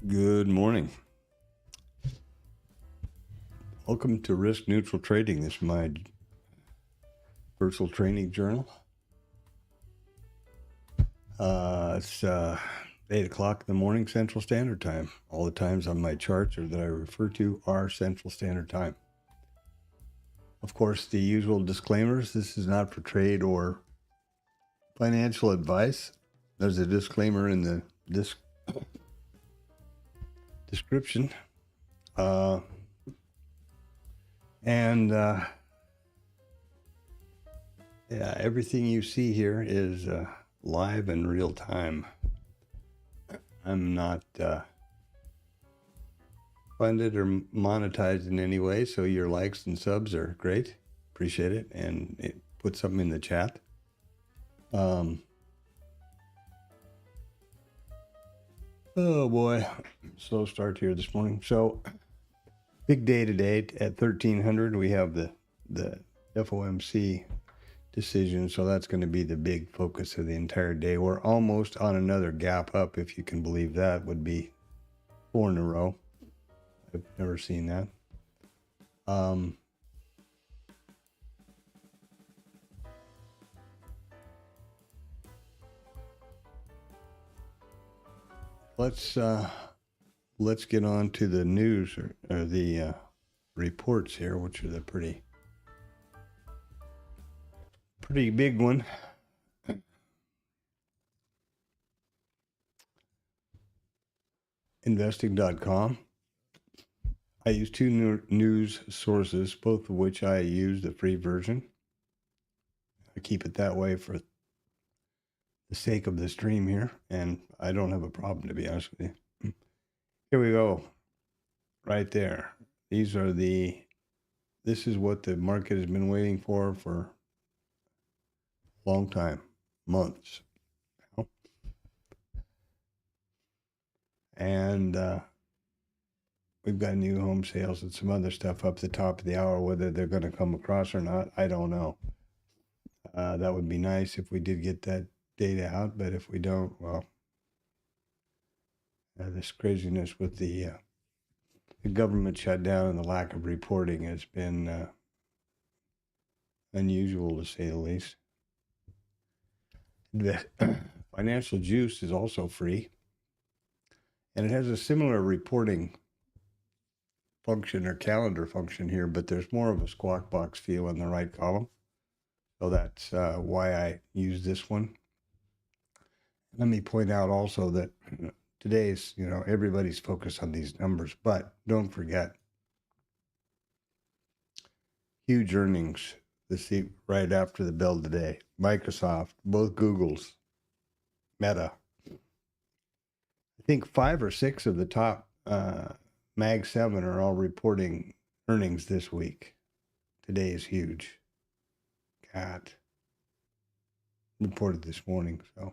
Good morning. Welcome to Risk Neutral Trading. This is my virtual training journal. It's 8 o'clock in the morning Central Standard Time. All the times on my charts that I refer to are Central Standard Time. Of course, the usual disclaimers. This is not for trade or financial advice. There's a disclaimer in the description. Yeah, everything you see here is live and real time. I'm not funded or monetized in any way, so your likes and subs are great. Appreciate it, and it put something in the chat. Oh boy, slow start here this morning. So big day today at 1300. We have the FOMC decision, so that's going to be the big focus of the entire day. We're almost on another gap up, if you can believe that. Would be 4 in a row. I've never seen that. Let's get on to the news or the reports here, which are the pretty big one. Investing.com. I use two news sources, both of which I use the free version. I keep it that way for the sake of the stream here, and I don't have a problem, to be honest with you. Here we go. Right there. This is what the market has been waiting for a long time, months. And we've got new home sales and some other stuff up the top of the hour. Whether they're going to come across or not, I don't know. That would be nice if we did get that data out, but if we don't, well, this craziness with the government shutdown and the lack of reporting has been unusual, to say the least. The Financial Juice is also free, and it has a similar reporting function or calendar function here, but there's more of a squawk box feel in the right column. So that's why I use this one. Let me point out also that today's, everybody's focused on these numbers, but don't forget, huge earnings right after the bell today. Microsoft, both Googles, Meta. I think 5 or 6 of the top Mag 7 are all reporting earnings this week. Today is huge. Cat reported this morning, so.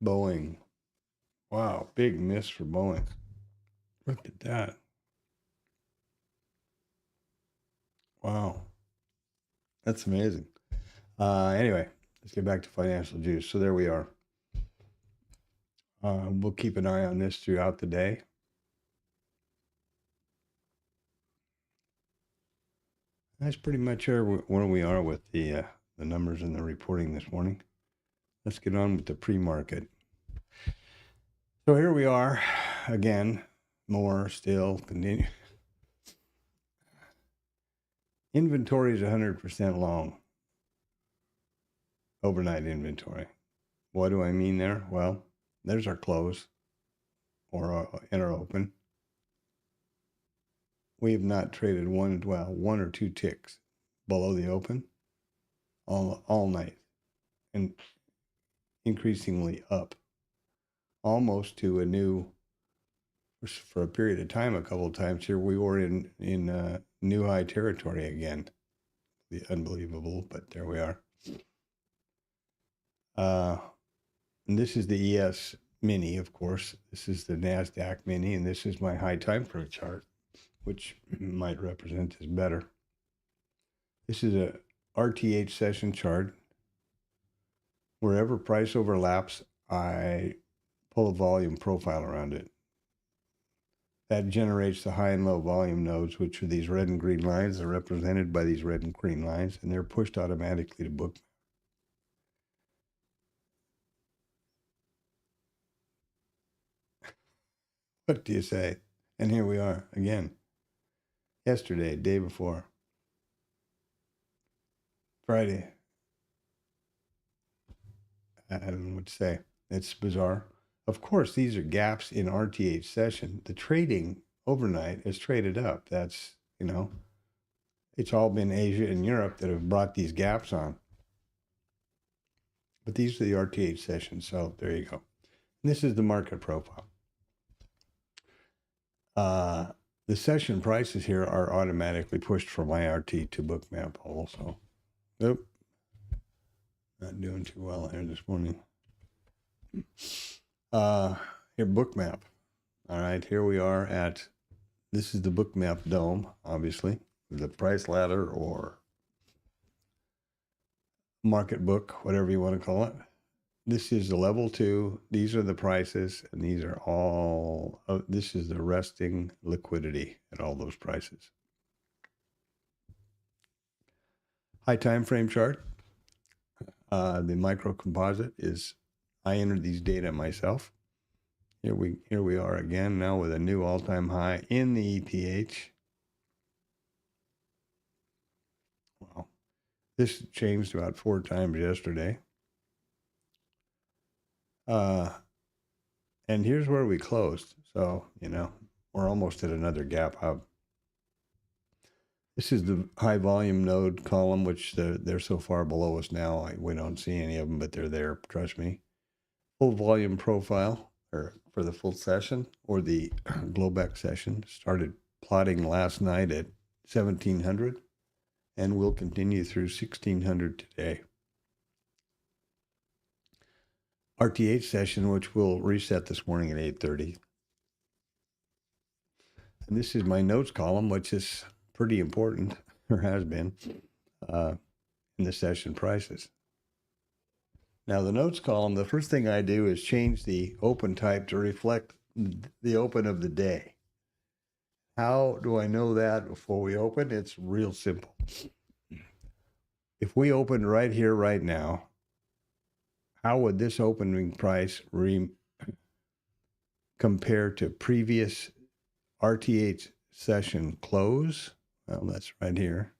Boeing. Wow, big miss for Boeing. Look at that. Wow. That's amazing. Anyway, let's get back to Financial Juice. So there we are. We'll keep an eye on this throughout the day. That's pretty much where we are with the numbers and the reporting this morning. Let's get on with the pre-market. So here we are again. More still continue. Inventory is 100% long. Overnight inventory. What do I mean there? Well, there's our close or in our open. We have not traded one or two ticks below the open all night, and increasingly up, almost to a new, for a period of time, a couple of times here, we were in new high territory again. Unbelievable, but there we are. And this is the ES Mini, of course. This is the NASDAQ Mini, and this is my high time frame chart, which might represent this better. This is a RTH session chart. Wherever price overlaps, I pull a volume profile around it. That generates the high and low volume nodes, which are these red and green lines. They're represented by these red and green lines, and they're pushed automatically to book. What do you say? And here we are again. Yesterday, day before. Friday. I don't know what to say. It's bizarre. Of course, these are gaps in RTH session. The trading overnight has traded up. That's, it's all been Asia and Europe that have brought these gaps on. But these are the RTH sessions, so there you go. And this is the market profile. The session prices here are automatically pushed from IRT to Bookmap also. Nope. Not doing too well here this morning. Here, Bookmap. All right, here we are at, this is the Bookmap dome, obviously, the price ladder or market book, whatever you want to call it. This is the level 2. These are the prices, and these are all, this is the resting liquidity at all those prices. High time frame chart. The micro composite is, I entered these data myself. Here we are again now with a new all-time high in the ETH. Wow. This changed about 4 times yesterday. And here's where we closed. So, we're almost at another gap up. This is the high volume node column, which they're so far below us now. We don't see any of them, but they're there. Trust me. Full volume profile or for the full session or the Globex session started plotting last night at 1700 and will continue through 1600 today. RTH session, which will reset this morning at 8:30. And this is my notes column, which is pretty important, or has been, in the session prices. Now, the notes column, the first thing I do is change the open type to reflect the open of the day. How do I know that before we open? It's real simple. If we opened right here, right now, how would this opening price compare to previous RTH session close? Well, that's right here.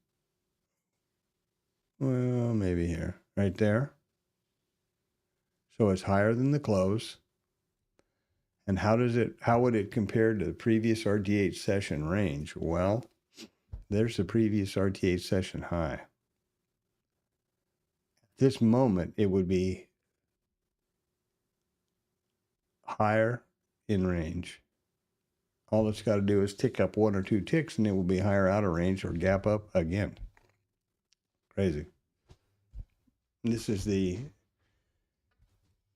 Well, maybe here, right there. So it's higher than the close. And how would it compare to the previous RTH session range? Well, there's the previous RTH session high. At this moment, it would be higher in range. All it's got to do is tick up 1 or 2 ticks and it will be higher out of range or gap up again. Crazy. And this is the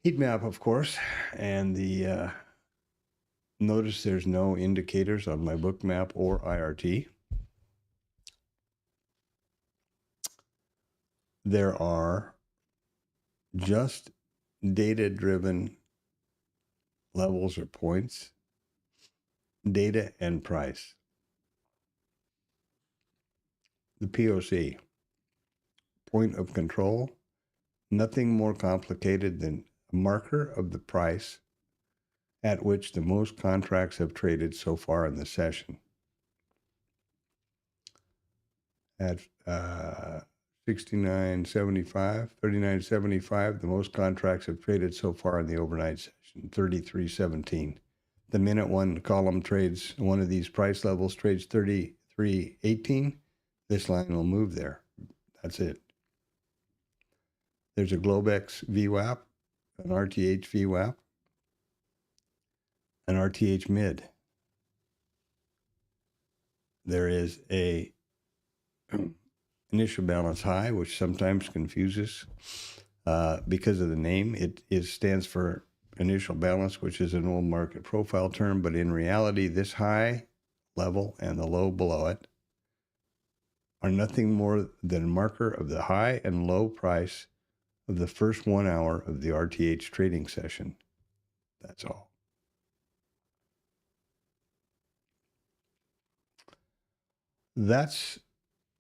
heat map, of course, and the notice there's no indicators on my book map or IRT. There are just data-driven levels or points, data and price. The POC, point of control, nothing more complicated than a marker of the price at which the most contracts have traded so far in the session. At 69.75, 39.75, the most contracts have traded so far in the overnight session, 33.17. The minute one column trades, one of these price levels trades 33.18, this line will move there. That's it. There's a Globex VWAP, an RTH VWAP, an RTH mid. There is a initial balance high, which sometimes confuses because of the name. It stands for initial balance, which is an old market profile term, but in reality, this high level and the low below it are nothing more than a marker of the high and low price of the first 1 hour of the RTH trading session. That's all. That's,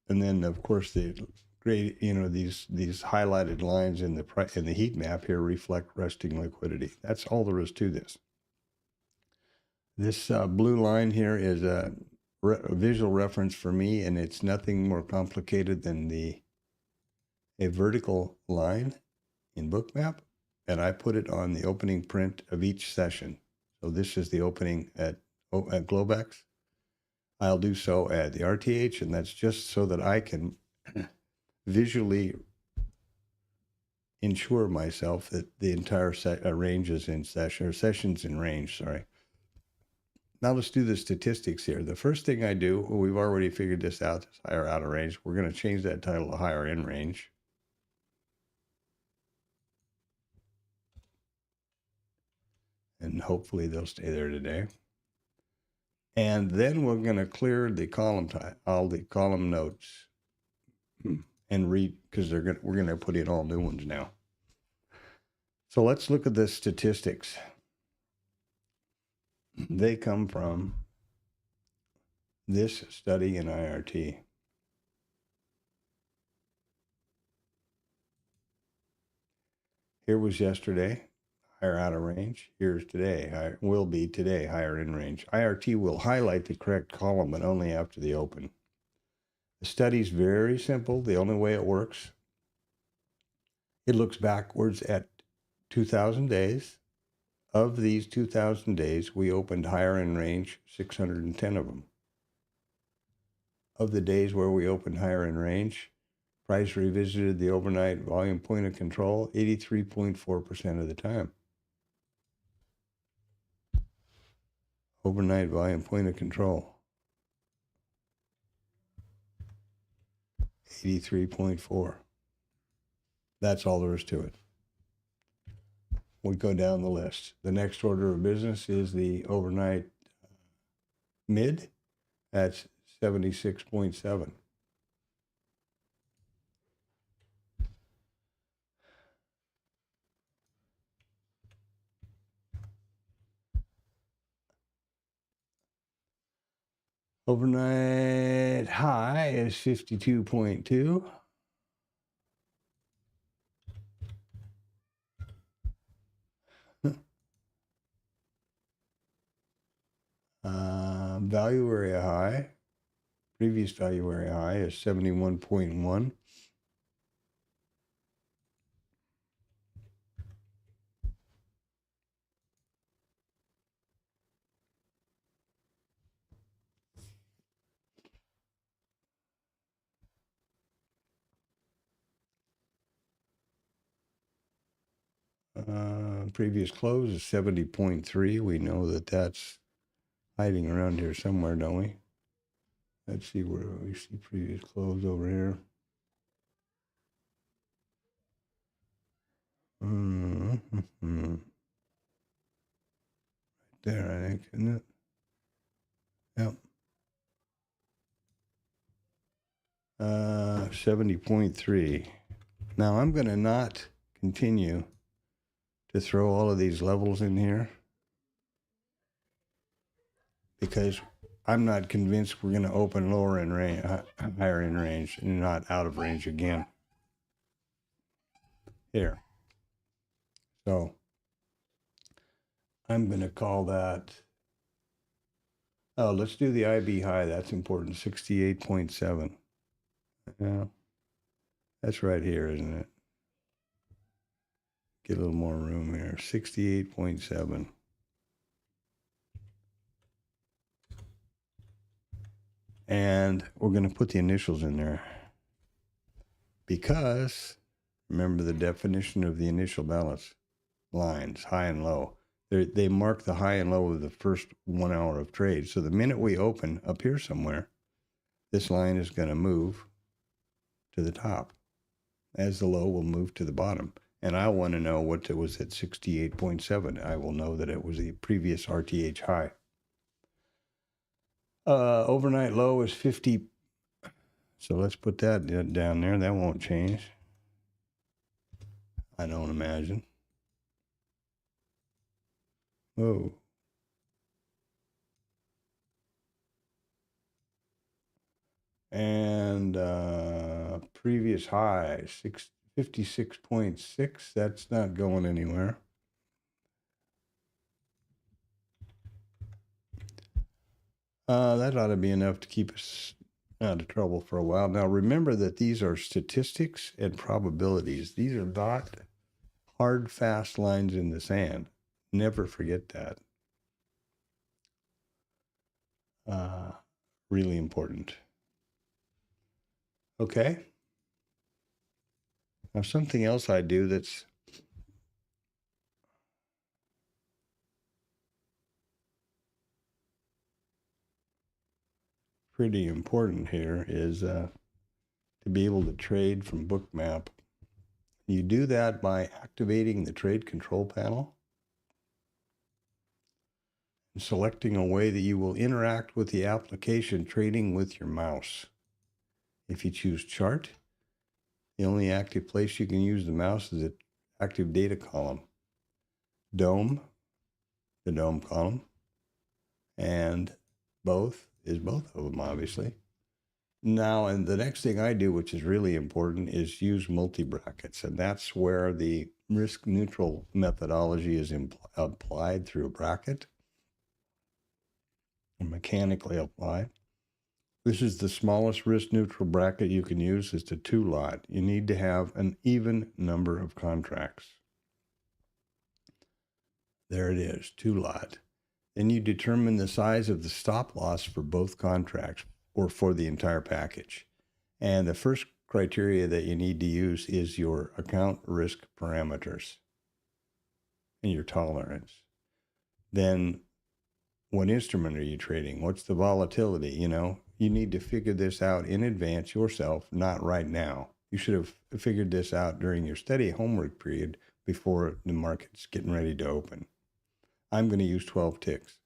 and then of course the great, these highlighted lines in the heat map here reflect resting liquidity. That's all there is to this. This blue line here is a visual reference for me, and it's nothing more complicated than a vertical line in Bookmap, and I put it on the opening print of each session. So this is the opening at Globex. I'll do so at the RTH, and that's just so that I can visually ensure myself that the entire range is in session, or sessions in range, sorry. Now let's do the statistics here. The first thing I do, we've already figured this out, this higher out of range. We're going to change that title to higher in range. And hopefully they'll stay there today. And then we're going to clear the column all the column notes and read, because we're going to put in all new ones now. So let's look at the statistics. They come from this study in IRT. Here was yesterday, higher out of range. Here's today, will be today, higher in range. IRT will highlight the correct column, but only after the open. The study's very simple. The only way it works, it looks backwards at 2,000 days. Of these 2,000 days, we opened higher in range, 610 of them. Of the days where we opened higher in range, price revisited the overnight volume point of control 83.4% of the time. Overnight volume point of control 83.4. That's all there is to it. We go down the list. The next order of business is the overnight mid. That's 76.7. Overnight high is 52.2. Value area high, previous value area high is 71.1. Previous close is 70.3. We know that that's hiding around here somewhere, don't we? Let's see where we see previous close over here. Right there, I think, isn't it? Yep. 70.3. Now I'm going to not continue to throw all of these levels in here, because I'm not convinced we're going to open lower in range, higher in range, and not out of range again. Here. So I'm going to call that, let's do the IB high. That's important, 68.7. Yeah, that's right here, isn't it? Get a little more room here, 68.7. And we're going to put the initials in there, because remember the definition of the initial balance lines, high and low. They mark the high and low of the first 1 hour of trade. So the minute we open up here somewhere, this line is going to move to the top, as the low will move to the bottom. And I want to know what it was at 68.7. I will know that it was the previous RTH high. Overnight low is 50. So let's put that down there. That won't change. I don't imagine. Oh. And previous high, 56.6. That's not going anywhere. That ought to be enough to keep us out of trouble for a while. Now, remember that these are statistics and probabilities. These are not hard, fast lines in the sand. Never forget that. Really important. Okay. Now, something else I do that's pretty important here is to be able to trade from Bookmap. You do that by activating the trade control panel and selecting a way that you will interact with the application trading with your mouse. If you choose chart, the only active place you can use the mouse is the active data column. Dome, the dome column, and both of them, obviously. Now, and the next thing I do, which is really important, is use multi-brackets, and that's where the risk-neutral methodology is applied through a bracket, and mechanically applied. This is the smallest risk-neutral bracket you can use. It's a 2-lot. You need to have an even number of contracts. There it is, 2-lot. Then you determine the size of the stop loss for both contracts or for the entire package. And the first criteria that you need to use is your account risk parameters and your tolerance. Then what instrument are you trading? What's the volatility? You need to figure this out in advance yourself, not right now. You should have figured this out during your study homework period before the market's getting ready to open. I'm going to use 12 ticks.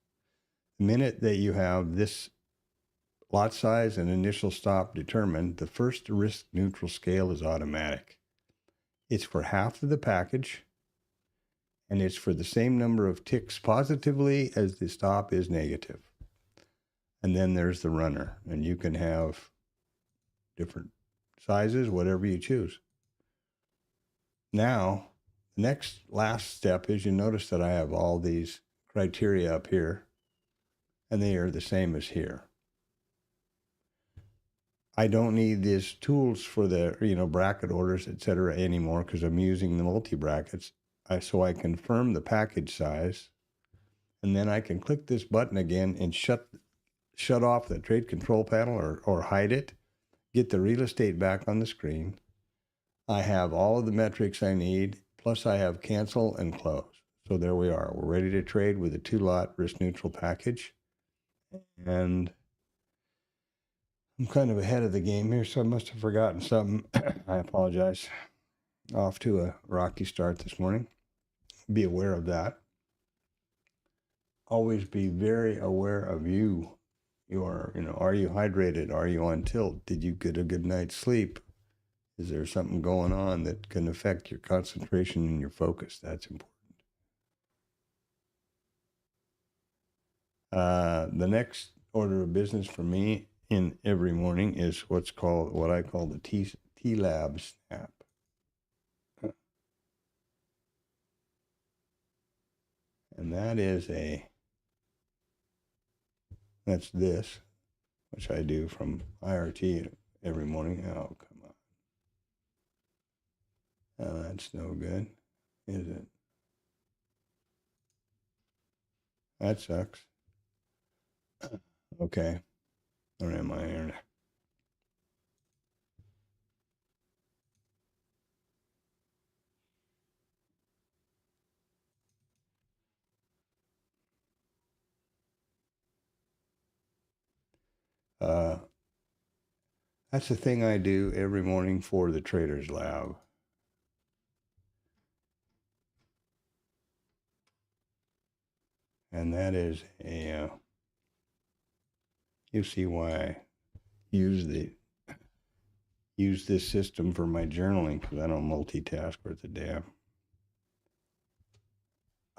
The minute that you have this lot size and initial stop determined, the first risk neutral scale is automatic. It's for half of the package, and it's for the same number of ticks positively as the stop is negative. And then there's the runner, and you can have different sizes, whatever you choose. Now, the last step is you notice that I have all these criteria up here, and they are the same as here. I don't need these tools for the bracket orders, etc. anymore because I'm using the multi-brackets. So I confirm the package size, and then I can click this button again and shut off the trade control panel or hide it, get the real estate back on the screen. I have all of the metrics I need, plus I have cancel and close. So there we are. We're ready to trade with a 2-lot risk neutral package. And I'm kind of ahead of the game here, so I must have forgotten something. I apologize. Off to a rocky start this morning. Be aware of that. Always be very aware of you. Are you hydrated? Are you on tilt? Did you get a good night's sleep? Is there something going on that can affect your concentration and your focus? That's important. The next order of business for me in every morning is what I call the TLab snap. And that's this, which I do from IRT every morning. Oh, come on. Oh, that's no good, is it? That sucks. Okay. Where am I here? That's the thing I do every morning for the Traders Lab. And that is you see why I use this system for my journaling, because I don't multitask worth a damn.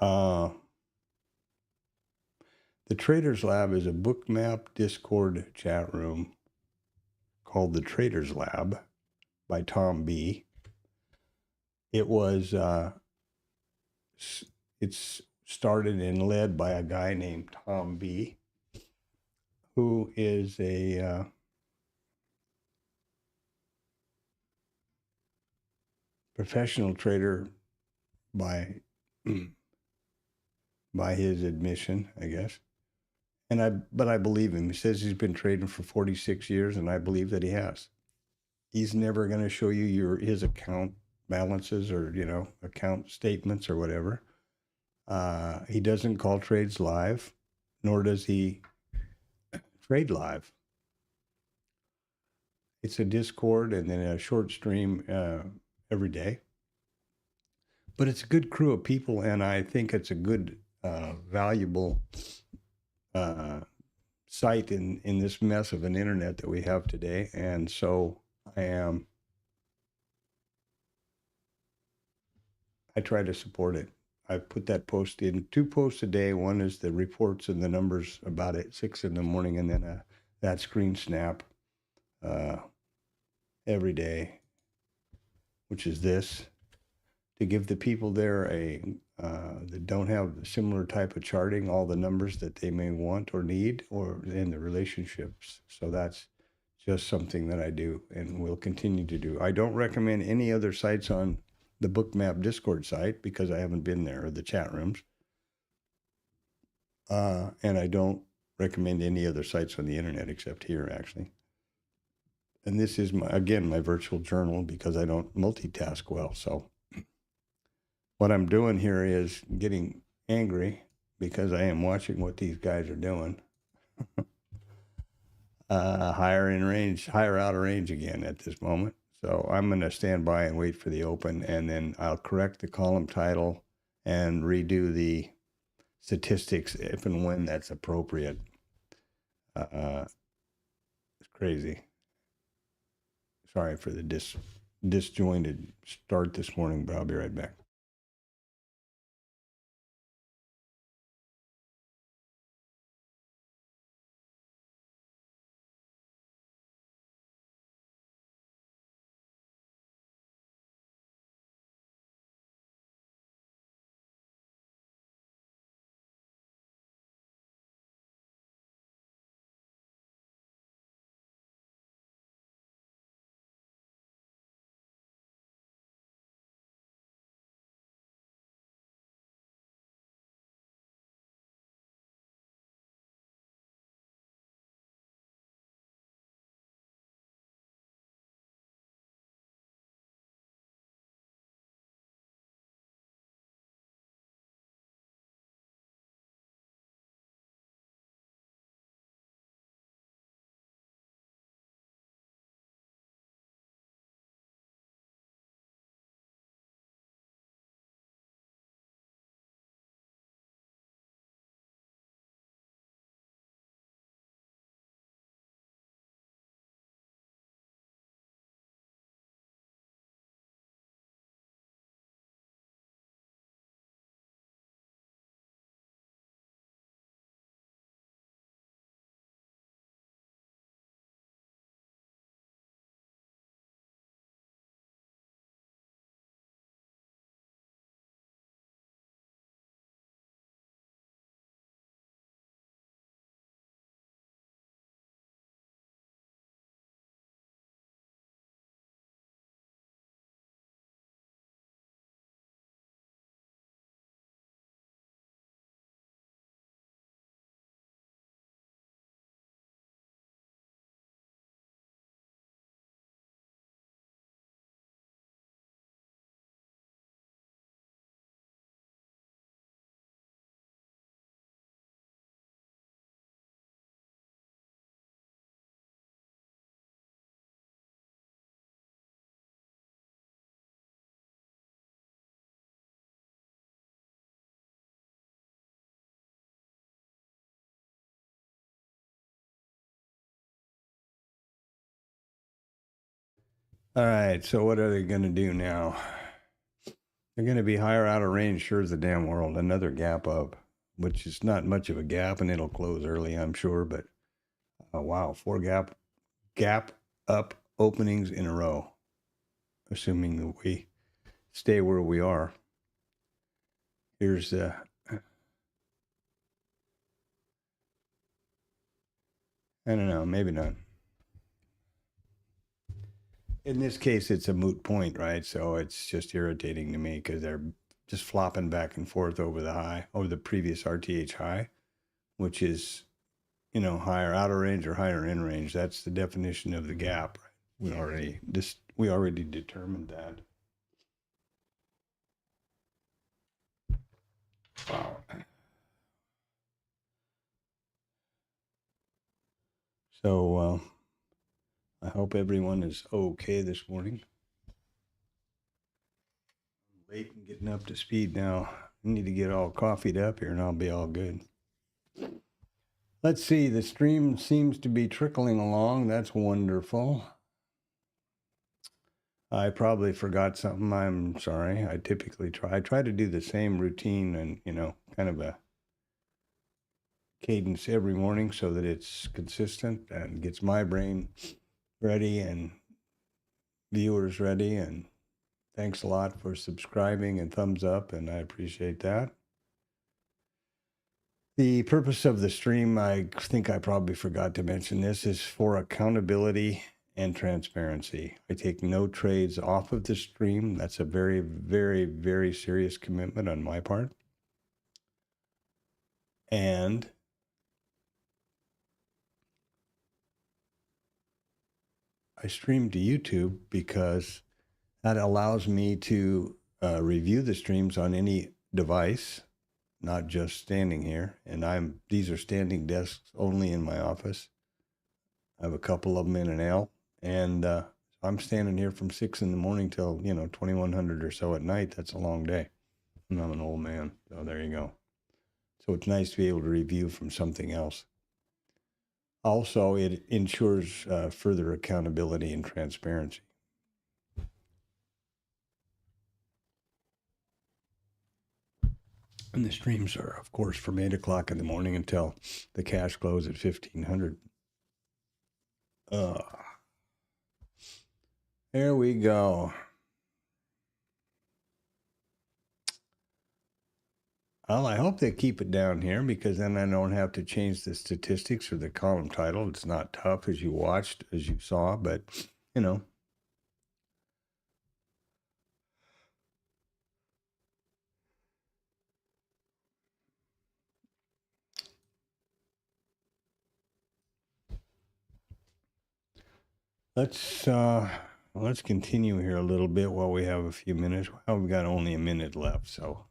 The Traders Lab is a Bookmap Discord chat room called the Traders Lab by Tom B. It's started and led by a guy named Tom B, who is a professional trader by his admission, I guess. But I believe him. He says he's been trading for 46 years, and I believe that he has. He's never going to show you his account balances or, account statements or whatever. He doesn't call trades live, nor does he trade live. It's a Discord and then a short stream every day. But it's a good crew of people, and I think it's a good, valuable site in this mess of an internet that we have today. And so I try to support it. I put that post in 2 posts a day. One is the reports and the numbers about at 6 in the morning, and then that screen snap every day, which is this, to give the people there that don't have a similar type of charting, all the numbers that they may want or need, or in the relationships. So that's just something that I do and will continue to do. I don't recommend any other sites on the Bookmap Discord site because I haven't been there, or the chat rooms. And I don't recommend any other sites on the internet except here, actually. And this is my virtual journal because I don't multitask well. So what I'm doing here is getting angry because I am watching what these guys are doing. Higher out of range again at this moment. So I'm going to stand by and wait for the open, and then I'll correct the column title and redo the statistics if and when that's appropriate. It's crazy. Sorry for the disjointed start this morning, but I'll be right back. All right, so what are they going to do now? They're going to be higher out of range, sure as the damn world. Another gap up, which is not much of a gap, and it'll close early, I'm sure. But wow, 4 gap up openings in a row, assuming that we stay where we are. Here's I don't know, maybe not. In this case, it's a moot point, right? So it's just irritating to me because they're just flopping back and forth over the high, over the previous RTH high, which is, higher outer range or higher in range. That's the definition of the gap. We already determined that. Wow. So I hope everyone is okay this morning. I'm late and getting up to speed now. I need to get all coffeeed up here and I'll be all good. Let's see, the stream seems to be trickling along. That's wonderful. I probably forgot something. I'm sorry. I typically try to do the same routine and, kind of a cadence every morning so that it's consistent and gets my brain ready and viewers ready. And thanks a lot for subscribing and thumbs up, and I appreciate that. The purpose of the stream, I think I probably forgot to mention this, is for accountability and transparency. I take no trades off of the stream. That's a very, very, very serious commitment on my part. And I stream to YouTube because that allows me to review the streams on any device, not just standing here. And these are standing desks only in my office. I have a couple of them in an L, and I'm standing here from 6 in the morning till 2100 or so at night. That's a long day. And I'm an old man, so there you go. So it's nice to be able to review from something else. Also, it ensures further accountability and transparency. And the streams are, of course, from 8 o'clock in the morning until the cash close at 1500. There we go. Well, I hope they keep it down here because then I don't have to change the statistics or the column title. It's not tough as you watched, as you saw, but Let's continue here a little bit while we have a few minutes. Well, we've got only a minute left, so.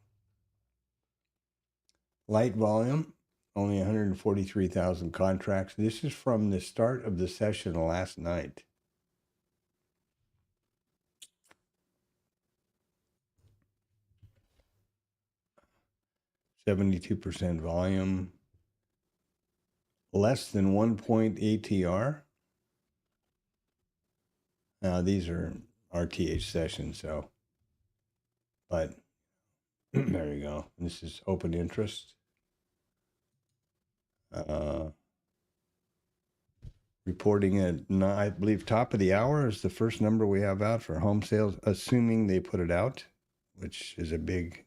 Light volume, only 143,000 contracts. This is from the start of the session last night. %72 volume, less than 1 point ATR. Now, these are RTH sessions, so, but there you go. This is open interest. Reporting at, I believe, top of the hour is the first number we have out for home sales, assuming they put it out, which is a big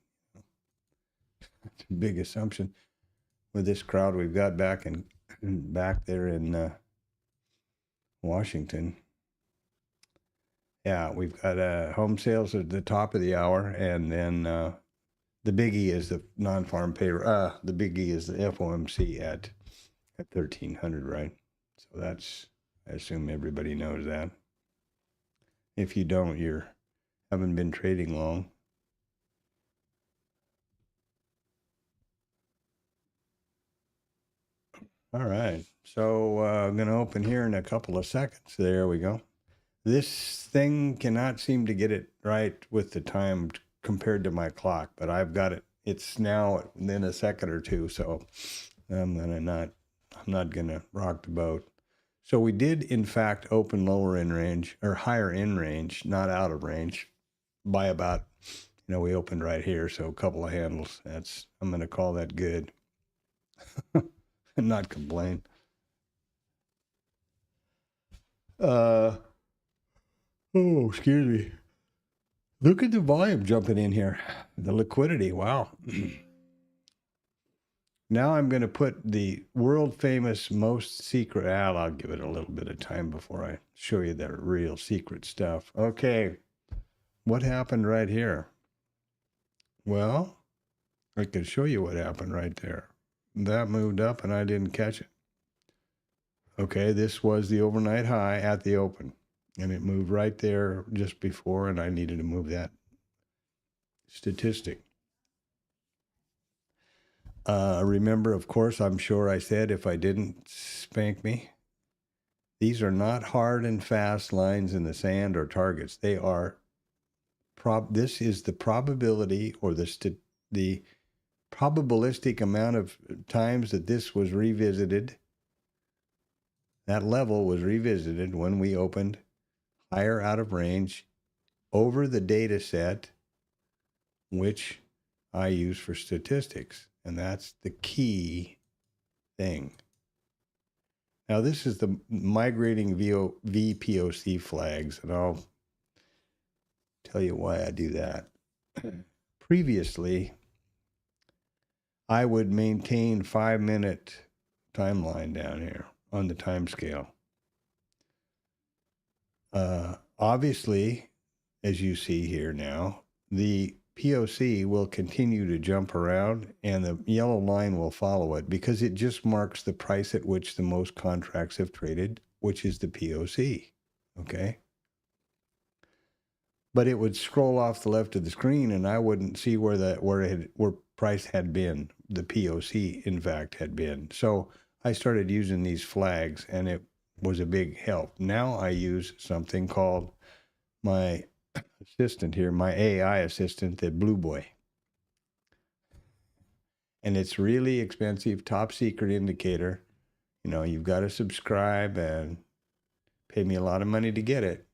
assumption with this crowd we've got back there in Washington. Yeah, we've got home sales at the top of the hour, and then the biggie is the non-farm payroll. The biggie is the FOMC at 1300, right? So that's, I assume everybody knows that. If you don't, haven't been trading long. All right, so I'm going to open here in a couple of seconds. There we go. This thing cannot seem to get it right with the time compared to my clock, but I've got it. It's now in a second or two, so I'm not gonna rock the boat. So we did, in fact, open lower in range or higher in range, not out of range, by about You know, we opened right here, so a couple of handles. I'm going to call that good. And not complain. Oh, excuse me. Look at the volume jumping in here. The liquidity, wow. Now I'm going to put the world famous most secret, I'll give it a little bit of time before I show you the real secret stuff. Okay, what happened right here? Well, I can show you what happened right there. That moved up and I didn't catch it. Okay, this was the overnight high at the open. And it moved right there just before, and I needed to move that statistic. Remember, of course, I'm sure I said if I didn't, spank me. These are not hard and fast lines in the sand or targets. They are, this is the probability or the probabilistic amount of times that this was revisited. That level was revisited when we opened higher out of range over the data set, which I use for statistics. And that's the key thing. Now, this is the migrating VPOC flags, and I'll tell you why I do that. Previously, I would maintain 5-minute timeline down here on the time scale. Obviously, as you see here now, the POC will continue to jump around and the yellow line will follow it because it just marks the price at which the most contracts have traded, which is the POC. Okay. But it would scroll off the left of the screen and I wouldn't see where price had been. The POC, in fact, had been. So I started using these flags and it was a big help. Now I use something called my assistant here, my AI assistant, the Blue Boy. And it's really expensive, top secret indicator. You know, you've got to subscribe and pay me a lot of money to get it.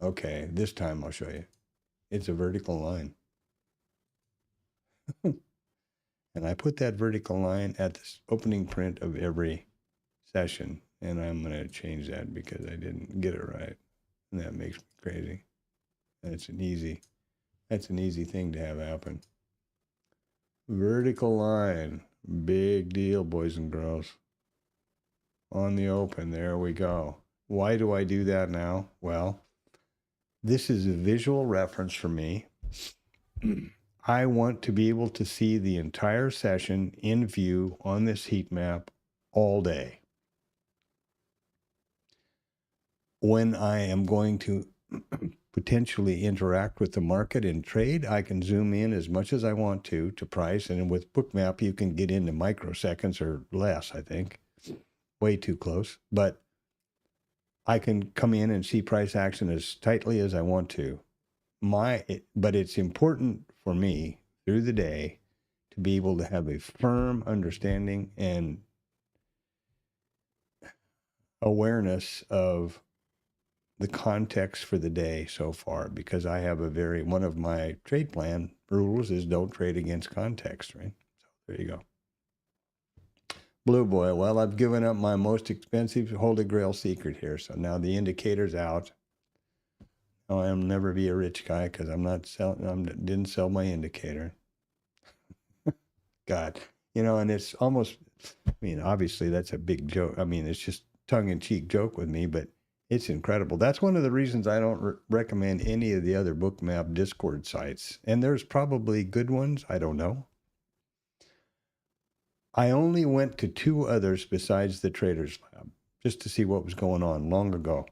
Okay, this time I'll show you. It's a vertical line. And I put that vertical line at the opening print of every session. And I'm going to change that because I didn't get it right. And that makes me crazy. That's an easy thing to have happen. Vertical line, big deal, boys and girls. On the open, there we go. Why do I do that now? Well, this is a visual reference for me. I want to be able to see the entire session in view on this heat map all day. When I am going to potentially interact with the market and trade, I can zoom in as much as I want to price. And with Bookmap, you can get into microseconds or less, I think. Way too close. But I can come in and see price action as tightly as I want to. But it's important for me through the day to be able to have a firm understanding and awareness of the context for the day so far, because I have one of my trade plan rules is don't trade against context, right? So there you go. Blue Boy, well, I've given up my most expensive Holy Grail secret here. So now the indicator's out. I'll never be a rich guy because didn't sell my indicator. God, and it's almost, obviously that's a big joke. It's just tongue-in-cheek joke with me, but it's incredible. That's one of the reasons I don't recommend any of the other Bookmap Discord sites. And there's probably good ones. I don't know. I only went to 2 others besides the Traders Lab just to see what was going on long ago.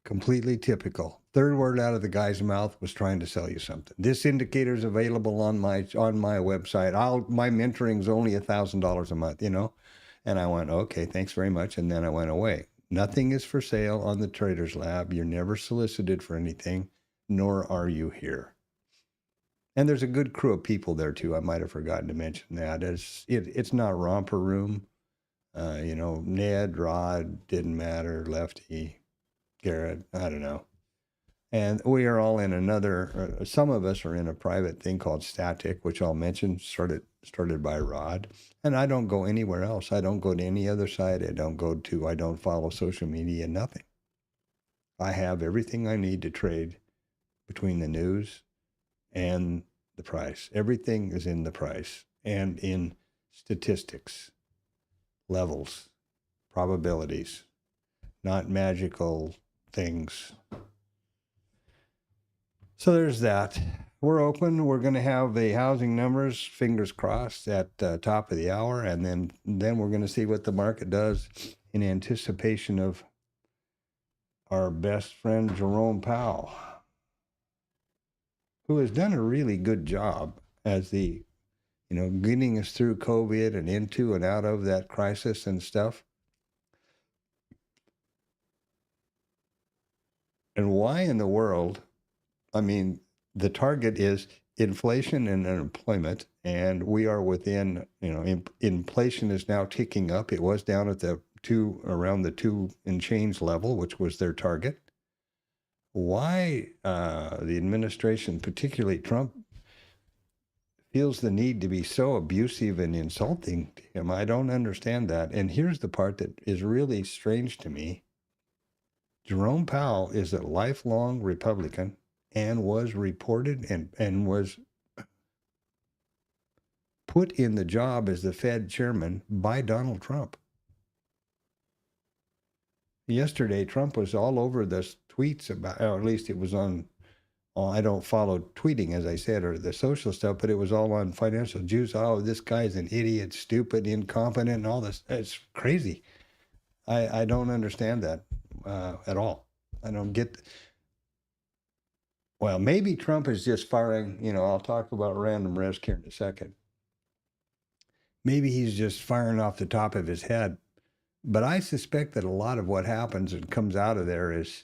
Completely typical. Third word out of the guy's mouth was trying to sell you something. This indicator is available on my website. My mentoring's only $1,000 a month, And I went, okay, thanks very much. And then I went away. Nothing is for sale on the Traders Lab. You're never solicited for anything, nor are you here. And there's a good crew of people there too. I might have forgotten to mention that. It's not romper room. Ned, Rod, didn't matter. Lefty, Garrett, I don't know. And we are all in another, some of us are in a private thing called Static, which I'll mention, started by Rod. And I don't go anywhere else. I don't go to any other site. I don't follow social media, nothing. I have everything I need to trade between the news and the price. Everything is in the price and in statistics, levels, probabilities, not magical things. So there's that. We're open. We're going to have the housing numbers, fingers crossed, at top of the hour, and then we're going to see what the market does in anticipation of our best friend Jerome Powell, who has done a really good job as getting us through COVID and into and out of that crisis and stuff. And why in the world? I mean, the target is inflation and unemployment, and we are within, inflation is now ticking up. It was down at around the 2 and change level, which was their target. Why the administration, particularly Trump, feels the need to be so abusive and insulting to him, I don't understand that. And here's the part that is really strange to me. Jerome Powell is a lifelong Republican and was reported and was put in the job as the Fed chairman by Donald Trump. Yesterday, Trump was all over the tweets about, or at least it was on, I don't follow tweeting, as I said, or the social stuff, but it was all on financial juice. Oh, this guy's an idiot, stupid, incompetent, and all this. It's crazy. I don't understand that at all. I don't get. Well, maybe Trump is just firing, I'll talk about random risk here in a second. Maybe he's just firing off the top of his head. But I suspect that a lot of what happens and comes out of there is,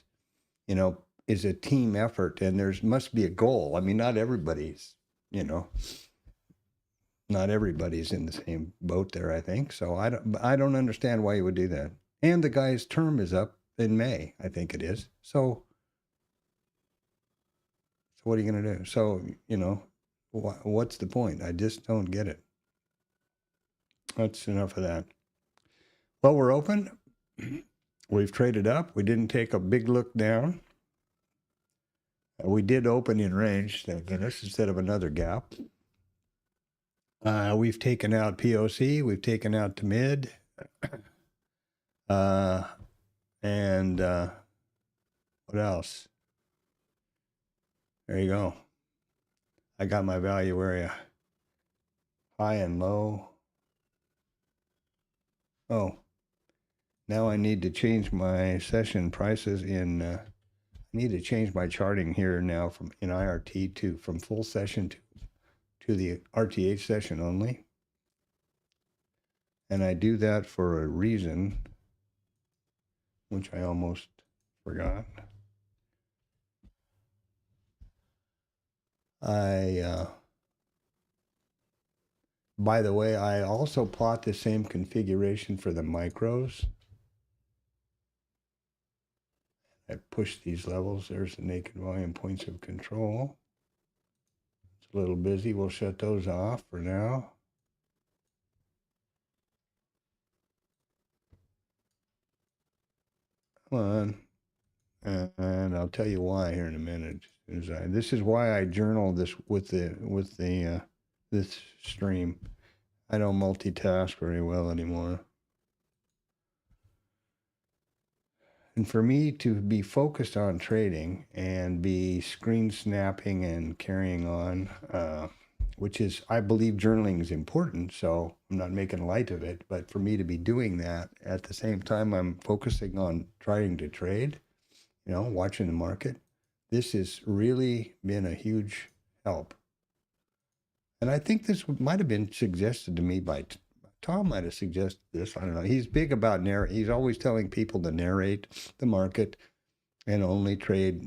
is a team effort, and must be a goal. I mean, not everybody's in the same boat there, I think. So I don't understand why he would do that. And the guy's term is up in May, I think it is. So what are you going to do? So, what's the point? I just don't get it. That's enough of that. Well, we're open. We've traded up. We didn't take a big look down. We did open in range, thank goodness, instead of another gap. We've taken out POC. We've taken out to mid. And what else? There you go. I got my value area. High and low. Oh, now I need to change my session prices I need to change my charting here now in IRT from full session to the RTH session only. And I do that for a reason, which I almost forgot. By the way, I also plot the same configuration for the micros. I push these levels. There's the naked volume points of control. It's a little busy. We'll shut those off for now. Come on. And I'll tell you why here in a minute. This is why I journal this with this stream. I don't multitask very well anymore. And for me to be focused on trading and be screen snapping and carrying on, which is, I believe journaling is important, so I'm not making light of it, but for me to be doing that at the same time I'm focusing on trying to trade, watching the market, this has really been a huge help. And I think this might have been suggested to me by Tom, might have suggested this. I don't know. He's big about narrate. He's always telling people to narrate the market and only trade,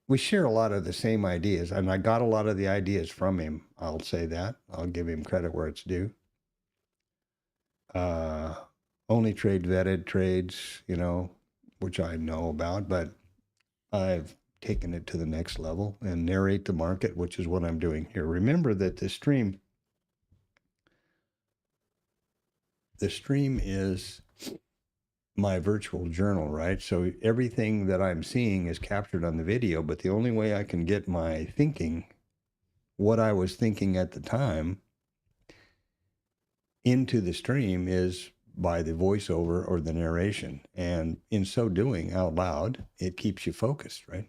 We share a lot of the same ideas, and I got a lot of the ideas from him. I'll say that. I'll give him credit where it's due. Only trade vetted trades, which I know about, but I've taken it to the next level and narrate the market, which is what I'm doing here. Remember that the stream is my virtual journal, right? So everything that I'm seeing is captured on the video, but the only way I can get my thinking, what I was thinking at the time, into the stream is by the voiceover or the narration. And in so doing out loud, it keeps you focused, right?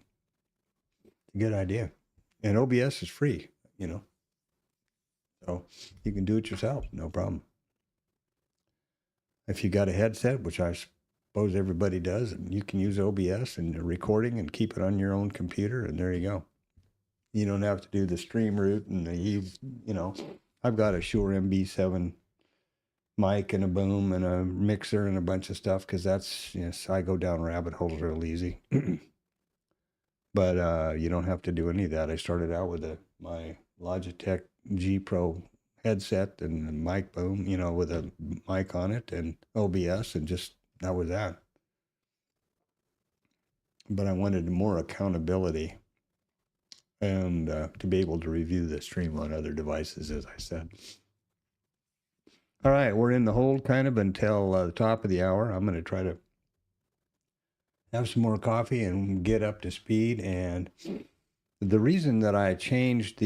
Good idea. And OBS is free, you know, so you can do it yourself, no problem. If you got a headset, which I suppose everybody does, and you can use OBS and recording and keep it on your own computer, and there you go. You don't have to do the stream route and you know, I've got a Shure MB7 mic and a boom and a mixer and a bunch of stuff, because that's, yes, I go down rabbit holes real easy. But you don't have to do any of that. I started out with my Logitech G Pro headset and a mic boom, you know, with a mic on it and OBS, and just that was that. But I wanted more accountability and to be able to review the stream on other devices, as I said. All right, we're in the hold kind of until the top of the hour. I'm going to try to have some more coffee and get up to speed. And the reason that I changed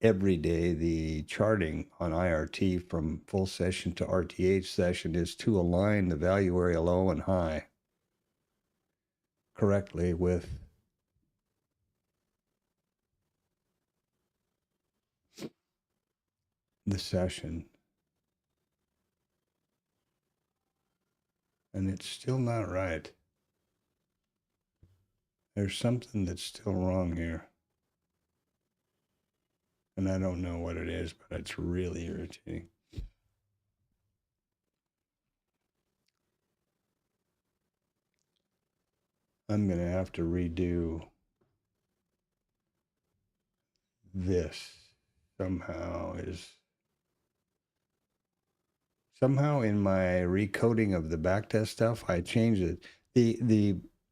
every day the charting on IRT from full session to RTH session is to align the value area low and high correctly with the session. And it's still not right. There's something that's still wrong here. And I don't know what it is, but it's really irritating. I'm going to have to redo this somehow in my recoding of the backtest stuff. I changed it.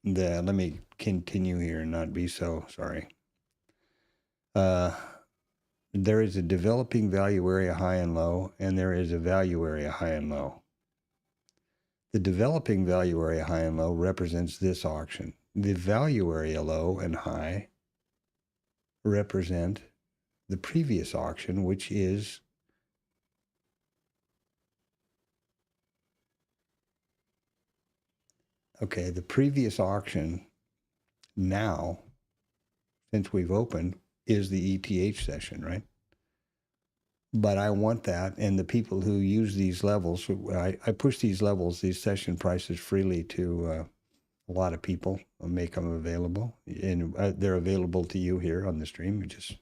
Let me continue here and not be so sorry. There is a developing value area high and low, and there is a value area high and low. The developing value area high and low represents this auction. The value area low and high represent the previous auction, which is okay, the previous auction now, since we've opened, is the ETH session, right? But I want that, and the people who use these levels, I push these levels, these session prices freely to a lot of people, make them available, and they're available to you here on the stream. You just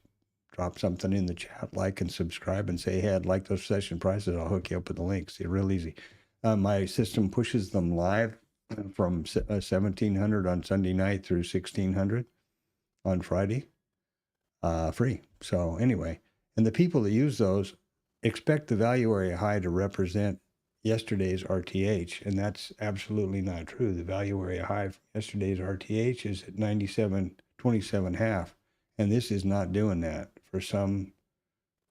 drop something in the chat, like and subscribe, and say, hey, I'd like those session prices. I'll hook you up with the links. They're real easy. My system pushes them live from 1700 on Sunday night through 1600 on Friday, free. So anyway, and the people that use those expect the value area high to represent yesterday's RTH, and that's absolutely not true. The value area high from yesterday's RTH is at 97.27.5, and this is not doing that for some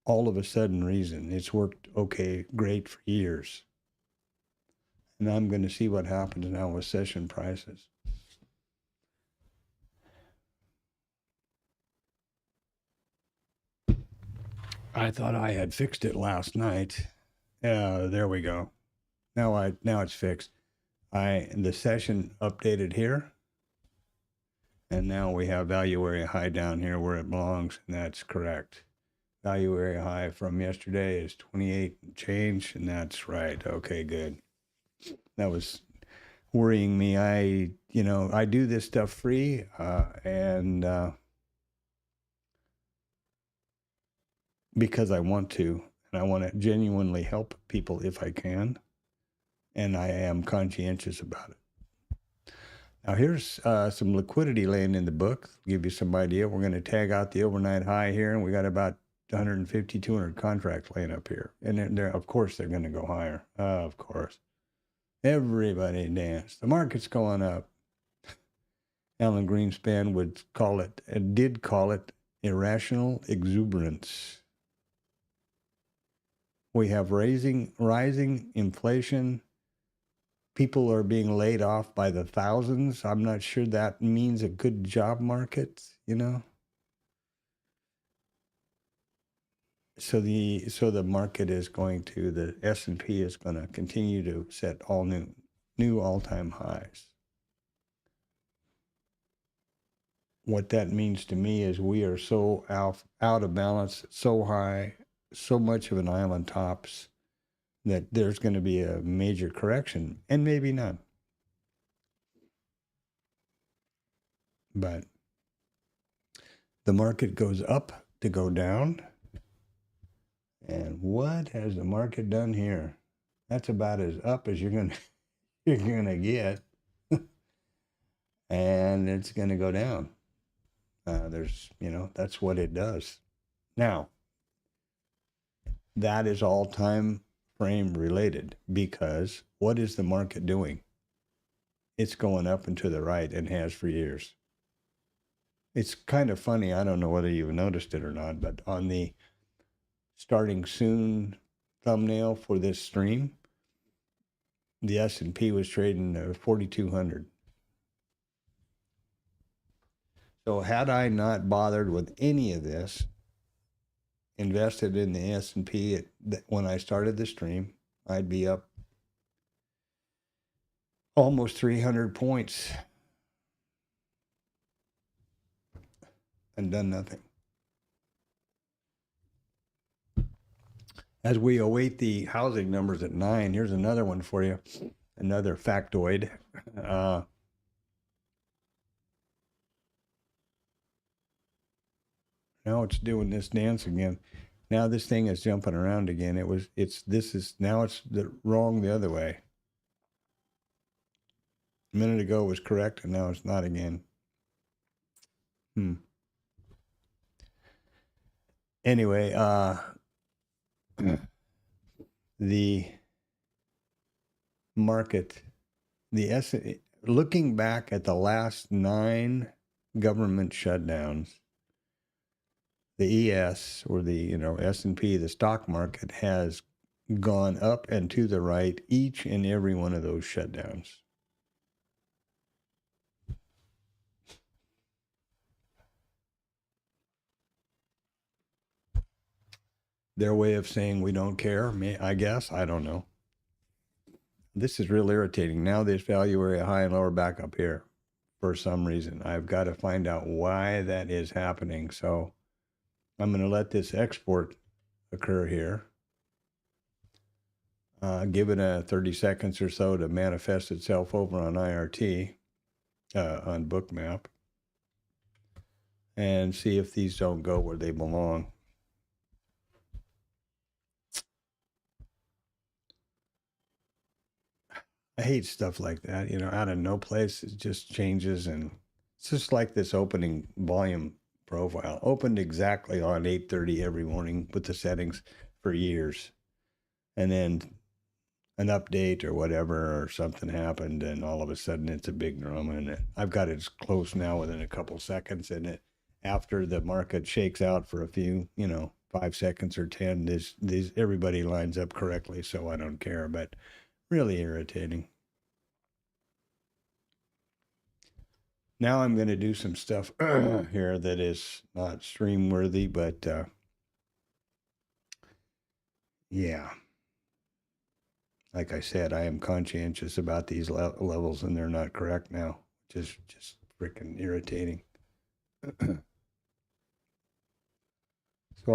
all of a sudden reason. It's worked okay, great for years. And I'm going to see what happens now with session prices. I thought I had fixed it last night. There we go. Now it's fixed. The session updated here, and now we have value area high down here where it belongs, and that's correct. Value area high from yesterday is 28 and change, and that's right. Okay, good. That was worrying me. I do this stuff free, and because I want to, and I want to genuinely help people if I can, and I am conscientious about it. Now here's some liquidity laying in the book. Give you some idea. We're going to tag out the overnight high here, and we got about 150, 200 contracts laying up here. And of course, they're going to go higher. Of course. Everybody danced. The market's going up. Alan Greenspan would call it, and did call it, irrational exuberance. We have rising inflation. People are being laid off by the thousands. I'm not sure that means a good job market, you know. So the market is going to, the S&P is going to continue to set all new all-time highs. What that means to me is we are so out of balance, so high, so much of an island tops, that there's going to be a major correction, and maybe none. But the market goes up to go down. And what has the market done here? That's about as up as you're gonna get. And it's gonna go down. That's what it does. Now, that is all time frame related, because what is the market doing? It's going up and to the right, and has for years. It's kind of funny. I don't know whether you've noticed it or not, but on the starting soon thumbnail for this stream, the S&P was trading 4,200. So had I not bothered with any of this, invested in the S&P when I started the stream, I'd be up almost 300 points and done nothing. As we await the housing numbers at 9, here's another one for you, another factoid. Now it's doing this dance again. Now this thing is jumping around again. Now it's wrong the other way. A minute ago it was correct, and now it's not again. Anyway, the market, looking back at the last 9 government shutdowns, the ES, or the S&P, the stock market, has gone up and to the right each and every one of those shutdowns. Their way of saying we don't care, I guess. I don't know. This is real irritating. Now this value area high and lower back up here for some reason. I've got to find out why that is happening. So I'm going to let this export occur here. Give it a 30 seconds or so to manifest itself over on IRT, on Bookmap, and see if these don't go where they belong. I hate stuff like that, out of no place. It just changes, and it's just like this opening volume profile. Opened exactly on 8:30 every morning with the settings for years. And then an update or whatever, or something happened, and all of a sudden it's a big drama. And I've got it close now within a couple seconds, and after the market shakes out for a few, 5 seconds or 10, everybody lines up correctly, so I don't care. But really irritating. Now I'm going to do some stuff here that is not stream worthy, but yeah. Like I said, I am conscientious about these levels, and they're not correct now. Just freaking irritating. So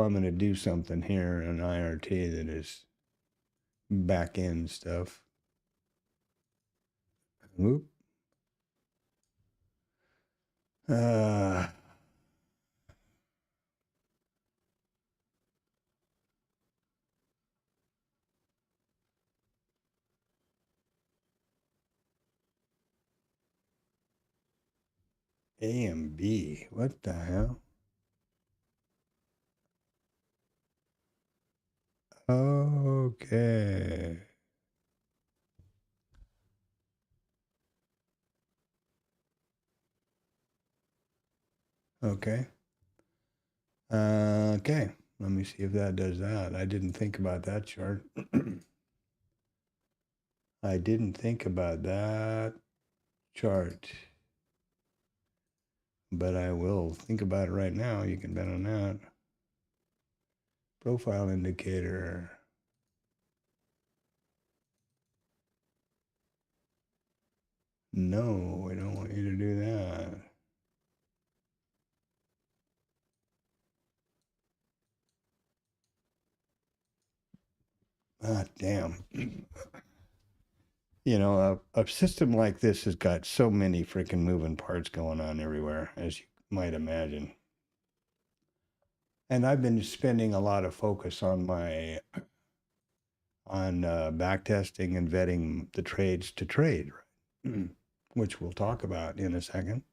I'm going to do something here in IRT that is back end stuff. Whoop. A and B, what the hell? Okay. Okay. Okay. Let me see if that does that. I didn't think about that chart. I didn't think about that chart. But I will think about it right now. You can bet on that. Profile indicator. No, we don't want you to do that. Ah, damn. You know, a system like this has got so many freaking moving parts going on everywhere, as you might imagine. And I've been spending a lot of focus on backtesting and vetting the trades to trade, right? Which we'll talk about in a second.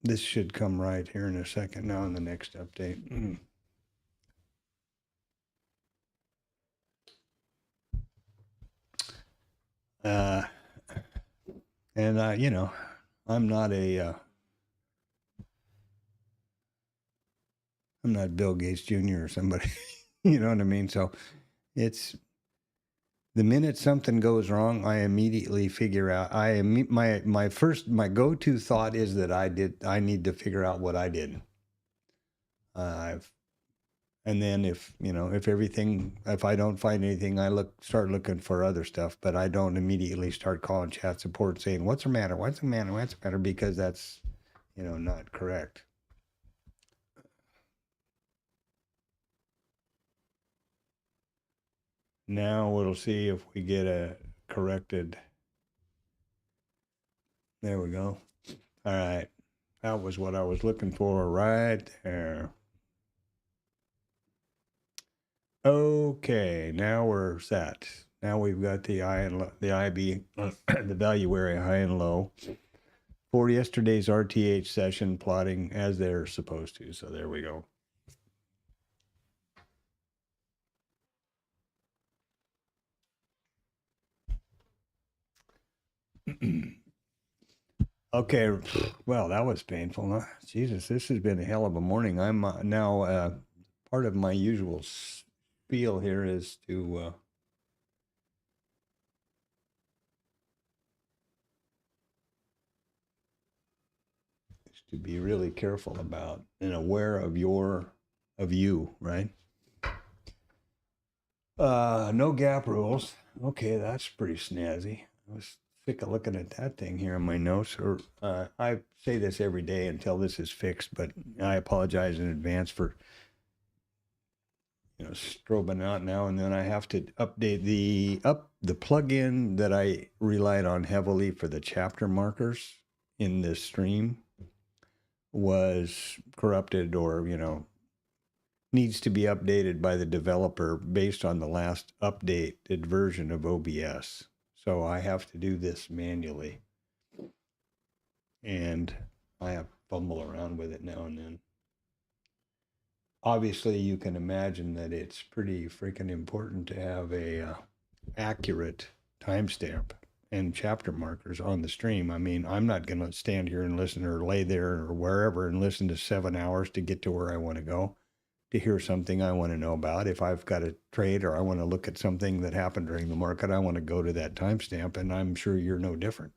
This should come right here in a second now in the next update. And you know, I'm not Bill Gates Jr. or somebody, you know what I mean? So it's the minute something goes wrong, I immediately figure out. My go-to thought is that I need to figure out what I did. And then if I don't find anything, I start looking for other stuff, but I don't immediately start calling chat support saying, what's the matter? What's the matter? What's the matter? Because that's, not correct. Now we'll see if we get a corrected. There we go. All right. That was what I was looking for right there. Okay, now we're set. Now we've got the IB, the value area high and low for yesterday's RTH session plotting as they're supposed to. So there we go. Okay, well, that was painful. Huh? Jesus, this has been a hell of a morning. I'm now part of my usual spiel here is to be really careful about and aware of you, right? No gap rules. Okay, that's pretty snazzy. I was sick of looking at that thing here in my notes. Or I say this every day until this is fixed, but I apologize in advance for strobing out now and then. I have to update the plugin that I relied on heavily for the chapter markers in this stream was corrupted or needs to be updated by the developer based on the last updated version of OBS. So I have to do this manually. And I have to fumble around with it now and then. Obviously, you can imagine that it's pretty freaking important to have a accurate timestamp and chapter markers on the stream. I mean, I'm not going to stand here and listen or lay there or wherever and listen to 7 hours to get to where I want to go. To hear something I want to know about. If I've got a trade or I want to look at something that happened during the market, I want to go to that timestamp, and I'm sure you're no different.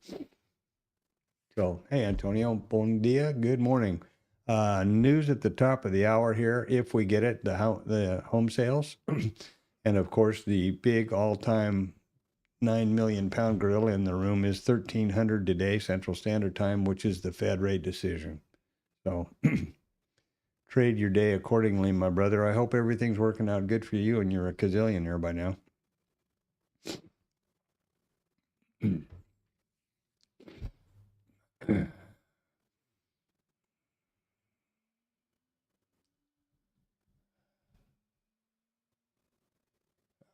So, hey, Antonio, bon dia, good morning. News at the top of the hour here, if we get it, the home sales, and of course the big all-time 9 million pound gorilla in the room is 1300 today Central Standard Time, which is the Fed rate decision. So. Trade your day accordingly, my brother. I hope everything's working out good for you and you're a gazillionaire by now.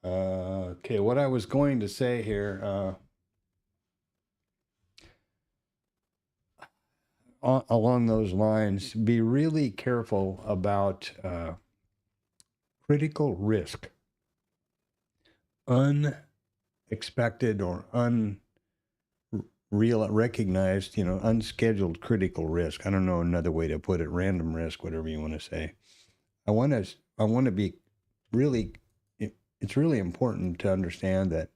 Okay, what I was going to say here, along those lines, be really careful about critical risk, unexpected or recognized, unscheduled critical risk. I don't know another way to put it, random risk, whatever you want to say. I want to be really, it's really important to understand that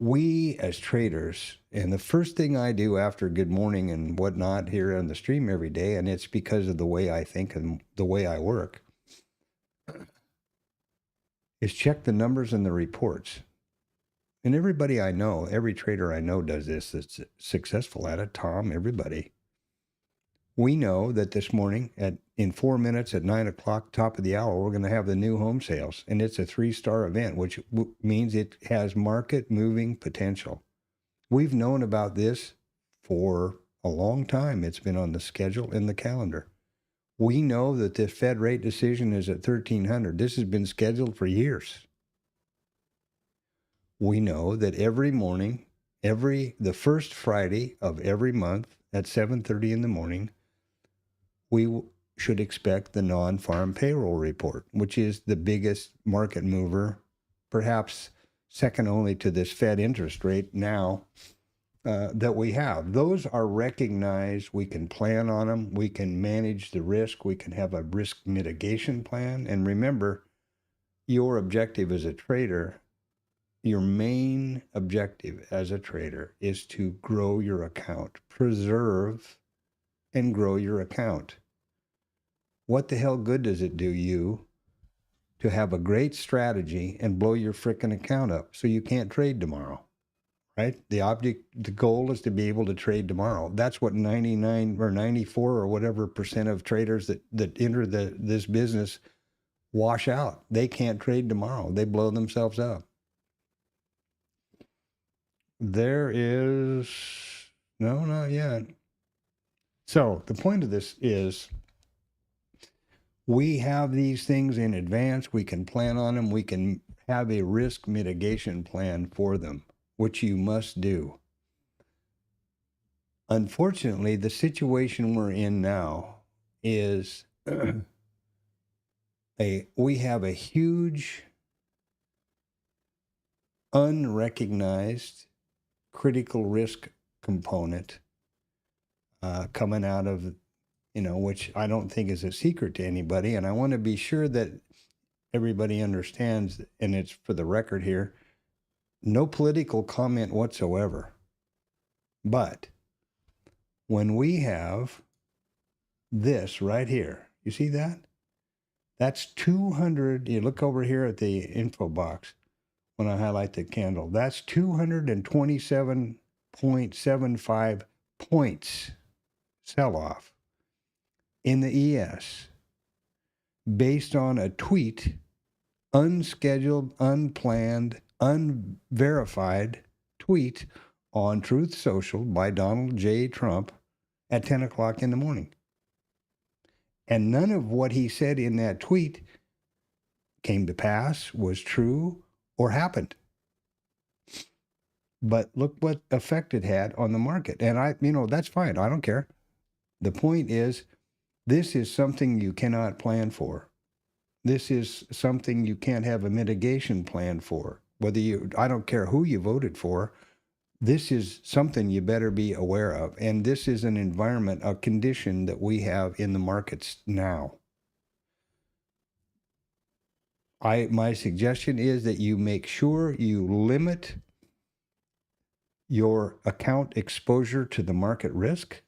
we as traders, and the first thing I do after good morning and whatnot here on the stream every day, and it's because of the way I think and the way I work, is check the numbers and the reports. And everybody I know, every trader I know does this that's successful at it. Tom, everybody. We know that this morning in 4 minutes at 9 o'clock, top of the hour, we're going to have the new home sales. And it's a 3-star event, which means it has market moving potential. We've known about this for a long time. It's been on the schedule in the calendar. We know that the Fed rate decision is at 1300. This has been scheduled for years. We know that every morning, the first Friday of every month at 7:30 in the morning, we should expect the non-farm payroll report, which is the biggest market mover, perhaps second only to this Fed interest rate now that we have. Those are recognized. We can plan on them. We can manage the risk. We can have a risk mitigation plan. And remember, your objective as a trader, your main objective as a trader is to grow your account, preserve and grow your account. What the hell good does it do you to have a great strategy and blow your frickin' account up so you can't trade tomorrow, right? The goal is to be able to trade tomorrow. That's what 99 or 94 or whatever percent of traders that enter this business wash out. They can't trade tomorrow. They blow themselves up. There is, no, not yet. So the point of this is we have these things in advance. We can plan on them. We can have a risk mitigation plan for them, which you must do. Unfortunately, the situation we're in now is we have a huge unrecognized critical risk component coming out of, which I don't think is a secret to anybody. And I want to be sure that everybody understands, and it's for the record here, no political comment whatsoever. But when we have this right here, you see that? That's 200. You look over here at the info box when I highlight the candle. That's 227.75 points sell-off in the ES based on a tweet, unscheduled, unplanned, unverified tweet on Truth Social by Donald J. Trump at 10 o'clock in the morning. And none of what he said in that tweet came to pass, was true, or happened. But look what effect it had on the market. And that's fine. I don't care. The point is, this is something you cannot plan for. This is something you can't have a mitigation plan for. I don't care who you voted for. This is something you better be aware of. And this is an environment, a condition that we have in the markets now. My suggestion is that you make sure you limit your account exposure to the market risk,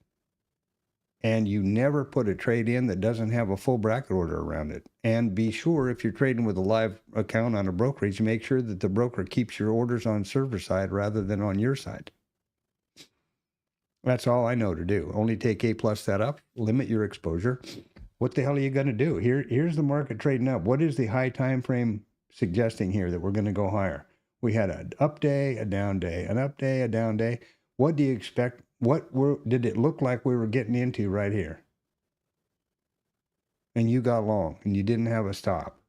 and you never put a trade in that doesn't have a full bracket order around it. And be sure, if you're trading with a live account on a brokerage, make sure that the broker keeps your orders on server side rather than on your side. That's all I know to do. Only take A+ that up, limit your exposure. What the hell are you going to do? Here's the market trading up. What is the high time frame suggesting here that we're going to go higher? We had an up day, a down day, an up day, a down day. What do you expect? Did it look like we were getting into right here? And you got long and you didn't have a stop.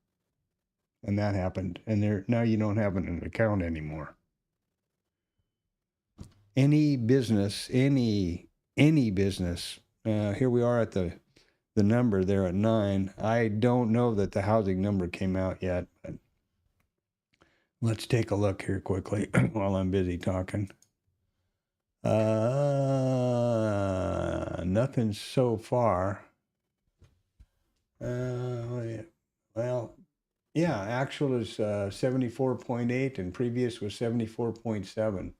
And that happened. And now you don't have an account anymore. Any business, any business, here we are at the number there at 9. I don't know that the housing number came out yet, but Let's take a look here quickly while I'm busy talking. Nothing so far. Well, yeah, actual is 74.8 and previous was 74.7.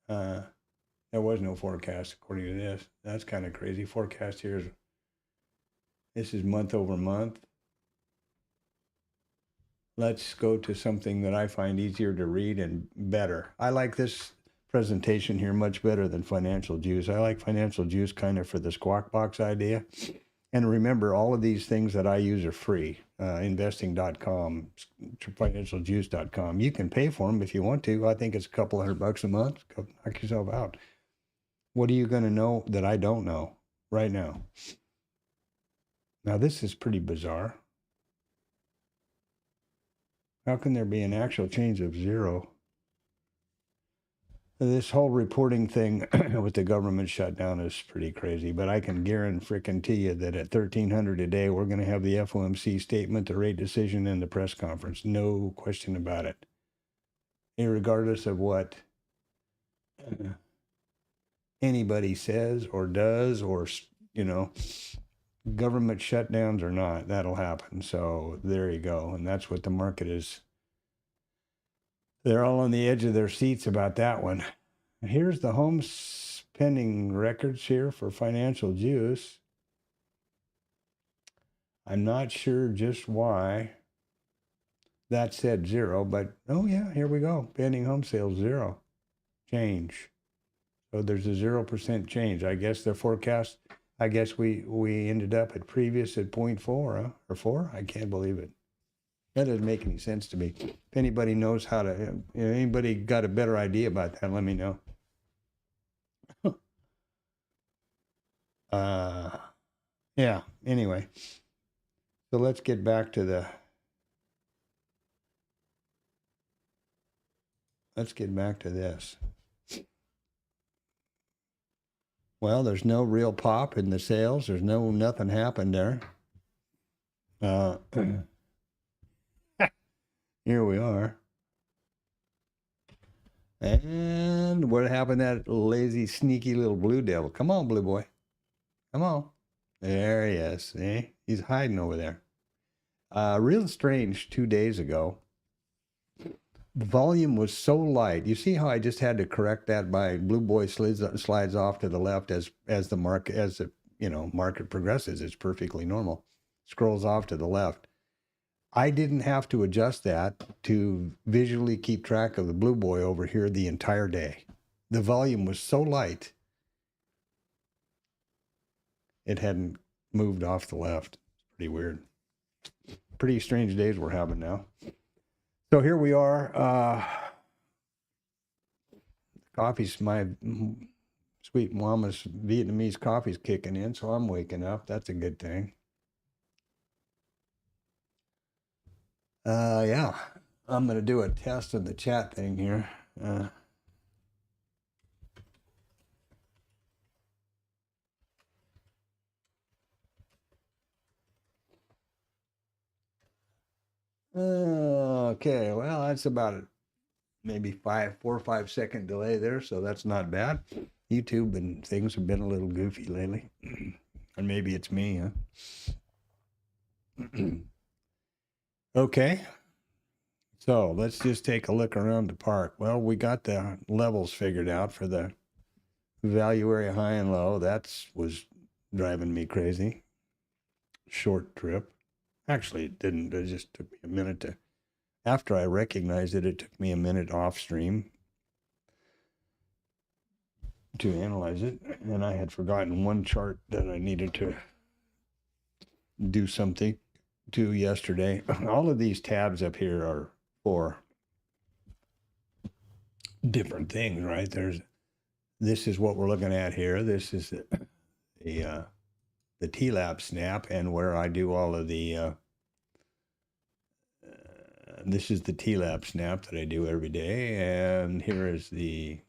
There was no forecast according to this. That's kind of crazy. Forecast here is, this is month over month. Let's go to something that I find easier to read and better. I like this presentation here much better than Financial Juice. I like Financial Juice kind of for the squawk box idea. And remember, all of these things that I use are free. Investing.com, financialjuice.com. You can pay for them if you want to. I think it's a couple $100 a month. Go knock yourself out. What are you going to know that I don't know right now? Now, this is pretty bizarre. How can there be an actual change of zero? This whole reporting thing with the government shutdown is pretty crazy, but I can guarantee you that at 1300 a day, we're going to have the FOMC statement, the rate decision, and the press conference. No question about it. Irregardless of what anybody says or does, or, you know, government shutdowns or not, that'll happen. So there you go. And that's what the market is. They're all on the edge of their seats about that one. Here's the home spending records here for Financial Juice. I'm not sure just why that said zero, but oh yeah, here we go. Pending home sales, zero. Change. So there's a 0% change. I guess the forecast, I guess we ended up at previous at 0.4, huh? Or 4? I can't believe it. That doesn't make any sense to me. If anybody knows how to, anybody got a better idea about that, let me know. Yeah, anyway. So let's get back to this. Well, there's no real pop in the sales. There's nothing happened there. Here we are. And what happened to that lazy, sneaky little blue devil? Come on, blue boy. Come on. There he is. See? He's hiding over there. Real strange 2 days ago. The volume was so light. You see how I just had to correct that by blue boy slides off to the left as the market, market progresses. It's perfectly normal. Scrolls off to the left. I didn't have to adjust that to visually keep track of the blue boy over here the entire day. The volume was so light, it hadn't moved off the left. It's pretty weird. Pretty strange days we're having now. So here we are. Coffee's, my sweet mama's Vietnamese coffee's kicking in, so I'm waking up. That's a good thing. Yeah, I'm going to do a test of the chat thing here. Okay, well, that's about it. Maybe 4 or 5 second delay there, so that's not bad. YouTube and things have been a little goofy lately. And maybe it's me, huh? Okay. So let's just take a look around the park. Well, we got the levels figured out for the value area high and low. That was driving me crazy. Short trip. Actually, it didn't. It just took me a minute to, after I recognized it, it took me a minute off stream to analyze it. And I had forgotten one chart that I needed to do something to yesterday. All of these tabs up here are for different things, right? This is what we're looking at here. This is the TLab snap, and where I do all of the this is the TLab snap that I do every day, and here is the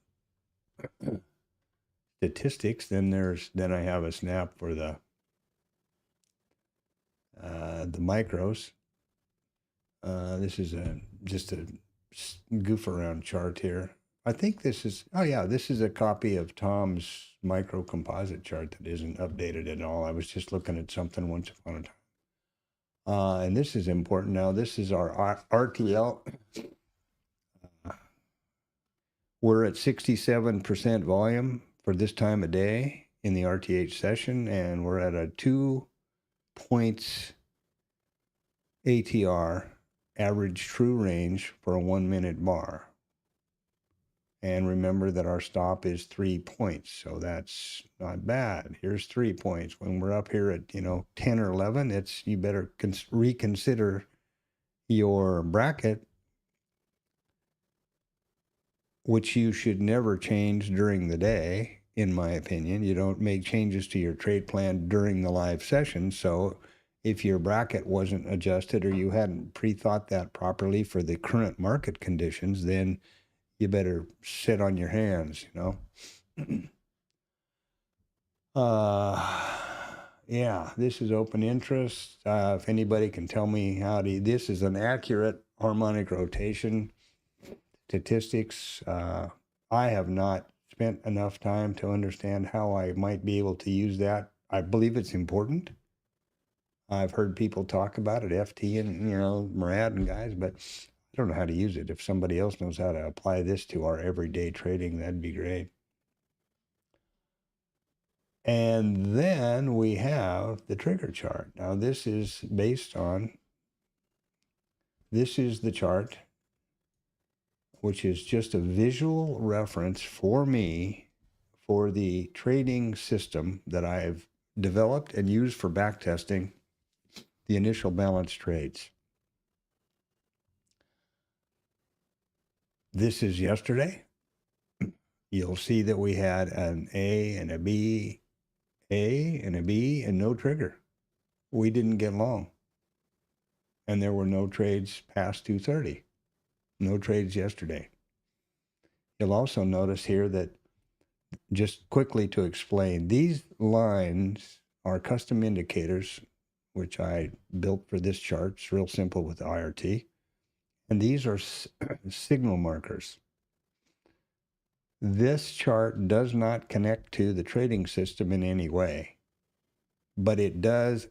statistics. Then I have a snap for the micros. This is just a goof around chart here. I think this is, oh yeah, this is a copy of Tom's micro composite chart that isn't updated at all. I was just looking at something once upon a time. And this is important now. This is our RTL. We're at 67% volume for this time of day in the RTH session, and we're at a 2 points ATR, average true range, for a 1 minute bar. And remember that our stop is 3 points, so that's not bad. Here's 3 points. When we're up here at 10 or 11, you better reconsider your bracket, which you should never change during the day, in my opinion. You don't make changes to your trade plan during the live session. So if your bracket wasn't adjusted or you hadn't pre-thought that properly for the current market conditions, then you better sit on your hands, Yeah, this is open interest. If anybody can tell me this is an accurate harmonic rotation statistics. I have not spent enough time to understand how I might be able to use that. I believe it's important. I've heard people talk about it, FT and, Murad and guys, but I don't know how to use it. If somebody else knows how to apply this to our everyday trading, that'd be great. And then we have the trigger chart. Now, this is the chart, which is just a visual reference for me for the trading system that I've developed and used for backtesting the initial balance trades. This is yesterday. You'll see that we had an A and a B, A and a B, and no trigger. We didn't get long. And there were no trades past 2:30. No trades yesterday. You'll also notice here that, just quickly to explain, these lines are custom indicators, which I built for this chart. It's real simple with IRT. And these are signal markers. This chart does not connect to the trading system in any way, but it does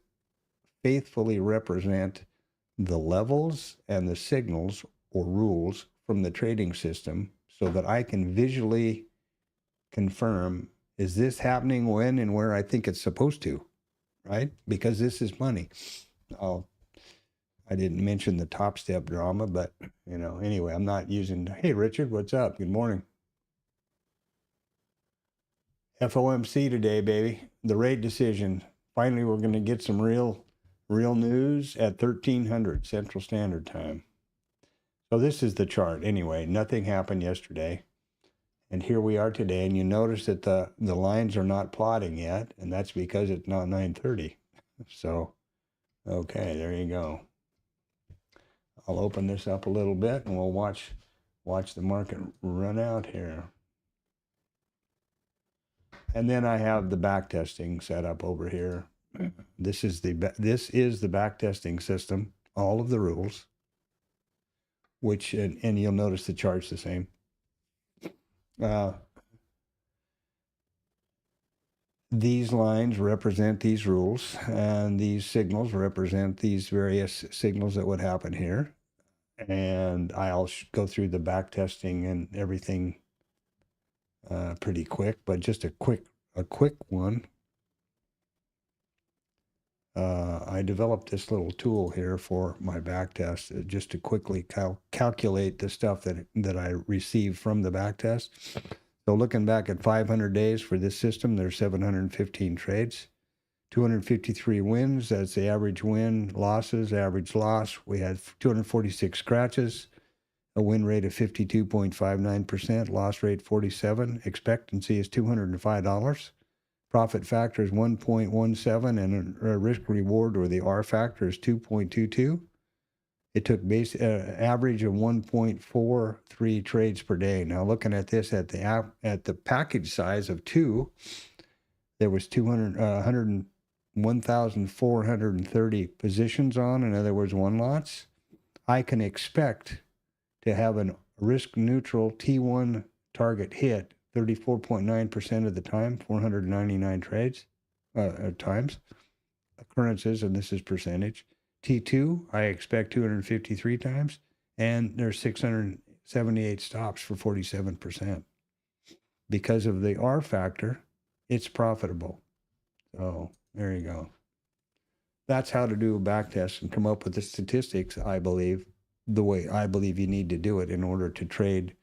faithfully represent the levels and the signals or rules from the trading system so that I can visually confirm, is this happening when and where I think it's supposed to, right? Because this is money. I didn't mention the top step drama, but, anyway, I'm not using, hey, Richard, what's up? Good morning. FOMC today, baby. The rate decision. Finally, we're going to get some real news at 1300 Central Standard Time. So this is the chart. Anyway, nothing happened yesterday. And here we are today. And you notice that the lines are not plotting yet. And that's because it's not 9:30. So, okay, there you go. I'll open this up a little bit and we'll watch the market run out here. And then I have the backtesting set up over here. This is the backtesting system, all of the rules, which, and you'll notice the chart's the same. These lines represent these rules, and these signals represent these various signals that would happen here. And I'll go through the backtesting and everything pretty quick, but just a quick one. I developed this little tool here for my backtest just to quickly calculate the stuff that I received from the backtest. So looking back at 500 days for this system, there's 715 trades, 253 wins. That's the average win, losses, average loss. We had 246 scratches, a win rate of 52.59%, loss rate 47. Expectancy is $205. Profit factor is 1.17, and a risk reward, or the R factor, is 2.22. It took average of 1.43 trades per day. Now, looking at this at the package size of 2, there was 1,430 positions on. In other words, one lots. I can expect to have a risk neutral T1 target hit 34.9% of the time, 499 trades times, occurrences, and this is percentage. T2, I expect 253 times, and there's 678 stops for 47%. Because of the R factor, it's profitable. So there you go. That's how to do a backtest and come up with the statistics, I believe, the way I believe you need to do it in order to trade,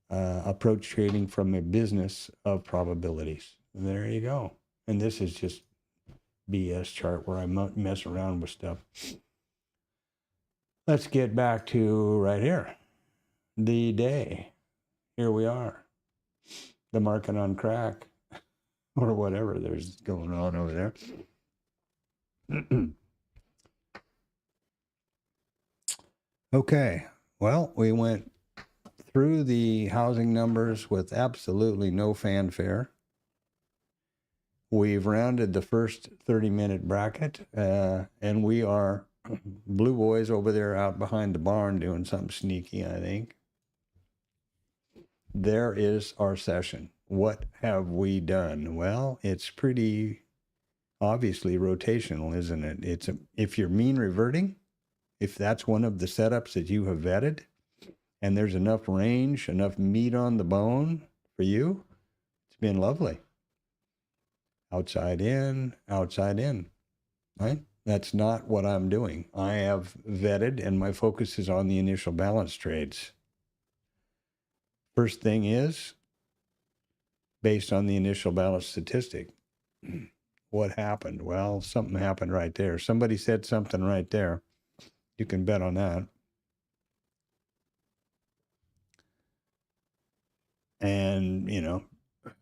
approach trading from a business of probabilities. And there you go. And this is just BS chart where I mess around with stuff. Let's get back to right here. The day. Here we are. The market on crack or whatever there's going on over there. Okay, well, we went through the housing numbers with absolutely no fanfare. We've rounded the first 30-minute bracket, and we are blue boys over there out behind the barn doing something sneaky, I think. There is our session. What have we done? Well, it's pretty obviously rotational, isn't it? If you're mean reverting, if that's one of the setups that you have vetted, and there's enough range, enough meat on the bone for you, it's been lovely. Outside in, right? That's not what I'm doing. I have vetted, and my focus is on the initial balance trades. First thing is, based on the initial balance statistic, what happened? Well, something happened right there. Somebody said something right there. You can bet on that. And, you know,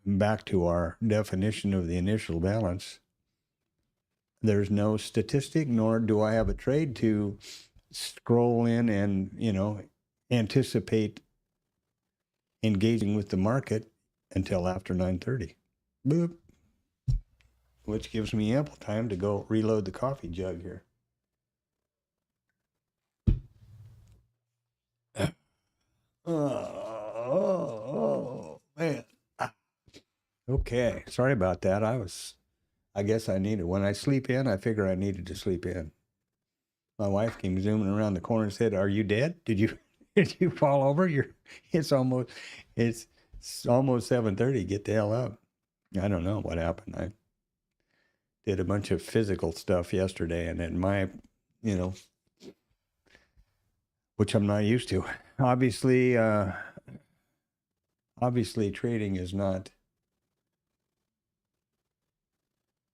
back to our definition of the initial balance, there's no statistic, nor do I have a trade to scroll in and, you know, anticipate engaging with the market until after 9:30. Boop. Which gives me ample time to go reload the coffee jug here. Oh, man. Okay, sorry about that. I guess I needed, when I sleep in, I figure I needed to sleep in. My wife came zooming around the corner and said, "Are you dead? Did you fall over? It's almost 7:30. Get the hell up." I don't know what happened. I did a bunch of physical stuff yesterday, and then you know, which I'm not used to. Obviously, trading is not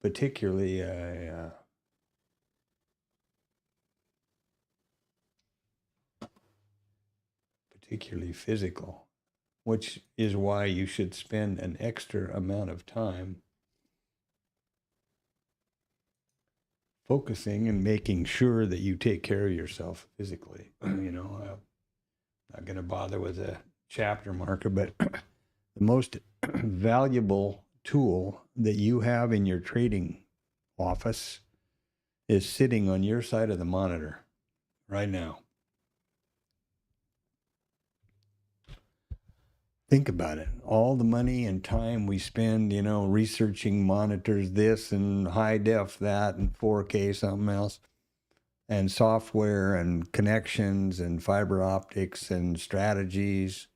particularly physical, which is why you should spend an extra amount of time focusing and making sure that you take care of yourself physically. You know, I'm not going to bother with a chapter marker, but the most valuable tool that you have in your trading office is sitting on your side of the monitor right now. Think about it. All the money and time we spend, you know, researching monitors, this and high def that and 4K something else, and software and connections and fiber optics and strategies.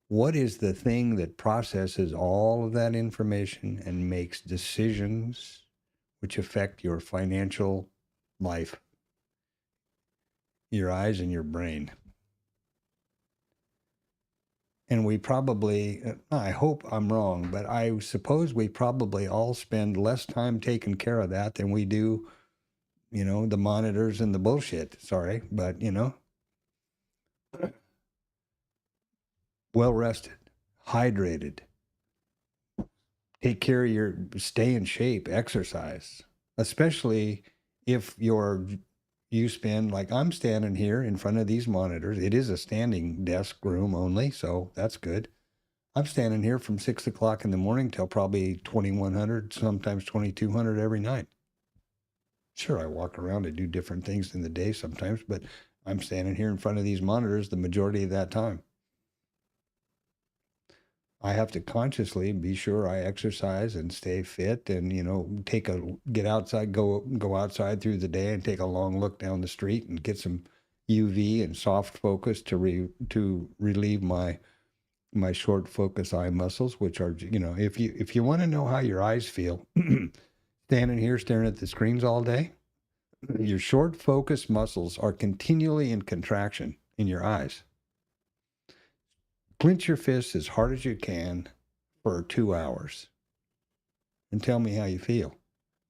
What is the thing that processes all of that information and makes decisions which affect your financial life? Your eyes and your brain. And we probably, I hope I'm wrong, but I suppose we probably all spend less time taking care of that than we do, you know, the monitors and the bullshit. Sorry, but, you know, well rested, hydrated, take care of stay in shape, exercise, especially if you spend, like I'm standing here in front of these monitors. It is a standing desk room only, so that's good. I'm standing here from 6 o'clock in the morning till probably 2100, sometimes 2200 every night. Sure, I walk around and do different things in the day sometimes, but I'm standing here in front of these monitors the majority of that time. I have to consciously be sure I exercise and stay fit, and get outside, go outside through the day and take a long look down the street and get some UV and soft focus to relieve my short focus eye muscles, which are, if you want to know how your eyes feel, standing here staring at the screens all day, your short focus muscles are continually in contraction in your eyes. Clench your fists as hard as you can for 2 hours and tell me how you feel.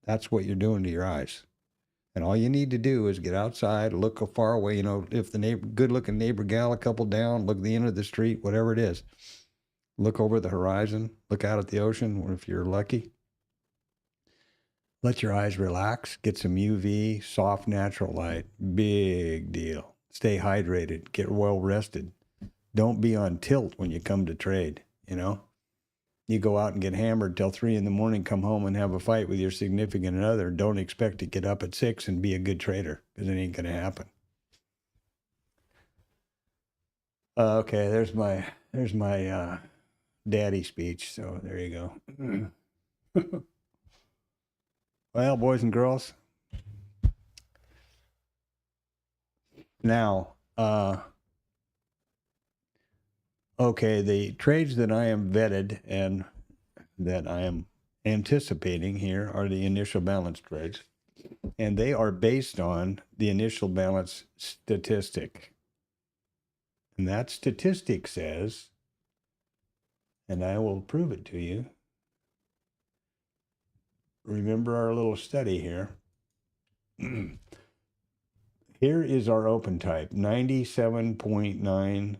That's what you're doing to your eyes. And all you need to do is get outside, look far away. If the good-looking neighbor gal a couple down, look at the end of the street, whatever it is. Look over the horizon, look out at the ocean, or if you're lucky. Let your eyes relax, get some UV, soft, natural light. Big deal. Stay hydrated, get well rested. Don't be on tilt when you come to trade, You go out and get hammered till 3 a.m, come home and have a fight with your significant other. Don't expect to get up at 6 and be a good trader, because it ain't going to happen. Okay, there's my daddy speech, so there you go. Well, boys and girls, now, okay, the trades that I am vetted and that I am anticipating here are the initial balance trades, and they are based on the initial balance statistic. And that statistic says, and I will prove it to you. Remember our little study here. Here is our open type, 97.9.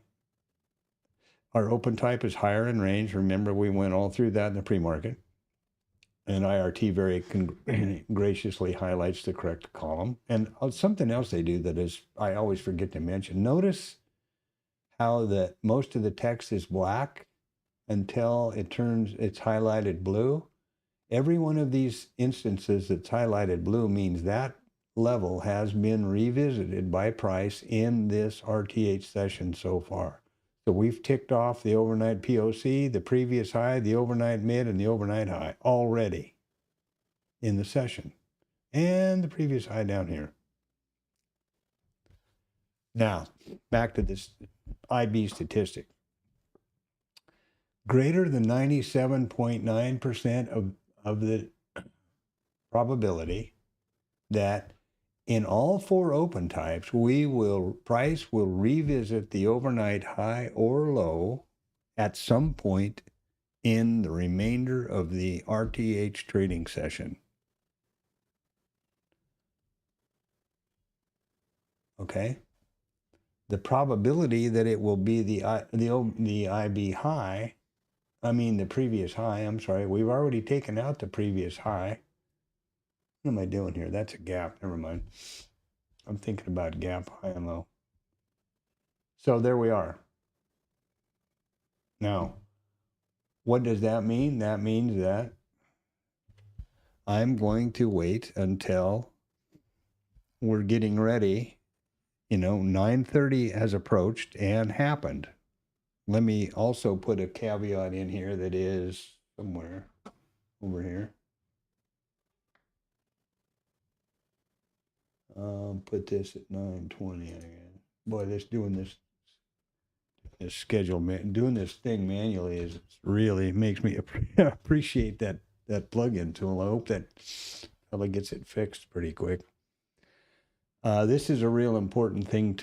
Our open type is higher in range. Remember, we went all through that in the pre-market. And IRT very graciously highlights the correct column. And something else they do that is, I always forget to mention. Notice how most of the text is black until it's highlighted blue. Every one of these instances that's highlighted blue means that level has been revisited by price in this RTH session so far. So we've ticked off the overnight POC, the previous high, the overnight mid, and the overnight high already in the session. And the previous high down here. Now, back to this IB statistic. Greater than 97.9% of the probability that in all 4 open types, price will revisit the overnight high or low at some point in the remainder of the RTH trading session. Okay? The probability that it will be the IB high, the previous high, I'm sorry, we've already taken out the previous high. What am I doing here? That's a gap. Never mind. I'm thinking about gap, high and low. So there we are. Now, what does that mean? That means that I'm going to wait until we're getting ready. 9:30 has approached and happened. Let me also put a caveat in here that is somewhere over here. Put this at 9:20 again. Boy, doing this schedule, doing this thing manually is really makes me appreciate that plug-in tool. I hope that fella gets it fixed pretty quick. This is a real important thing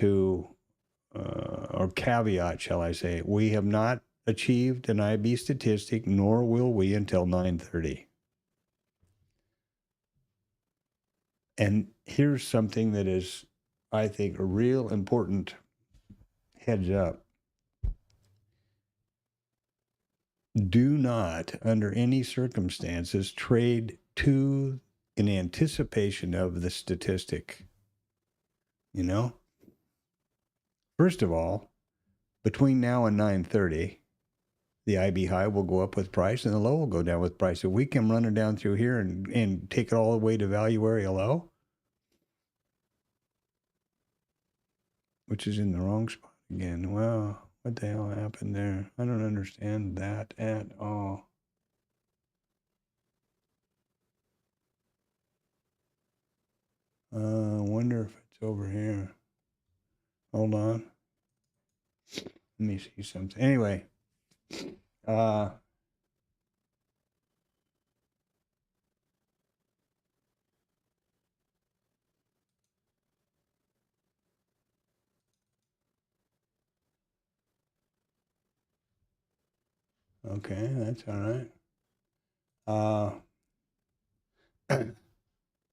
or caveat, shall I say. We have not achieved an IB statistic, nor will we until 9:30. And here's something that is, I think, a real important heads up. Do not, under any circumstances, trade in anticipation of the statistic. First of all, between now and 9:30, the IB high will go up with price and the low will go down with price. If we come running down through here and take it all the way to value area low, which is in the wrong spot again. Well, what the hell happened there? I don't understand that at all. Wonder if it's over here. Hold on. Let me see something. Anyway, okay, that's all right.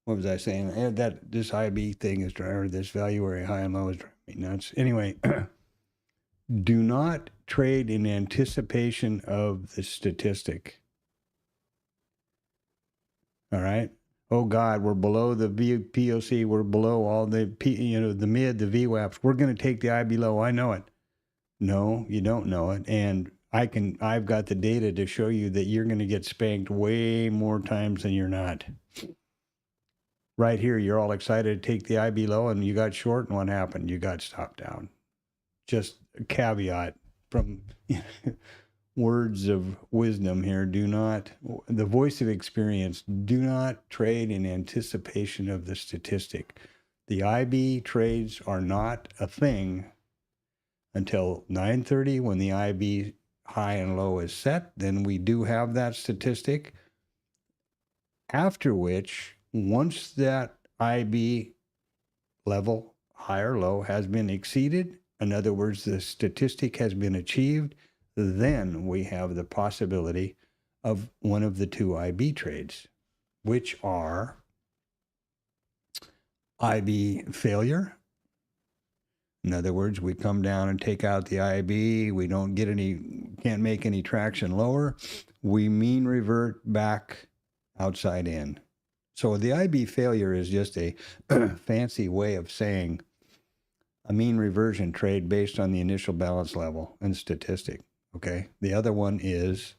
What was I saying? That this IB thing is driving, this value area high and low is driving me nuts. Anyway, do not trade in anticipation of the statistic. All right. Oh God, we're below the POC. We're below all the the mid, the VWAPs. We're going to take the IB low. I know it. No, you don't know it. And I've got the data to show you that you're going to get spanked way more times than you're not. Right here, you're all excited to take the IB low, and you got short, and what happened? You got stopped down. Just a caveat from words of wisdom here. Do not, the voice of experience, do not trade in anticipation of the statistic. The IB trades are not a thing until 9:30 when the IB high and low is set. Then we do have that statistic. After which, once that IB level, high or low, has been exceeded, in other words, the statistic has been achieved, then we have the possibility of one of the two IB trades, which are IB failure. In other words, we come down and take out the IB, we don't get can't make any traction lower, we mean revert back outside in. So the IB failure is just a fancy way of saying a mean reversion trade based on the initial balance level and statistic. Okay. The other one is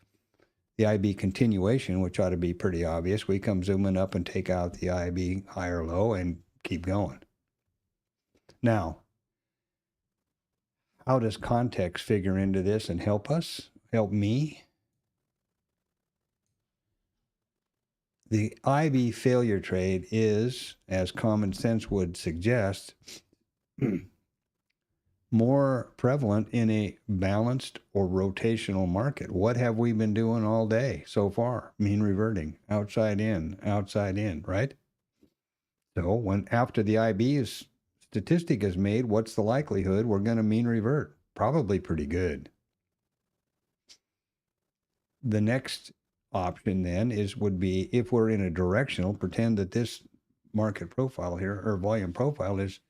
the IB continuation, which ought to be pretty obvious. We come zooming up and take out the IB high or low and keep going. Now, how does context figure into this and help us, help me? The IB failure trade is, as common sense would suggest, more prevalent in a balanced or rotational market. What have we been doing all day so far? Mean reverting, outside in, right? So when after the IB statistic is made, what's the likelihood we're going to mean revert? Probably pretty good. The next option then would be, if we're in a directional, pretend that this market profile here, or volume profile, is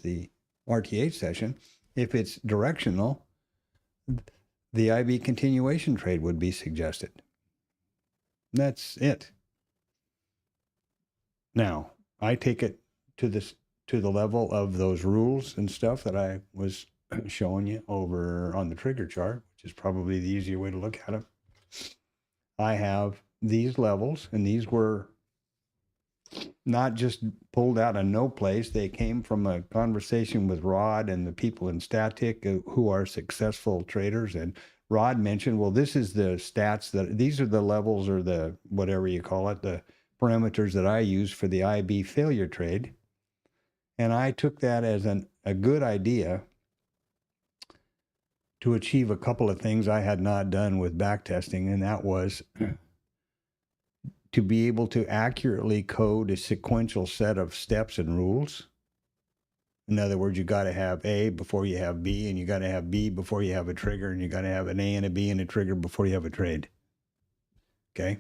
the RTH session. If it's directional, the IB continuation trade would be suggested. That's it. Now, I take it to the level of those rules and stuff that I was showing you over on the trigger chart, which is probably the easier way to look at it. I have these levels, and these were not just pulled out of no place. They came from a conversation with Rod and the people in Static who are successful traders. And Rod mentioned, well, this is the stats these are the levels, or the whatever you call it, the parameters that I use for the IB failure trade. And I took that as a good idea to achieve a couple of things I had not done with backtesting, and that was to be able to accurately code a sequential set of steps and rules. In other words, you got to have A before you have B, and you got to have B before you have a trigger, and you got to have an A and a B and a trigger before you have a trade. Okay?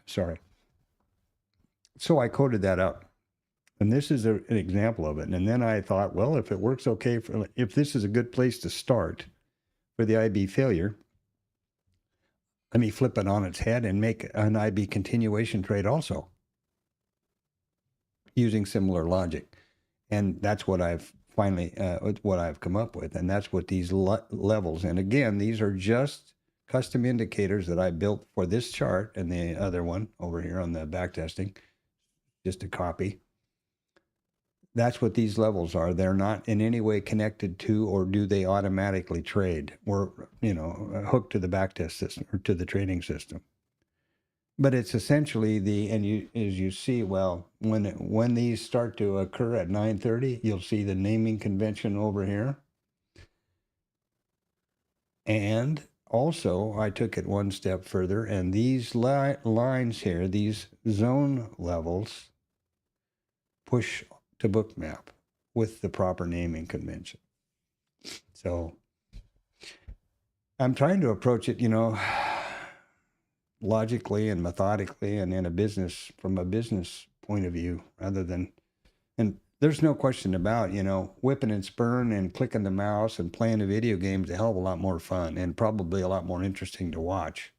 Sorry. So I coded that up. And this is an example of it. And then I thought, well, if it works okay, if this is a good place to start for the IB failure, let me flip it on its head and make an IB continuation trade also, using similar logic. And that's what I've finally, what I've come up with. And that's what these levels, and again, these are just custom indicators that I built for this chart and the other one over here on the backtesting, just a copy. That's what these levels are. They're not in any way connected to, or do they automatically trade, or, hooked to the backtest system or to the trading system. But it's essentially as you see, well, when these start to occur at 9:30, you'll see the naming convention over here. And also, I took it one step further, and these lines here, these zone levels, push to bookmap with the proper naming convention. So I'm trying to approach it, logically and methodically, and from a business point of view, rather than, and there's no question about, whipping and spurring and clicking the mouse and playing a video game is a hell of a lot more fun and probably a lot more interesting to watch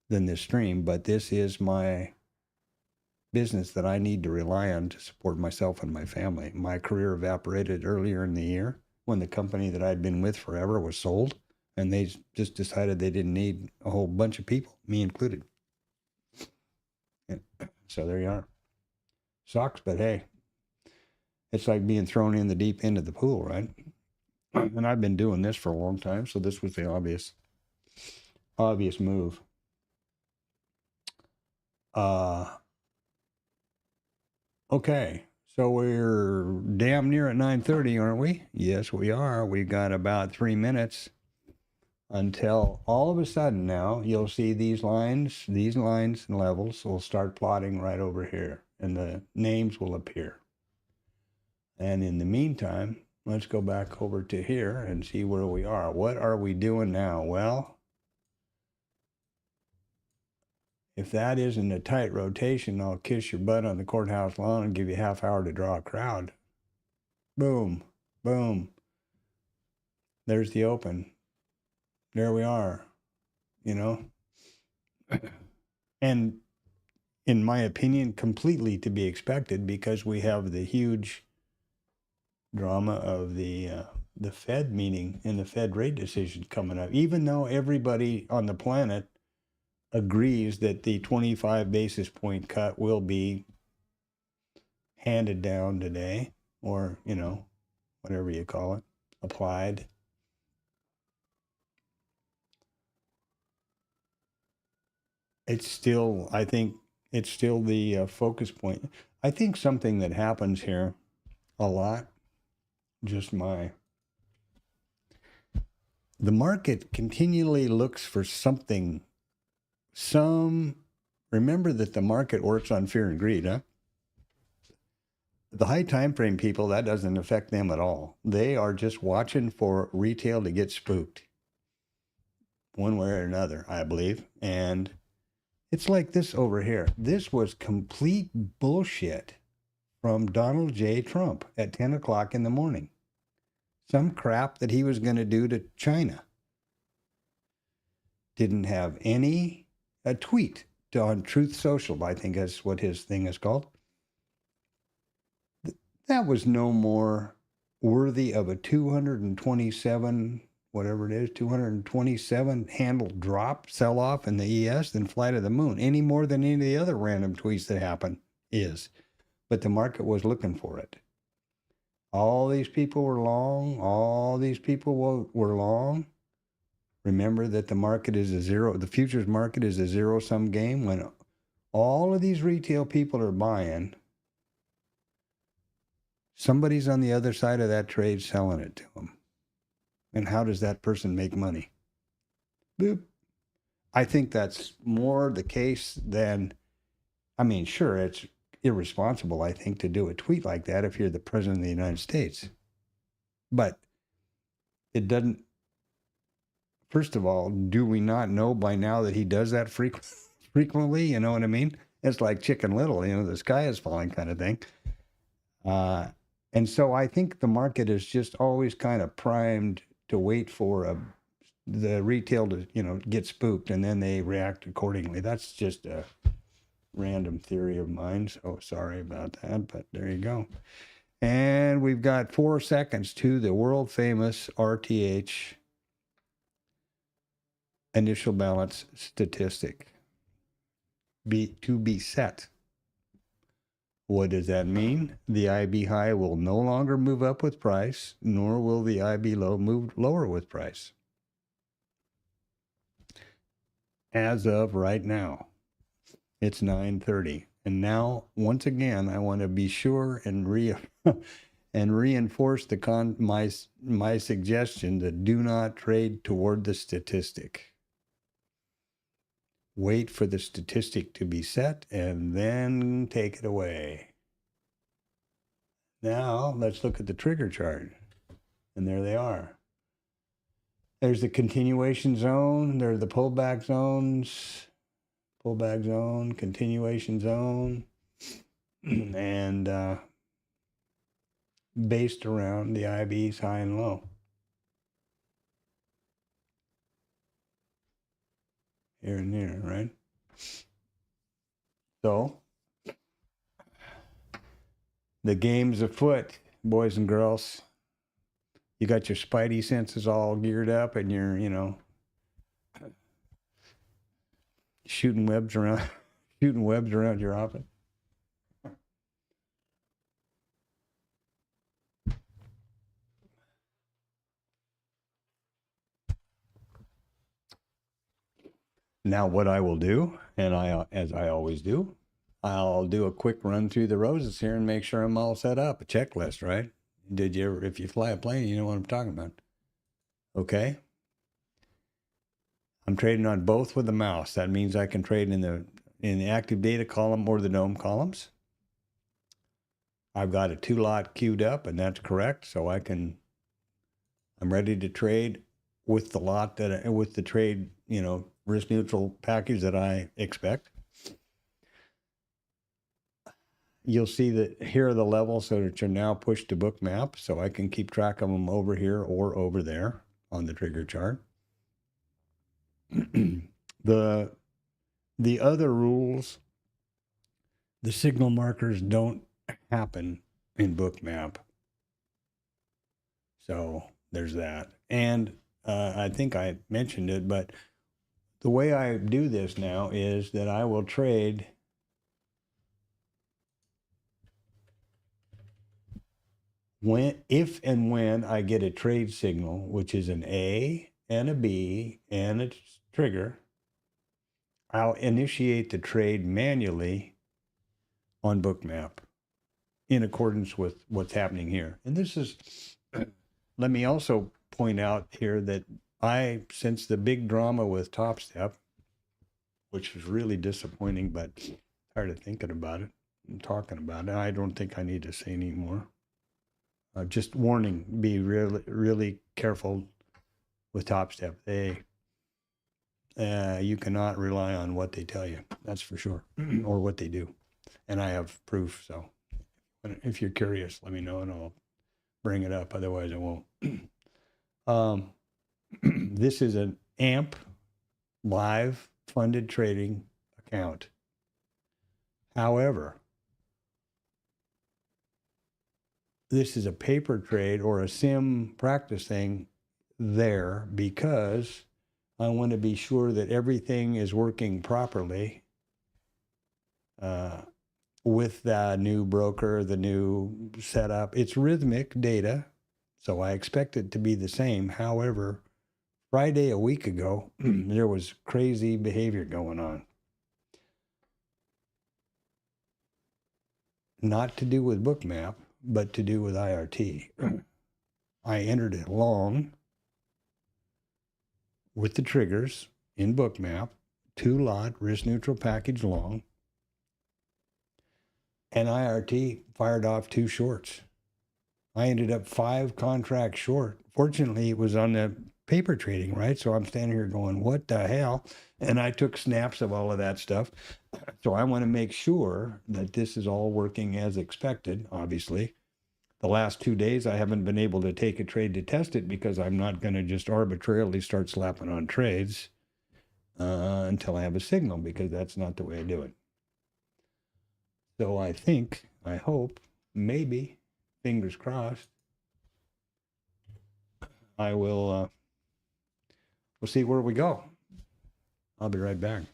than this stream. But this is my business that I need to rely on to support myself and my family. My career evaporated earlier in the year when the company that I'd been with forever was sold, and they just decided they didn't need a whole bunch of people, me included. And so there you are. Sucks, but hey, it's like being thrown in the deep end of the pool, right? And I've been doing this for a long time, so this was the obvious move. Okay, so we're damn near at 9:30, aren't we? Yes, we are. We've got about 3 minutes until all of a sudden now you'll see these lines and levels will start plotting right over here, and the names will appear. And in the meantime, let's go back over to here and see where we are. What are we doing now? Well, if that isn't a tight rotation, I'll kiss your butt on the courthouse lawn and give you a half hour to draw a crowd. Boom, boom. There's the open. There we are, And in my opinion, completely to be expected, because we have the huge drama of the Fed meeting and the Fed rate decision coming up. Even though everybody on the planet agrees that the 25 basis point cut will be handed down today, or, whatever you call it, applied. It's still, I think, it's still the focus point. I think something that happens here a lot, the market continually looks for something, remember that the market works on fear and greed, huh? The high time frame people, that doesn't affect them at all. They are just watching for retail to get spooked one way or another, I believe. And it's like this over here. This was complete bullshit from Donald J. Trump at 10 o'clock in the morning. Some crap that he was going to do to China. Didn't have a tweet on Truth Social, I think that's what his thing is called. That was no more worthy of a 227, whatever it is, 227 handle drop, sell off in the ES than fly to the moon, any more than any of the other random tweets that happen is. But the market was looking for it. All these people were long. All these people were long. Remember that the market is the futures market is a zero-sum game. When all of these retail people are buying, somebody's on the other side of that trade selling it to them. And how does that person make money? Boop. I think that's more the case than, sure, it's irresponsible, I think, to do a tweet like that if you're the president of the United States. But it doesn't, first of all, do we not know by now that he does that frequently? You know what I mean? It's like Chicken Little, the sky is falling kind of thing. And so I think the market is just always kind of primed to wait for the retail to, get spooked, and then they react accordingly. That's just a random theory of mine, so sorry about that, but there you go. And we've got 4 seconds to the world famous RTH initial balance statistic to be set. What does that mean? The IB high will no longer move up with price, nor will the IB low move lower with price. As of right now, it's 9:30. And now, once again, I want to be sure and reinforce my suggestion that do not trade toward the statistic. Wait for the statistic to be set and then take it away. Now, let's look at the trigger chart. And there they are. There's the continuation zone. There are the pullback zones. Pullback zone, continuation zone. And based around the IB's high and low. Here and there, right? So, the game's afoot, boys and girls. You got your spidey senses all geared up and you're, shooting webs around your office. Now, what I will do, and as I always do, I'll do a quick run through the roses here and make sure I'm all set up. A checklist, right? Did you ever, if you fly a plane, you know what I'm talking about. Okay. I'm trading on both with the mouse. That means I can trade in the active data column or the DOM columns. I've got a 2-lot queued up, and that's correct. So I'm ready to trade with the lot with the trade, risk neutral package that I expect. You'll see that here are the levels so that you're now pushed to bookmap, so I can keep track of them over here or over there on the trigger chart. The other rules, the signal markers don't happen in bookmap. So there's that. And I think I mentioned it, but the way I do this now is that I will trade if and when I get a trade signal, which is an A and a B and a trigger, I'll initiate the trade manually on bookmap in accordance with what's happening here. And this is, let me also point out here that since the big drama with Top Step, which was really disappointing, but tired of thinking about it and talking about it, I don't think I need to say any more. Just warning, be really, really careful with Top Step. You cannot rely on what they tell you, that's for sure, or what they do. And I have proof, so if you're curious, let me know and I'll bring it up. Otherwise, I won't. This is an AMP live funded trading account. However, this is a paper trade or a sim practice thing there because I want to be sure that everything is working properly with the new broker, the new setup. It's rhythmic data, so I expect it to be the same. However, Friday a week ago, there was crazy behavior going on. Not to do with bookmap, but to do with IRT. I entered it long with the triggers in bookmap, 2-lot risk neutral package long, and IRT fired off 2 shorts. I ended up 5 contracts short. Fortunately, it was on the paper trading, right? So I'm standing here going, what the hell? And I took snaps of all of that stuff. So I want to make sure that this is all working as expected, obviously. The last 2 days, I haven't been able to take a trade to test it because I'm not going to just arbitrarily start slapping on trades until I have a signal, because that's not the way I do it. So I hope, maybe, fingers crossed, I will, we'll see where we go. I'll be right back.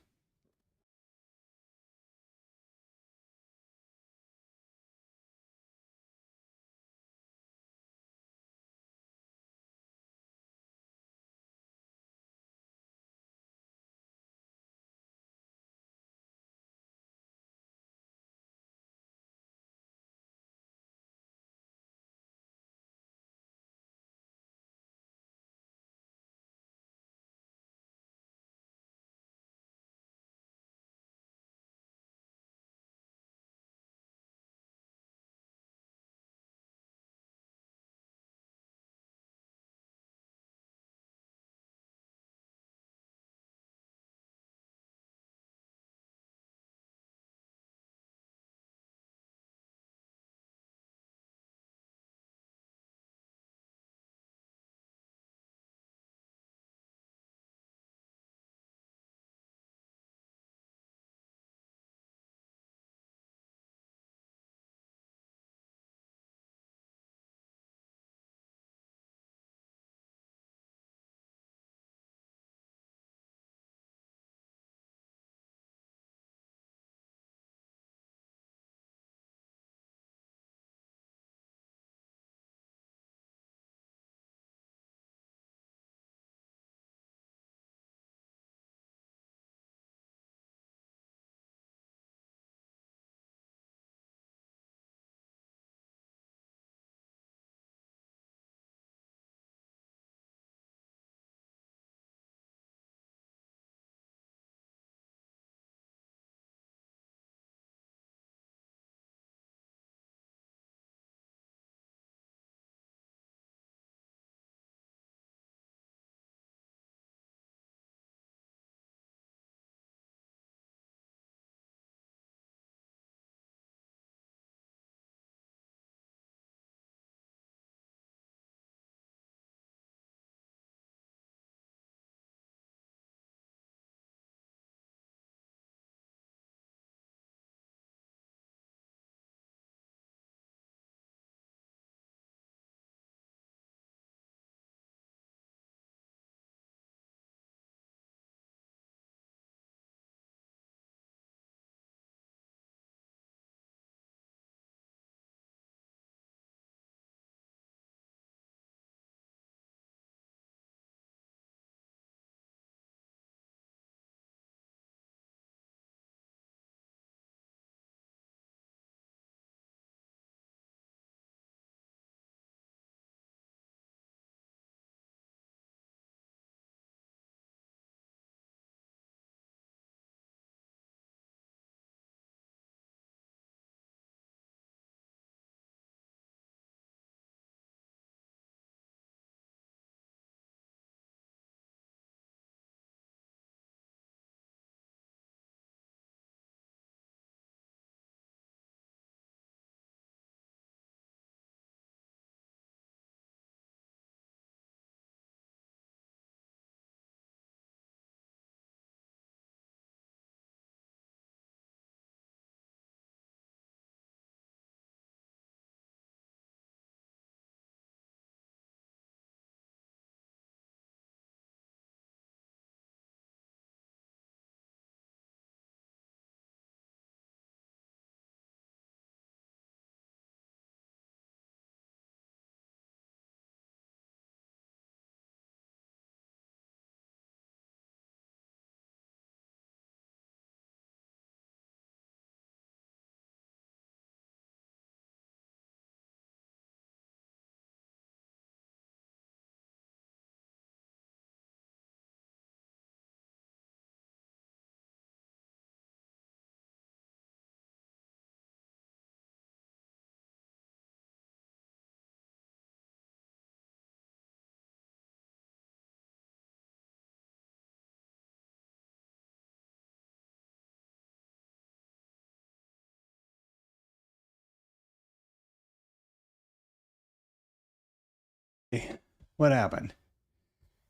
What happened?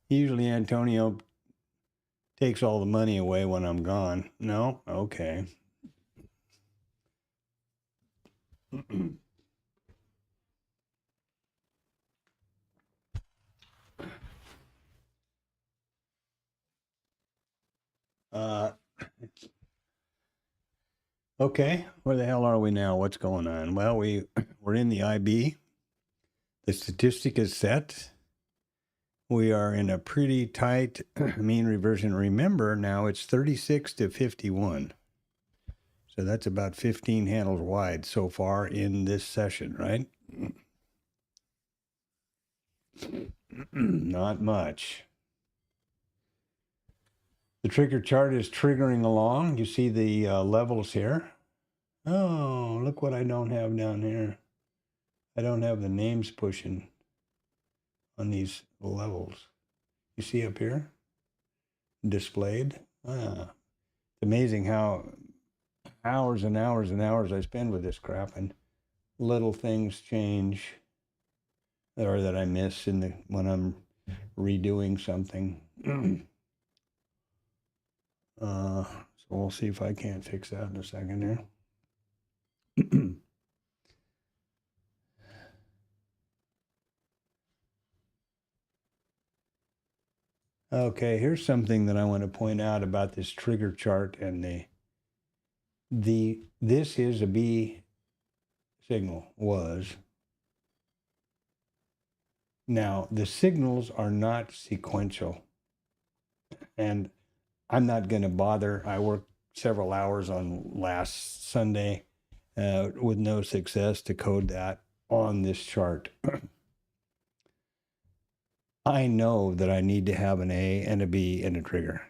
Usually Antonio takes all the money away when I'm gone. No? Okay. Okay, where the hell are we now? What's going on? Well, we're in the IB. The statistic is set. We are in a pretty tight mean reversion. Remember, now it's 36 to 51. So that's about 15 handles wide so far in this session, right? Not much. The trigger chart is triggering along. You see the levels here. Oh, look what I don't have down here. I don't have the names pushing on these levels. You see up here? Displayed. It's amazing how hours and hours and hours I spend with this crap, and little things change or that I miss when I'm redoing something. So we'll see if I can't fix that in a second here. Okay, here's something that I want to point out about this trigger chart and this is a B signal, was. Now, the signals are not sequential, and I'm not going to bother. I worked several hours on last Sunday with no success to code that on this chart. I know that I need to have an A and a B and a trigger.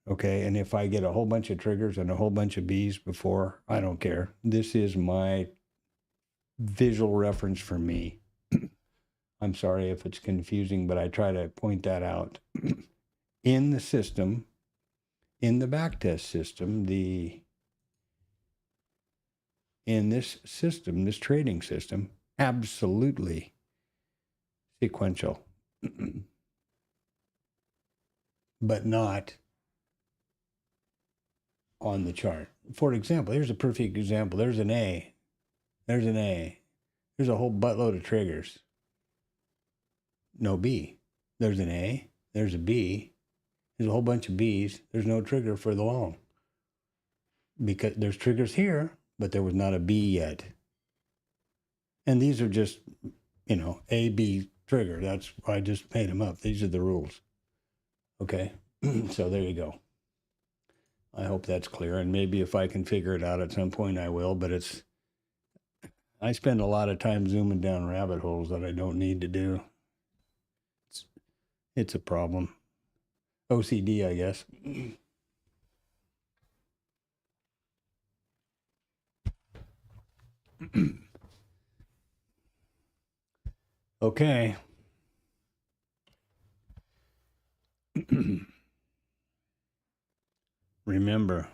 Okay, and if I get a whole bunch of triggers and a whole bunch of Bs before, I don't care. This is my visual reference for me. I'm sorry if it's confusing, but I try to point that out. In the system, in the backtest system, in this system, this trading system, absolutely sequential, but not on the chart. For example, here's a perfect example. There's an A. There's an A. There's a whole buttload of triggers. No B. There's an A. There's a B. There's a whole bunch of Bs. There's no trigger for the long. Because there's triggers here, but there was not a B yet. And these are just, A, B trigger. That's why I just made them up. These are the rules. Okay? So there you go. I hope that's clear. And maybe if I can figure it out at some point, I will. But I spend a lot of time zooming down rabbit holes that I don't need to do. It's a problem. OCD, I guess. Okay. Remember,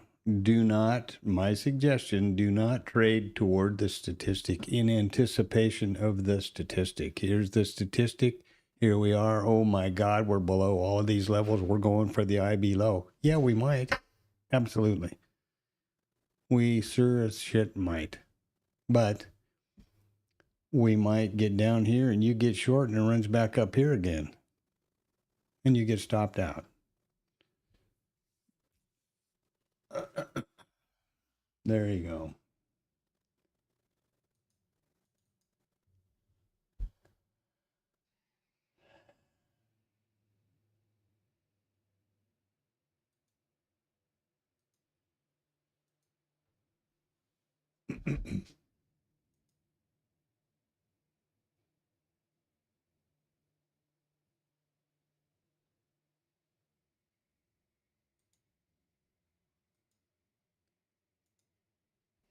my suggestion, do not trade toward the statistic in anticipation of the statistic. Here's the statistic. Here we are. Oh my God, we're below all of these levels. We're going for the IB low. Yeah, we might. Absolutely. We sure as shit might. But we might get down here and you get short and it runs back up here again. And you get stopped out. There you go.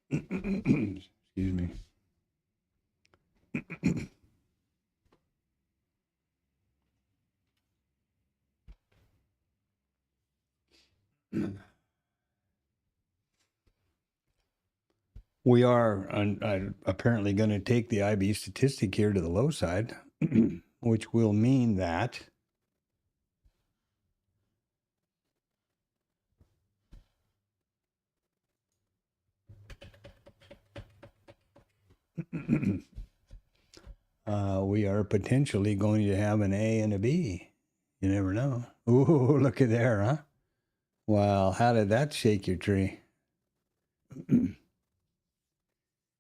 Excuse me. We are apparently going to take the IB statistic here to the low side. which will mean that we are potentially going to have an A and a B. You never know. Ooh, look at there, huh? Well, how did that shake your tree?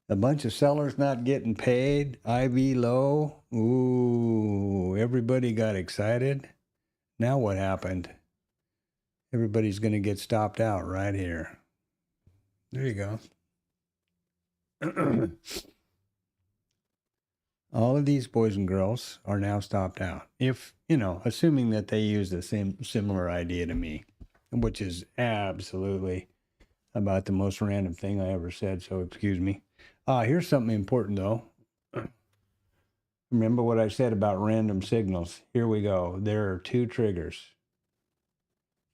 A bunch of sellers not getting paid, IV low. Ooh, everybody got excited. Now what happened? Everybody's going to get stopped out right here. There you go. All of these boys and girls are now stopped out. If, assuming that they use the same similar idea to me, which is absolutely about the most random thing I ever said, so excuse me. Here's something important, though. Remember what I said about random signals. Here we go. There are two triggers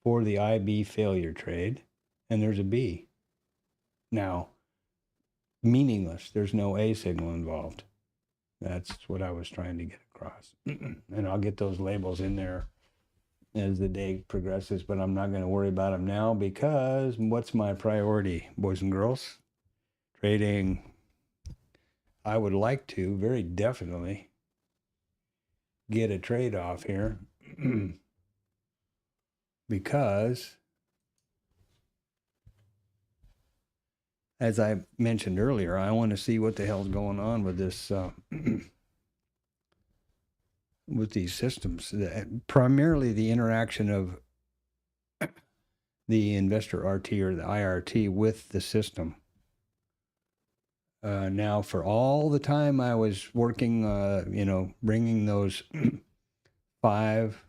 for the IB failure trade, and there's a B. Now, meaningless. There's no A signal involved. That's what I was trying to get across. And I'll get those labels in there as the day progresses, but I'm not going to worry about them now because what's my priority, boys and girls? Trading. I would like to very definitely get a trade off here because, as I mentioned earlier, I want to see what the hell's going on with this, with these systems. Primarily the interaction of the investor RT or the IRT with the system. Now, for all the time I was working, bringing those 5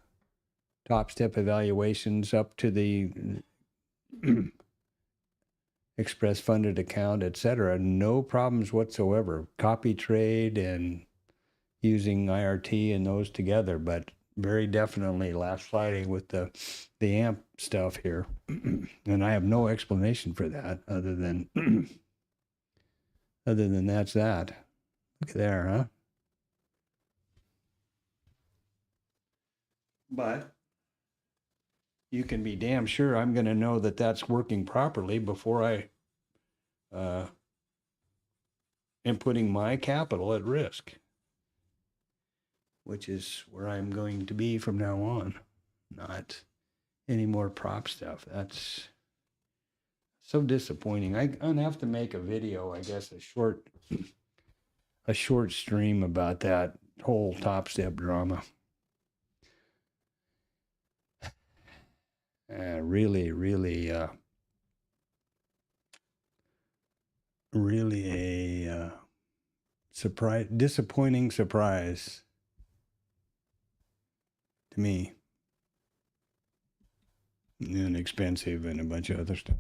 top step evaluations up to the express funded account, etc., no problems whatsoever. Copy trade and using IRT and those together, but very definitely last Friday with the AMP stuff here, and I have no explanation for that other than that's that. Look at there, huh? But you can be damn sure I'm going to know that that's working properly before I am putting my capital at risk, which is where I'm going to be from now on. Not any more prop stuff. That's so disappointing. I'm going to have to make a video, I guess, a short stream about that whole top step drama. Really a disappointing surprise to me. And expensive and a bunch of other stuff.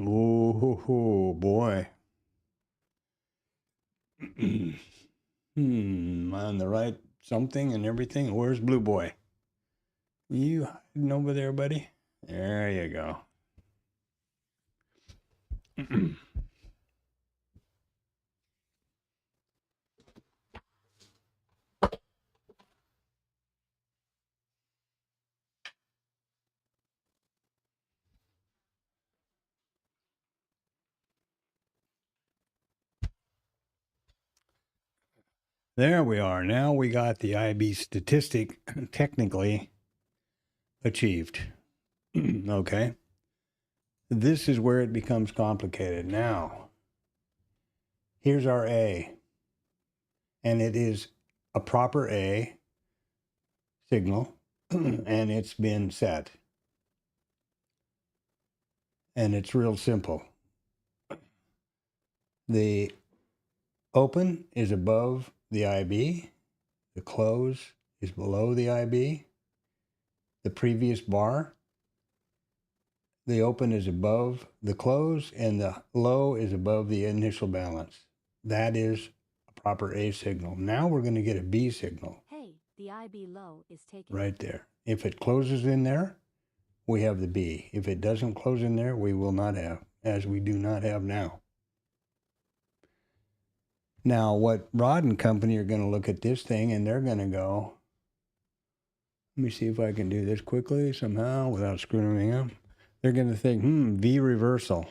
Oh boy. On the right something and everything. Where's Blue Boy? You hiding over there, buddy? There you go. There we are. Now we got the IB statistic technically achieved. Okay. This is where it becomes complicated. Now, here's our A. And it is a proper A signal. And it's been set. And it's real simple. The open is above the IB. The close is below the IB. The previous bar, the open is above the close, and the low is above the initial balance. That is a proper A signal. Now we're going to get a B signal. Hey, the IB low is taken. Right there. If it closes in there, we have the B. If it doesn't close in there, we will not have, as we do not have now. Now, what Rod and company are going to look at this thing, and they're going to go, let me see if I can do this quickly somehow without screwing anything up. They're going to think, V reversal.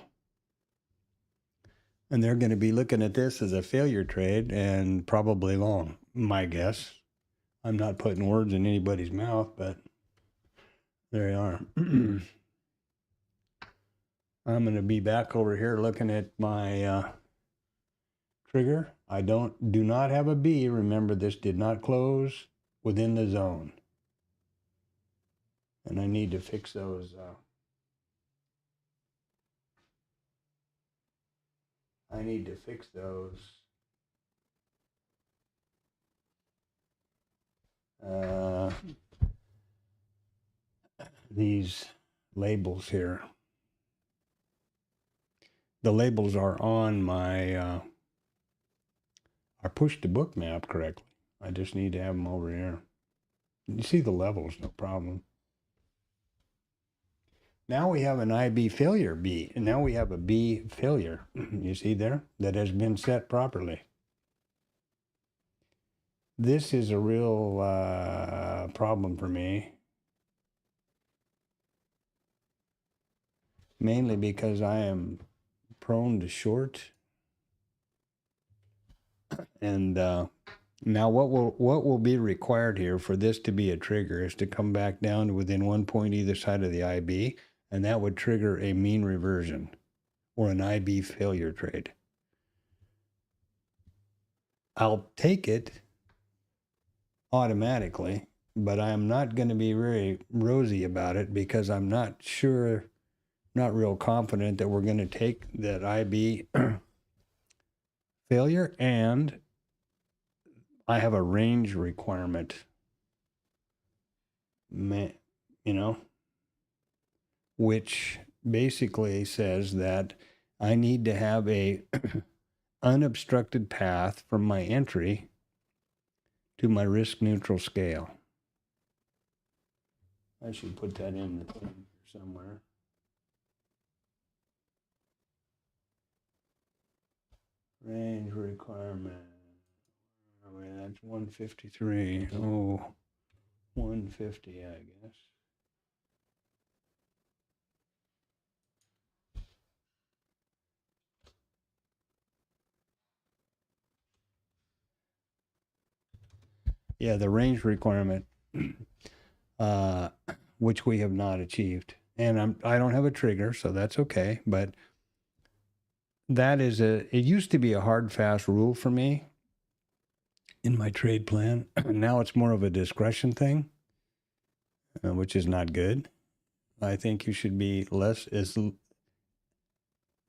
And they're going to be looking at this as a failure trade and probably long, my guess. I'm not putting words in anybody's mouth, but there you are. I'm going to be back over here looking at my trigger. I do not have a B. Remember, this did not close within the zone. And I need to fix those. I need to fix those. These labels here. The labels are on my, are pushed to book map correctly. I just need to have them over here. You see the levels, no problem. Now we have an IB failure B, and now we have a B failure. You see there? That has been set properly. This is a real problem for me. Mainly because I am prone to short. And now what will be required here for this to be a trigger is to come back down to within 1 point either side of the IB, and that would trigger a mean reversion or an IB failure trade. I'll take it automatically, but I'm not going to be very rosy about it because I'm not sure, not real confident that we're going to take that IB failure, and I have a range requirement, you know, which basically says that I need to have a unobstructed path from my entry to my risk neutral scale. I should put that in the thing somewhere. Range requirement. Oh, that's 153. Oh, 150, I guess. Yeah, the range requirement, which we have not achieved. And I don't have a trigger, so that's okay. But that is it used to be a hard, fast rule for me in my trade plan. Now it's more of a discretion thing, which is not good. I think you should be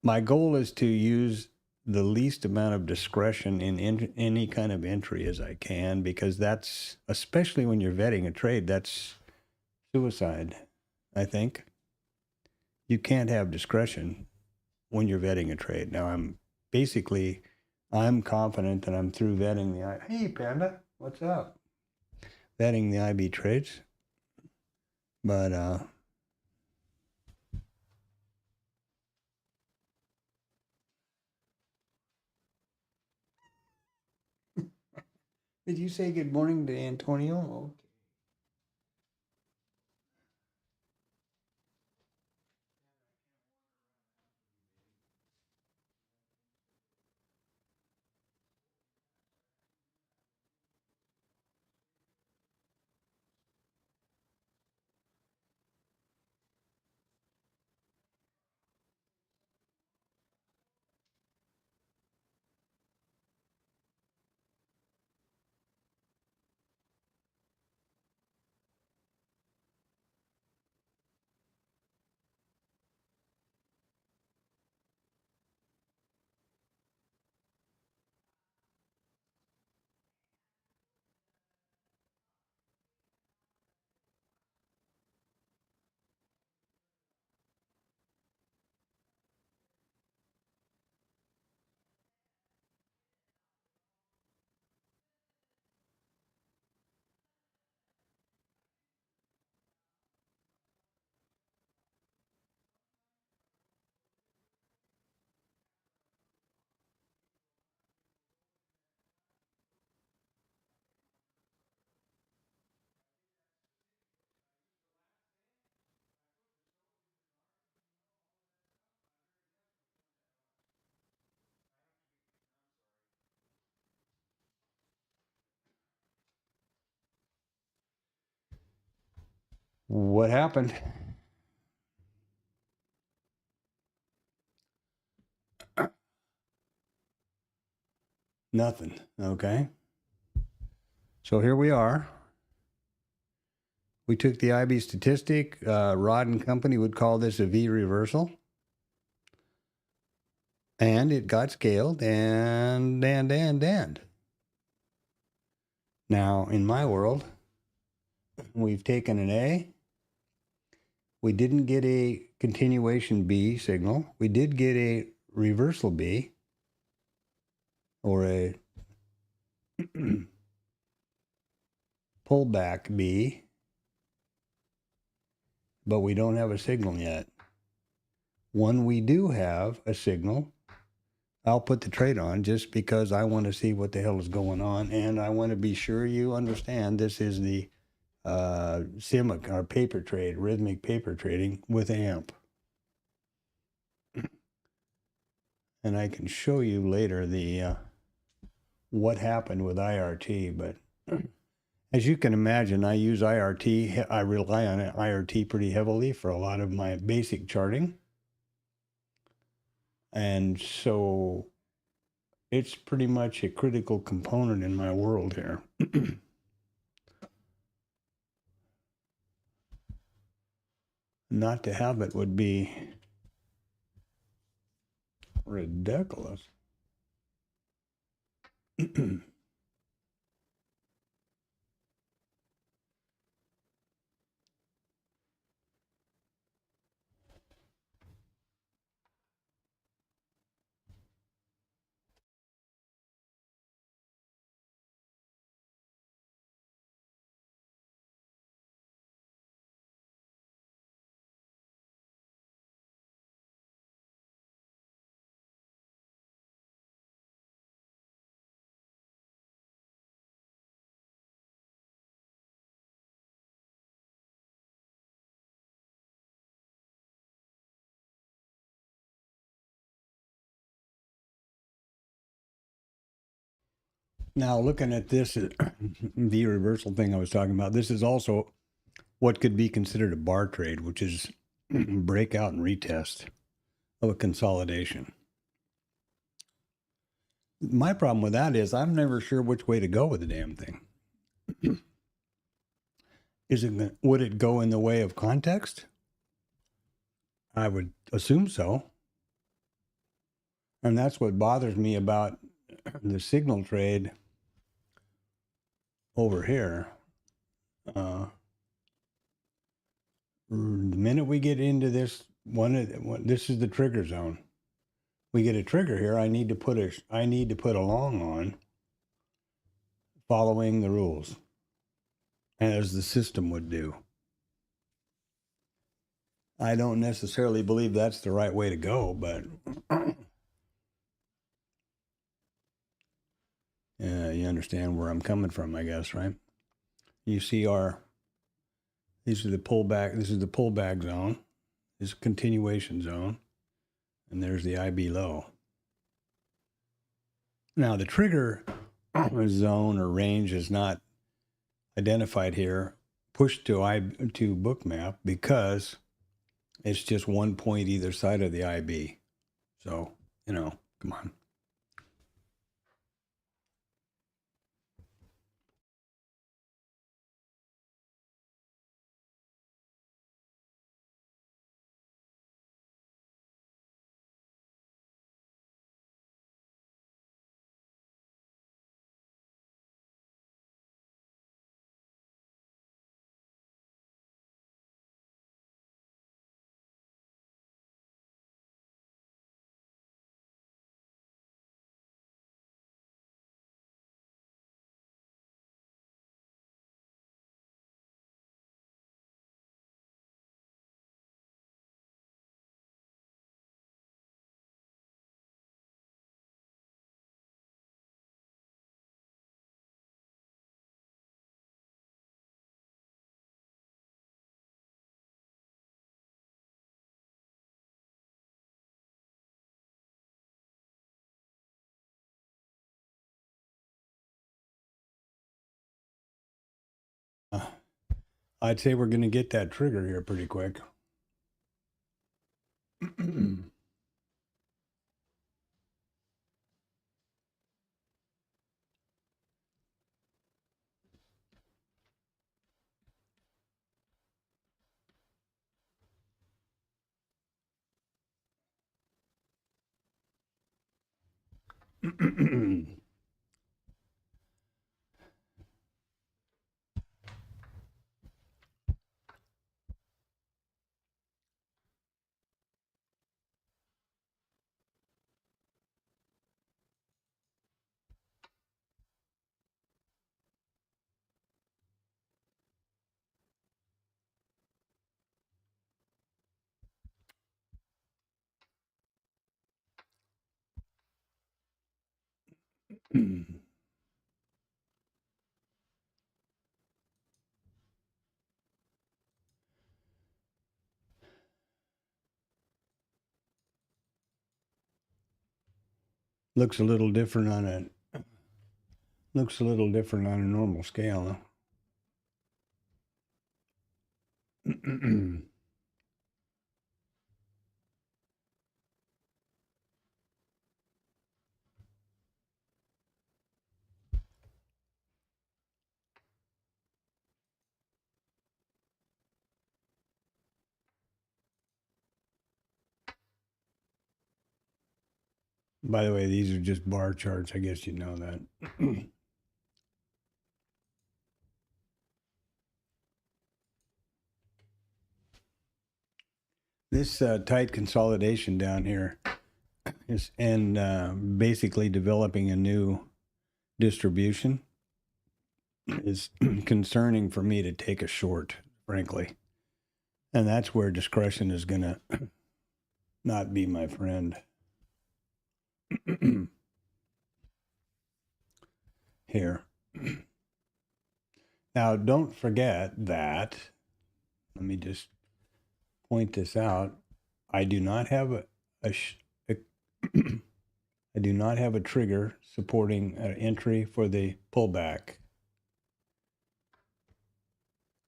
my goal is to use the least amount of discretion in any kind of entry as I can, because that's, especially when you're vetting a trade, that's suicide, I think. You can't have discretion when you're vetting a trade. Now, I'm confident that I'm through vetting hey, Panda, what's up? Vetting the IB trades. But, did you say good morning to Antonio? Okay. what happened? Nothing. Okay. So here we are. We took the IB statistic. Rod and Company would call this a V reversal. And it got scaled and. Now, in my world, we've taken an A. We didn't get a continuation B signal. We did get a reversal B or a pullback B, but we don't have a signal yet. When we do have a signal, I'll put the trade on just because I want to see what the hell is going on, and I want to be sure you understand this is the CIMIC, our paper trade, rhythmic paper trading with AMP. And I can show you later the what happened with IRT, but as you can imagine, I use IRT. I rely on IRT pretty heavily for a lot of my basic charting. And so it's pretty much a critical component in my world here. Not to have it would be ridiculous. Now, looking at this, the reversal thing I was talking about, this is also what could be considered a bar trade, which is breakout and retest of a consolidation. My problem with that is I'm never sure which way to go with the damn thing. Would it go in the way of context? I would assume so. And that's what bothers me about the signal trade over here. The minute we get into this this is the trigger zone. We get a trigger here. I need to put a long on, following the rules, as the system would do. I don't necessarily believe that's the right way to go, but you understand where I'm coming from, I guess, right? You see these are the pullback. This is the pullback zone. This is continuation zone, and there's the IB low. Now the trigger zone or range is not identified here, pushed to bookmap because it's just 1 point either side of the IB. So, come on. I'd say we're going to get that trigger here pretty quick. Looks a little different on a normal scale. By the way, these are just bar charts. I guess you know that. This tight consolidation down here is basically developing a new distribution is concerning for me to take a short, frankly. And that's where discretion is going to not be my friend. Here. Now, don't forget that, let me just point this out. I do not have I do not have a trigger supporting an entry for the pullback.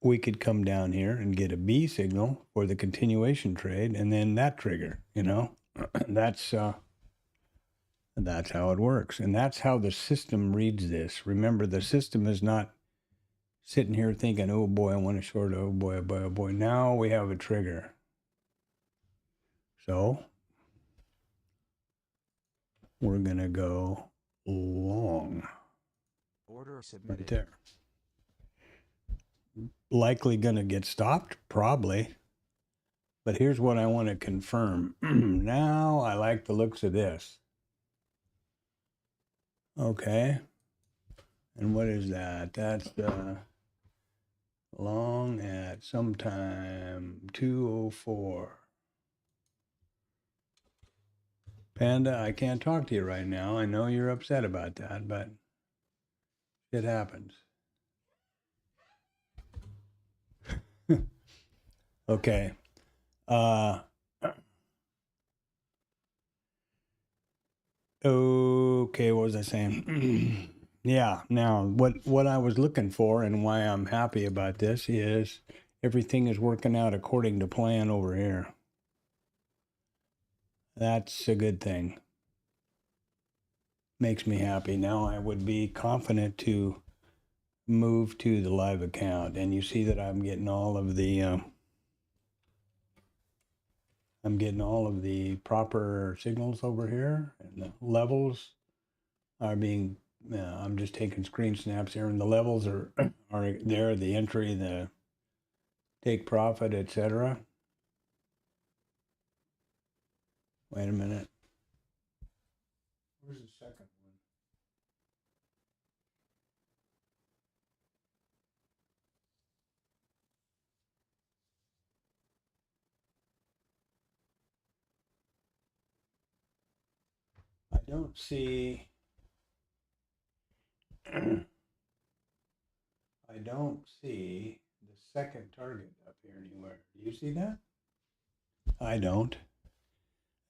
We could come down here and get a B signal for the continuation trade, and then that trigger, you know, that's how it works. And that's how the system reads this. Remember, the system is not sitting here thinking, oh boy, I want to short, oh boy, oh boy, oh boy. Now we have a trigger. So we're going to go long. Order submitted. Right there. Likely going to get stopped, probably. But here's what I want to confirm. Now I like the looks of this. Okay. And what is that? That's the long at sometime 2:04. Panda, I can't talk to you right now. I know you're upset about that, but it happens. Okay. Okay, what was I saying? Yeah, now what I was looking for and why I'm happy about this is everything is working out according to plan over here. That's a good thing. Makes me happy. Now I would be confident to move to the live account, and you see that I'm getting all of the proper signals over here, and the levels are being I'm just taking screen snaps here, and the levels are there, the entry, the take profit, etc. Wait a minute. Where's the second one? I don't see the second target up here anywhere. Do you see that? I don't.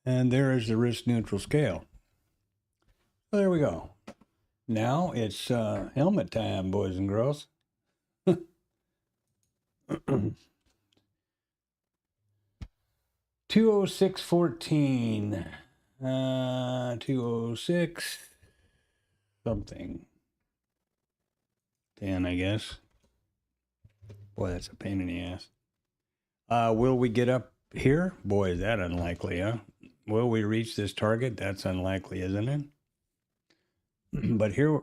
And there is the risk neutral scale. Well, there we go. Now it's helmet time, boys and girls. $206.14. 206 something. 10, I guess. Boy, that's a pain in the ass. Will we get up here? Boy, is that unlikely, huh? Will we reach this target? That's unlikely, isn't it? But here,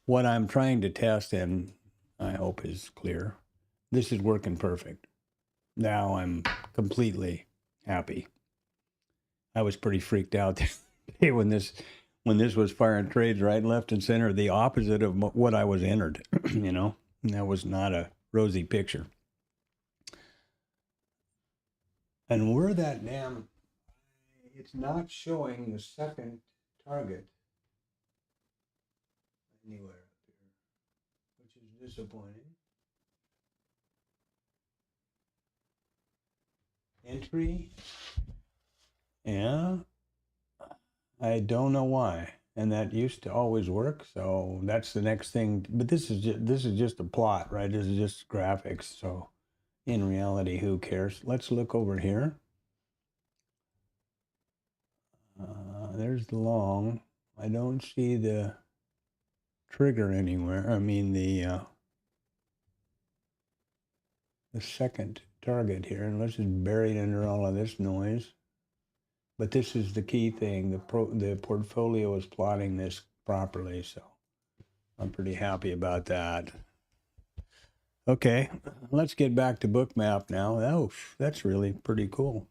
what I'm trying to test, and I hope is clear, this is working perfect. Now I'm completely happy. I was pretty freaked out when this was firing trades right, left, and center, the opposite of what I was entered, you know? And that was not a rosy picture. And where that damn, it's not showing the second target anywhere up here, which is disappointing. Entry, yeah, I don't know why, and that used to always work. So that's the next thing. But this is just a plot, right? This is just graphics. So in reality, who cares? Let's look over here. There's the long. I don't see the trigger anywhere. I mean the second target here, unless it's buried under all of this noise. But this is the key thing. The portfolio is plotting this properly, so I'm pretty happy about that. Okay, let's get back to Bookmap now. Oh, that's really pretty cool.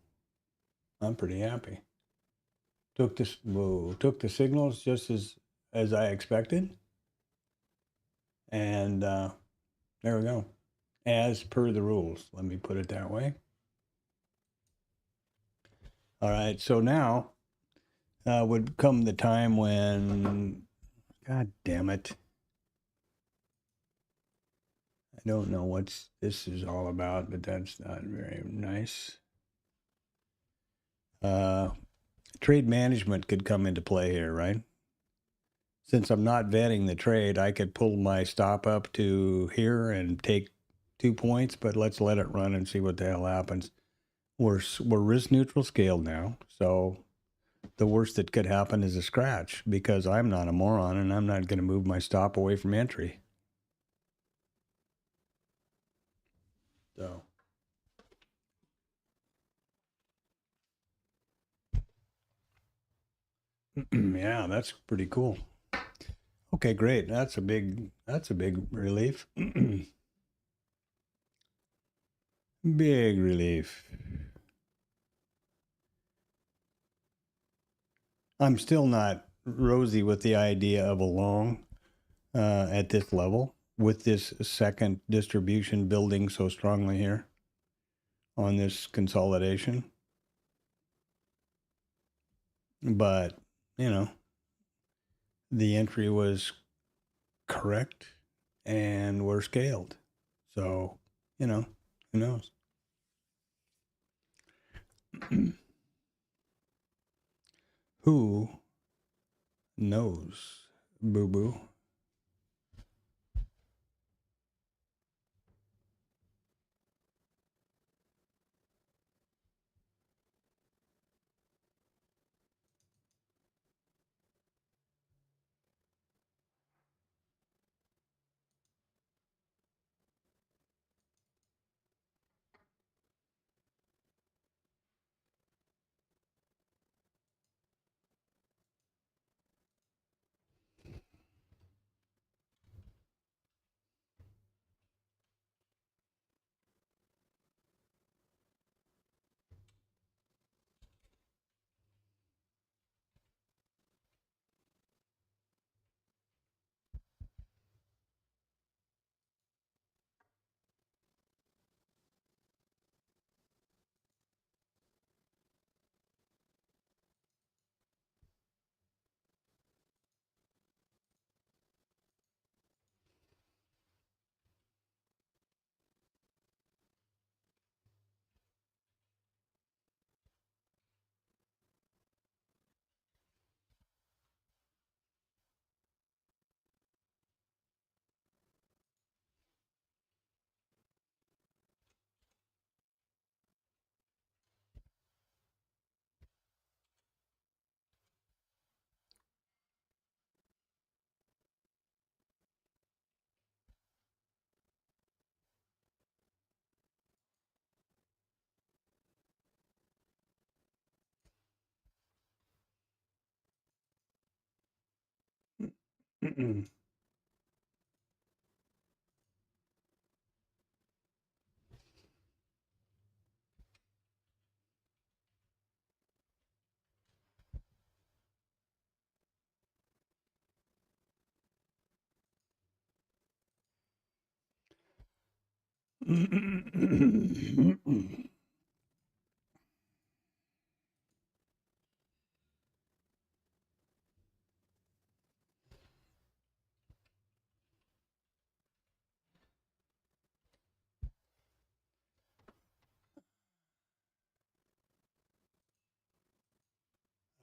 I'm pretty happy. Took the signals just as I expected, and there we go. As per the rules, let me put it that way. All right, so now would come the time when, God damn it, I don't know what this is all about, but that's not very nice. Trade management could come into play here, right? Since I'm not vetting the trade, I could pull my stop up to here and take 2 points, but let's let it run and see what the hell happens. We're risk neutral scaled now, so the worst that could happen is a scratch because I'm not a moron and I'm not going to move my stop away from entry. So. Yeah, that's pretty cool. Okay, great. That's a big relief. Big relief. I'm still not rosy with the idea of a long at this level with this second distribution building so strongly here on this consolidation. But, you know, the entry was correct and we're scaled. So, you know, who knows? Who knows, boo-boo?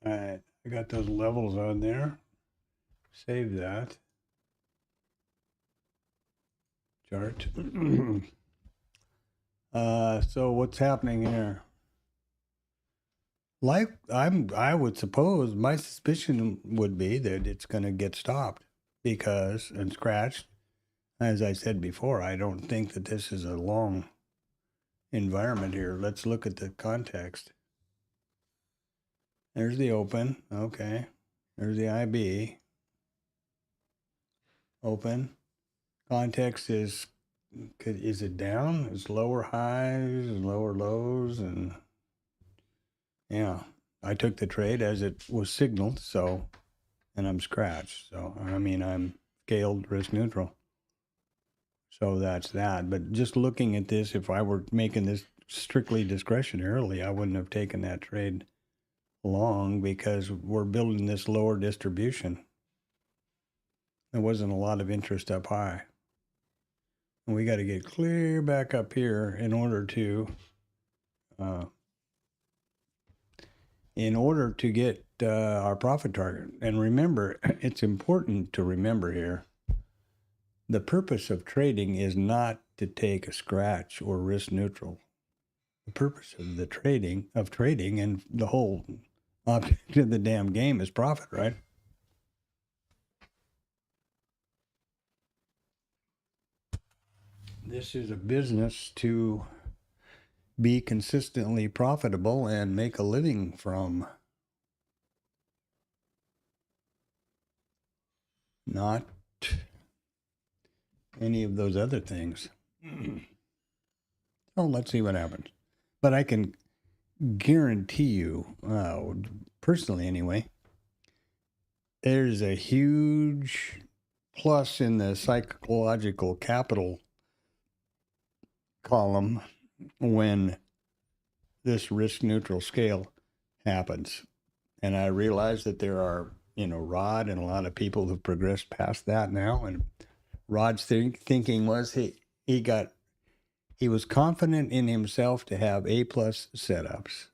All right, I got those levels on there. Save that chart. So what's happening here? I would suppose my suspicion would be that it's going to get stopped because and scratched. As I said before, I don't think that this is a long environment here. Let's look at the context. There's the open. Okay. There's the IB. Open. Context is it down? It's lower highs and lower lows, and yeah, I took the trade as it was signaled, so, and I'm scratched. So, I mean, I'm scaled risk neutral. So that's that. But just looking at this, if I were making this strictly discretionarily, I wouldn't have taken that trade long because we're building this lower distribution. There wasn't a lot of interest up high. And we got to get clear back up here in order to get our profit target. And remember, it's important to remember here, the purpose of trading is not to take a scratch or risk neutral. The purpose of the trading and the whole object of the damn game is profit, right? This is a business to be consistently profitable and make a living from. Not any of those other things. Oh, let's see what happens. But I can guarantee you, personally anyway, there's a huge plus in the psychological capital column when this risk neutral scale happens. And I realize that there are, Rod and a lot of people who've progressed past that now. And Rod's thinking was he was confident in himself to have A+ setups.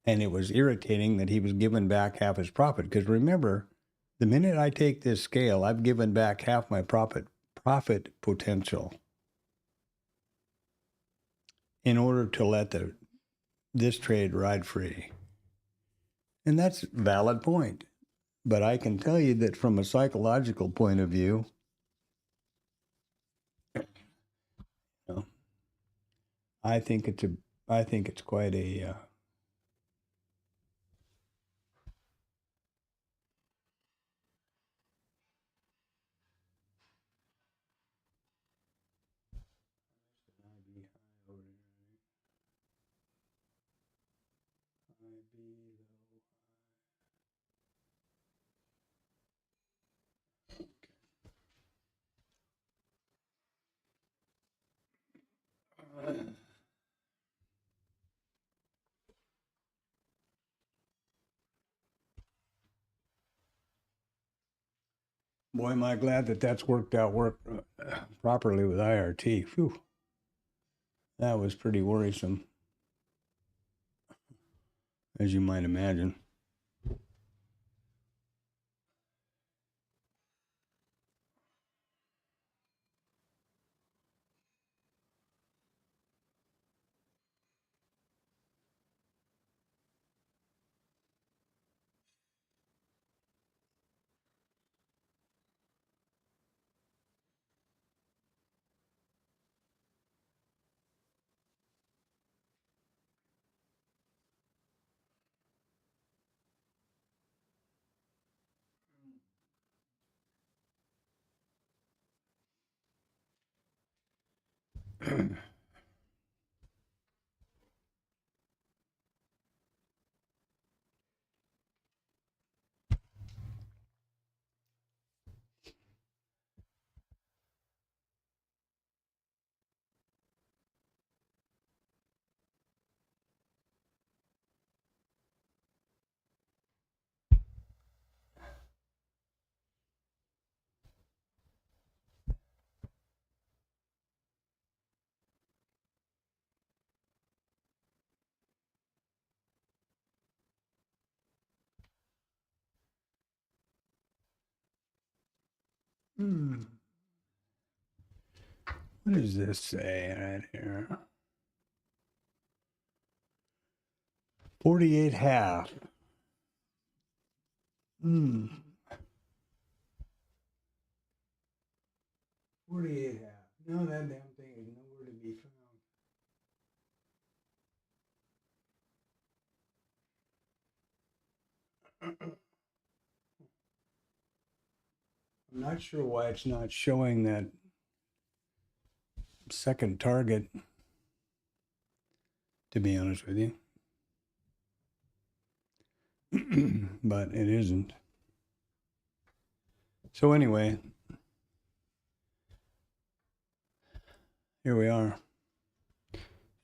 And it was irritating that he was giving back half his profit. Because remember, the minute I take this scale, I've given back half my profit potential in order to let this trade ride free. And that's a valid point. But I can tell you that from a psychological point of view, I think it's quite a boy, am I glad that that's worked properly with IRT. Phew. That was pretty worrisome, as you might imagine. What does this say right here? 48 half. 48 half. No, that damn thing is nowhere to be found. I'm not sure why it's not showing that second target, to be honest with you. But it isn't. So anyway, here we are,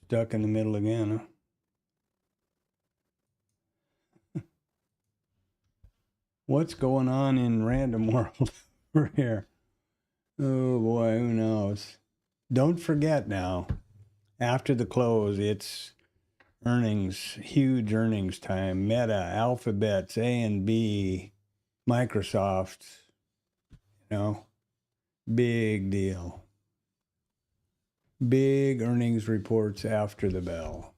stuck in the middle again, huh? What's going on in random world over here? Oh boy, who knows? Don't forget now, after the close, it's earnings, huge earnings time. Meta, Alphabet's, A&B, Microsoft, you know, big deal. Big earnings reports after the bell.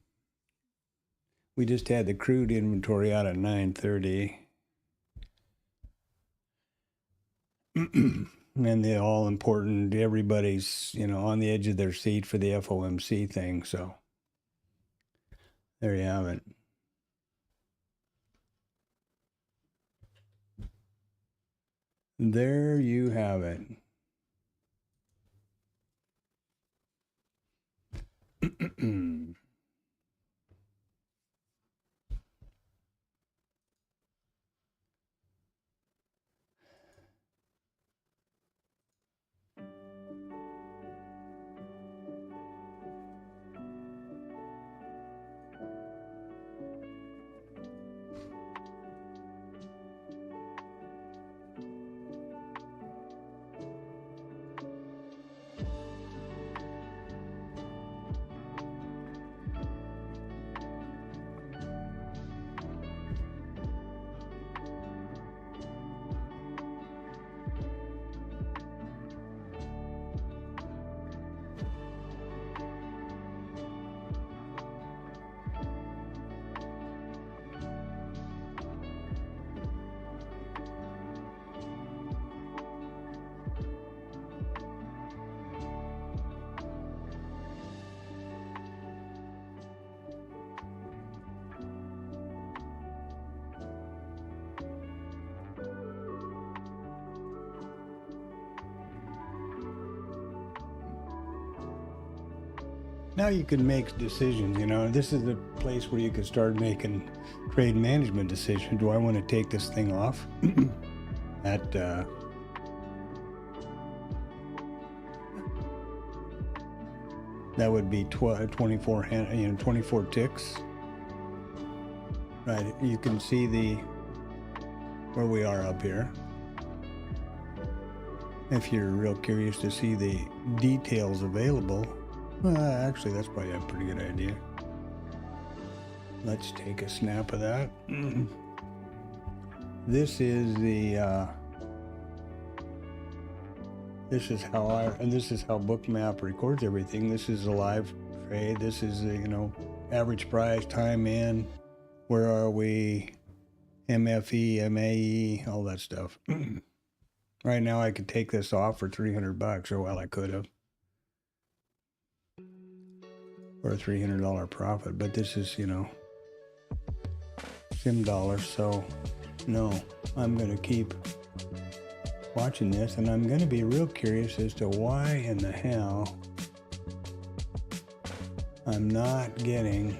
We just had the crude inventory out at 9:30. And the all important, everybody's, you know, on the edge of their seat for the FOMC thing. So there you have it. There you have it. Now you can make decisions, you know. This is the place where you can start making trade management decisions. Do I want to take this thing off at that would be 24 ticks. Right, you can see where we are up here. If you're real curious to see the details available, actually, that's probably a pretty good idea. Let's take a snap of that. This is the this is how Bookmap records everything. This is a live trade. This is the, you know, average price, time in, where are we, MFE, MAE, all that stuff. Right now, I could take this off for $300, or well, I could have. For a $300 profit, but this is, you know, sim dollars, so no, I'm going to keep watching this, and I'm going to be real curious as to why in the hell I'm not getting.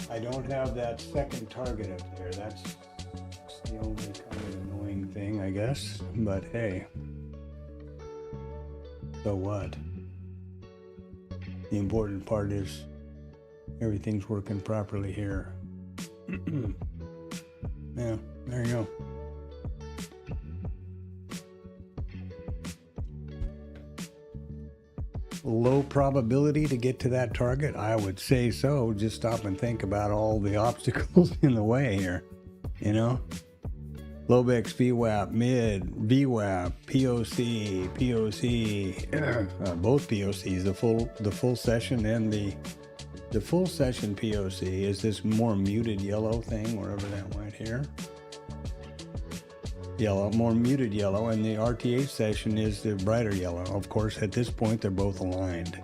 I don't have that second target up there. That's the only kind of annoying thing, I guess. But hey, so what? The important part is everything's working properly here. Yeah, there you go. Low probability to get to that target? I would say so. Just stop and think about all the obstacles in the way here. You know? Lobex VWAP, mid, VWAP, POC, both POCs, the full session and the full session POC is this more muted yellow thing, wherever that went here. Yellow, more muted yellow, and the RTH session is the brighter yellow. Of course, at this point, they're both aligned.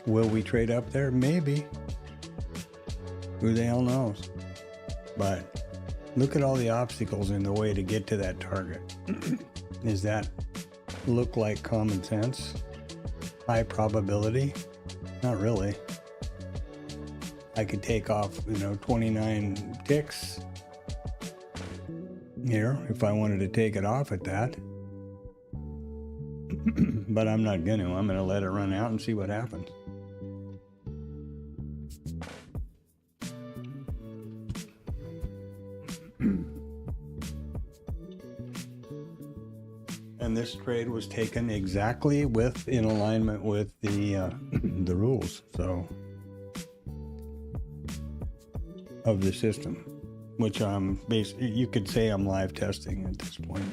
Will we trade up there? Maybe. Who the hell knows? But look at all the obstacles in the way to get to that target. Does that look like common sense? High probability? Not really. I could take off, 29 ticks here if I wanted to take it off at that. But I'm not going to. I'm going to let it run out and see what happens. And this trade was taken exactly in alignment with the the rules, so, of the system, which I'm basically, you could say I'm live testing at this point.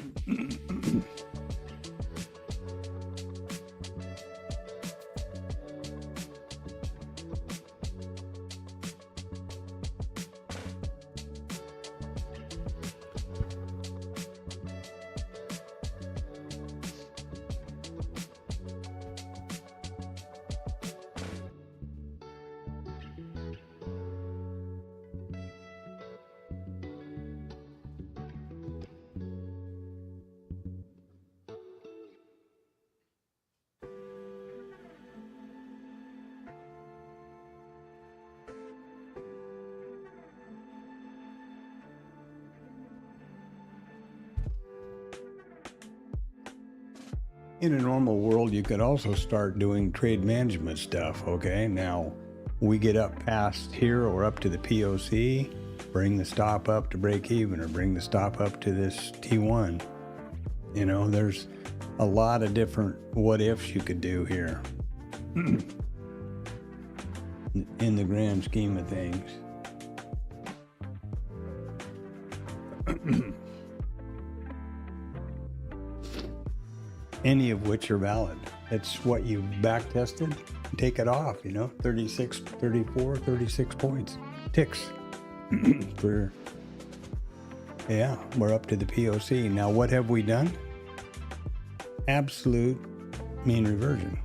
In a normal world, you could also start doing trade management stuff, okay? Now, we get up past here or up to the POC, bring the stop up to break even, or bring the stop up to this T1. There's a lot of different what ifs you could do here in the grand scheme of things. Any of which are valid. It's what you back tested, take it off, 36, 34, 36 points, ticks. We're up to the POC. Now, what have we done? Absolute mean reversion.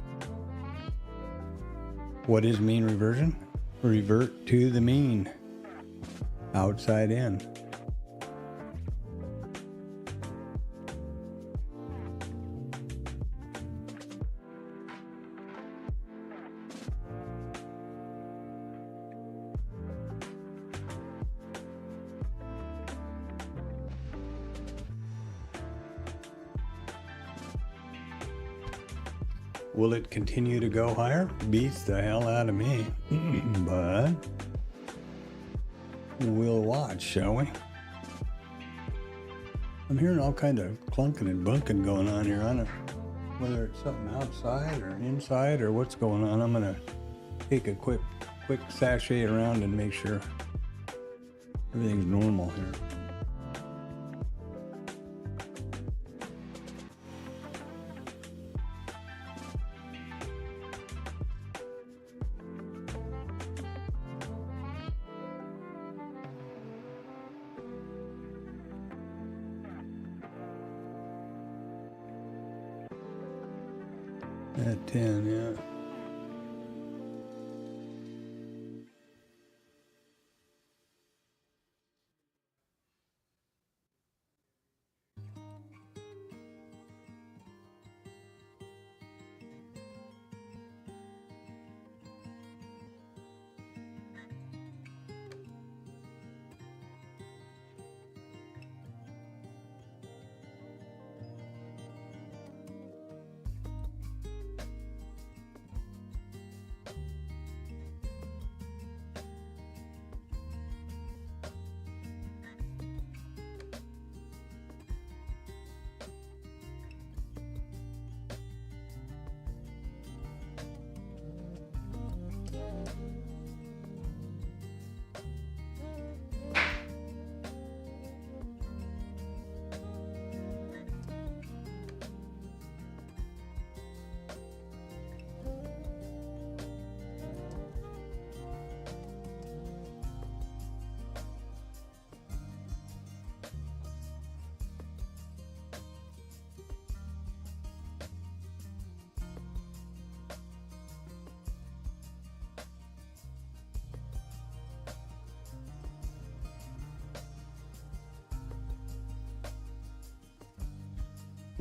What is mean reversion? Revert to the mean, outside in. Will it continue to go higher? Beats the hell out of me. But we'll watch, shall we? I'm hearing all kind of clunking and bunking going on here. I don't know whether it's something outside or inside or what's going on. I'm going to take a quick sashay around and make sure everything's normal here. At 10, yeah.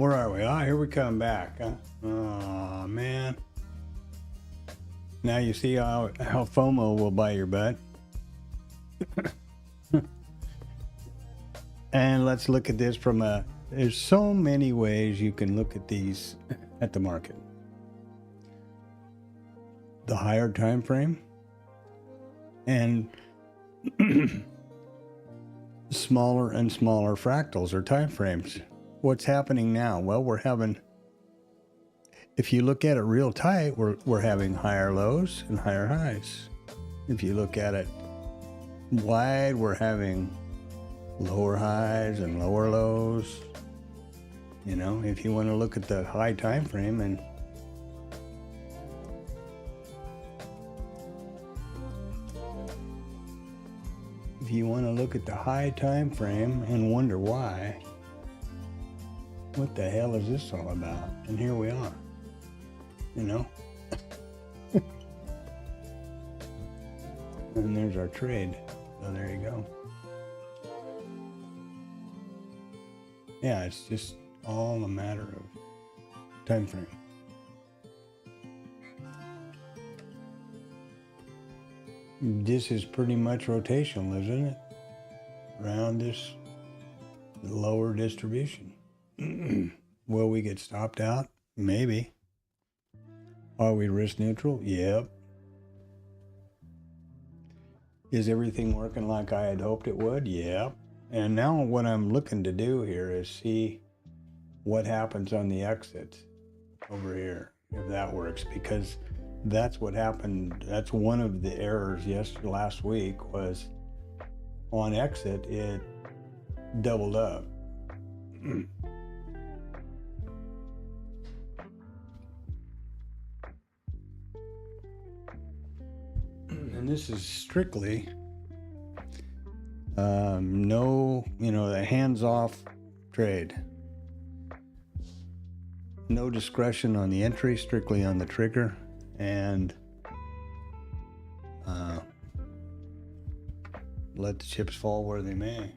Where are we? Ah, here we come back. Huh? Oh, man. Now you see how FOMO will bite your butt. And let's look at this from there's so many ways you can look at these at the market. The higher time frame and smaller and smaller fractals or time frames. What's happening now? Well, if you look at it real tight, we're having higher lows and higher highs. If you look at it wide, we're having lower highs and lower lows. You know, if you want to look at the high time frame and if you want to look at the high time frame and wonder why, what the hell is this all about? And here we are, you know. And there's our trade. So there you go. Yeah, it's just all a matter of time frame. This is pretty much rotational, isn't it? Around this lower distribution. Will we get stopped out? Maybe. Are we risk neutral? Yep. Is everything working like I had hoped it would? Yep. And now what I'm looking to do here is see what happens on the exits over here, if that works, because that's what happened. That's one of the errors last week was on exit, it doubled up. And this is strictly no, the hands-off trade. No discretion on the entry, strictly on the trigger, and let the chips fall where they may.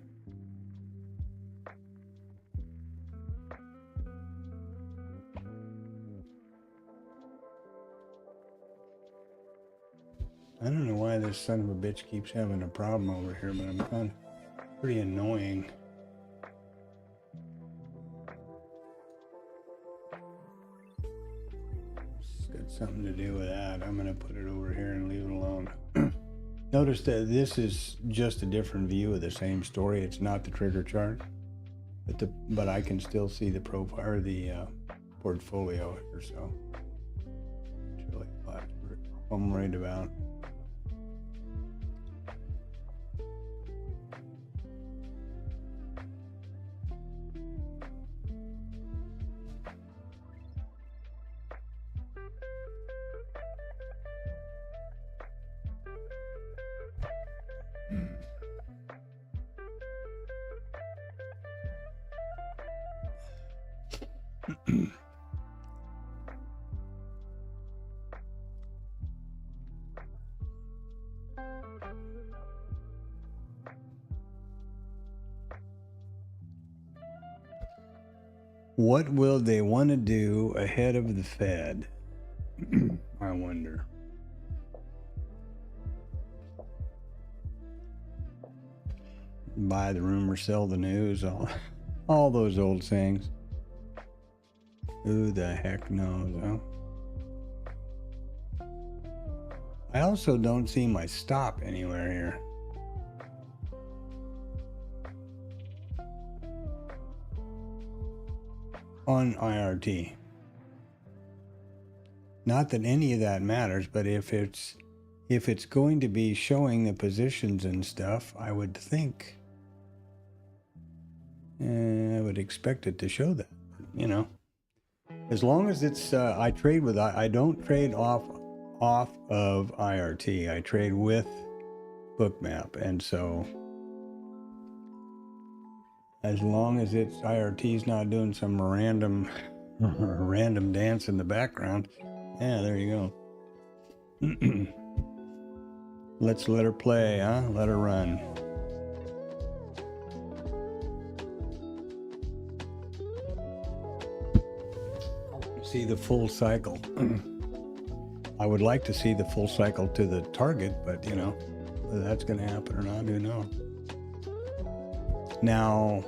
I don't know why this son of a bitch keeps having a problem over here, but I'm kind of pretty annoying. It's got something to do with that. I'm going to put it over here and leave it alone. Notice that this is just a different view of the same story. It's not the trigger chart, but I can still see the profile or the portfolio here. So it's really what I'm worried about. What will they want to do ahead of the Fed? I wonder. Buy the rumor, sell the news, all those old sayings. Who the heck knows, huh? I also don't see my stop anywhere here. On IRT. Not that any of that matters, but if it's going to be showing the positions and stuff, I would think, I would expect it to show that, as long as it's, I don't trade off of IRT. I trade with Bookmap, and so as long as it's IRT's not doing some random dance in the background, yeah, there you go. Let's let her play, huh? Let her run. see the full cycle. I would like to see the full cycle to the target, but you know, whether that's going to happen or not, who knows? Now,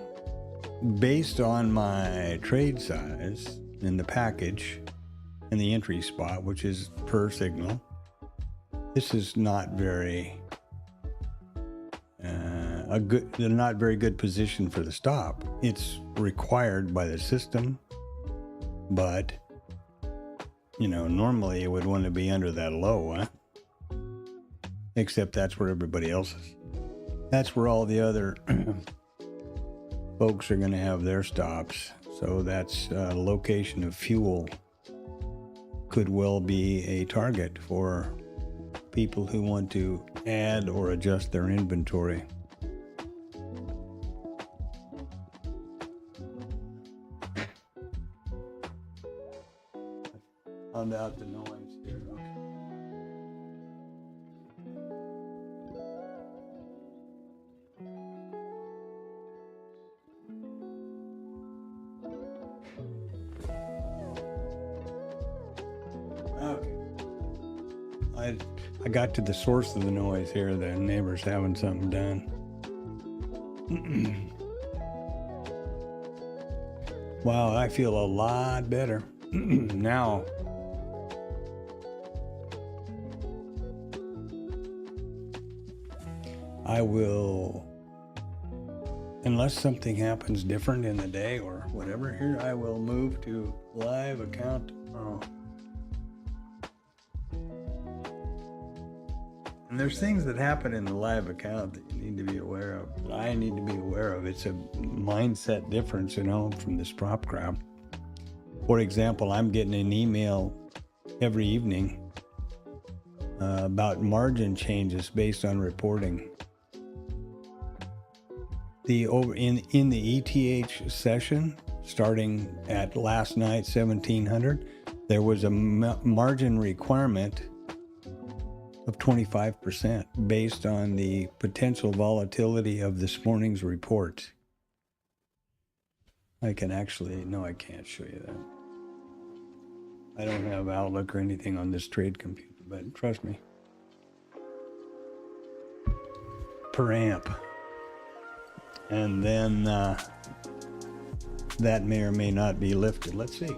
based on my trade size in the package and the entry spot, which is per signal, this is not very not very good position for the stop. It's required by the system, but you know, normally it would want to be under that low, huh? Except that's where everybody else is. That's where all the other folks are going to have their stops. So that's location of fuel could well be a target for people who want to add or adjust their inventory. Found out the noise here. Okay. I got to the source of the noise here. The neighbor's having something done. Wow, I feel a lot better now. I will, unless something happens different in the day or whatever here, I will move to live account tomorrow. And there's things that happen in the live account that you need to be aware of, that I need to be aware of. It's a mindset difference, you know, from this prop crap. For example, I'm getting an email every evening about margin changes based on reporting. In the ETH session, starting at last night, 1700, there was a margin requirement of 25% based on the potential volatility of this morning's report. I can actually, no, I can't show you that. I don't have Outlook or anything on this trade computer, but trust me. Per amp. And then that may or may not be lifted. Let's see.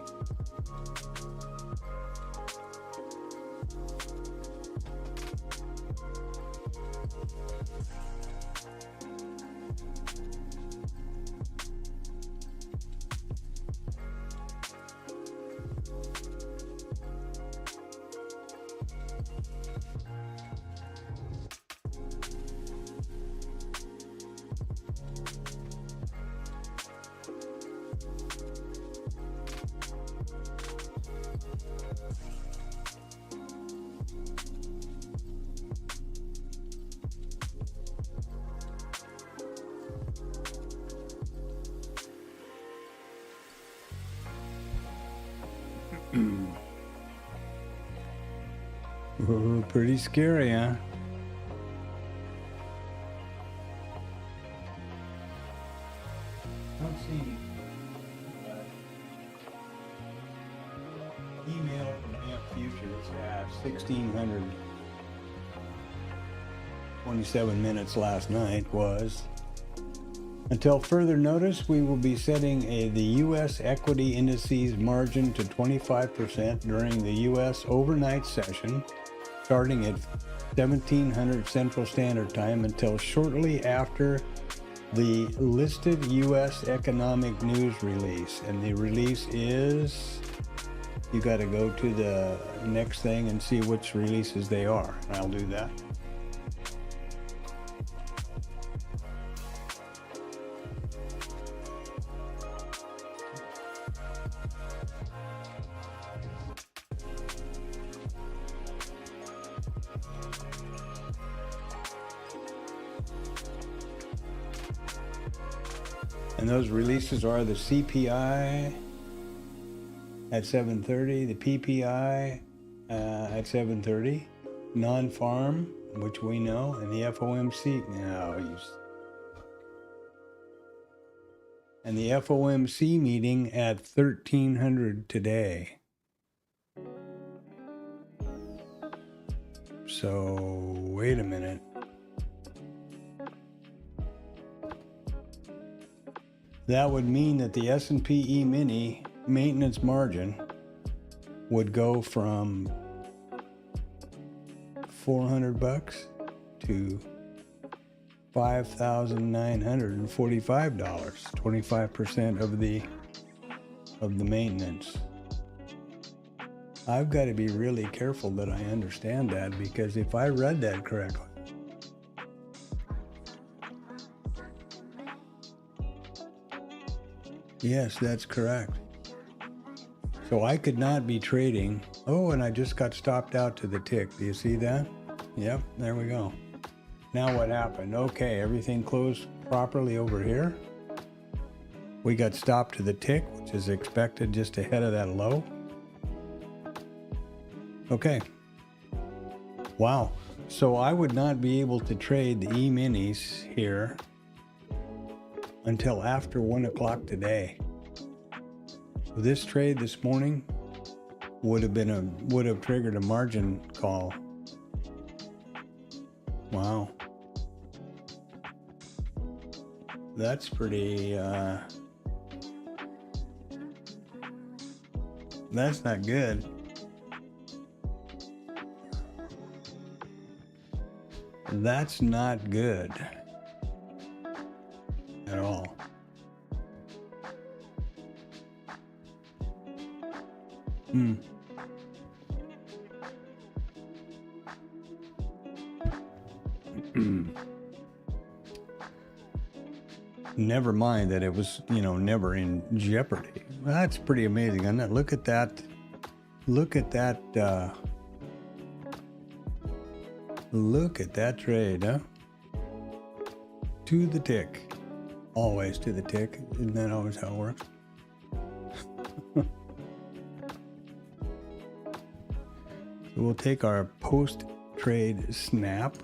Ooh, pretty scary, huh? Let's see. Email from AMP Futures at 1627 minutes last night was, until further notice, we will be setting the U.S. equity indices margin to 25% during the U.S. overnight session, starting at 1700 Central Standard Time until shortly after the listed U.S. economic news release. And the release is, you got to go to the next thing and see which releases they are. I'll do that. And those releases are the CPI at 7:30, the PPI at 7:30, non-farm, which we know, and the FOMC. And the FOMC meeting at 1300 today. So wait a minute. That would mean that the S&P E-mini maintenance margin would go from $400 to $5,945, 25% of the maintenance. I've got to be really careful that I understand that, because if I read that correctly, yes, that's correct. So I could not be trading. Oh, and I just got stopped out to the tick. Do you see that? Yep, there we go. Now what happened? Okay, everything closed properly over here. We got stopped to the tick, which is expected just ahead of that low. Okay. Wow. So I would not be able to trade the E-minis here until after 1 o'clock today. So this trade this morning would have triggered a margin call. Wow. That's pretty, that's not good. That's not good at all. Never mind that it was, never in jeopardy. That's pretty amazing, isn't it? Look at that. Look at that. Look at that trade, huh? To the tick. Always to the tick. Isn't that always how it works? So we'll take our post-trade snap.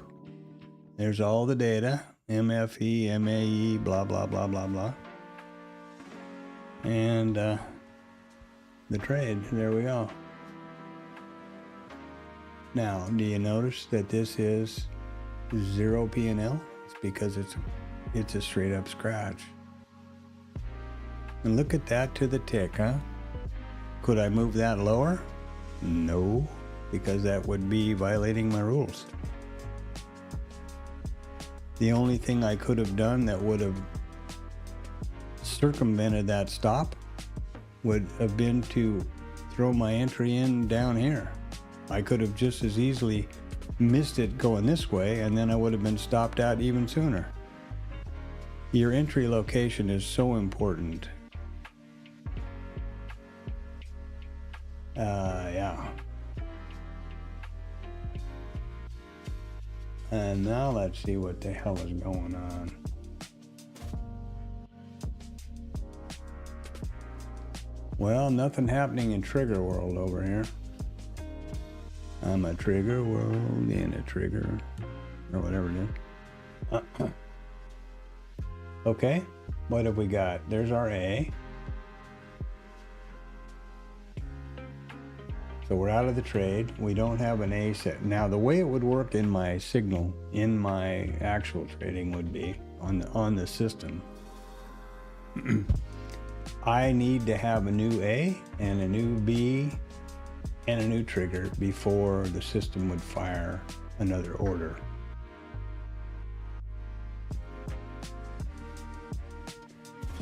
There's all the data. MFE, MAE, blah, blah, blah, blah, blah. And the trade. There we go. Now, do you notice that this is 0 P&L? It's because it's a straight up scratch. And look at that to the tick, huh? Could I move that lower? No, because that would be violating my rules. The only thing I could have done that would have circumvented that stop would have been to throw my entry in down here. I could have just as easily missed it going this way, and then I would have been stopped out even sooner. Your entry location is so important. Yeah. And now let's see what the hell is going on. Well, nothing happening in trigger world over here. I'm a trigger world in a trigger, or whatever it is. Okay, what have we got? There's our A. So we're out of the trade. We don't have an A set. Now the way it would work in my signal, in my actual trading would be on the system. I need to have a new A and a new B and a new trigger before the system would fire another order.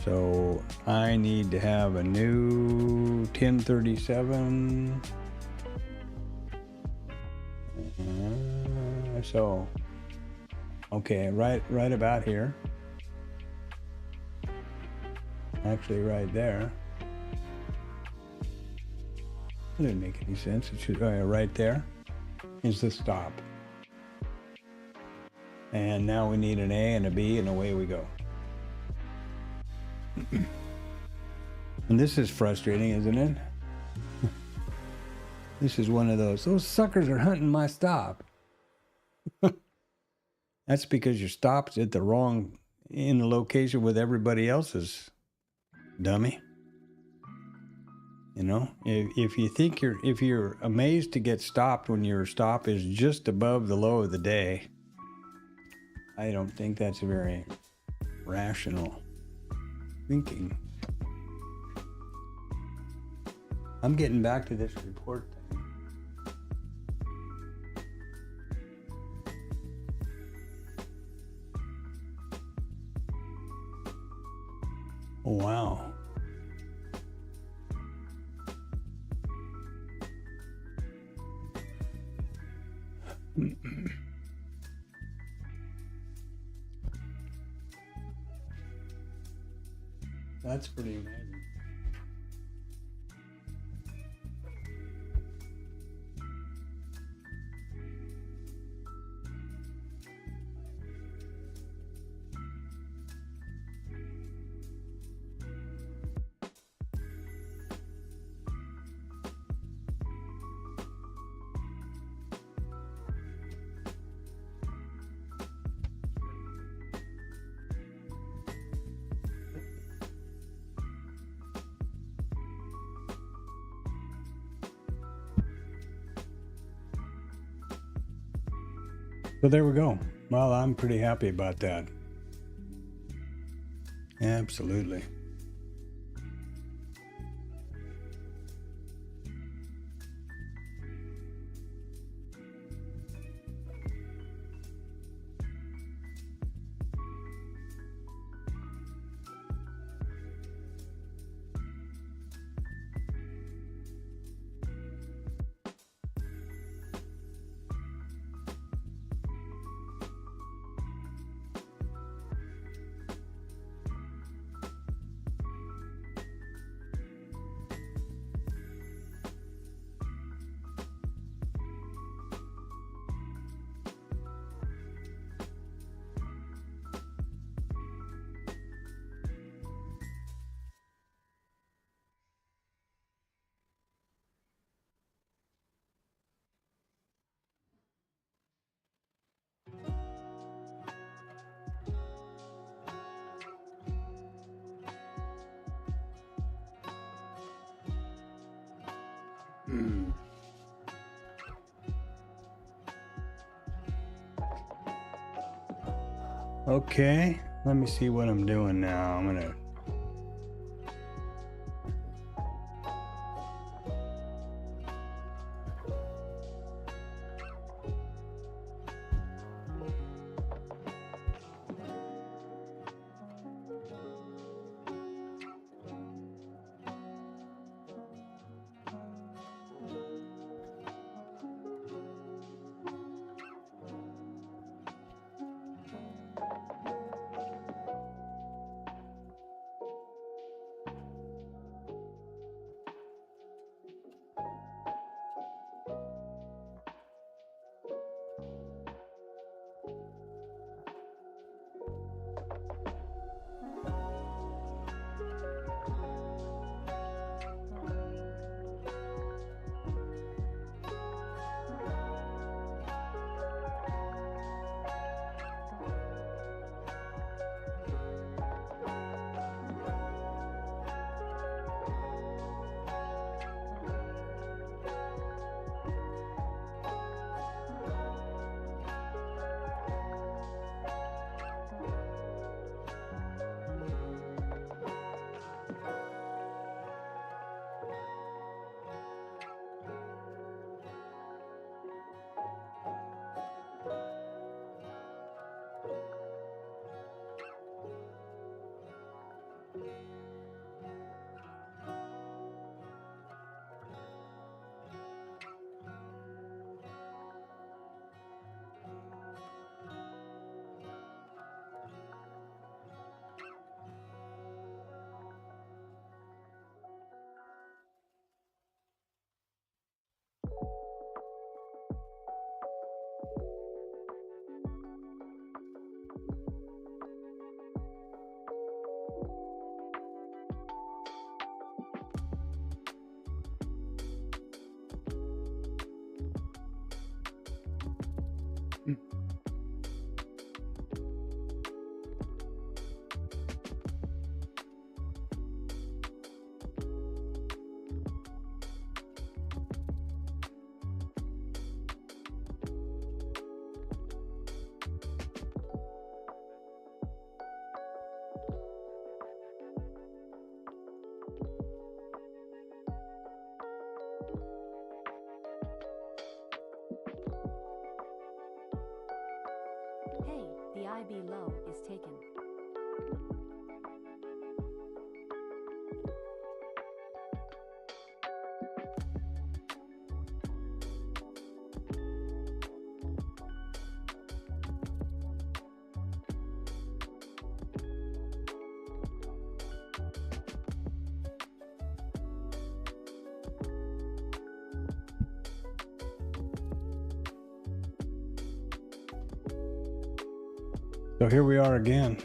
So I need to have a new 1037. So, okay, right about here. Actually, right there. That didn't make any sense. It should right there is the stop. And now we need an A and a B, and away we go. And this is frustrating, isn't it? This is one of those suckers are hunting my stop. That's because your stop's at the wrong, in the location with everybody else's, dummy. You know, if you think if you're amazed to get stopped when your stop is just above the low of the day, I don't think that's very rational thinking. I'm getting back to this report thing. Oh, wow. That's pretty amazing. So there we go. Well, I'm pretty happy about that. Absolutely. Okay, let me see what I'm doing now. I'm gonna The IB low is taken. So here we are again.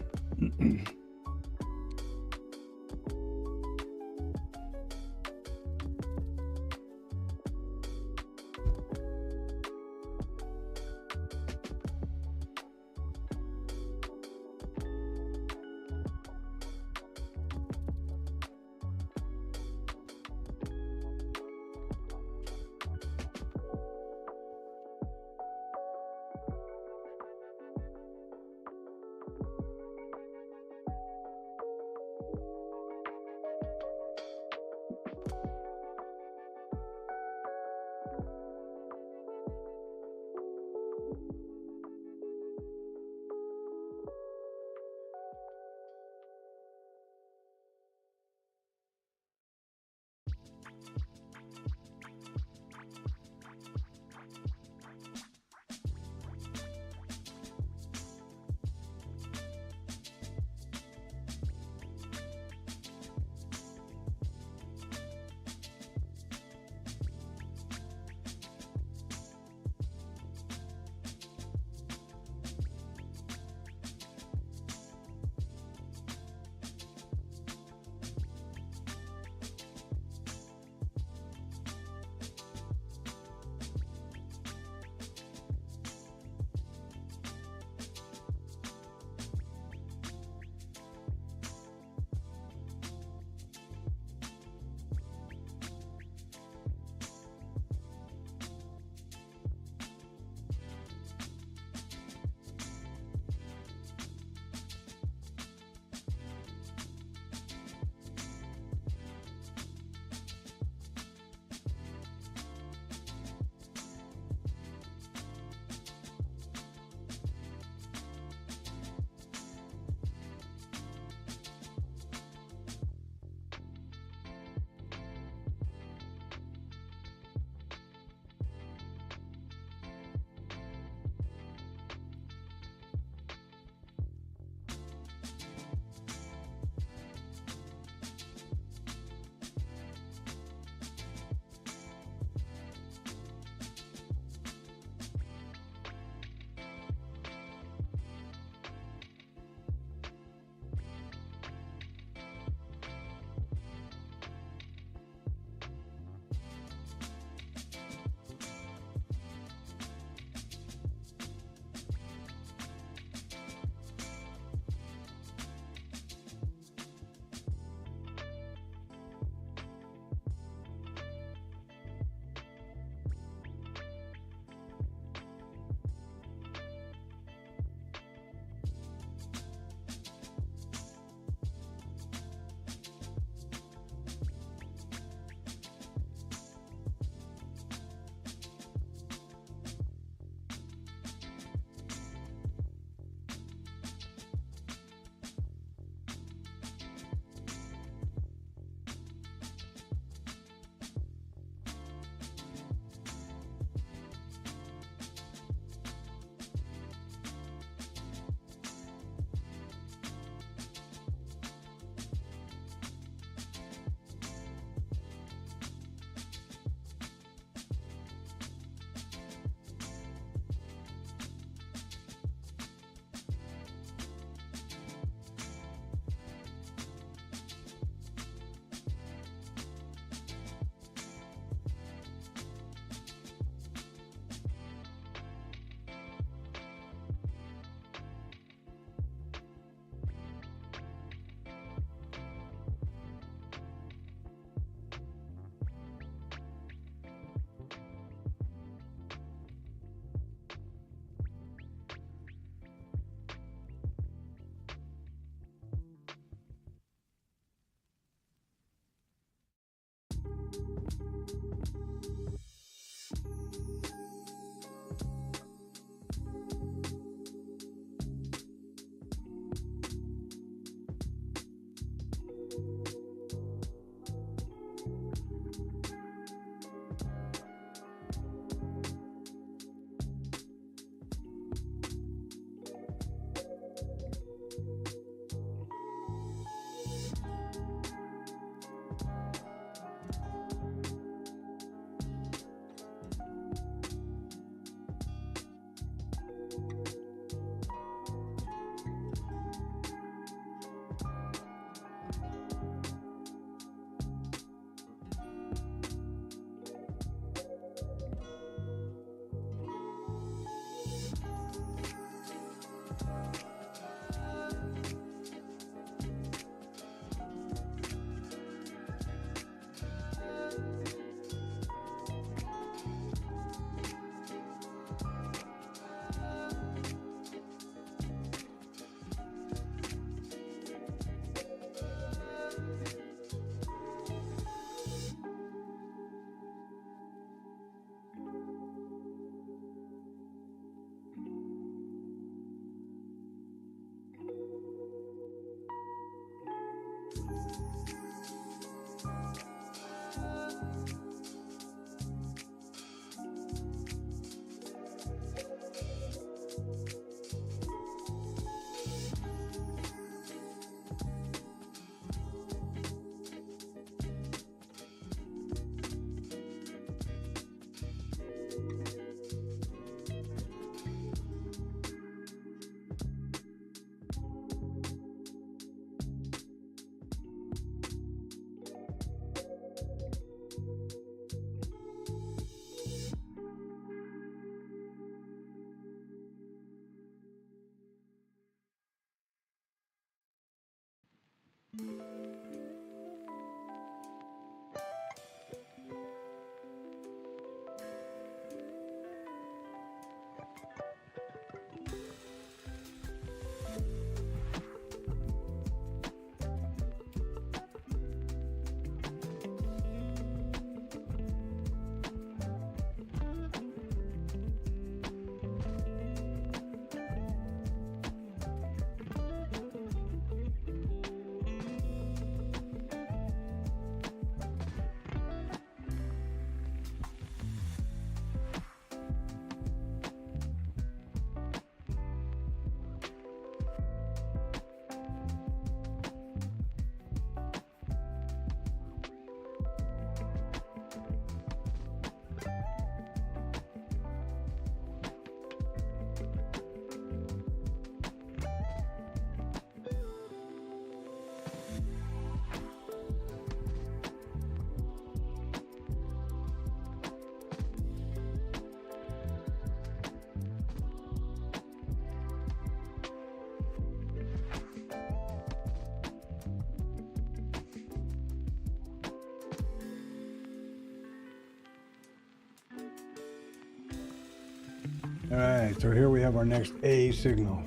All right, so here we have our next A signal.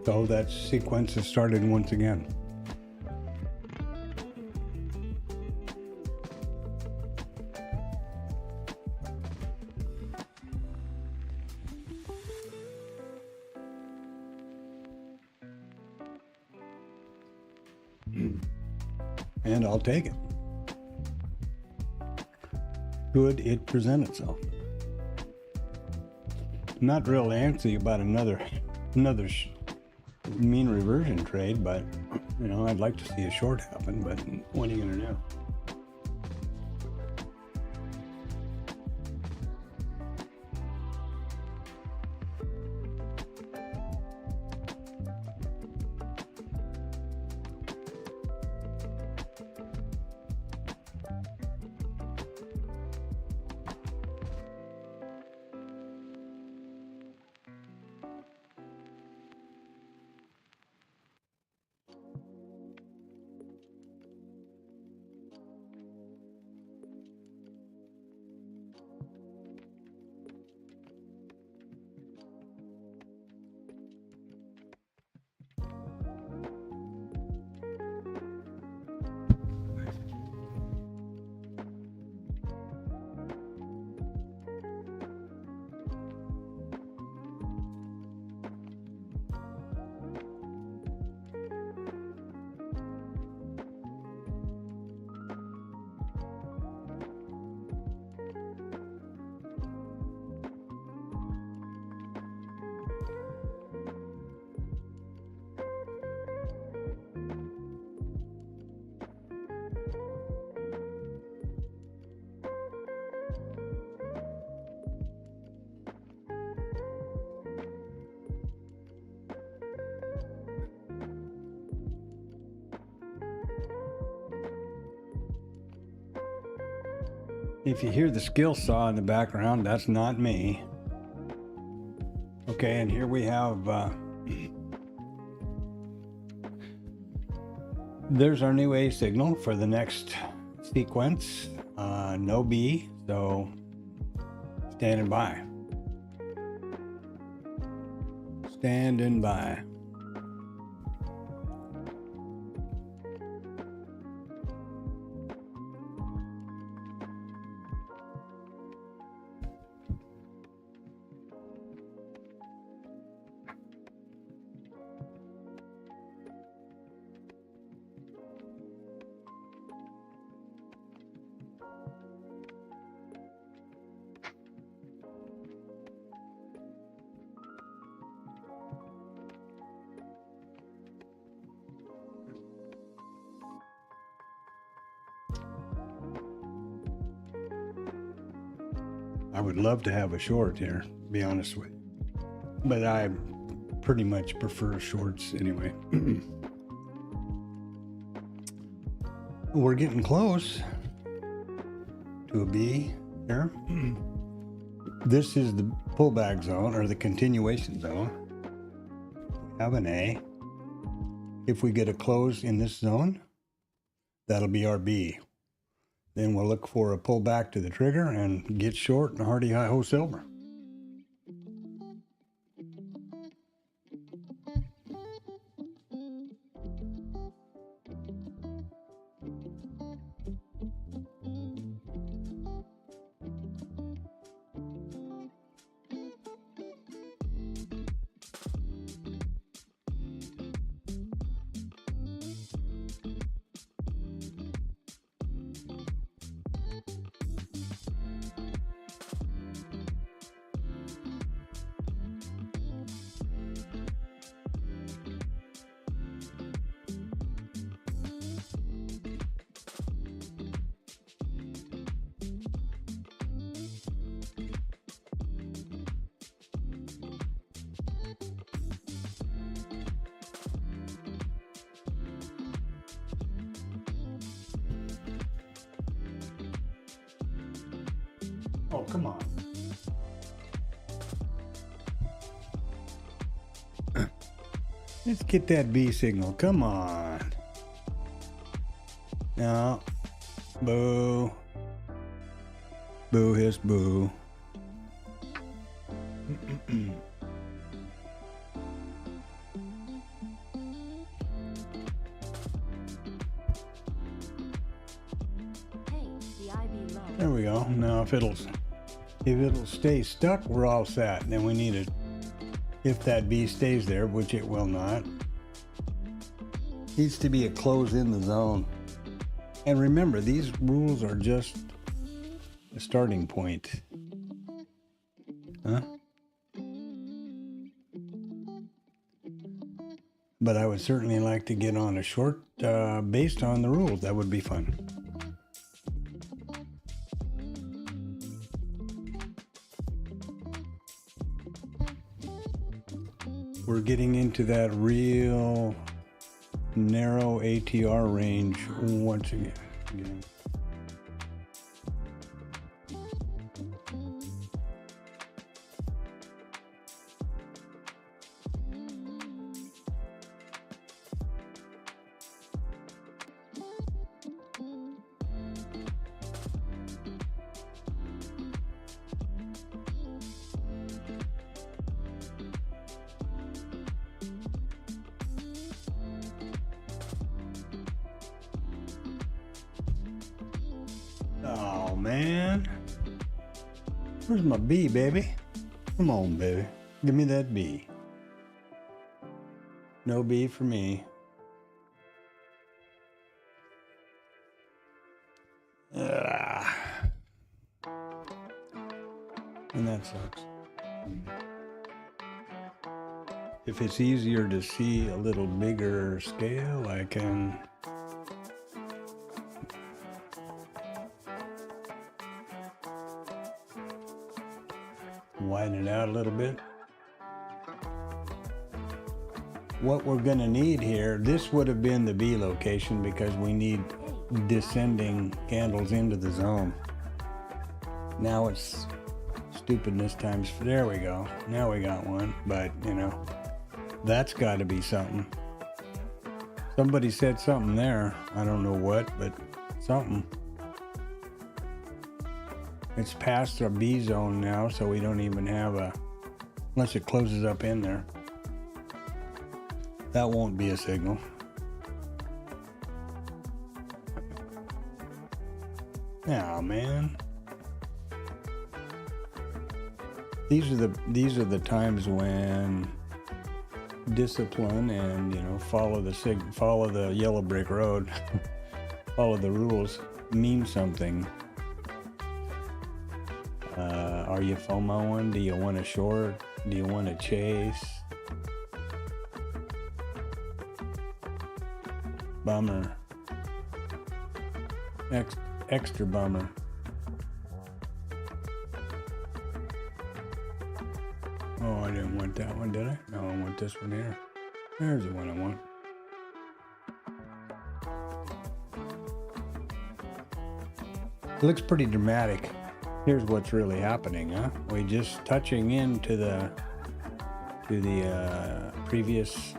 So that sequence has started once again. And I'll take it. Should it present itself? Not real antsy about another mean reversion trade, but you know, I'd like to see a short happen, but what are you gonna do? If you hear the skill saw in the background, that's not me. Okay, and here we have, there's our new A signal for the next sequence. No B, so standing by. Standing by. I would love to have a short here, to be honest with you. But I pretty much prefer shorts anyway. We're getting close to a B here. This is the pullback zone, or the continuation zone. We have an A. If we get a close in this zone, that'll be our B. Then we'll look for a pullback to the trigger and get short and hardy high ho silver. Oh, come on. Let's get that B signal. Come on. No. Boo. Boo hiss boo. Hey, the IB low. There we go. Now if it'll stay stuck, we're all set. Then we need it. If that B stays there, which it will not, needs to be a close in the zone. And remember, these rules are just a starting point. Huh? But I would certainly like to get on a short based on the rules. That would be fun. We're getting into that real narrow ATR range once again. Oh man, where's my B, baby? Come on, baby, give me that B. No B for me. Ah. And that sucks. If it's easier to see a little bigger scale, I can widen it out a little bit. What we're going to need here, this would have been the B location because we need descending candles into the zone. Now it's stupidness times, there we go. Now we got one, but you know, that's got to be something. Somebody said something there. I don't know what, but something. It's past our B zone now, so we don't even have a, unless it closes up in there. That won't be a signal. Oh man. These are the times when discipline and, you know, follow the yellow brick road, follow the rules mean something. Are you FOMOing? Do you want to short? Do you want to chase? Bummer. Extra bummer. Oh, I didn't want that one, did I? No, I want this one here. There's the one I want. It looks pretty dramatic. Here's what's really happening, huh? We just touching into the previous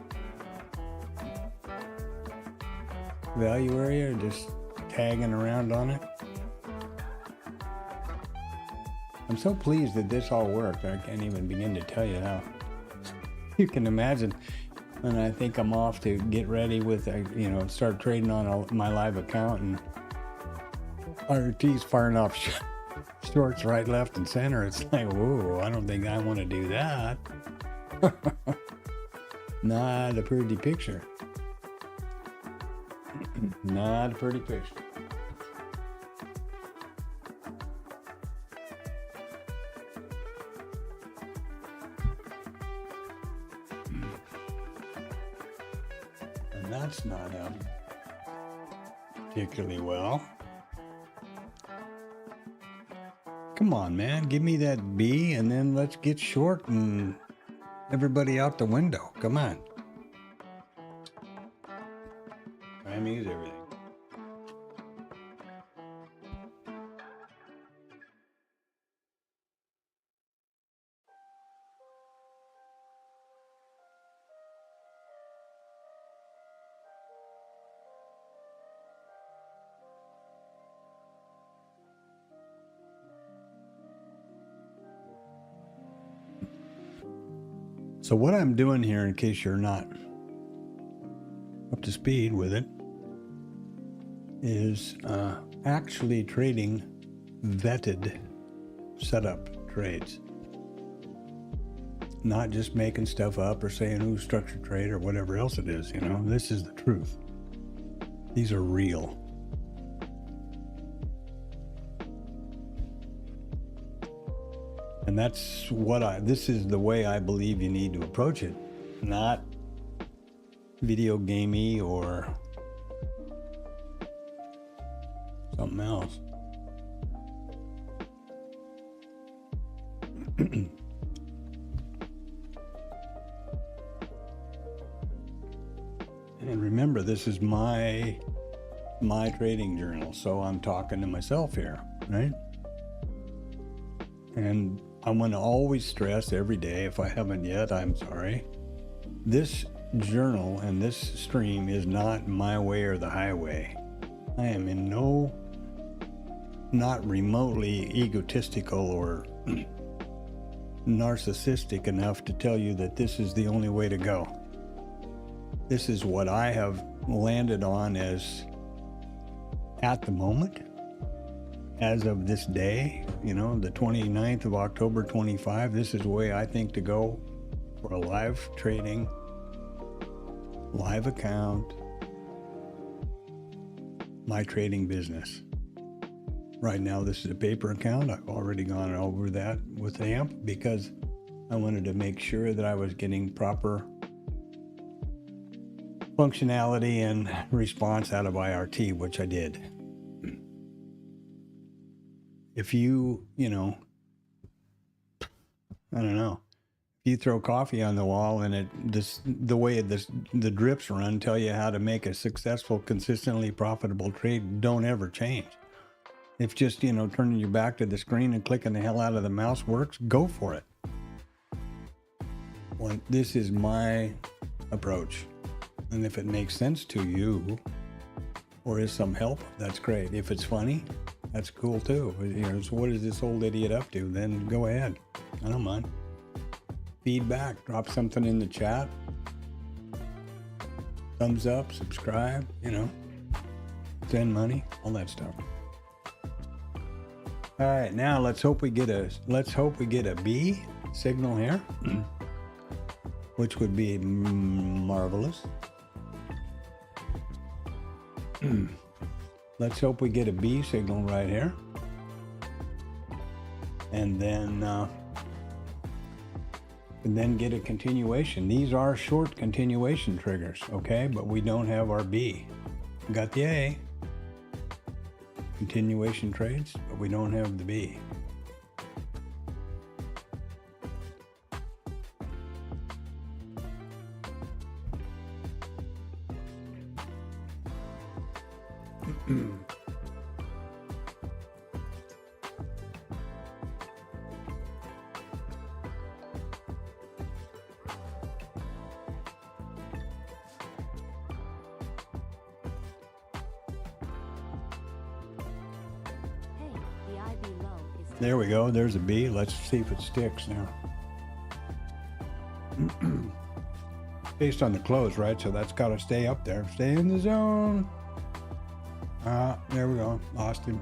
value area, just tagging around on it. I'm so pleased that this all worked. I can't even begin to tell you how. You can imagine. And I think I'm off to get ready with, you know, start trading on my live account, and RT's firing off shorts right, left, and center. It's like, whoa, I don't think I want to do that. Not a pretty picture. Not a pretty picture. And that's not particularly well. Come on, man. Give me that B, and then let's get short and everybody out the window. Come on. Timing is everything. So what I'm doing here, in case you're not up to speed with it, is actually trading vetted setup trades. Not just making stuff up or saying, ooh, structured trade or whatever else it is, you know. This is the truth. These are real. And that's what this is the way I believe you need to approach it. Not video gamey or something else. And remember, this is my trading journal, so I'm talking to myself here, right? And I want to always stress every day, if I haven't yet, I'm sorry. This journal and this stream is not my way or the highway. I am in not remotely egotistical or narcissistic enough to tell you that this is the only way to go. This is what I have landed on as at the moment, as of this day, you know, the 29th of October 25. This is the way I think to go for a live trading, live account, my trading business. Right now, this is a paper account. I've already gone over that with AMP because I wanted to make sure that I was getting proper functionality and response out of IRT, which I did. If you know, I don't know, if you throw coffee on the wall and the way the drips run tell you how to make a successful, consistently profitable trade, don't ever change. If just, you know, turning your back to the screen and clicking the hell out of the mouse works, go for it. Well, this is my approach. And if it makes sense to you or is some help, that's great. If it's funny, that's cool too. You know, so what is this old idiot up to? Then go ahead. I don't mind. Feedback, drop something in the chat. Thumbs up, subscribe, you know, send money, all that stuff. All right, now let's hope we get a B signal here, which would be marvelous. Let's hope we get a B signal right here, and then get a continuation. These are short continuation triggers, okay? But we don't have our B. We got the A, continuation trades, but we don't have the B. There we go. There's a B. Let's see if it sticks now. Based on the close, right? So that's got to stay up there. Stay in the zone. There we go. Lost him.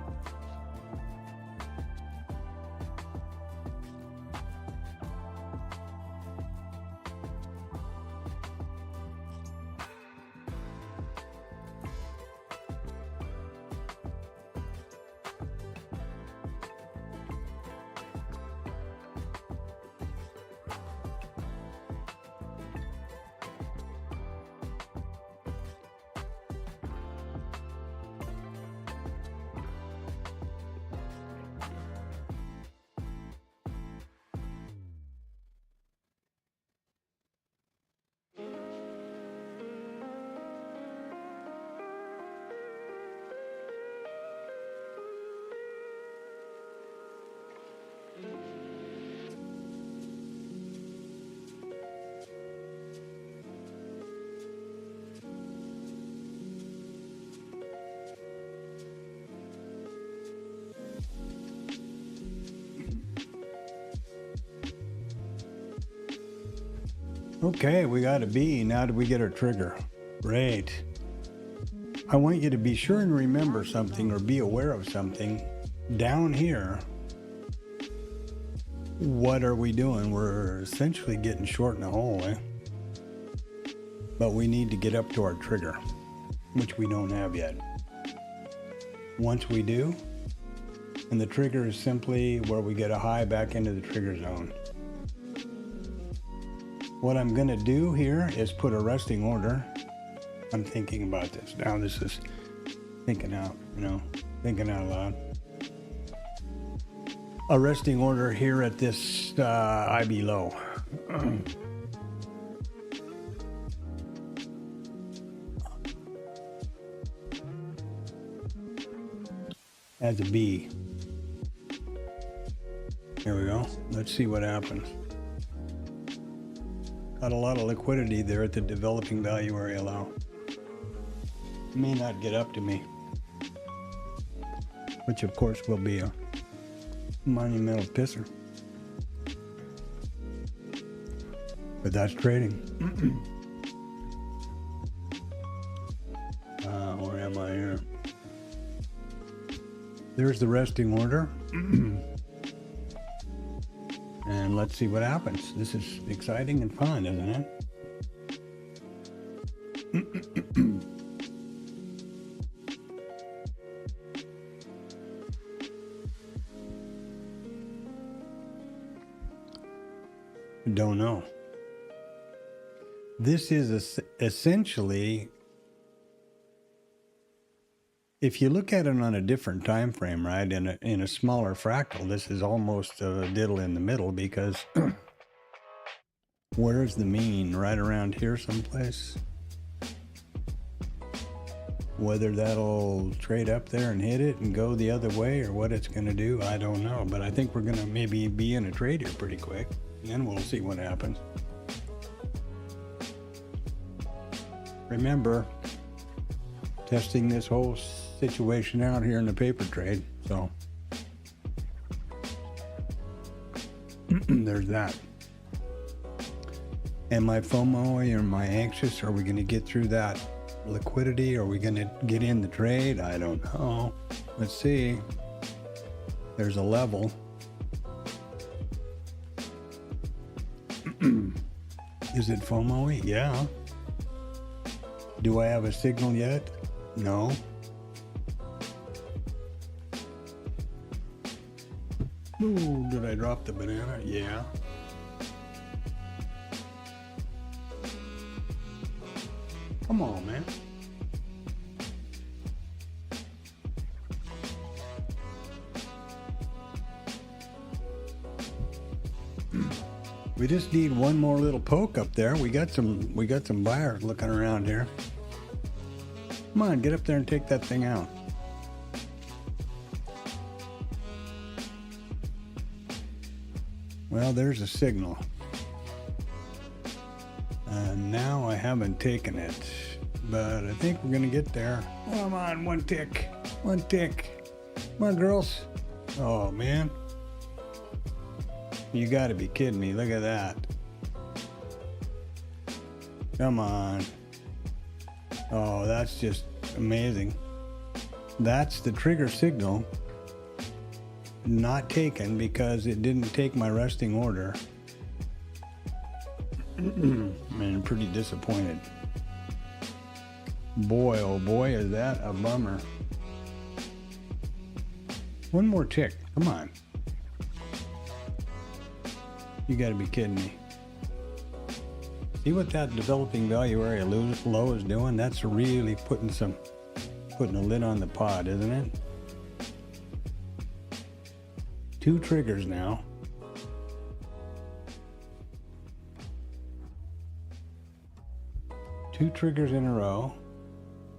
Okay, we got a B. Now do we get our trigger? Great. I want you to be sure and remember something or be aware of something. Down here, what are we doing? We're essentially getting short in the hole, eh? But we need to get up to our trigger, which we don't have yet. Once we do, and the trigger is simply where we get a high back into the trigger zone. What I'm going to do here is put a resting order. I'm thinking about this. Now this is thinking out, thinking out loud. A resting order here at this IB low. As a B. Here we go. Let's see what happens. Got a lot of liquidity there at the developing value area low. May not get up to me, which of course will be a monumental pisser. But that's trading. Where am I here? There's the resting order. And let's see what happens. This is exciting and fun, isn't it? Don't know. This is essentially, if you look at it on a different time frame, right, in a smaller fractal, this is almost a diddle in the middle, because where's the mean? Right around here someplace. Whether that'll trade up there and hit it and go the other way, or what it's going to do, I don't know. But I think we're going to maybe be in a trade here pretty quick, and then we'll see what happens. Remember, testing this whole situation out here in the paper trade, so there's that. Am I FOMO or am I anxious? Are we going to get through that liquidity? Are we going to get in the trade? I don't know. Let's see. There's a level. Is it FOMO-y? Yeah. Do I have a signal yet? No. Ooh, did I drop the banana? Yeah. Come on, man. We just need one more little poke up there. We got some buyers looking around here. Come on, get up there and take that thing out. Well, there's a signal. Now I haven't taken it, but I think we're gonna get there. Come on, one tick. Come on, girls. Oh, man. You gotta be kidding me. Look at that. Come on. Oh, that's just amazing. That's the trigger signal. Not taken because it didn't take my resting order. Man, pretty disappointed. Boy, oh boy, is that a bummer. One more tick. Come on. You gotta be kidding me. See what that developing value area low is doing? That's really putting a lid on the pod, isn't it? 2 triggers now. Two triggers in a row.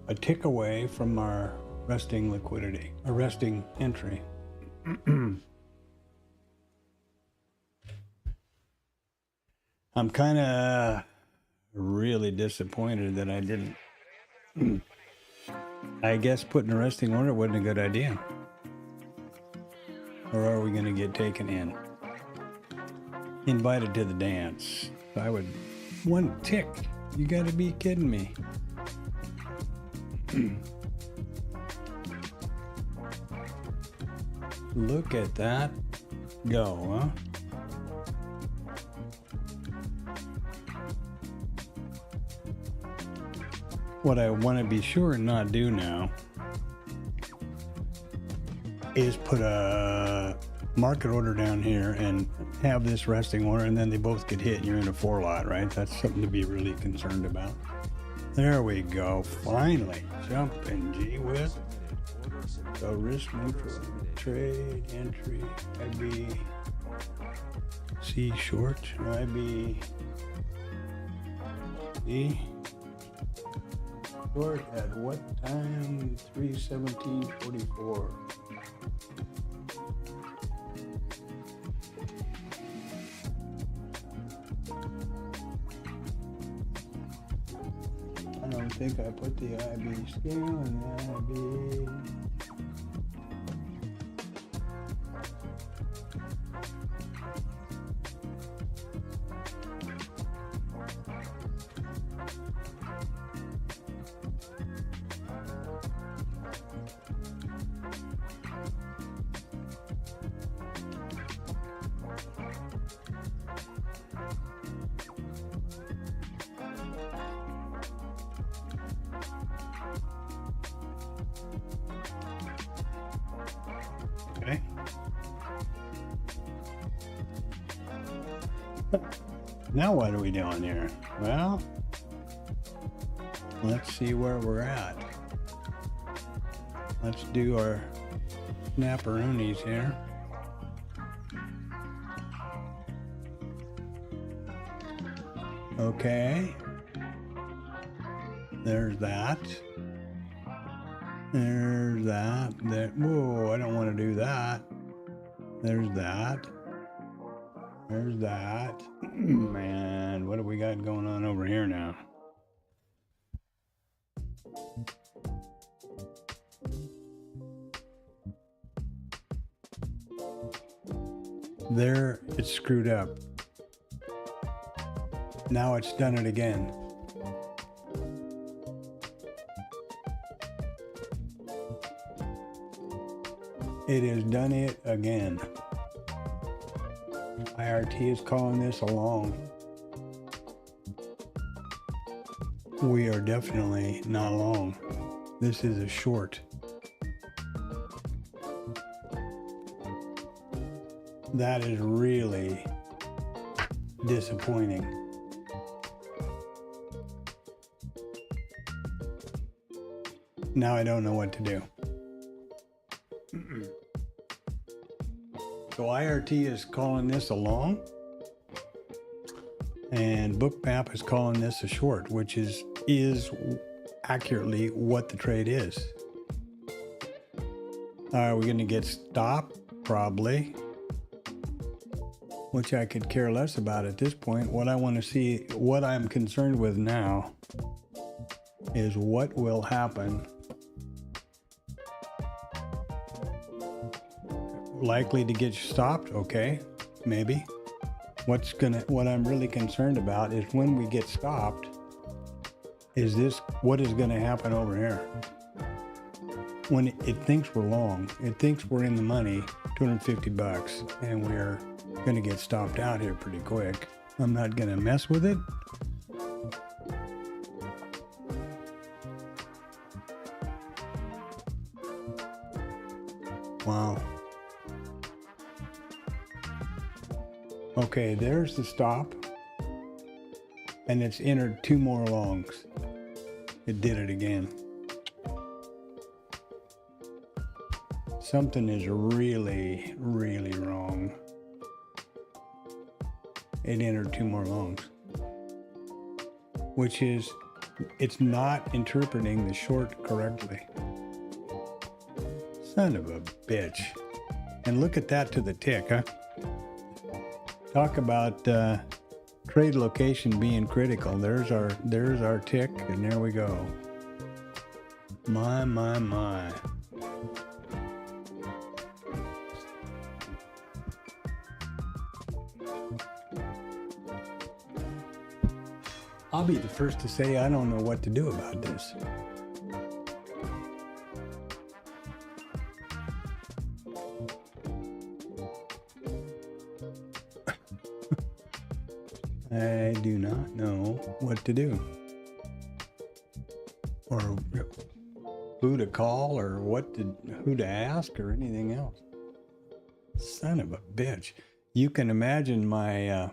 A tick away from our resting liquidity, a resting entry. I'm kind of really disappointed that I didn't. I guess putting a resting order wasn't a good idea. Or are we going to get taken in? Invited to the dance. I would one tick. You gotta be kidding me. Look at that go, huh? What I want to be sure and not do now is put a market order down here and have this resting order, and then they both get hit and you're in a 4 lot, right? That's something to be really concerned about. There we go. Finally. Jumping, gee whiz. So risk neutral trade entry, IB, C short, IB, D. Short at what time? 3/17/44. I don't think I put the IB scale in the IB. Okay. Now what are we doing here? Well, let's see where we're at. Let's do our snapperoonies here. Okay. There's that. There's that. There. Whoa, I don't want to do that. There's that. There's that. Man, what do we got going on over here now? There, it's screwed up. Now it's done it again. It has done it again. IRT is calling this a long. We are definitely not long. This is a short. That is really disappointing. Now I don't know what to do. So IRT is calling this a long, and Bookmap is calling this a short, which is accurately what the trade is. Are we going to get stopped? Probably. Which I could care less about at this point. What I want to see, what I'm concerned with now, is what will happen. Likely to get stopped, okay, maybe. What I'm really concerned about is when we get stopped, what is gonna happen over here? When it thinks we're long, it thinks we're in the money, 250 bucks, and we're gonna get stopped out here pretty quick. I'm not gonna mess with it. Wow. Okay, there's the stop, and it's entered 2 more longs. It did it again. Something is really, really wrong. It entered 2 more longs, which is, it's not interpreting the short correctly. Son of a bitch. And look at that to the tick, huh? Talk about trade location being critical. There's our tick, and there we go. My. I'll be the first to say I don't know what to do about this. I do not know what to do, or who to call, or who to ask, or anything else. Son of a bitch. You can imagine my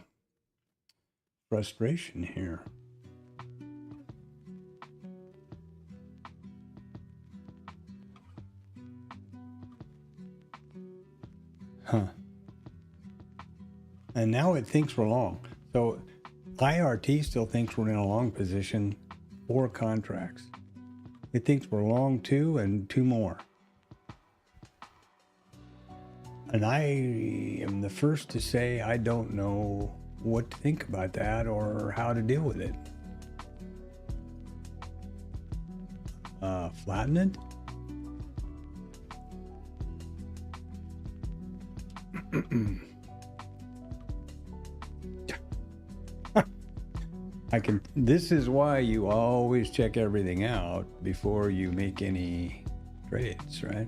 frustration here. Huh. And now it thinks we're long. So IRT still thinks we're in a long position, 4 contracts. It thinks we're long 2 and 2 more. And I am the first to say I don't know what to think about that or how to deal with it. Flatten it? This is why you always check everything out before you make any trades, right?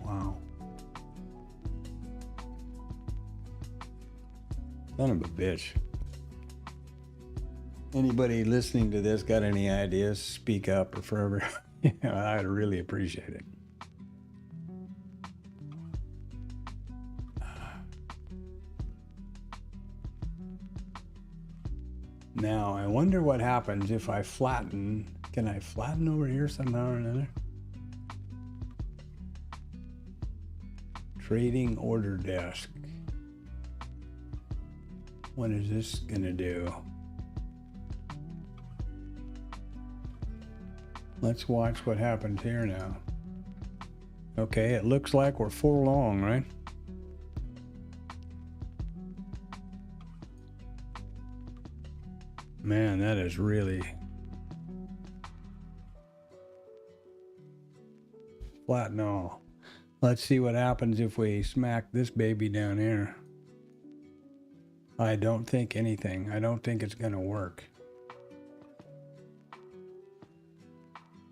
Wow. Son of a bitch. Anybody listening to this got any ideas? Speak up or forever. I'd really appreciate it. Now, I wonder what happens if I flatten. Can I flatten over here somehow or another? Trading order desk. What is this gonna do? Let's watch what happens here now. Okay, it looks like we're 4 long, right? Man, that is really flat. No. Let's see what happens if we smack this baby down here. I don't think anything. I don't think it's going to work.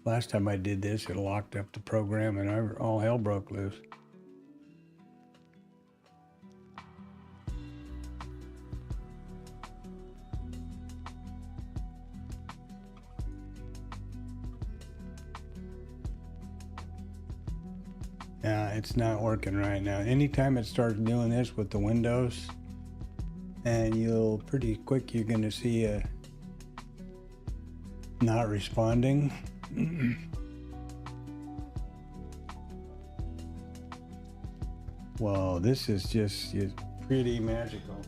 Last time I did this, it locked up the program and all hell broke loose. Yeah, it's not working right now. Anytime it starts doing this with the windows, and you'll pretty quick, you're going to see a not responding. Well, this is just pretty magical.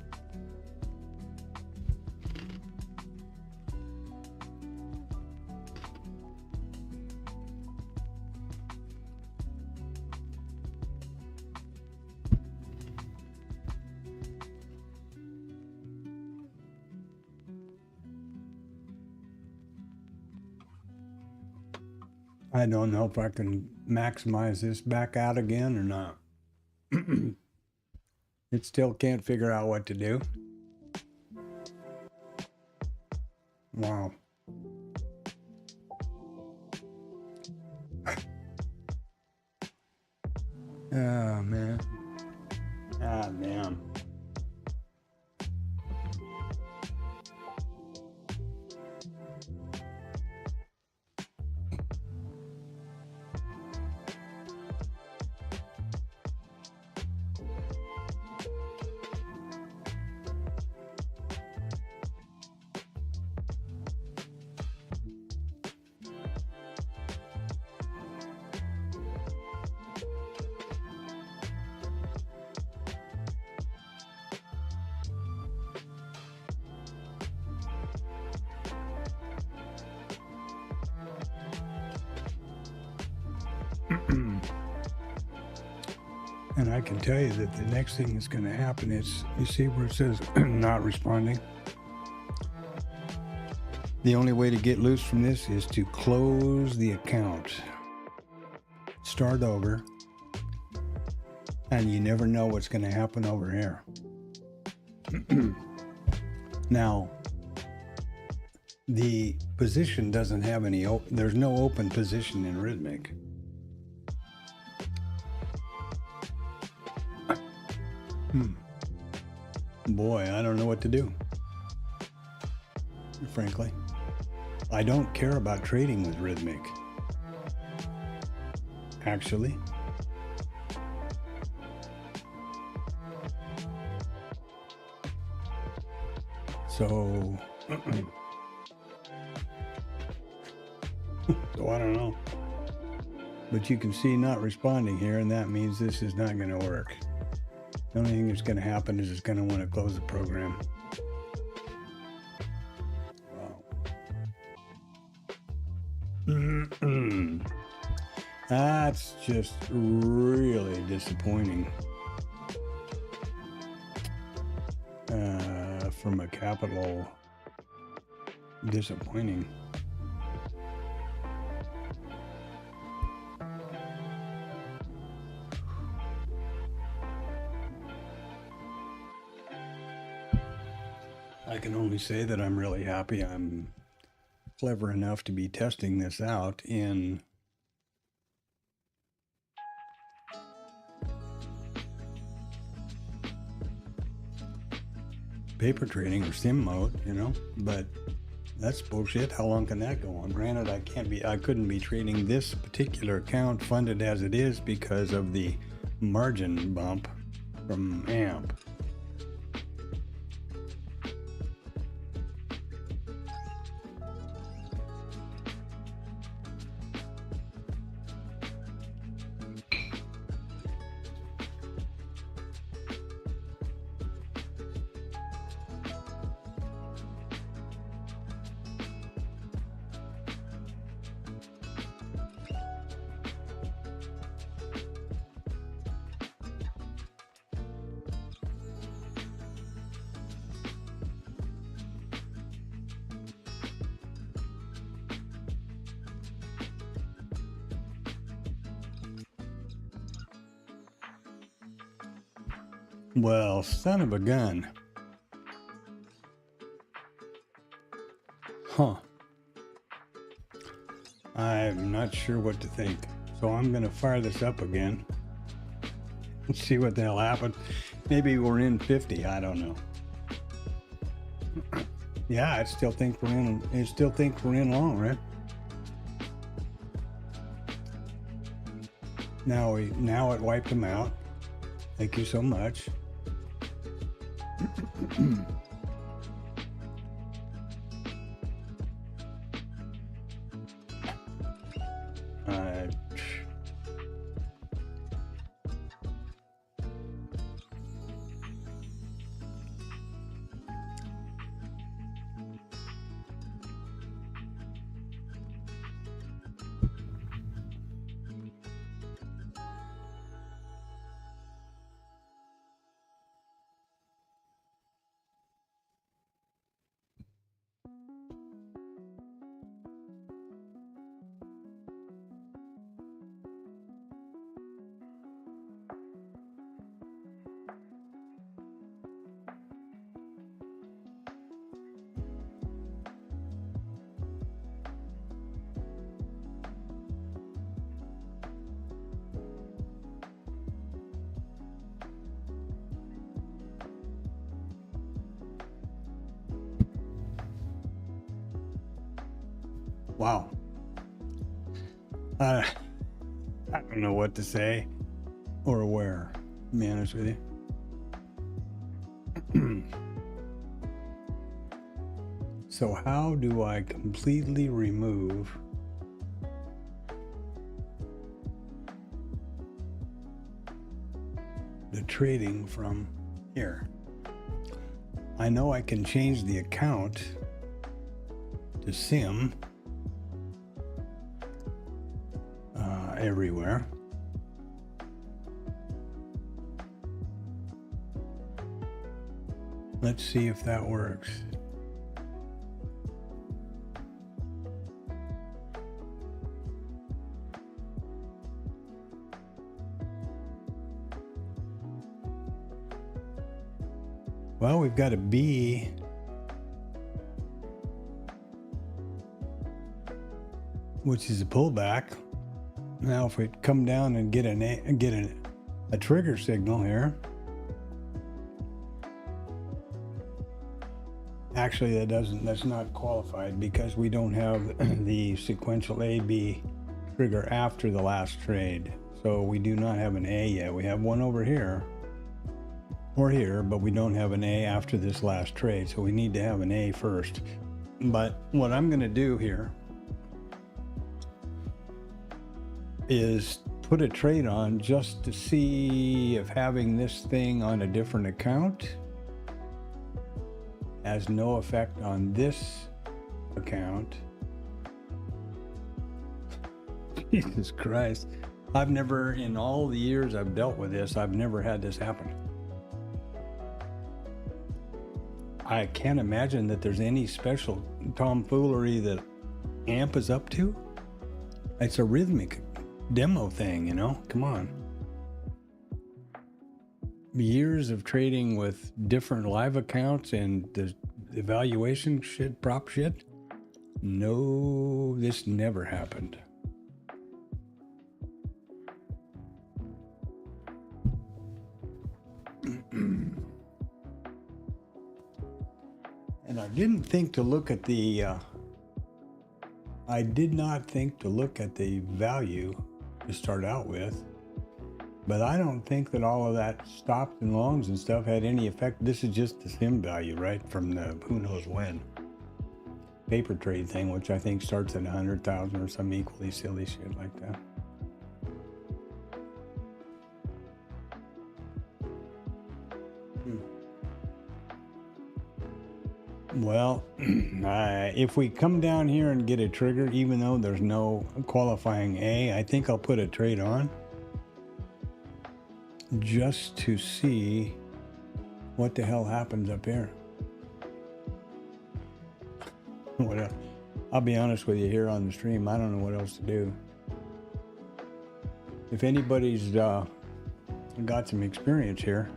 I don't know if I can maximize this back out again or not. It still can't figure out what to do. Wow. Oh, man. Ah, damn. And I can tell you that the next thing that's going to happen is, you see where it says not responding? The only way to get loose from this is to close the account, start over, And you never know what's going to happen over here. Now, the position doesn't have any, there's no open position in Rhythmic. Boy, I don't know what to do. Frankly, I don't care about trading with Rhythmic. Actually. So, so I don't know. But you can see not responding here, and that means this is not going to work. The only thing that's going to happen is it's going to want to close the program. Wow. That's just really disappointing. From a capital, disappointing. I can only say that I'm really happy I'm clever enough to be testing this out in paper trading or sim mode, you know, but that's bullshit. How long can that go on? Granted, I couldn't be trading this particular account funded as it is because of the margin bump from AMP. Well, son of a gun. Huh. I'm not sure what to think. So I'm going to fire this up again. Let's see what the hell happened. Maybe we're in 50. I don't know. Yeah, I still think we're in. I still think we're in long, right? Now it wiped them out. Thank you so much. Wow. I don't know what to say or where, to be honest with you. So how do I completely remove the trading from here? I know I can change the account to sim everywhere. Let's see if that works. Well, we've got a B. Which is a pullback. Now, if we come down and get a trigger signal here, actually that's not qualified because we don't have the sequential A/B trigger after the last trade. So we do not have an A yet. We have one over here or here, but we don't have an A after this last trade. So we need to have an A first. But what I'm going to do here is put a trade on just to see if having this thing on a different account has no effect on this account. Jesus Christ. I've never, in all the years I've dealt with this, I've never had this happen. I can't imagine that there's any special tomfoolery that AMP is up to. It's a rhythmic demo thing, you know? Come on. Years of trading with different live accounts and the evaluation shit, prop shit. No, this never happened. And I didn't think to look at the I did not think to look at the value to start out with, but I don't think that all of that stops and longs and stuff had any effect. This is just the sim value, right, from the who knows when paper trade thing, which I think starts at 100,000 or some equally silly shit like that. Well, if we come down here and get a trigger, even though there's no qualifying A, I think I'll put a trade on just to see what the hell happens up here. What else? I'll be honest with you here on the stream, I don't know what else to do. If anybody's got some experience here,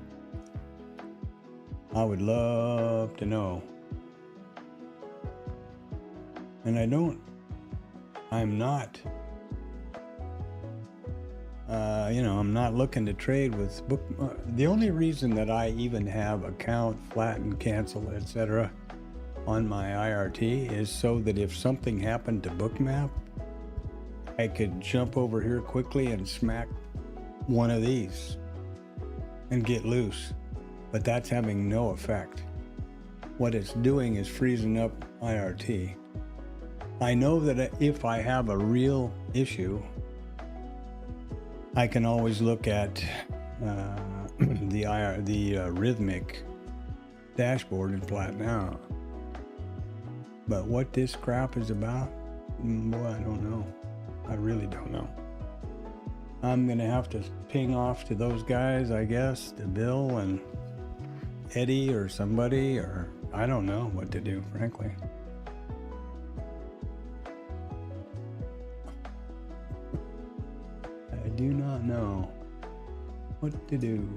I would love to know. And I'm not, I'm not looking to trade with book. The only reason that I even have account, flatten, cancel, etc. on my IRT is so that if something happened to Bookmap, I could jump over here quickly and smack one of these and get loose. But that's having no effect. What it's doing is freezing up IRT. I know that if I have a real issue, I can always look at the rhythmic dashboard and flatten out. But what this crap is about, well, I don't know. I really don't know. I'm gonna have to ping off to those guys, I guess, to Bill and Eddie or somebody, or I don't know what to do, frankly. I do not know what to do.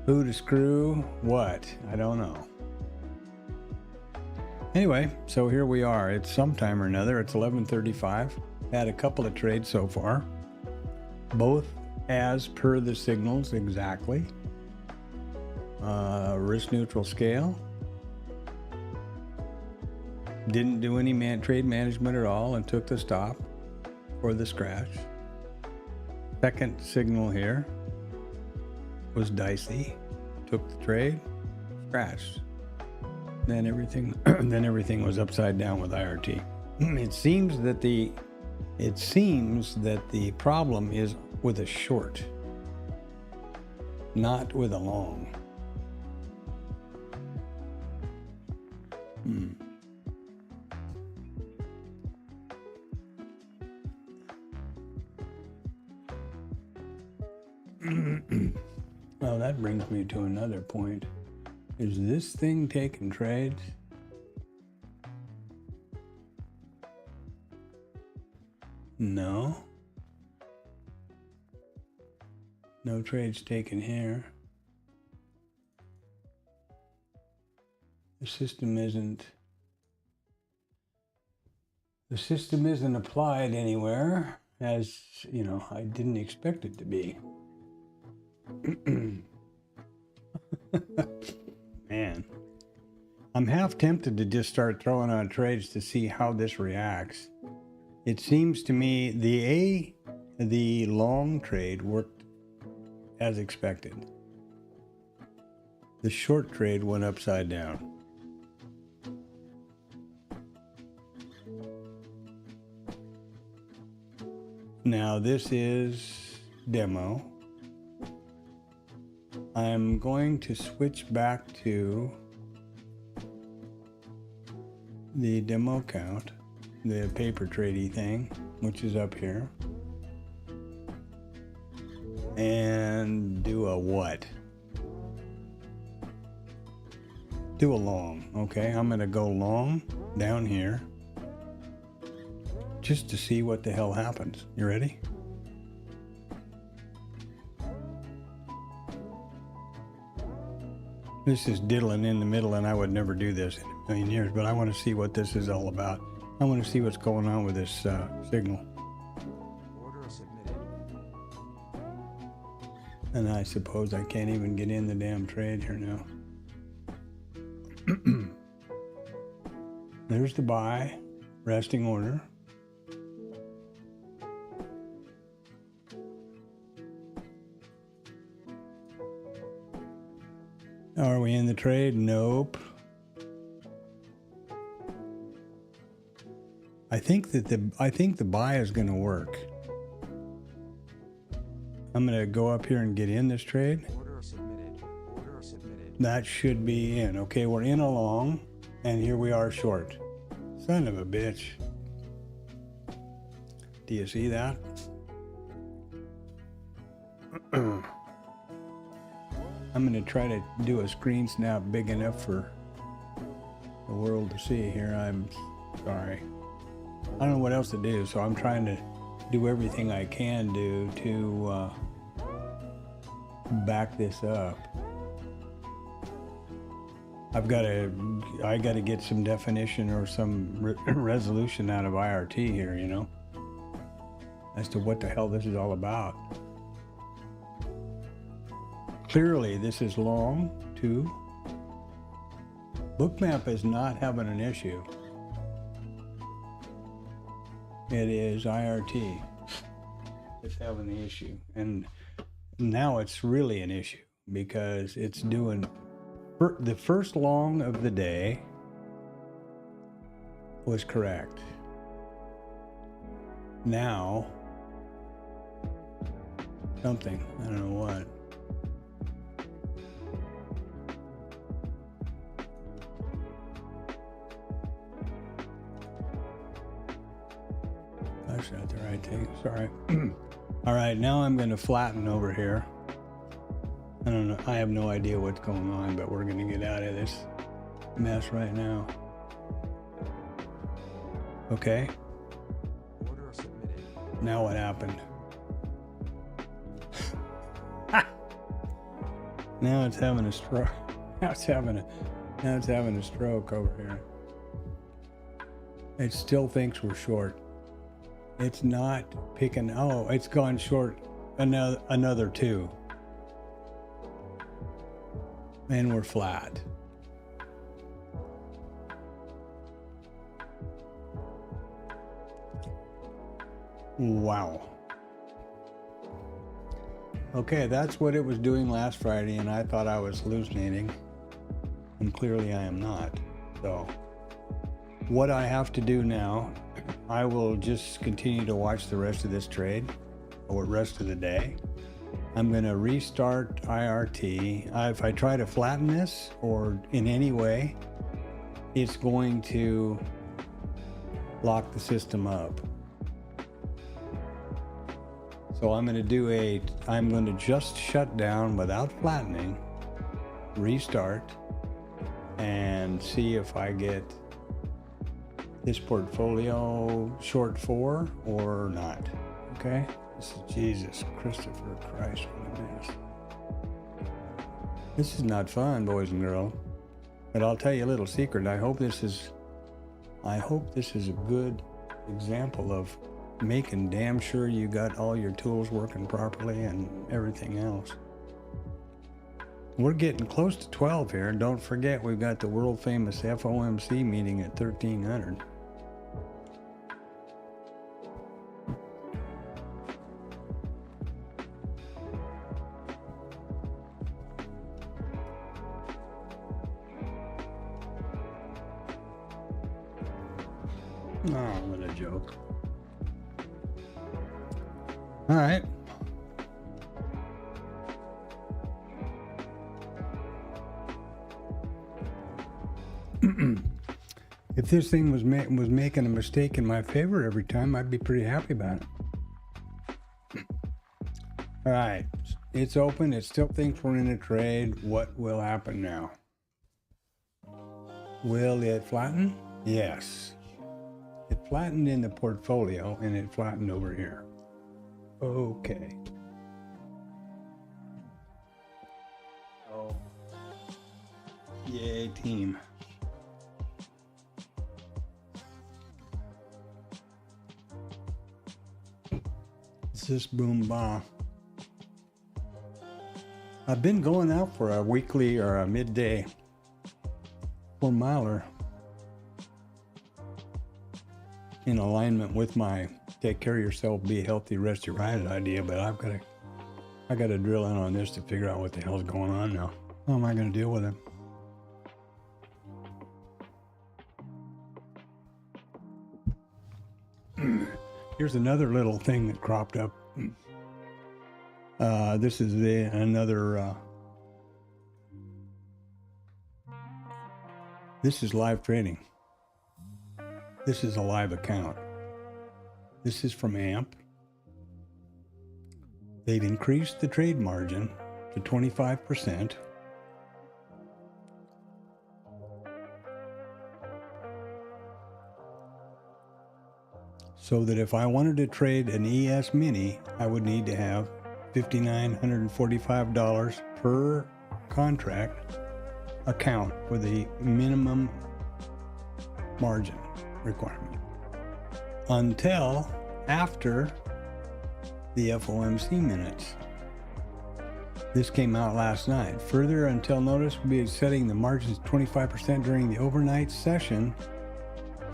Who to screw? What? I don't know. Anyway, so here we are. It's sometime or another. It's 11:35. Had a couple of trades so far. Both as per the signals exactly. Risk neutral scale. Didn't do any trade management at all and took the stop for the scratch. Second signal here was dicey. Took the trade, scratched. Then everything was upside down with IRT. It seems that the problem is with a short, not with a long. Well, that brings me to another point. Is this thing taking trades? No. No trades taken here. system isn't applied anywhere, as you know, I didn't expect it to be. Man, I'm half tempted to just start throwing on trades to see how this reacts. It seems to me the long trade worked as expected. The short trade went upside down. Now this is demo. I'm going to switch back to the demo count, the paper tradey thing, which is up here, and do a what? Do a long. Okay, I'm gonna go long down here just to see what the hell happens. You ready? This is diddling in the middle, and I would never do this in a million years, but I want to see what this is all about. I want to see what's going on with this signal. Order submitted. And I suppose I can't even get in the damn trade here now. There's the buy, resting order. Are we in the trade? Nope. I think the buy is going to work. I'm going to go up here and get in this trade. Order submitted. Order submitted. That should be in. Okay, we're in a long, and here we are short. Son of a bitch. Do you see that? I'm going to try to do a screen snap big enough for the world to see here. I'm sorry. I don't know what else to do, so I'm trying to do everything I can do to back this up. I got to get some definition or some resolution out of IRT here, you know, as to what the hell this is all about. Clearly, this is long, too. Bookmap is not having an issue. It is IRT that's having the issue. And now it's really an issue because it's doing the first long of the day was correct. Now, something, I don't know what. That's not the right thing, sorry. All right, now I'm going to flatten over here. I don't know, I have no idea what's going on, but we're going to get out of this mess right now. Okay. Order submitted. Now what happened? Now it's having a stroke. Now it's having a stroke over here. It still thinks we're short. It's not picking. Oh, it's gone short another two. And we're flat. Wow. Okay, that's what it was doing last Friday, and I thought I was hallucinating. And clearly I am not. So, what I have to do now, I will just continue to watch the rest of this trade, or rest of the day. I'm going to restart IRT. If I try to flatten this, or in any way, it's going to lock the system up. So I'm going to just shut down without flattening, restart, and see if I get this portfolio short 4 or not. Okay? This is Jesus Christopher Christ, what a mess. This is not fun, boys and girls. But I'll tell you a little secret. I hope this is a good example of making damn sure you got all your tools working properly and everything else. We're getting close to 12 here. And don't forget, we've got the world famous FOMC meeting at 1300. Oh, what a joke. All right. If this thing was making a mistake in my favor every time, I'd be pretty happy about it. All right. It's open. It still thinks we're in a trade. What will happen now? Will it flatten? Yes. It flattened in the portfolio and it flattened over here. Okay. Oh. Yay, team. It's this boom bah. I've been going out for a weekly or a midday 4-miler in alignment with my take care of yourself, be healthy, rest your eyes idea, but I gotta drill in on this to figure out what the hell's going on now. How am I gonna deal with it? Here's another little thing that cropped up. This is another. This is live trading. This is a live account. This is from AMP. They've increased the trade margin to 25%. So that if I wanted to trade an ES Mini, I would need to have $5,945 per contract account for the minimum margin requirement until after the FOMC minutes. This came out last night. Further, until notice, we'll be setting the margins 25% during the overnight session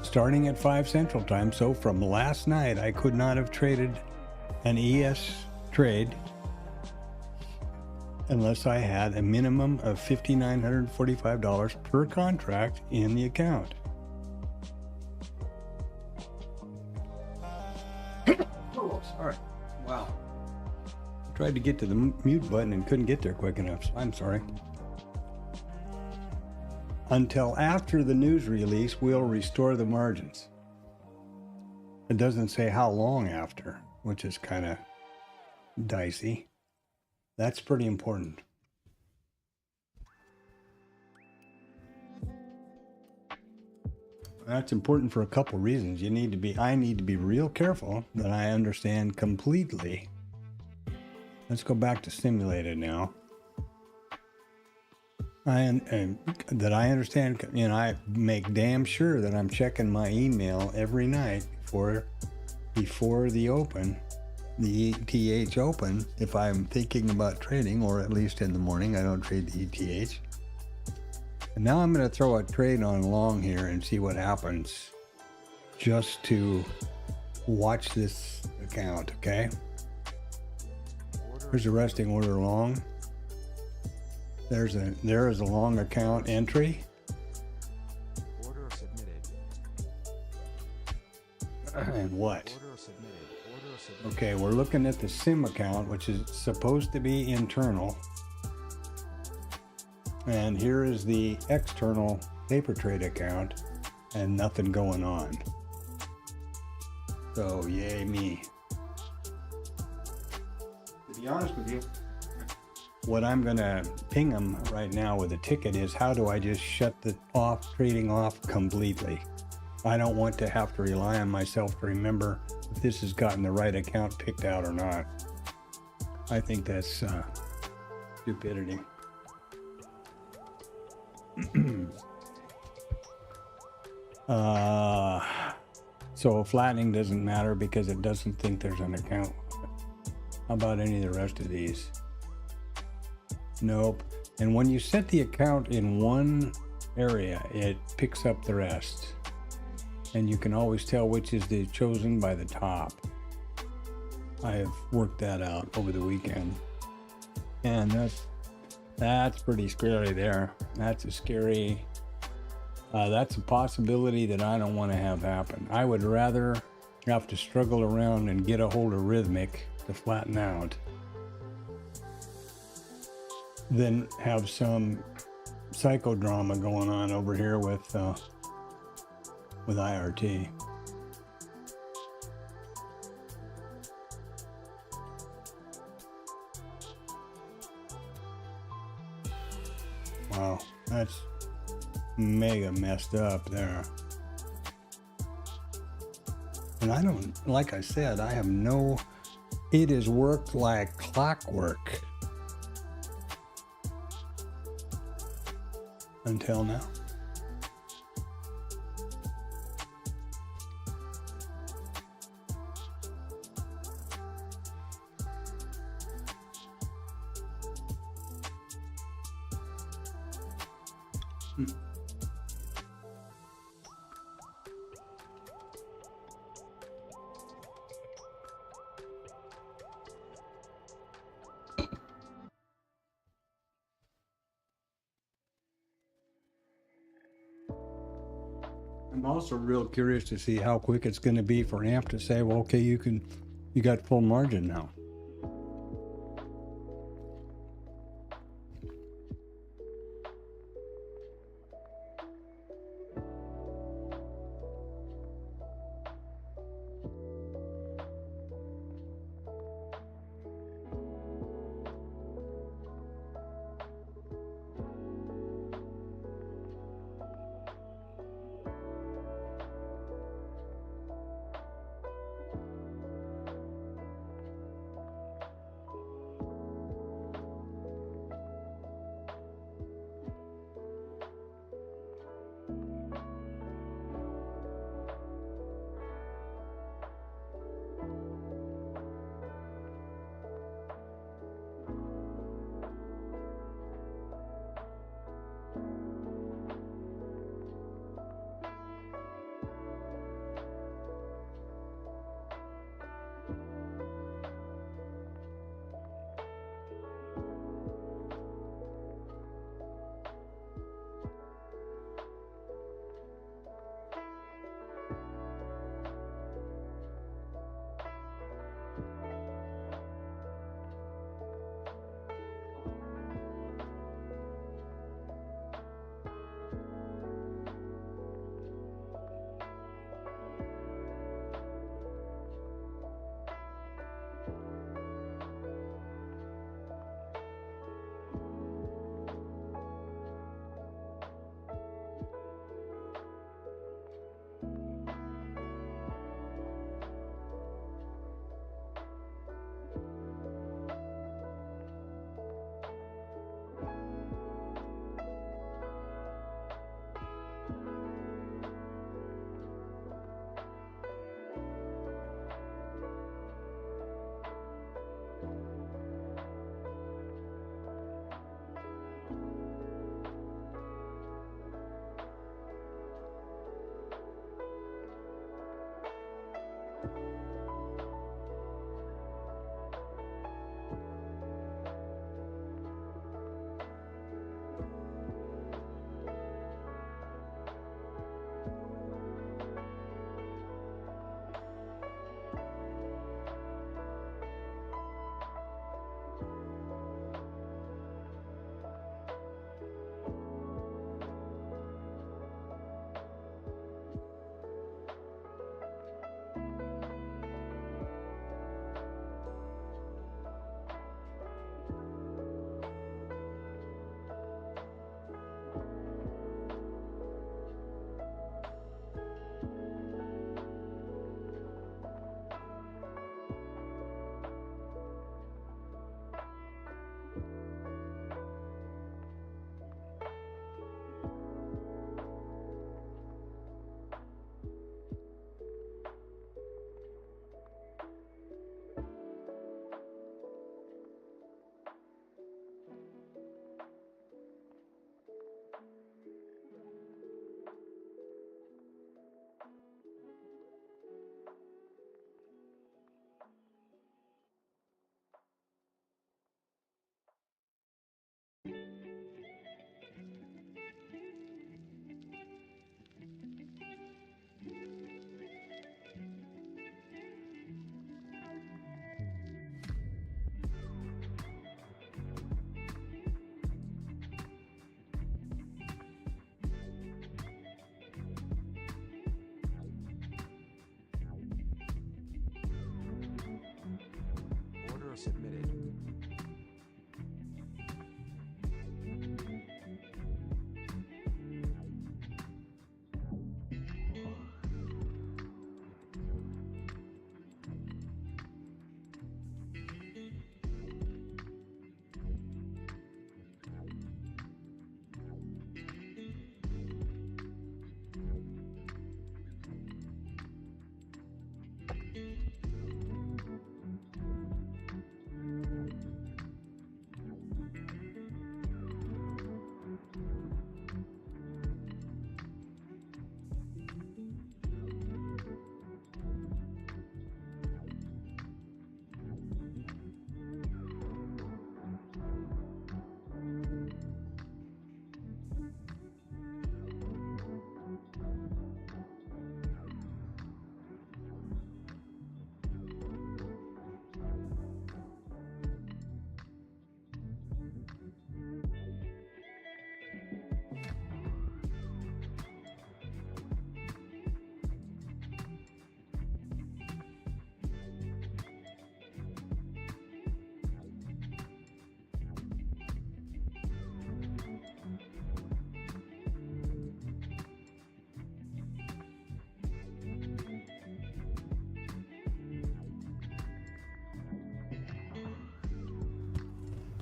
starting at 5 Central Time. So from last night, I could not have traded an ES trade unless I had a minimum of $5,945 per contract in the account. Oh, sorry. Wow. Tried to get to the mute button and couldn't get there quick enough, so I'm sorry. Until after the news release, we'll restore the margins. It doesn't say how long after, which is kind of dicey. That's pretty important. That's important for a couple reasons. I need to be real careful that I understand completely. Let's go back to simulated now. That I understand, I make damn sure that I'm checking my email every night before the open, the RTH Open, if I'm thinking about trading, or at least in the morning. I don't trade the ETH. And now I'm going to throw a trade on long here and see what happens, just to watch this account, okay? Here's a resting order long. There is a long account entry. Order submitted. And what? Order submitted. Order submitted. Okay, we're looking at the SIM account, which is supposed to be internal. And here is the external paper trade account, and nothing going on. So, yay me. To be honest with you, what I'm going to ping them right now with a ticket is, how do I just shut the trading off completely? I don't want to have to rely on myself to remember if this has gotten the right account picked out or not. I think that's stupidity. So flattening doesn't matter because it doesn't think there's an account. How about any of the rest of these? Nope. And when you set the account in one area, it picks up the rest. And you can always tell which is the chosen by the top. I have worked that out over the weekend. And that's pretty scary there. That's a scary, that's a possibility that I don't want to have happen. I would rather have to struggle around and get a hold of Rhythmic to flatten out than have some psychodrama going on over here with IRT. Wow, that's mega messed up there. And I don't, like I said, I have no, it has worked like clockwork until now. I'm also real curious to see how quick it's going to be for AMP to say, well, okay, you got full margin now.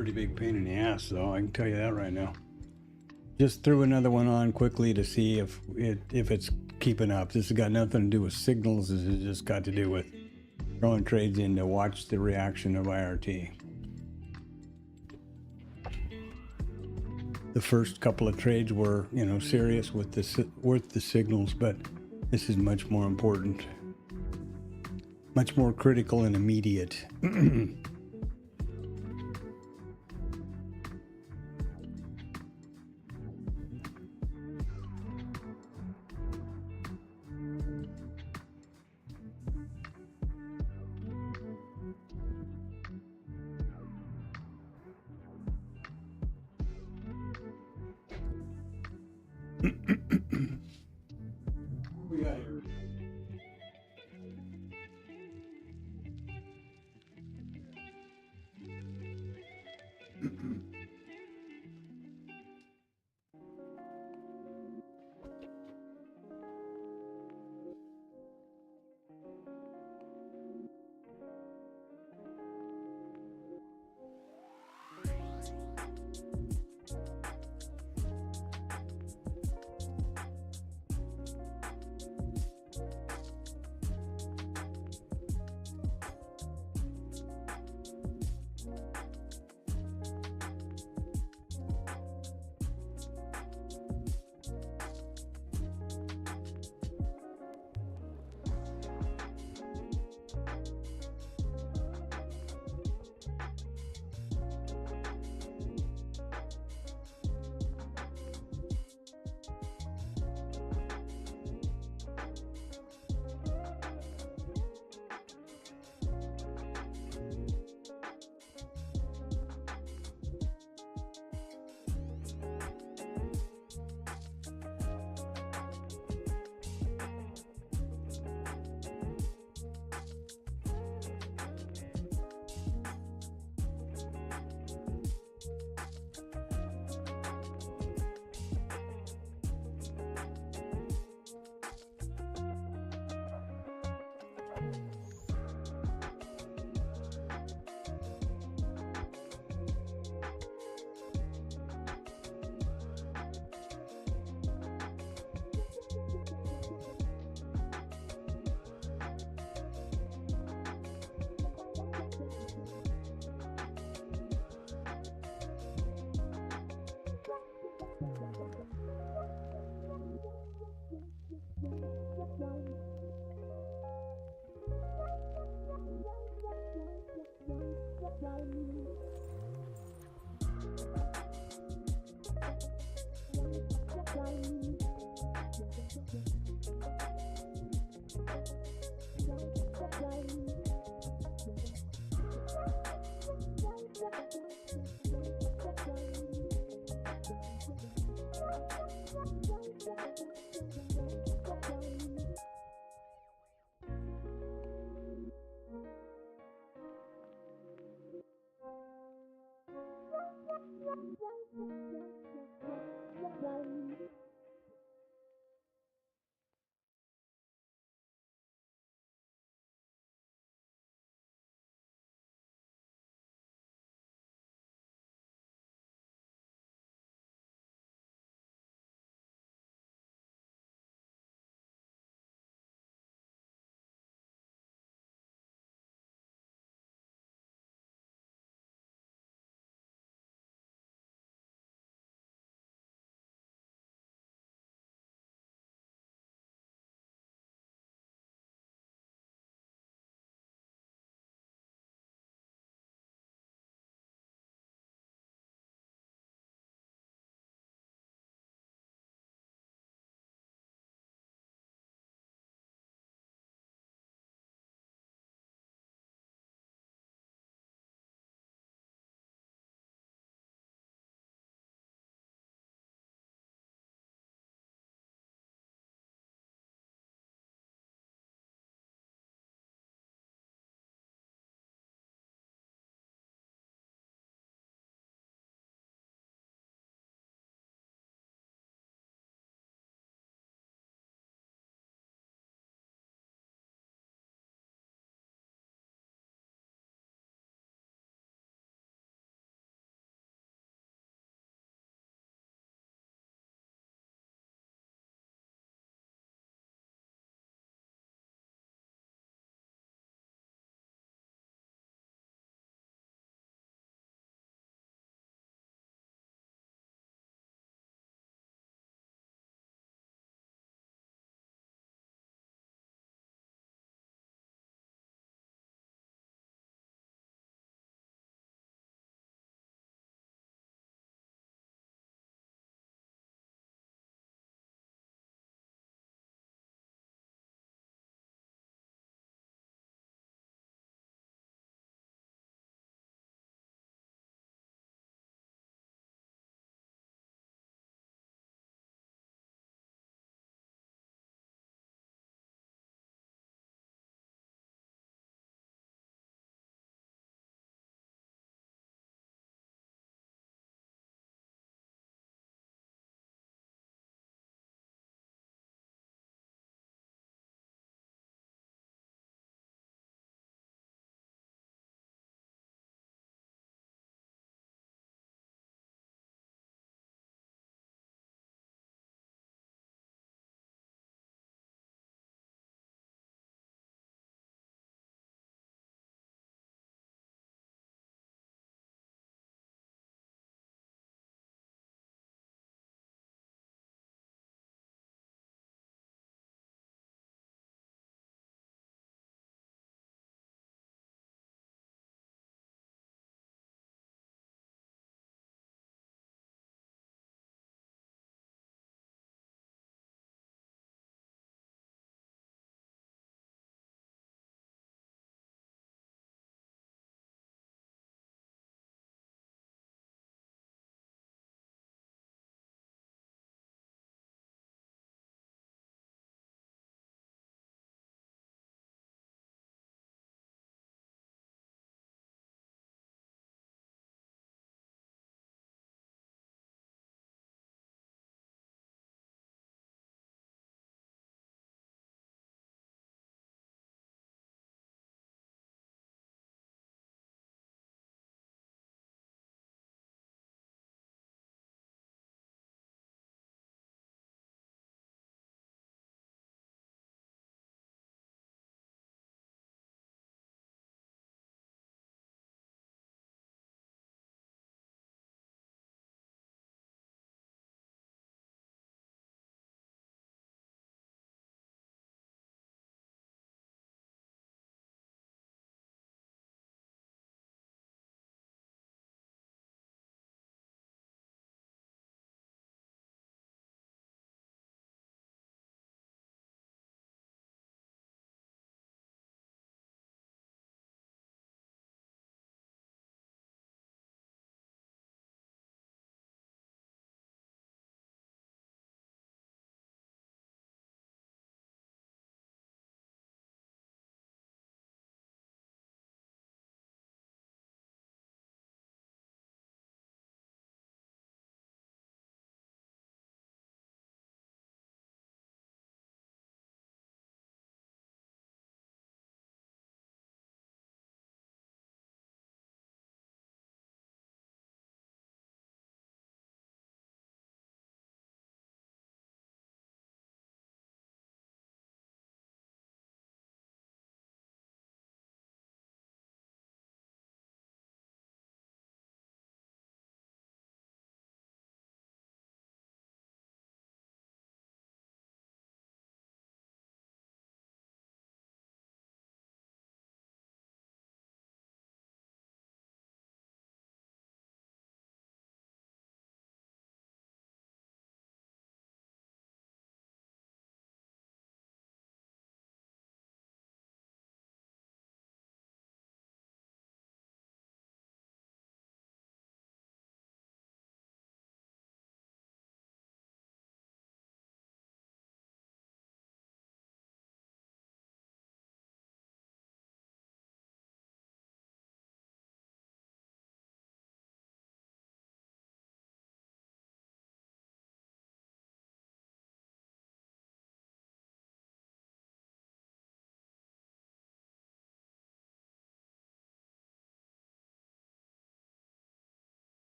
pretty big pain in the ass, though. I can tell you that right now. Just threw another one on quickly to see if it's keeping up. This has got nothing to do with signals. This has just got to do with throwing trades in to watch the reaction of IRT. The first couple of trades were, you know, serious with worth the signals, but this is much more important, much more critical and immediate. We got here.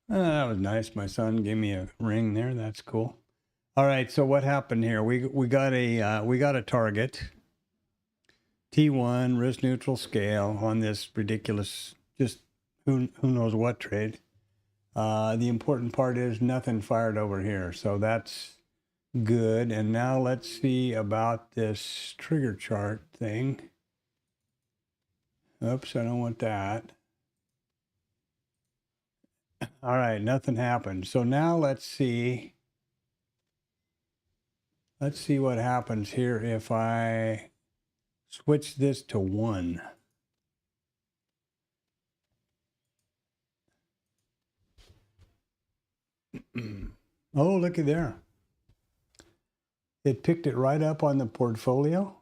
That was nice. My son gave me a ring there. That's cool. All right. So what happened here? We got a target T1 risk neutral scale on this ridiculous, just who knows what trade. The important part is nothing fired over here, so that's good. And now let's see about this trigger chart thing. Oops, I don't want that. All right, nothing happened. So now let's see what happens here if I switch this to 1. Oh, looky there. It picked it right up on the portfolio,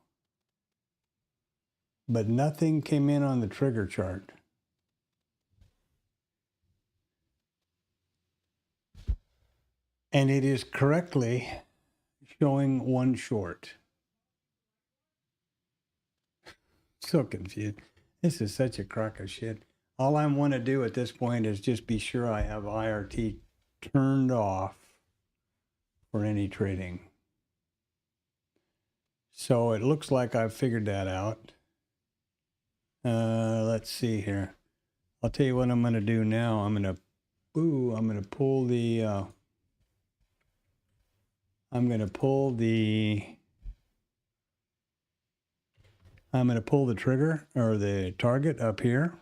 but nothing came in on the trigger chart. And it is correctly showing 1 short. So confused. This is such a crock of shit. All I want to do at this point is just be sure I have IRT turned off for any trading. So it looks like I've figured that out. Let's see here. I'll tell you what I'm going to do now. I'm going to pull the I'm going to pull the trigger or the target up here.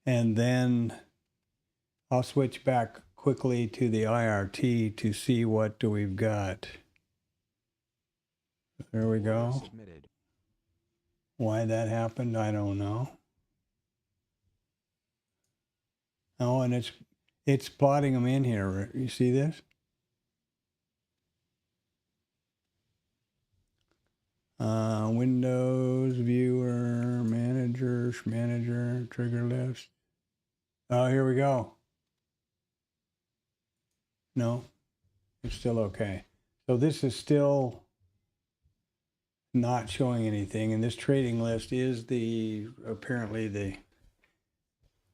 And then I'll switch back quickly to the IRT to see what do we've got. There we Order go. submitted. Why that happened, I don't know. Oh, and it's plotting them in here. You see this? Windows, viewer, manager, trigger list. Oh, here we go. No, it's still okay. So this is still not showing anything, and this trading list is apparently the.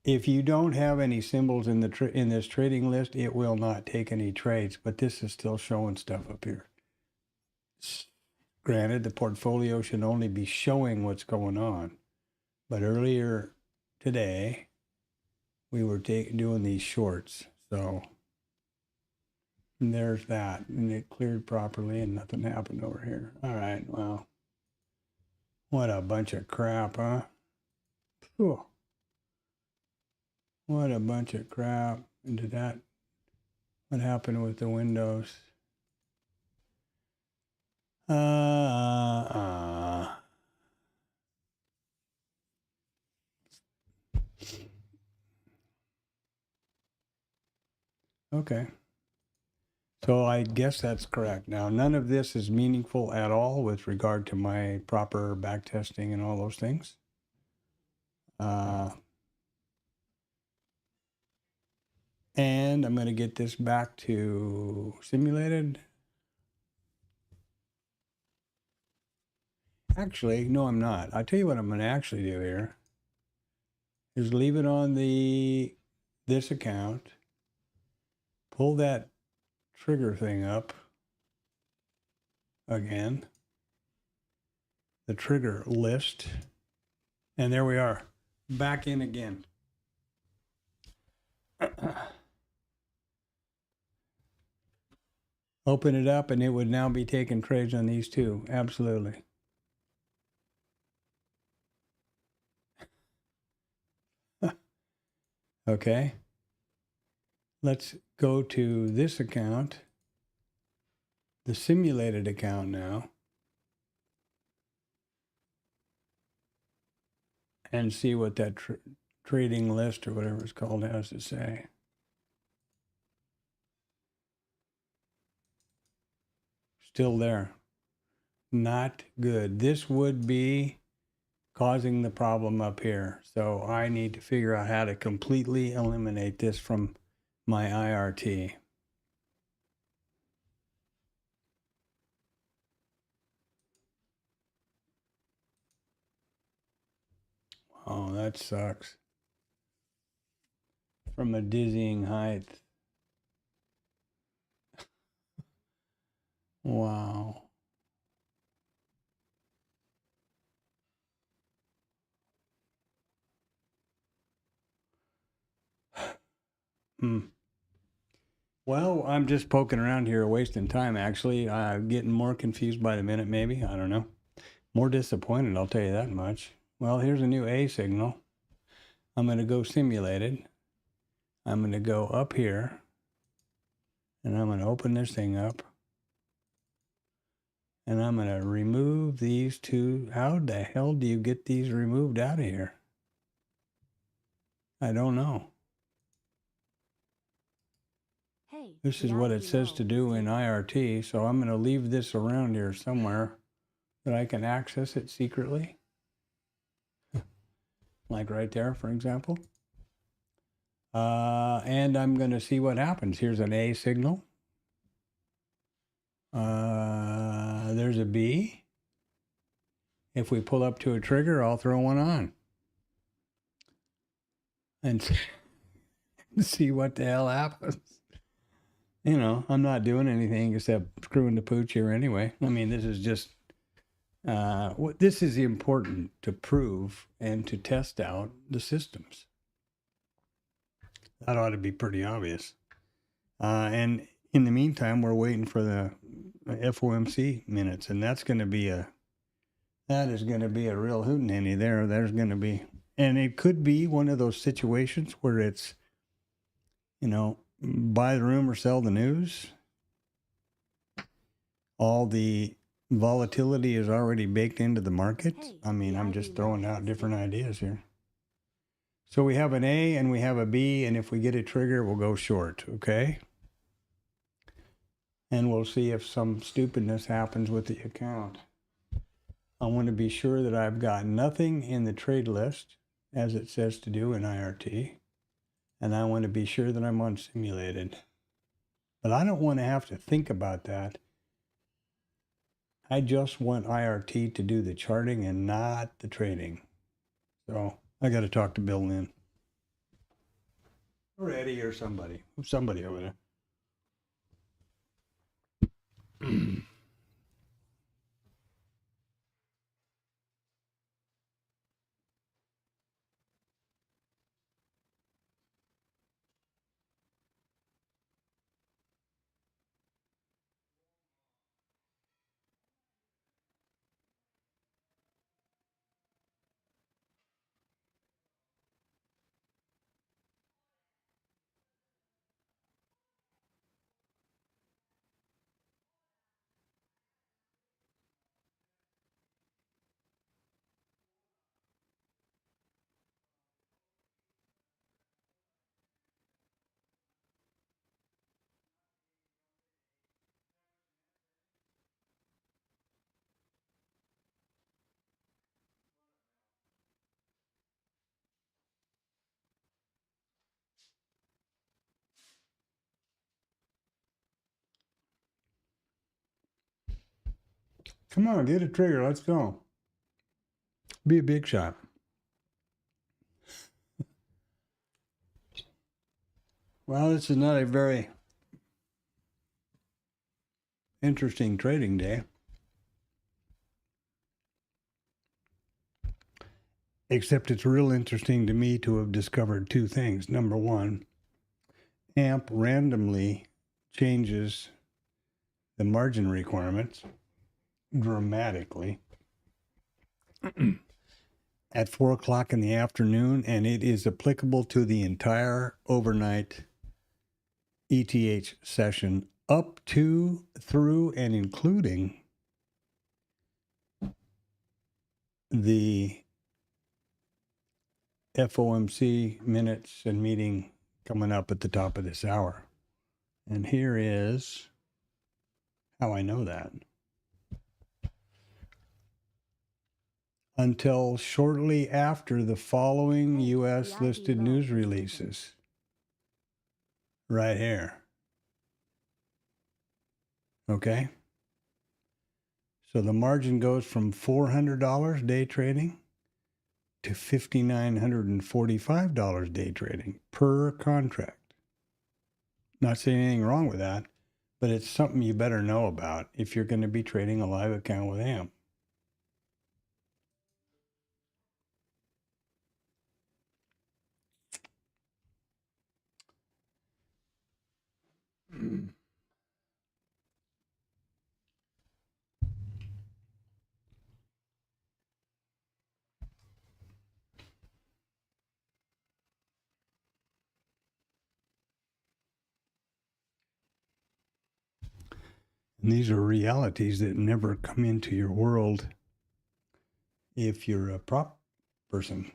If you don't have any symbols in in this trading list, it will not take any trades. But this is still showing stuff up here. Granted, the portfolio should only be showing what's going on, but earlier today we were doing these shorts, so there's that, and it cleared properly, and nothing happened over here. All right, well, what a bunch of crap, huh? Whew. What a bunch of crap. And what happened with the windows? Okay. So I guess that's correct. Now, none of this is meaningful at all with regard to my proper backtesting and all those things. And I'm going to get this back to simulated. Actually, no, I'm not. I'll tell you what I'm going to actually do here is leave it on this account, pull that trigger thing up again, the trigger list, and there we are, back in again. Open it up and it would now be taking trades on these two. Absolutely. Okay. Let's go to this account, the simulated account now, and see what that trading list or whatever it's called has to say. Still there. Not good. This would be causing the problem up here. So I need to figure out how to completely eliminate this from my IRT. Oh, that sucks. from a dizzying height. Wow. Hmm. Well, I'm just poking around here, wasting time, actually. Getting more confused by the minute, maybe. I don't know. More disappointed, I'll tell you that much. Well, here's a new A signal. I'm going to go simulated. I'm going to go up here. And I'm going to open this thing up. And I'm going to remove these two. How the hell do you get these removed out of here? I don't know. Hey, This the is what it IB says low to do is in taken. IRT, so I'm going to leave this around here somewhere that I can access it secretly. Like right there, for example. And I'm going to see what happens. Here's an A signal. There's a B. If we pull up to a trigger, I'll throw one on. And see what the hell happens. You know, I'm not doing anything except screwing the pooch here anyway. I mean, this is just, this is important to prove and to test out the systems. That ought to be pretty obvious. And in the meantime, we're waiting for the FOMC minutes, and that is going to be a real hootenanny there. There's going to be, and it could be one of those situations where it's, you know, buy the rumor, sell the news. All the volatility is already baked into the market. Hey, I mean, the I'm IB just throwing low out is different taken. ideas here. So we have an A and we have a B, and if we get a trigger, we'll go short, okay? And we'll see if some stupidness happens with the account. I want to be sure that I've got nothing in the trade list, as it says to do in IRT. And I want to be sure that I'm on simulated. But I don't want to have to think about that. I just want IRT to do the charting and not the trading. So I got to talk to Bill Lynn. Or Eddie or somebody. Somebody over there. Come on, get a trigger. Let's go. Be a big shot. Well, this is not a very interesting trading day. Except it's real interesting to me to have discovered two things. Number one, AMP randomly changes the margin requirements dramatically at 4 o'clock in the afternoon, and it is applicable to the entire overnight ETH session up to, through, and including the FOMC minutes and meeting coming up at the top of this hour. And here is how I know that. Until shortly after the following Hey, U.S. the IB listed low news is taken. releases. Right here. Okay? So the margin goes from $400 day trading to $5,945 day trading per contract. Not saying anything wrong with that, but it's something you better know about if you're going to be trading a live account with AMP. And these are realities that never come into your world if you're a prop person.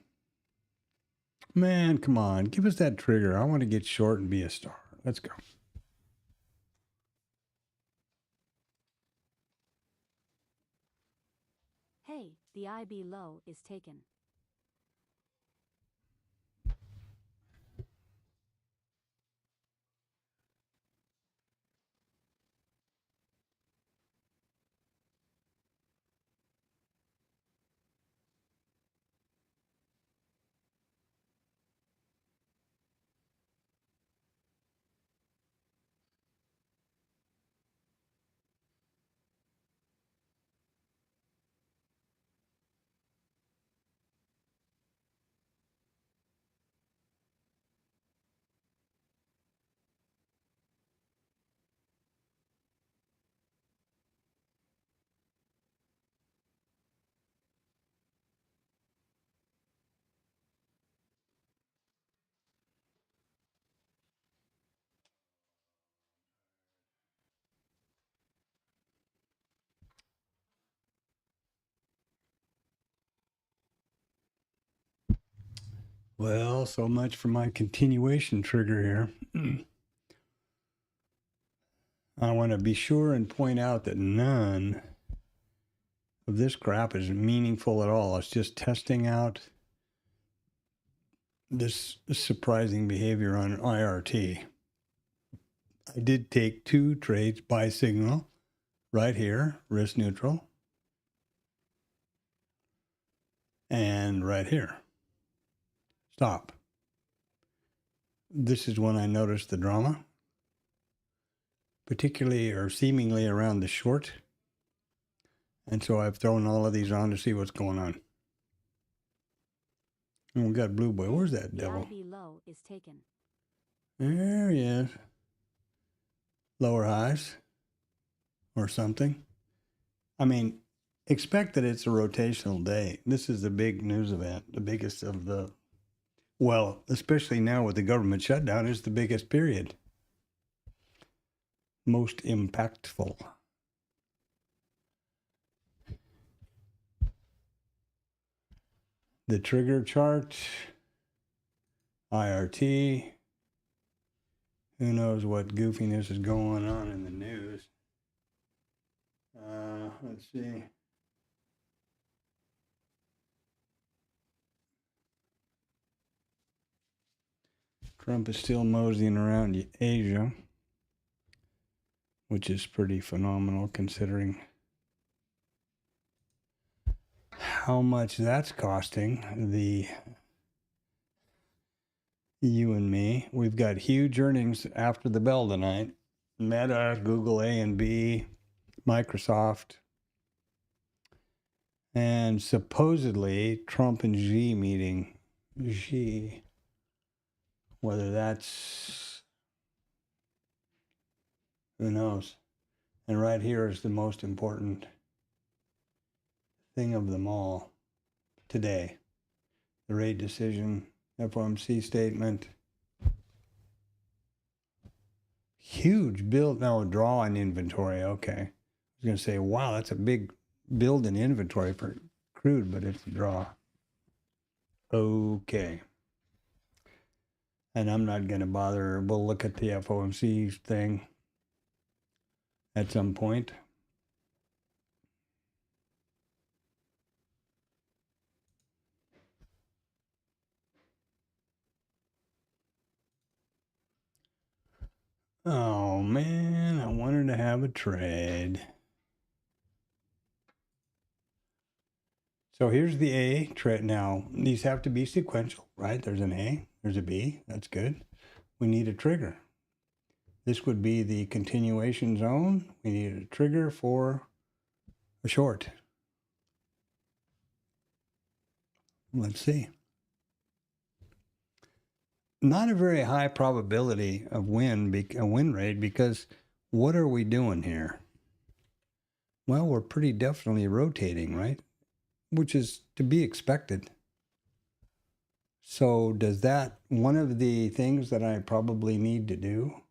Man, come on, give us that trigger. I want to get short and be a star. Let's go. Hey, the IB low is taken. Well, so much for my continuation trigger here. I want to be sure and point out that none of this crap is meaningful at all. It's just testing out this surprising behavior on IRT. I did take 2 trades by signal right here, risk neutral, and right here. Stop. This is when I noticed the drama, particularly or seemingly around the short. And so I've thrown all of these on to see what's going on. And we got Blue Boy. Where's that The devil? IB low is taken. There he is. Lower highs or something. I mean, expect that it's a rotational day. This is the big news event, the biggest of the, well, especially now with the government shutdown, is the biggest period. Most impactful. The trigger chart, IRT. Who knows what goofiness is going on in the news? Let's see. Trump is still moseying around Asia, which is pretty phenomenal considering how much that's costing the you and me. We've got huge earnings after the bell tonight. Meta, Google A and B, Microsoft, and supposedly Trump and Xi meeting. Xi, whether that's, who knows. And right here is the most important thing of them all today. The rate decision, FOMC statement. Huge build. Now, draw on inventory. Okay. I was going to say, wow, that's a big build in inventory for crude, but it's a draw. Okay. And I'm not going to bother. We'll look at the FOMC thing at some point. Oh, man, I wanted to have a trade. So here's the A trade. Now, these have to be sequential, right? There's an A, there's a B. That's good. We need a trigger. This would be the continuation zone. We need a trigger for a short. Let's see. Not a very high probability of a win rate, because what are we doing here? Well, we're pretty definitely rotating, right? Which is to be expected. So does that, one of the things that I probably need to do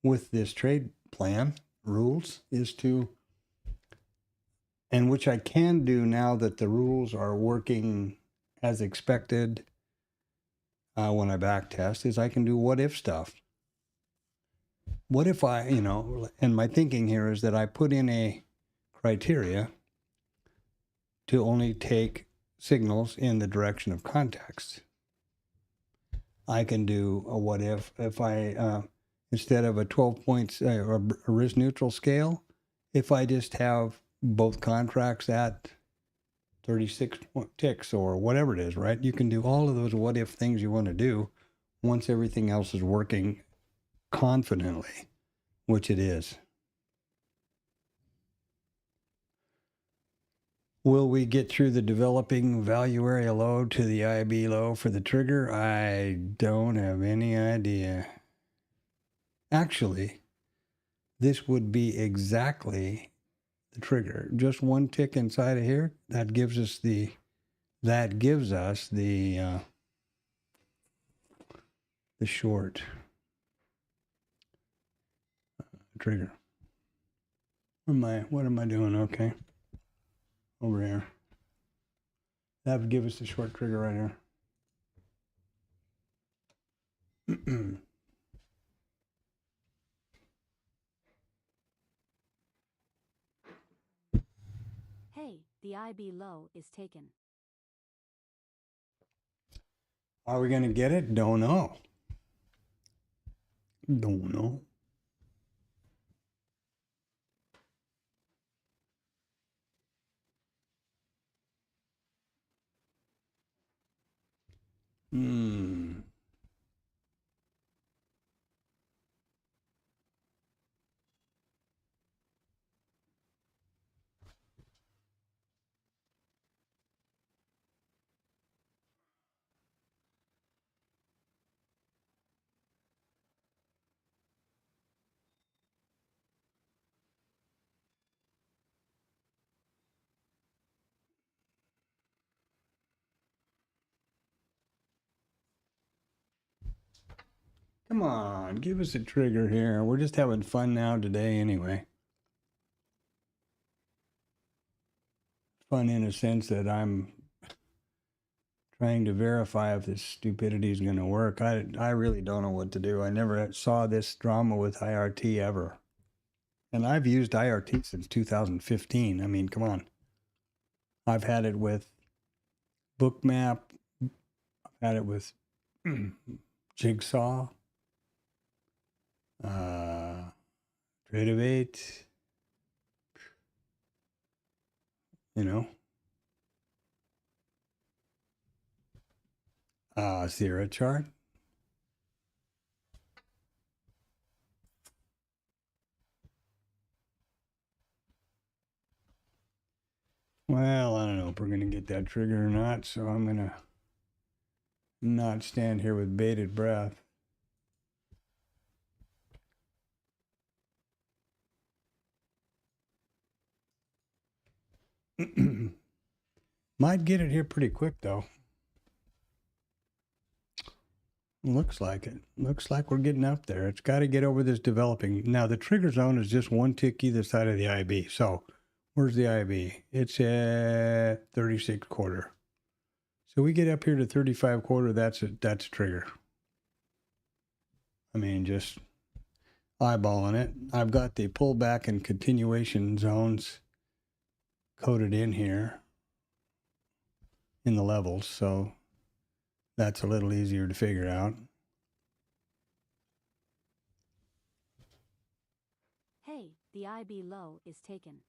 with this trade plan rules is to, and which I can do now that the rules are working as expected when I backtest, is I can do what if stuff. What if I, and my thinking here is that I put in a criteria to only take signals in the direction of context. I can do a what if I, instead of a 12 points or a risk neutral scale, if I just have both contracts at 36 ticks or whatever it is, right? You can do all of those what if things you want to do once everything else is working confidently, which it is. Will we get through the developing value area low to the IB low for the trigger? I don't have any idea. Actually, this would be exactly the trigger. Just one tick inside of here, that gives us the short trigger. What am I doing? Okay. Over here. That would give us the short trigger right here. Hey, the IB low is taken. Are we going to get it? Don't know. Don't know. Come on, give us a trigger here. We're just having fun now today anyway. Fun in a sense that I'm trying to verify if this stupidity is going to work. I really don't know what to do. I never saw this drama with IRT ever. And I've used IRT since 2015. I mean, come on. I've had it with Bookmap. I've had it with Jigsaw. Trade-of-8. Sierra chart. Well, I don't know if we're going to get that trigger or not, so I'm going to not stand here with bated breath. Might get it here pretty quick, though. Looks like it. Looks like we're getting up there. It's got to get over this developing. Now, the trigger zone is just one tick either side of the IB. So, where's the IB? It's at 36 quarter. So we get up here to 35 quarter. That's a trigger. I mean, just eyeballing it. I've got the pullback and continuation zones coded in here in the levels, so that's a little easier to figure out. Hey, the IB low is taken.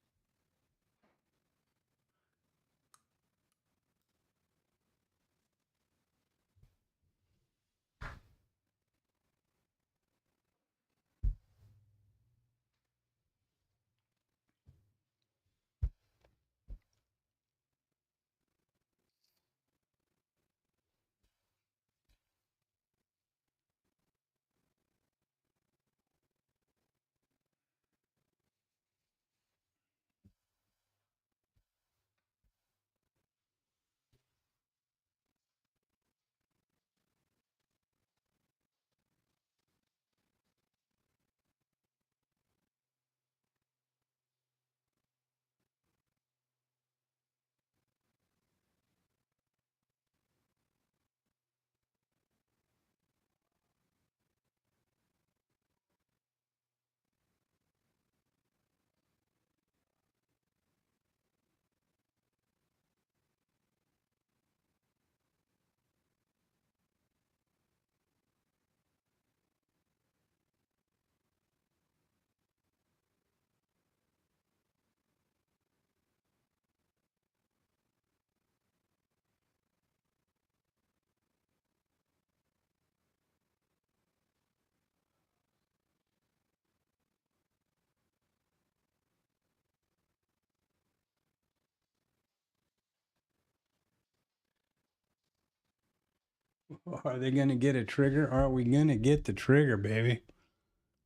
Are they going to get a trigger? Are we going to get the trigger, baby?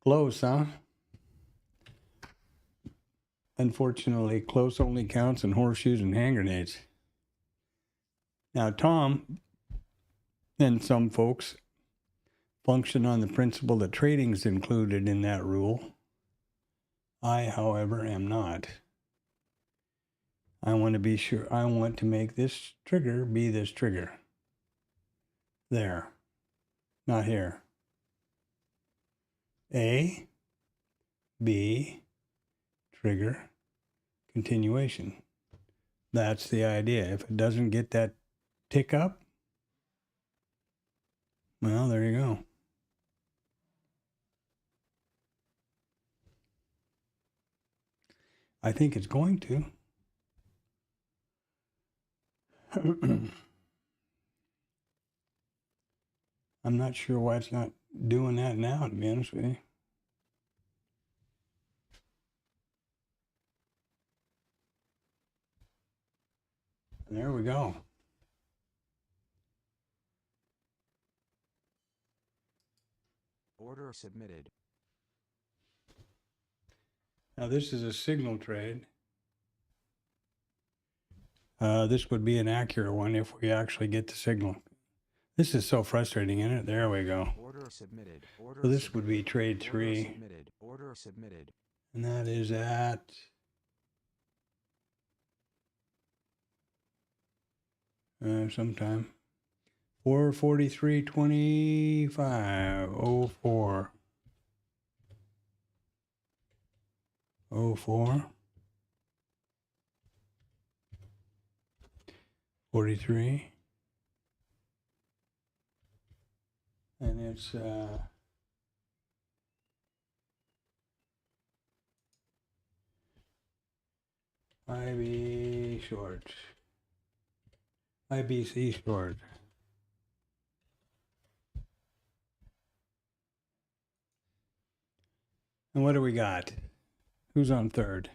Close, huh? Unfortunately, close only counts in horseshoes and hand grenades. Now, Tom and some folks function on the principle that trading is included in that rule. I, however, am not. I want to be sure. I want to make this trigger be this trigger. There. Not here. A, B, trigger, continuation. That's the idea. If it doesn't get that tick up, well, there you go. I think it's going to. I'm not sure why it's not doing that now, to be honest with you. There we go. Order submitted. Now this is a signal trade. This would be an accurate one if we actually get the signal. This is so frustrating, isn't it? There we go. Order submitted. Order So this submitted. would be trade Order 3. submitted. Order submitted. And that is at sometime 4:43:25. 04. 04. 43. And it's IB short. IBC short. And what do we got? Who's on third?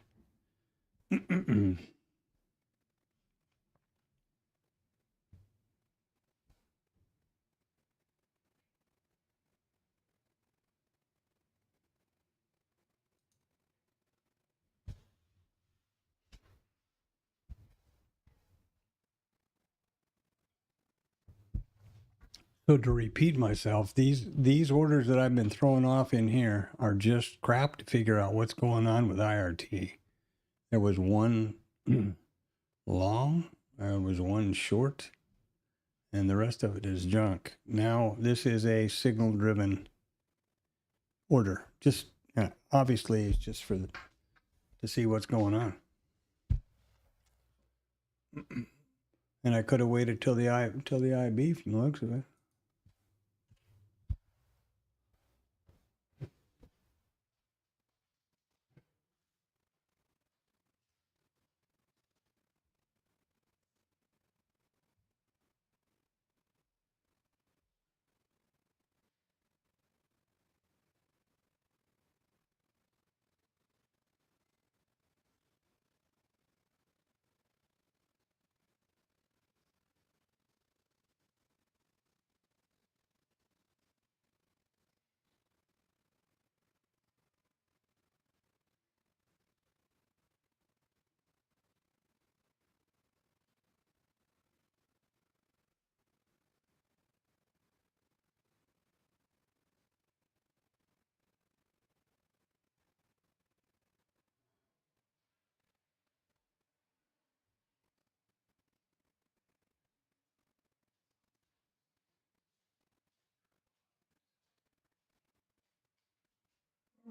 So to repeat myself, these orders that I've been throwing off in here are just crap to figure out what's going on with IRT. There was one long, there was one short, and the rest of it is junk. Now this is a signal-driven order. Just obviously, it's just for to see what's going on. And I could have waited till the IB from the looks of it.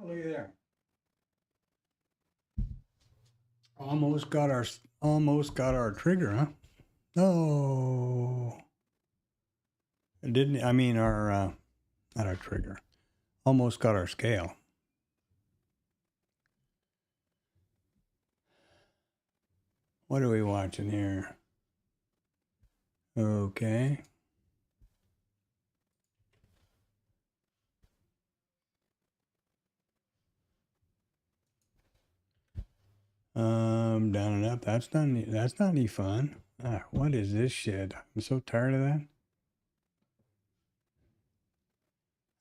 Oh, look at there. Almost got our trigger, huh? Oh, it didn't. I mean, our not our trigger. Almost got our scale. What are we watching here? Okay. Down and up. That's not any fun. What is this shit? I'm so tired of that.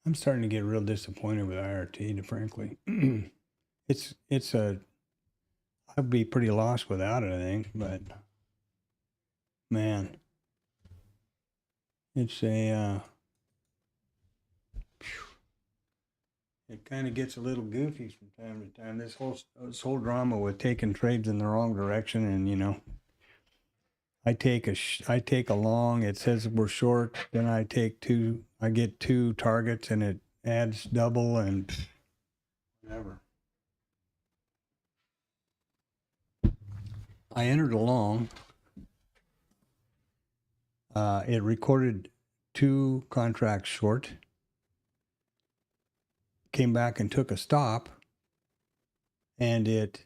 I'm starting to get real disappointed with IRT, to frankly. I'd be pretty lost without it, I think, but man, it's a, it kind of gets a little goofy from time to time. This whole drama with taking trades in the wrong direction, and you know, I take a long. It says we're short, then I get two targets, and it adds double and whatever. I entered a long. It recorded 2 contracts short. Came back and took a stop, and it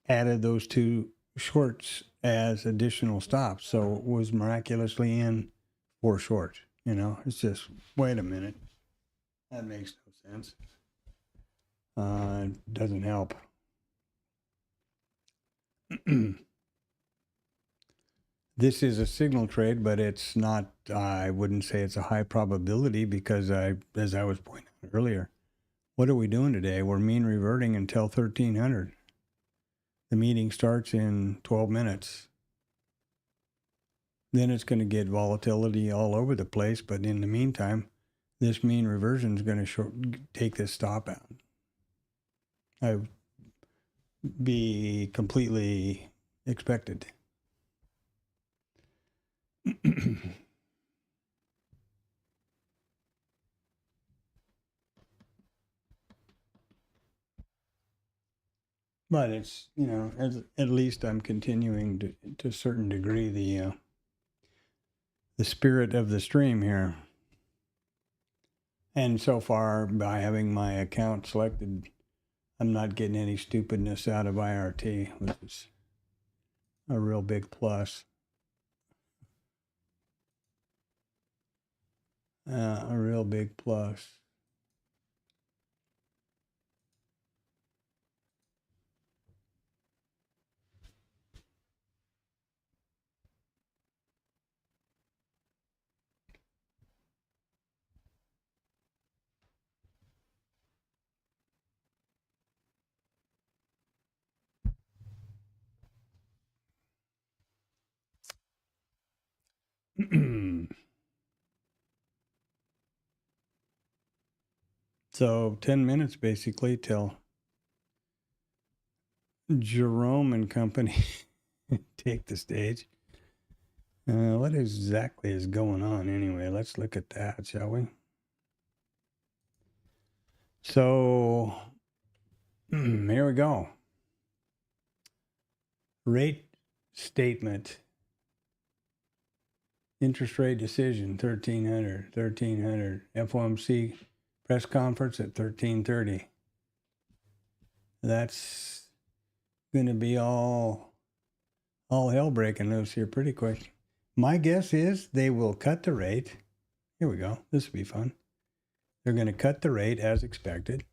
added those 2 shorts as additional stops. So it was miraculously in 4 short. You know, it's just, wait a minute. That makes no sense. It doesn't help. This is a signal trade, but it's not, I wouldn't say it's a high probability because as I was pointing out earlier, what are we doing today? We're mean reverting until 1300. The meeting starts in 12 minutes. Then it's going to get volatility all over the place, but in the meantime, this mean reversion is going to take this stop out. I'd be completely expected. But it's, you know, at least I'm continuing to a certain degree the spirit of the stream here. And so far, by having my account selected, I'm not getting any stupidness out of IRT, which is a real big plus. A real big plus. So 10 minutes basically till Jerome and company take the stage. What exactly is going on anyway? Let's look at that, shall we? So here we go. Rate statement. Interest rate decision, 1300, 1300. FOMC press conference at 1330. That's going to be all hell breaking loose here pretty quick. My guess is they will cut the rate. Here we go. This will be fun. They're going to cut the rate as expected.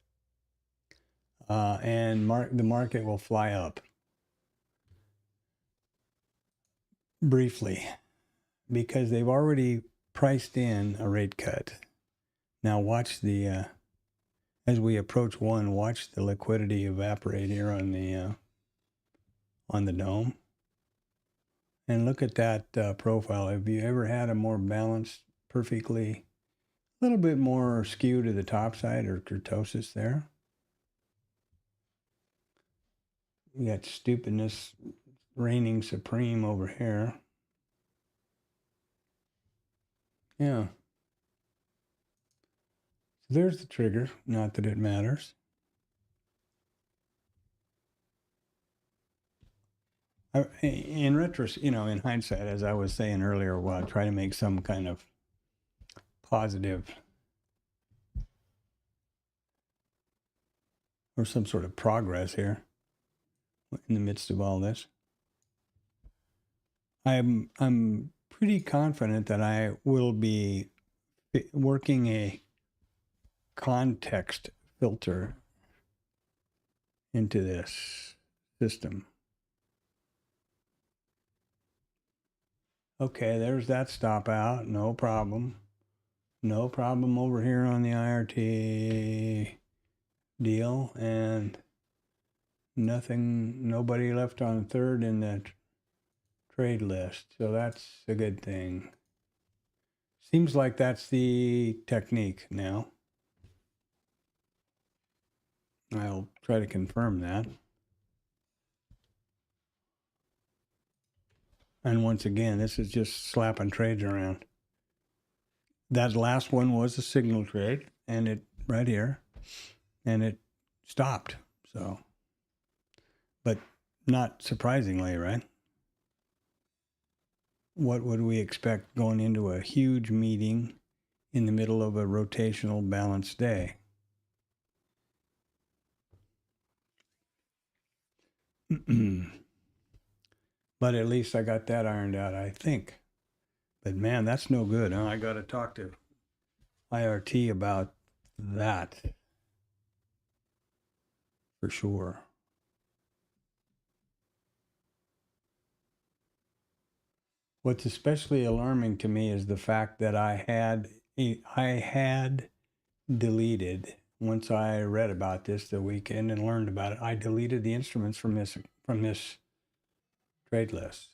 And the market will fly up. Briefly. Because they've already priced in a rate cut. Now watch the, as we approach 1, watch the liquidity evaporate here on the dome. And look at that profile. Have you ever had a more balanced, perfectly, a little bit more skew to the top side or kurtosis there? We got stupidness reigning supreme over here. Yeah. So there's the trigger, not that it matters. In retrospect, you know, in hindsight, as I was saying earlier, well, I try to make some kind of positive or some sort of progress here in the midst of all this. I'm pretty confident that I will be working a context filter into this system. Okay, there's that stop out, no problem. No problem over here on the IRT deal, and nobody left on third in the trade list. So that's a good thing. Seems like that's the technique now. I'll try to confirm that. And once again, this is just slapping trades around. That last one was a signal trade, and it right here, and it stopped. So, but not surprisingly, right? What would we expect going into a huge meeting in the middle of a rotational balanced day? But at least I got that ironed out, I think. But man, that's no good, huh? I got to talk to IRT about that for sure. What's especially alarming to me is the fact that I had deleted, once I read about this the weekend and learned about it, I deleted the instruments from this trade list.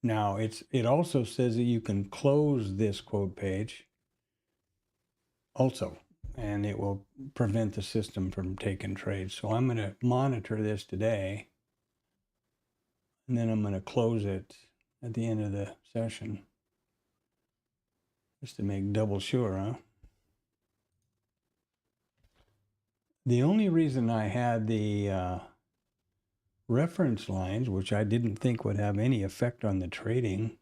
Now it also says that you can close this quote page also, and it will prevent the system from taking trades. So I'm going to monitor this today, and then I'm going to close it at the end of the session, just to make double sure, huh? The only reason I had the reference lines, which I didn't think would have any effect on the trading,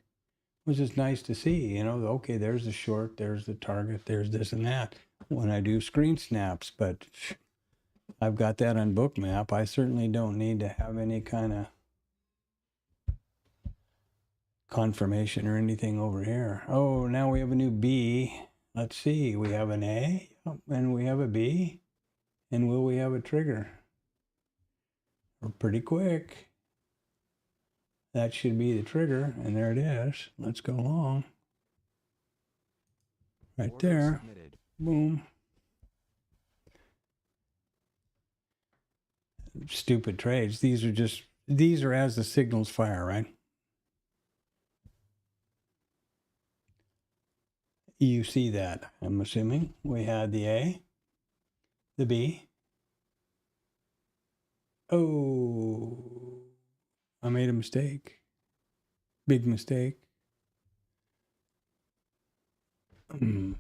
was just nice to see, you know, okay, there's the short, there's the target, there's this and that when I do screen snaps, but I've got that on Bookmap. I certainly don't need to have any kind of confirmation or anything over here. Oh, now we have a new B. Let's see, we have an A and we have a B, and will we have a trigger? We're pretty quick. That should be the trigger, and there it is. Let's go along. Right Order there. submitted. Boom. Stupid trades. These are as the signals fire, right? You see that, I'm assuming. We had the A, the B. Oh, I made a mistake. Big mistake. In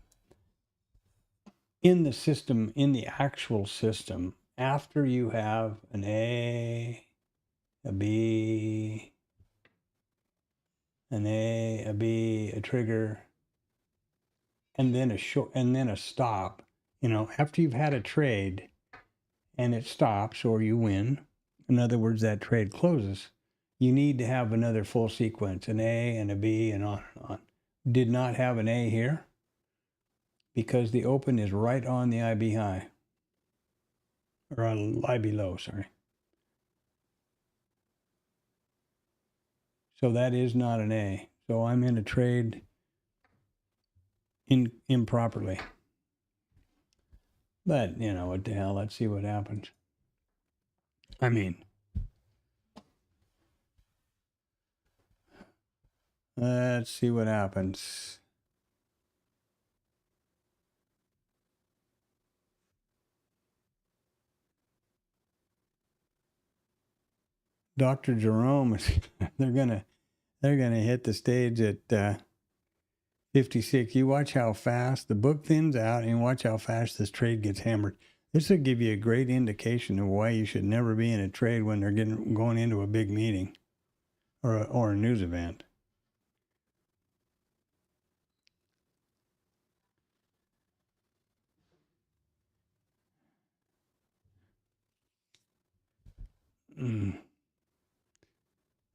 the system, in the actual system, after you have an A, a B, an A, a B, a trigger, and then a short, and then a stop, you know, after you've had a trade and it stops or you win, in other words, that trade closes, you need to have another full sequence, an A and a B and on and on. Did not have an A here because the open is right on the IB high, or on IB low, sorry. So that is not an A. So I'm in a trade improperly. But, you know, what the hell, let's see what happens. I mean, let's see what happens. Dr. Jerome is they're gonna hit the stage at 56. You watch how fast the book thins out, and watch how fast this trade gets hammered. This will give you a great indication of why you should never be in a trade when they're going into a big meeting or a news event.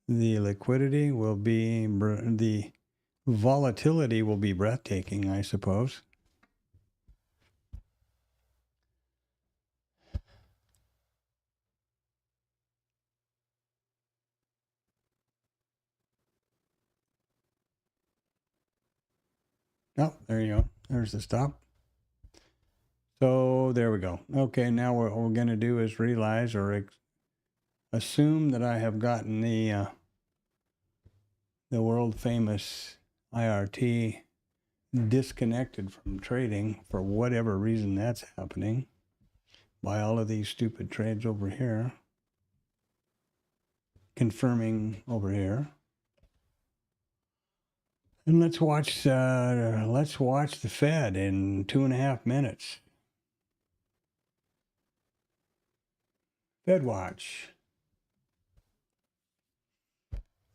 The liquidity will be, the volatility will be breathtaking, I suppose. Oh, there you go. There's the stop. So there we go. Okay, now what we're going to do is realize or assume that I have gotten the world famous IRT disconnected from trading for whatever reason that's happening by all of these stupid trades over here, confirming over here. And let's watch the Fed in 2.5 minutes. Fed watch.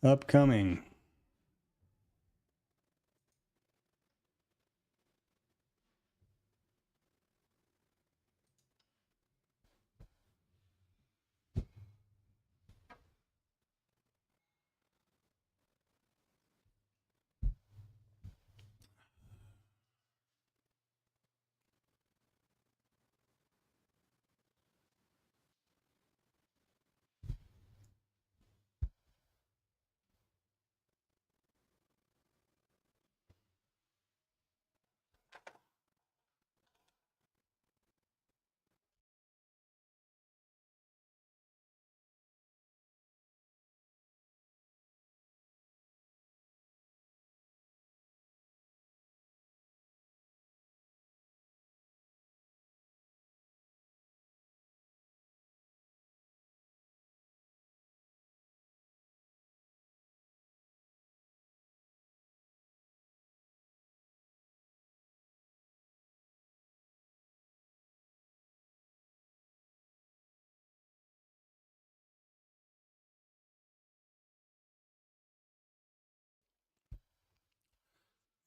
Upcoming.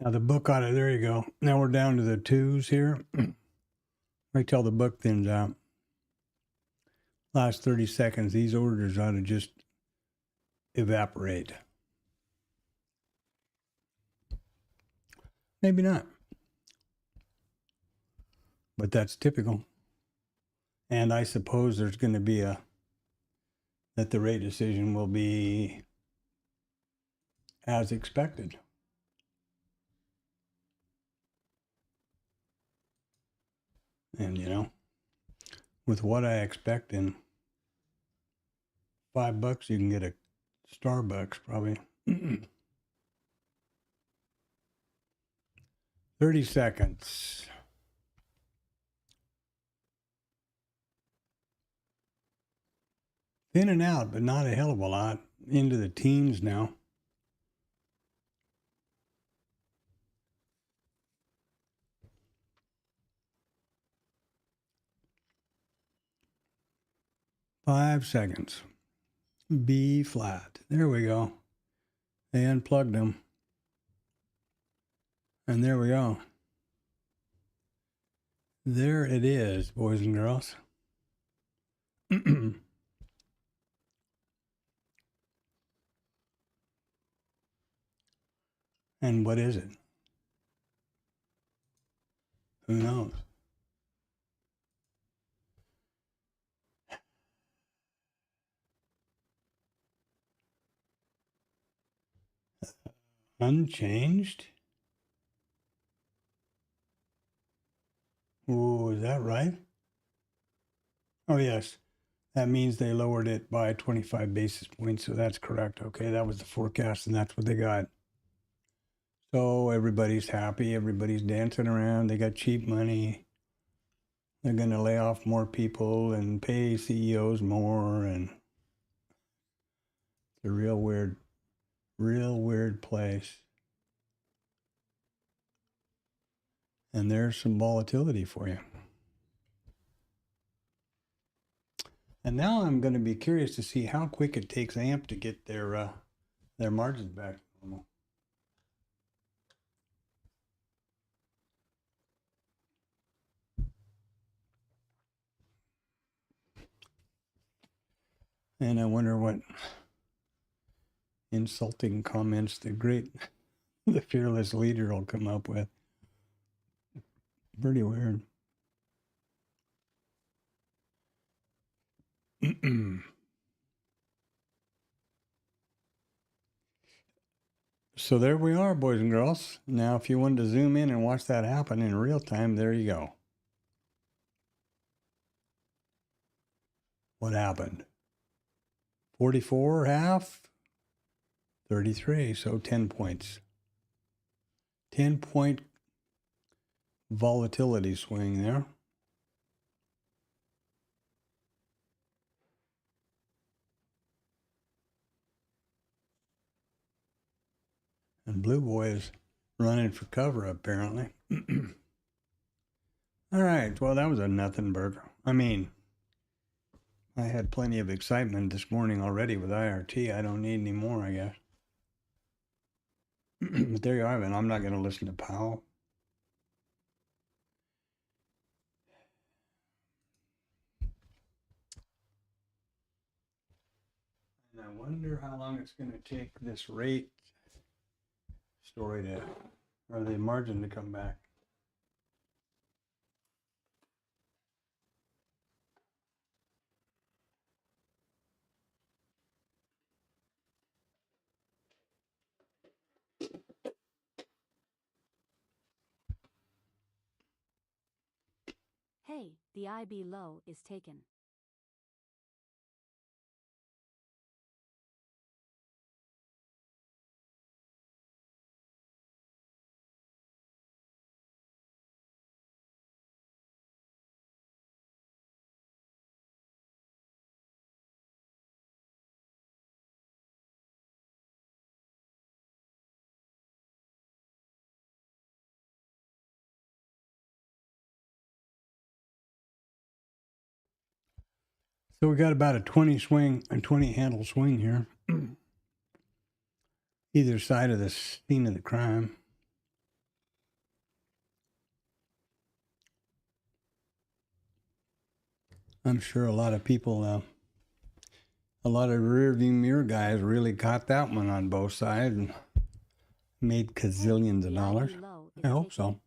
Now the book ought to, there you go. Now we're down to the twos here. Right till the book thins out. Last 30 seconds, these orders ought to just evaporate. Maybe not. But that's typical. And I suppose there's going to be that the rate decision will be as expected. And, you know, with what I expect in $5, you can get a Starbucks probably. 30 seconds. In and out, but not a hell of a lot. Into the teens now. Five seconds. B flat. There we go. They unplugged them. And there we go. There it is, boys and girls. And what is it? Who knows? Unchanged? Oh, is that right? Oh, yes. That means they lowered it by 25 basis points, so that's correct. Okay, that was the forecast, and that's what they got. So everybody's happy. Everybody's dancing around. They got cheap money. They're going to lay off more people and pay CEOs more, and it's a real weird place. And there's some volatility for you. And now I'm going to be curious to see how quick it takes AMP to get their margins back to normal. And I wonder what insulting comments the fearless leader will come up with. Pretty weird. So there we are, boys and girls. Now, if you wanted to zoom in and watch that happen in real time, there you go. What happened? 44 half, 33, so 10 points. 10-point volatility swing there. And Blue Boy is running for cover, apparently. All right, well, that was a nothing burger. I mean, I had plenty of excitement this morning already with IRT. I don't need any more, I guess. But there you are, and I'm not going to listen to Powell. And I wonder how long it's going to take this rate story to, or the margin to come back. Hey, the IB low is taken. So we got about a 20 handle swing here. Either side of the scene of the crime. I'm sure a lot of people, a lot of rear view mirror guys really caught that one on both sides and made gazillions of dollars. I hope so.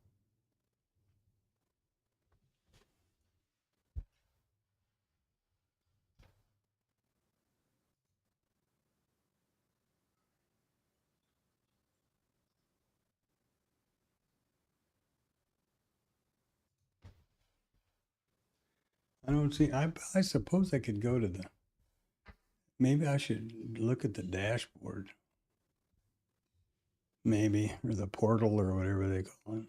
I don't see, I suppose I could go to the, maybe I should look at the dashboard. Maybe, or the portal or whatever they call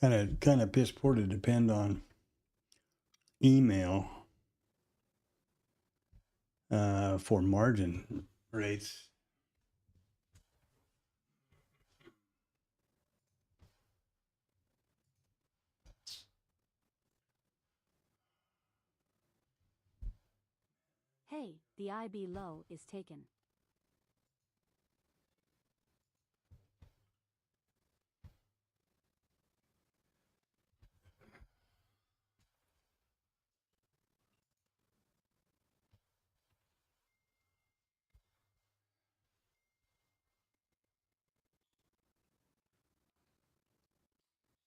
it. Kind of piss poor to depend on email for margin rates. Hey, the IB low is taken.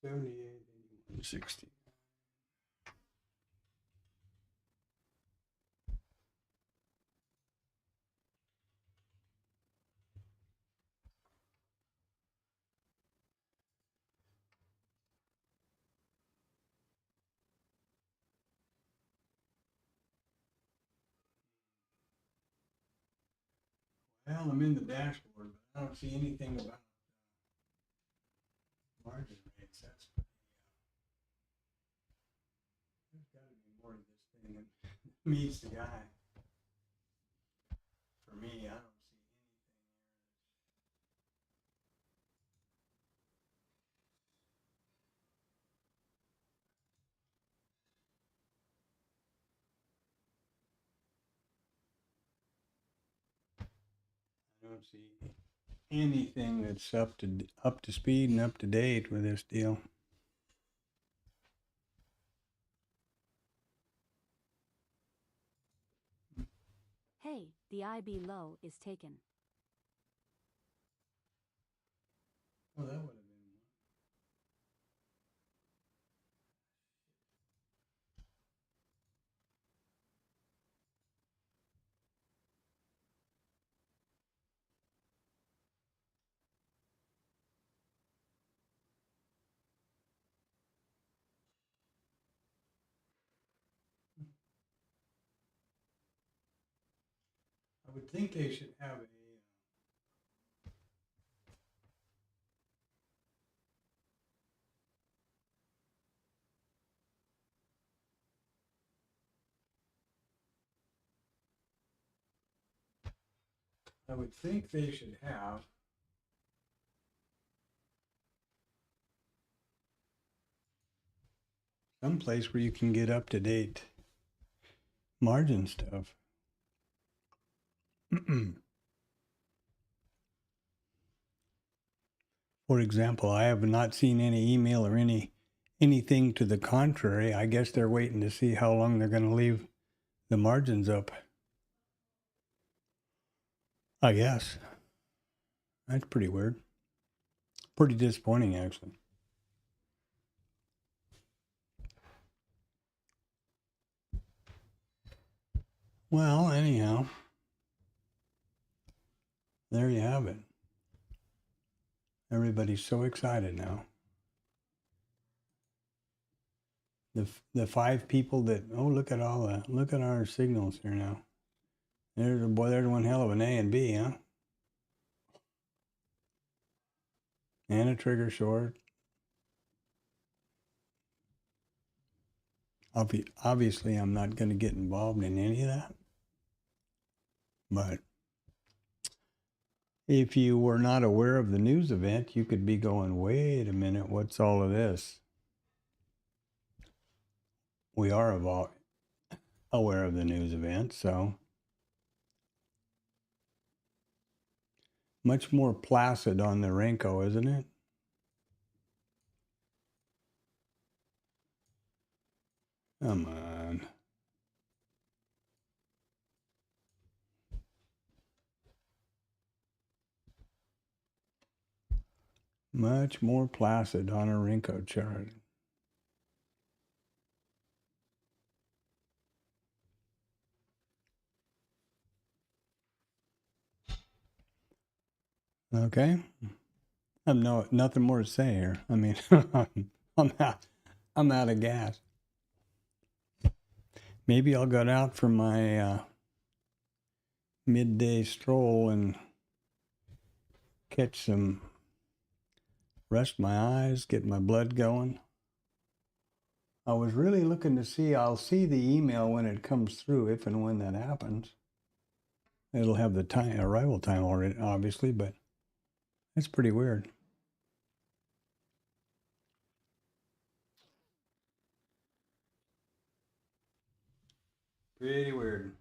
$78, $81.60. Well, I'm in the dashboard, but I don't see anything about margin rates. There's got to be more to this thing than meets the eye. For me, I don't see anything. I don't see anything that's up to speed and up to date with this deal. Hey, the IB low is taken. Oh, that would have been. I would think they should have a. I would think they should have some place where you can get up to date margin stuff. For example, I have not seen any email or anything to the contrary. I guess they're waiting to see how long they're going to leave the margins up. I guess. That's pretty weird. Pretty disappointing, actually. Well, anyhow, there you have it. Everybody's so excited now. The 5 people that look at our signals here now. There's one hell of an A and B, huh? And a trigger short. Obviously, I'm not going to get involved in any of that. But if you were not aware of the news event, you could be going, wait a minute, what's all of this? We are aware of the news event, so much more placid on the Renko, isn't it? Come on. Much more placid on a Renko chart. Okay. I have nothing more to say here. I mean, I'm out of gas. Maybe I'll go out for my midday stroll and catch some, rest my eyes, get my blood going. I was really looking to see, I'll see the email when it comes through, if and when that happens. It'll have the arrival time already, obviously, but it's pretty weird. Pretty weird.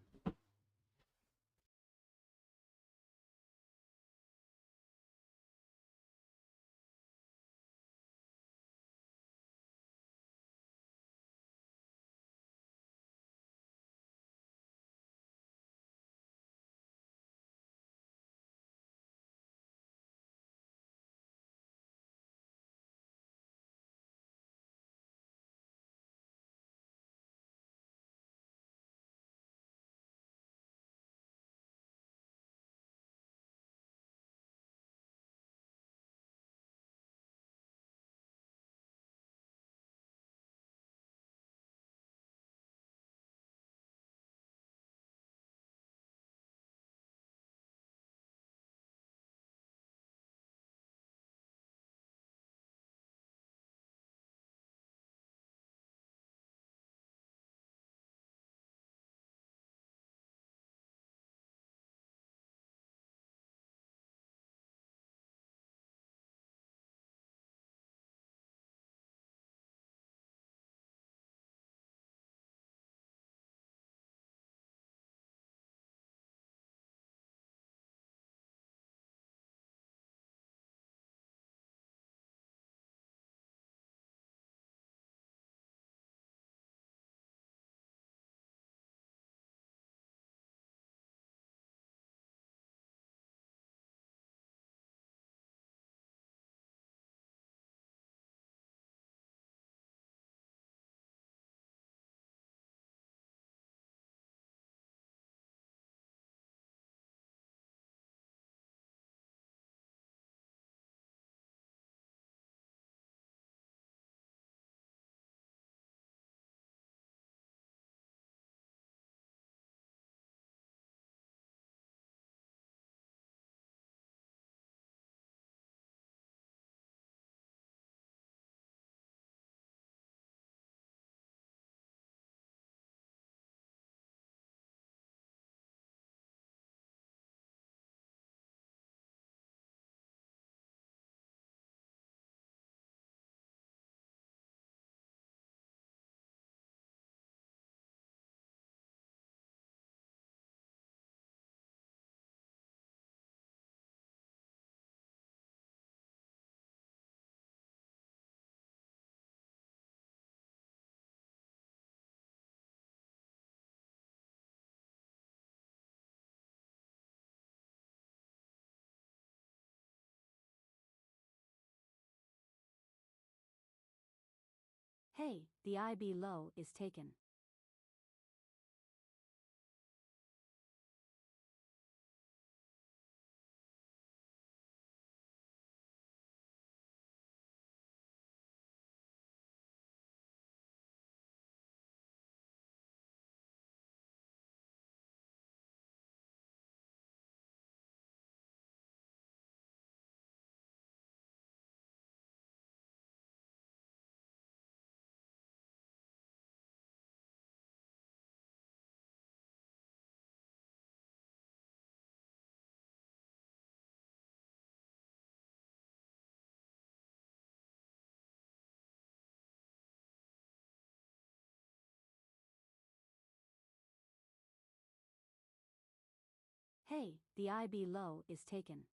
Hey, the IB low is taken. Hey, the IB low is taken.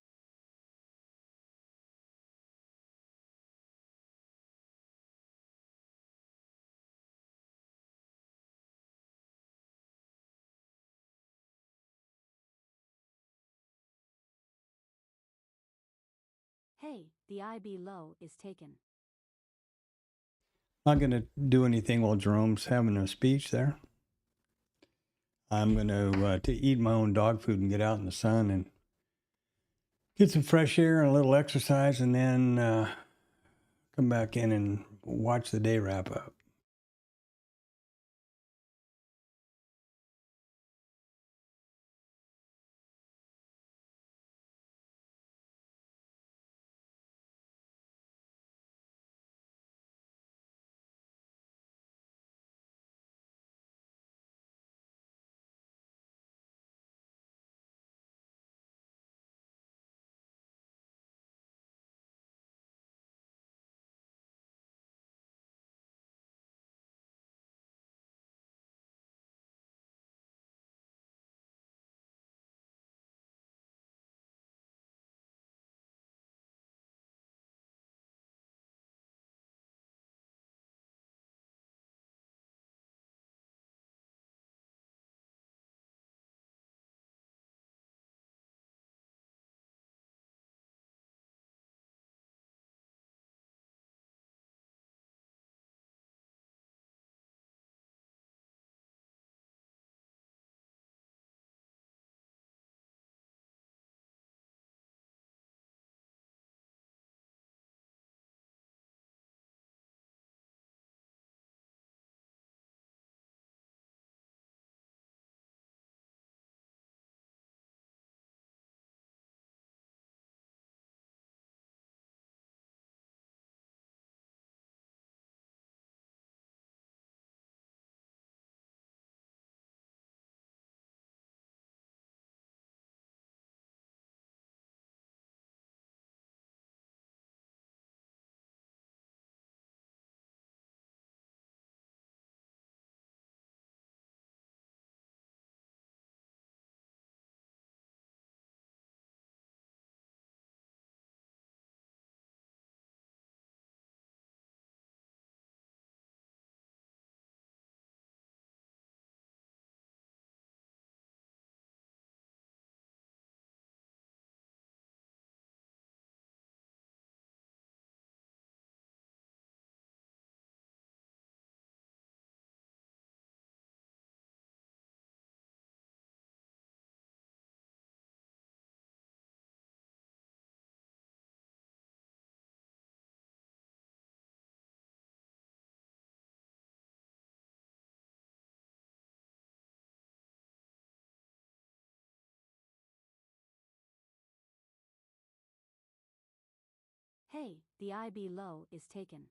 Hey, the IB low is taken. Not going to do anything while Jerome's having a speech there. I'm going to eat my own dog food and get out in the sun and get some fresh air and a little exercise, and then come back in and watch the day wrap up. Hey, the IB low is taken.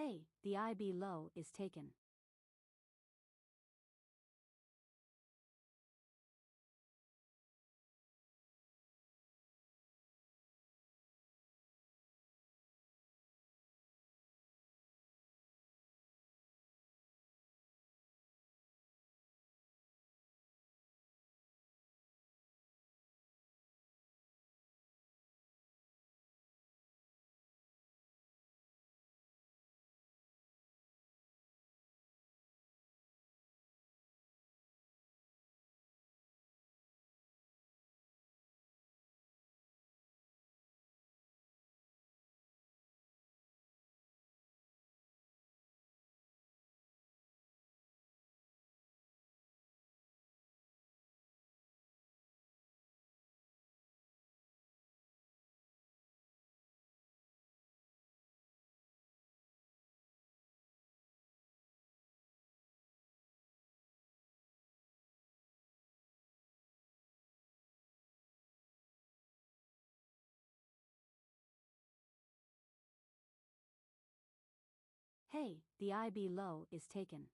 Hey, the IB low is taken. Hey, the IB low is taken.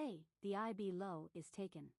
Hey, the IB low is taken.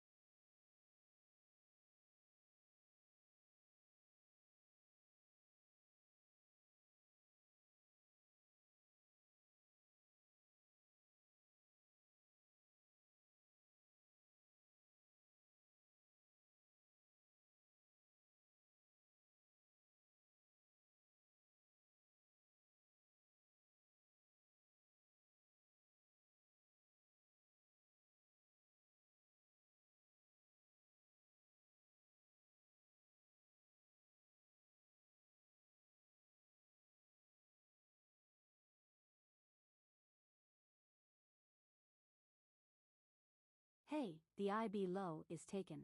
Hey, the IB low is taken.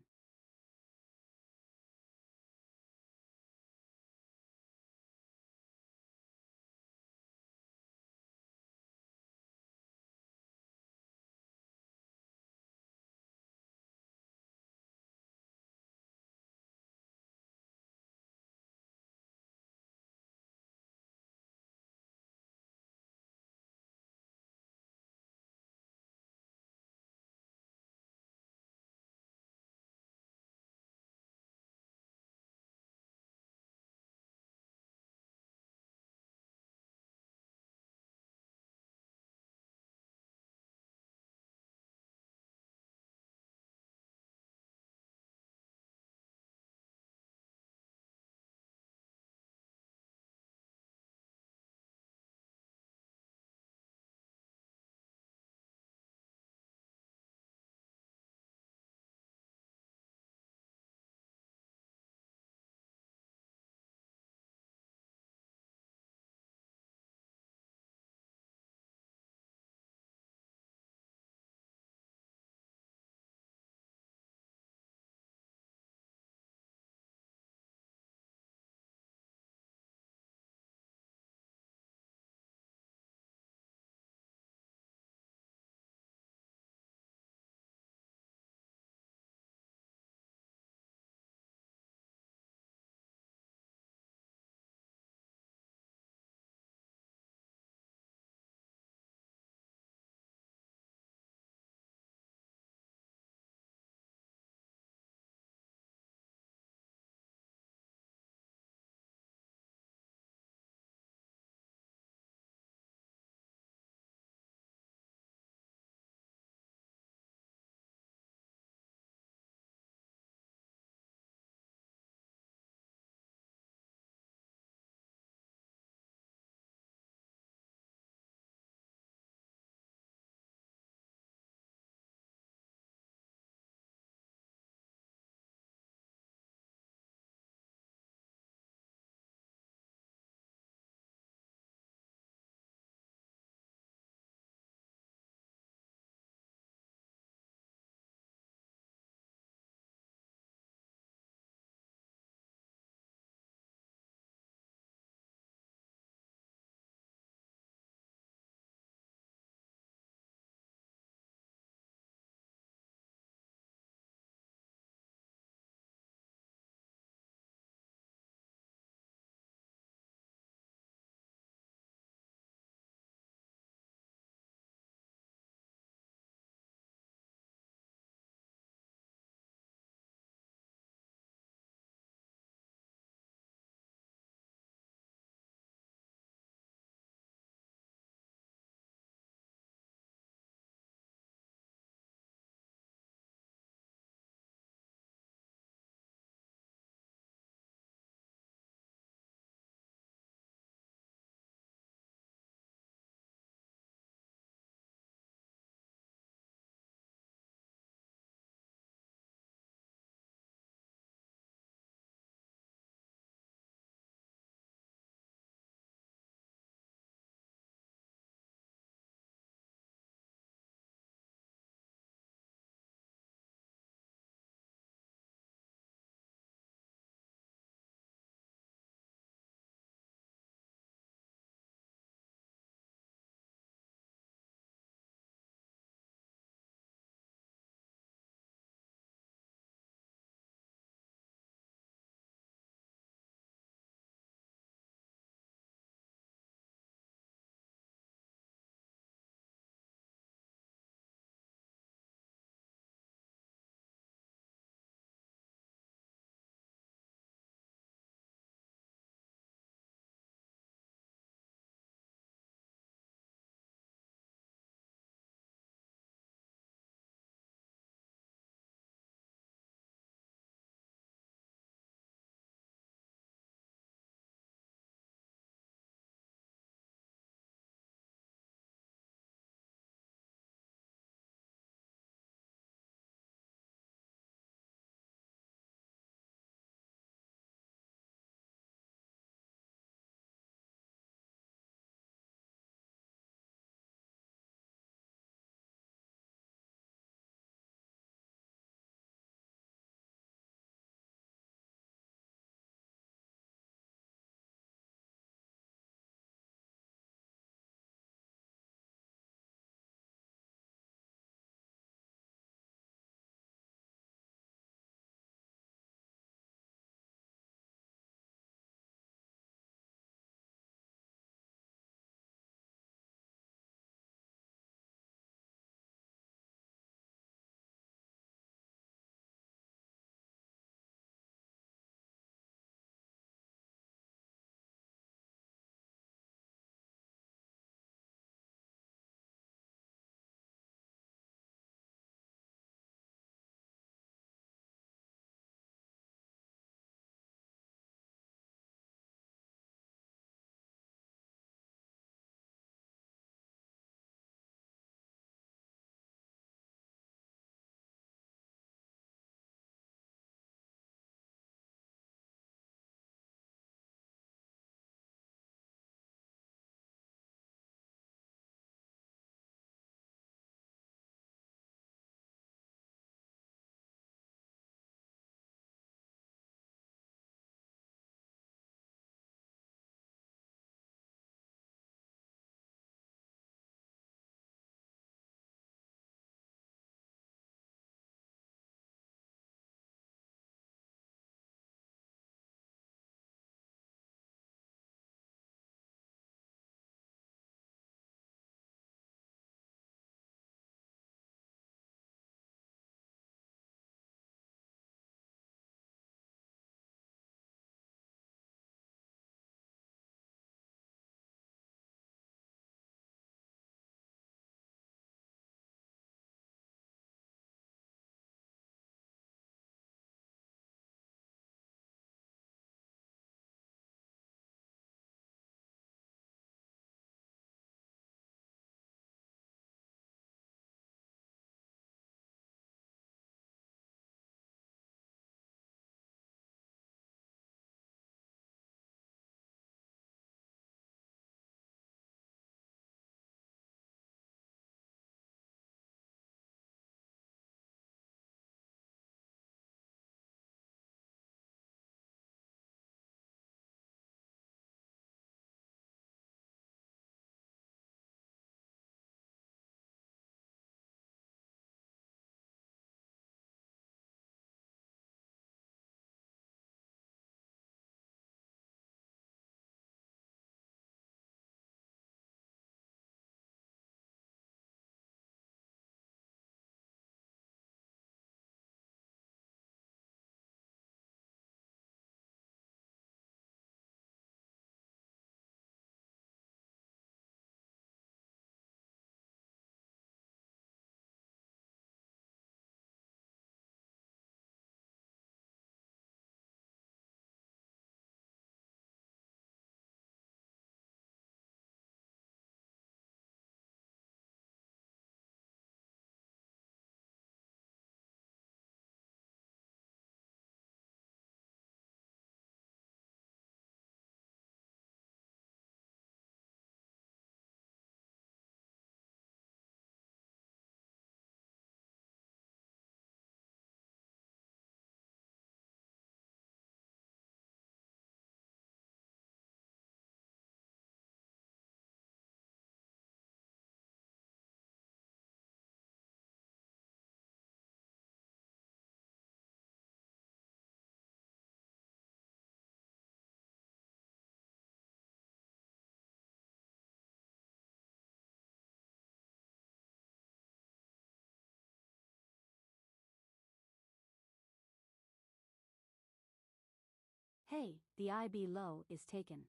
Hey, the IB low is taken.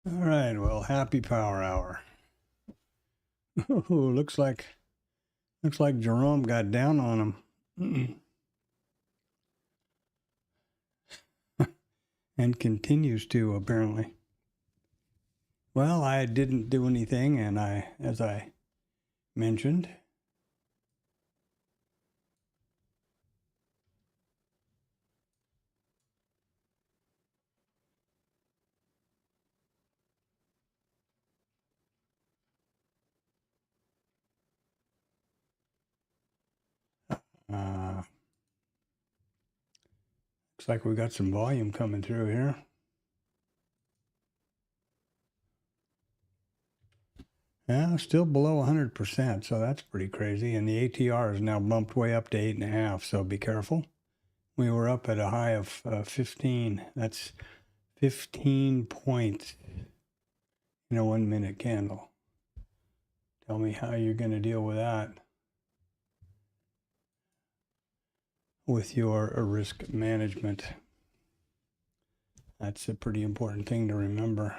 All right, well, happy power hour. Oh, looks like Jerome got down on him and continues to, apparently. Well, I didn't do anything, and as I mentioned, looks like we got some volume coming through here. Yeah, still below 100%, so that's pretty crazy. And the ATR is now bumped way up to 8.5, so be careful. We were up at a high of 15. That's 15 points in a 1 minute candle. Tell me how you're going to deal with that with your risk management. That's a pretty important thing to remember.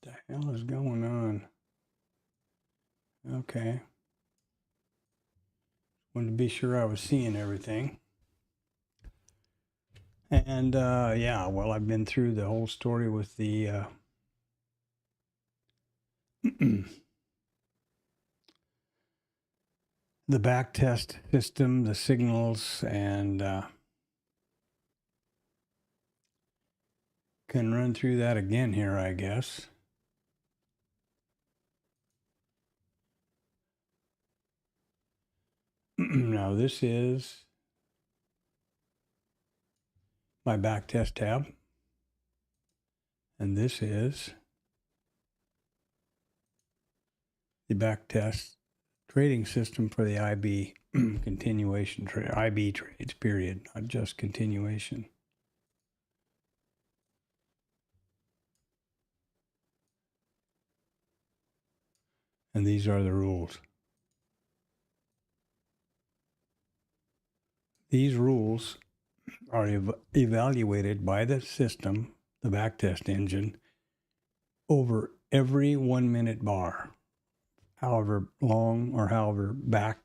What the hell is going on? Okay. Wanted to be sure I was seeing everything. And yeah, well, I've been through the whole story with the the backtest system, the signals, and can run through that again here, I guess. Now this is my backtest tab, and this is the backtest trading system for the IB continuation trade, IB trades, period, not just continuation. And these are the rules. These rules are evaluated by the system, the backtest engine, over every 1 minute bar, however long or however back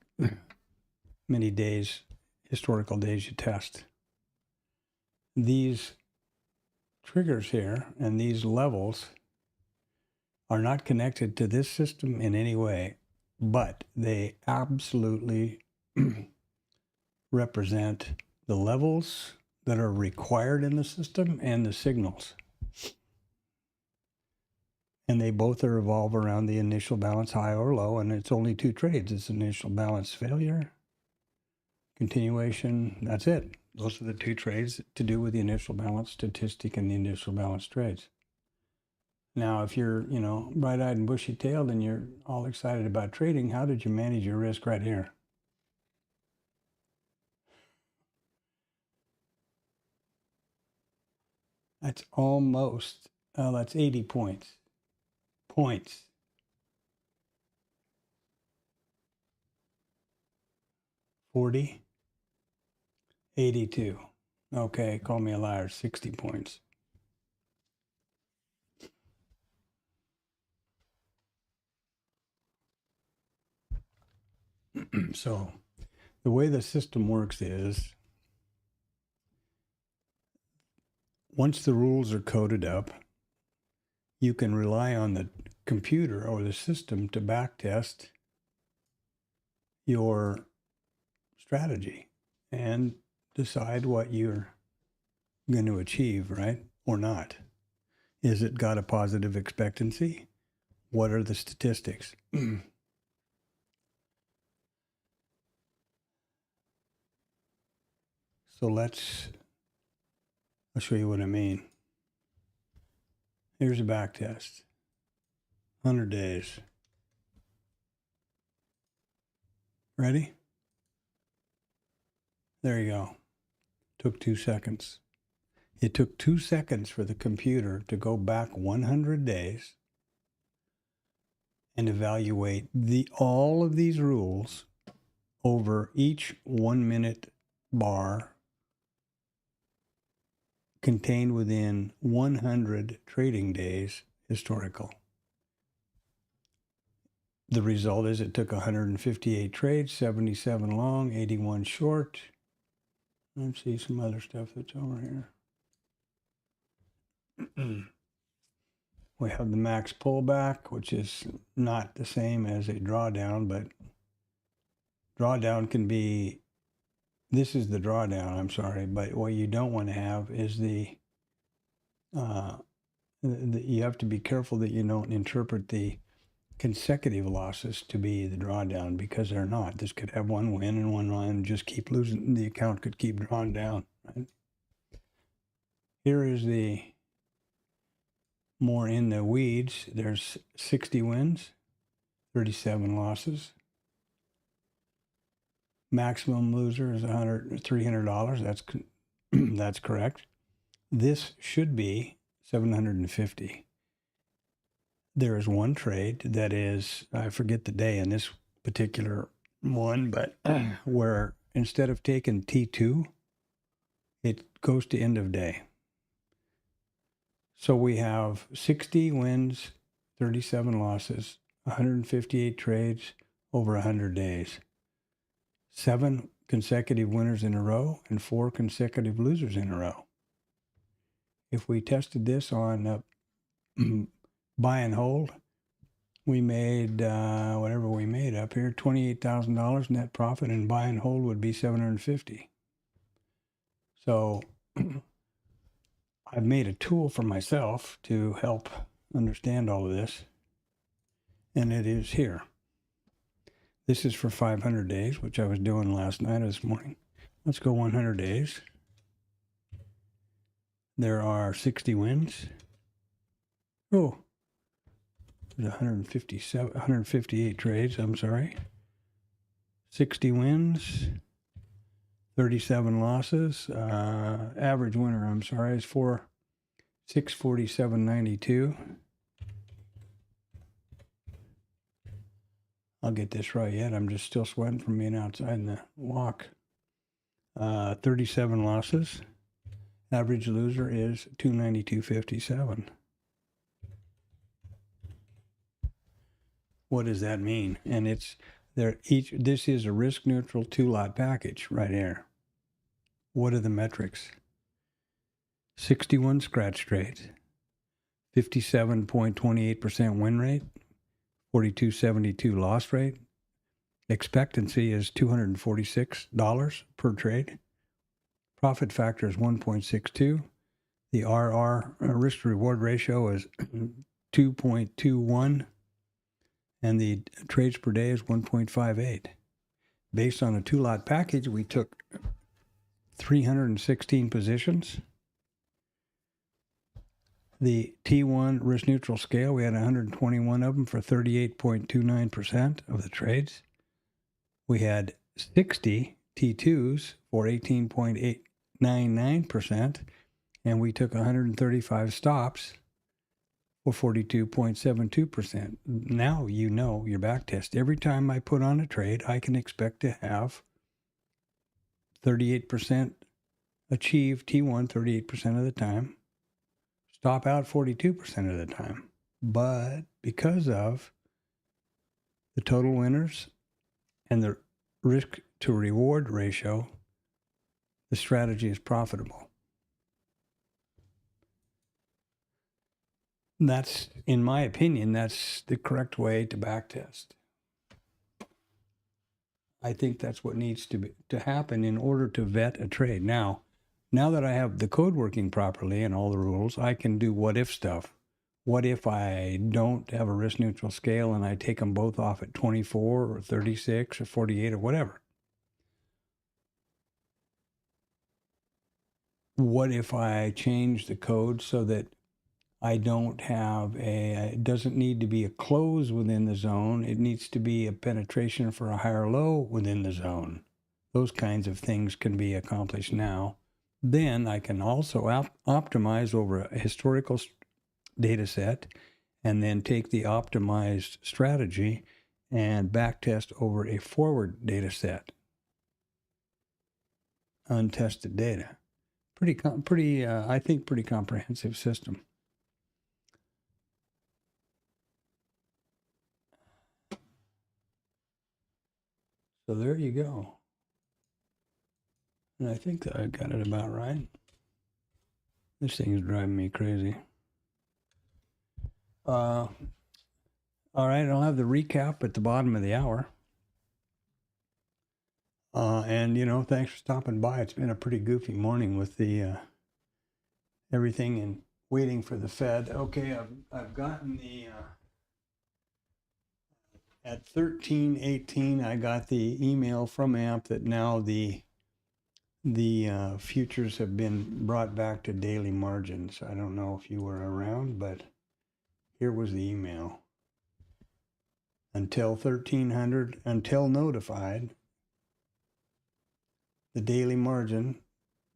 many days, historical days you test. These triggers here and these levels are not connected to this system in any way, but they absolutely represent the levels that are required in the system and the signals. And they both are revolve around the initial balance high or low, and it's only two trades. It's initial balance failure, continuation, that's it. Those are the two trades to do with the initial balance statistic and the initial balance trades. Now, if you're, bright-eyed and bushy-tailed and you're all excited about trading, how did you manage your risk right here? That's almost, that's 80 points. 40, 82. Okay, call me a liar, 60 points. So the way the system works is, once the rules are coded up, you can rely on the computer or the system to backtest your strategy and decide what you're going to achieve, right? Or not. Is it got a positive expectancy? What are the statistics? So I'll show you what I mean. Here's a back test. 100 days. Ready? There you go. Took 2 seconds. It took 2 seconds for the computer to go back 100 days and evaluate all of these rules over each 1 minute bar contained within 100 trading days historical. The result is it took 158 trades, 77 long, 81 short. Let's see some other stuff that's over here. We have the max pullback, which is not the same as a drawdown, but drawdown can be, this is the drawdown, I'm sorry, but what you don't want to have is you have to be careful that you don't interpret the consecutive losses to be the drawdown, because they're not. This could have one win and one run and just keep losing. The account could keep drawing down. Right? Here is the more in the weeds. There's 60 wins, 37 losses. Maximum loser is $300. That's correct. This should be 750. There is one trade that is, I forget the day in this particular one, but where instead of taking T2, it goes to end of day. So we have 60 wins, 37 losses, 158 trades over 100 days, 7 consecutive winners in a row, and 4 consecutive losers in a row. If we tested this on buy and hold, we made whatever we made up here, $28,000 net profit, and buy and hold would be $750. So I've made a tool for myself to help understand all of this, and it is here. This is for 500 days, which I was doing last night or this morning. Let's go 100 days. There are 60 wins. Oh, there's 158 trades, I'm sorry. 60 wins, 37 losses. Average winner, I'm sorry, is 647.92. I'll get this right yet. I'm just still sweating from being outside in the walk. 37 losses. Average loser is 292.57. What does that mean? And it's there each. This is a risk neutral 2-lot package right here. What are the metrics? 61 scratch trades, 57.28% win rate, 42.72 loss rate. Expectancy is $246 per trade. Profit factor is 1.62. The RR, risk to reward ratio, is 2.21. And the trades per day is 1.58. Based on a 2-lot package, we took 316 positions. The T1 risk neutral scale, we had 121 of them for 38.29% of the trades. We had 60 T2s for 18.899%, and we took 135 stops for 42.72%. Now you know your back test. Every time I put on a trade, I can expect to have 38% achieve T1 38% of the time, stop out 42% of the time. But because of the total winners and the risk to reward ratio, the strategy is profitable. That's, in my opinion, that's the correct way to backtest. I think that's what needs to happen in order to vet a trade. Now that I have the code working properly and all the rules, I can do what if stuff. What if I don't have a risk neutral scale and I take them both off at 24 or 36 or 48 or whatever? What if I change the code so that I don't have it doesn't need to be a close within the zone. It needs to be a penetration for a higher low within the zone. Those kinds of things can be accomplished now. Then I can also optimize over a historical data set, and then take the optimized strategy and backtest over a forward data set. Untested data. I think pretty comprehensive system. So there you go. And I think that I got it about right. This thing is driving me crazy. All right, I'll have the recap at the bottom of the hour. And, thanks for stopping by. It's been a pretty goofy morning with the everything and waiting for the Fed. Okay, I've gotten the... At 13:18, I got the email from AMP that now the futures have been brought back to daily margins. I don't know if you were around, but here was the email. Until 1300, until notified, the daily margin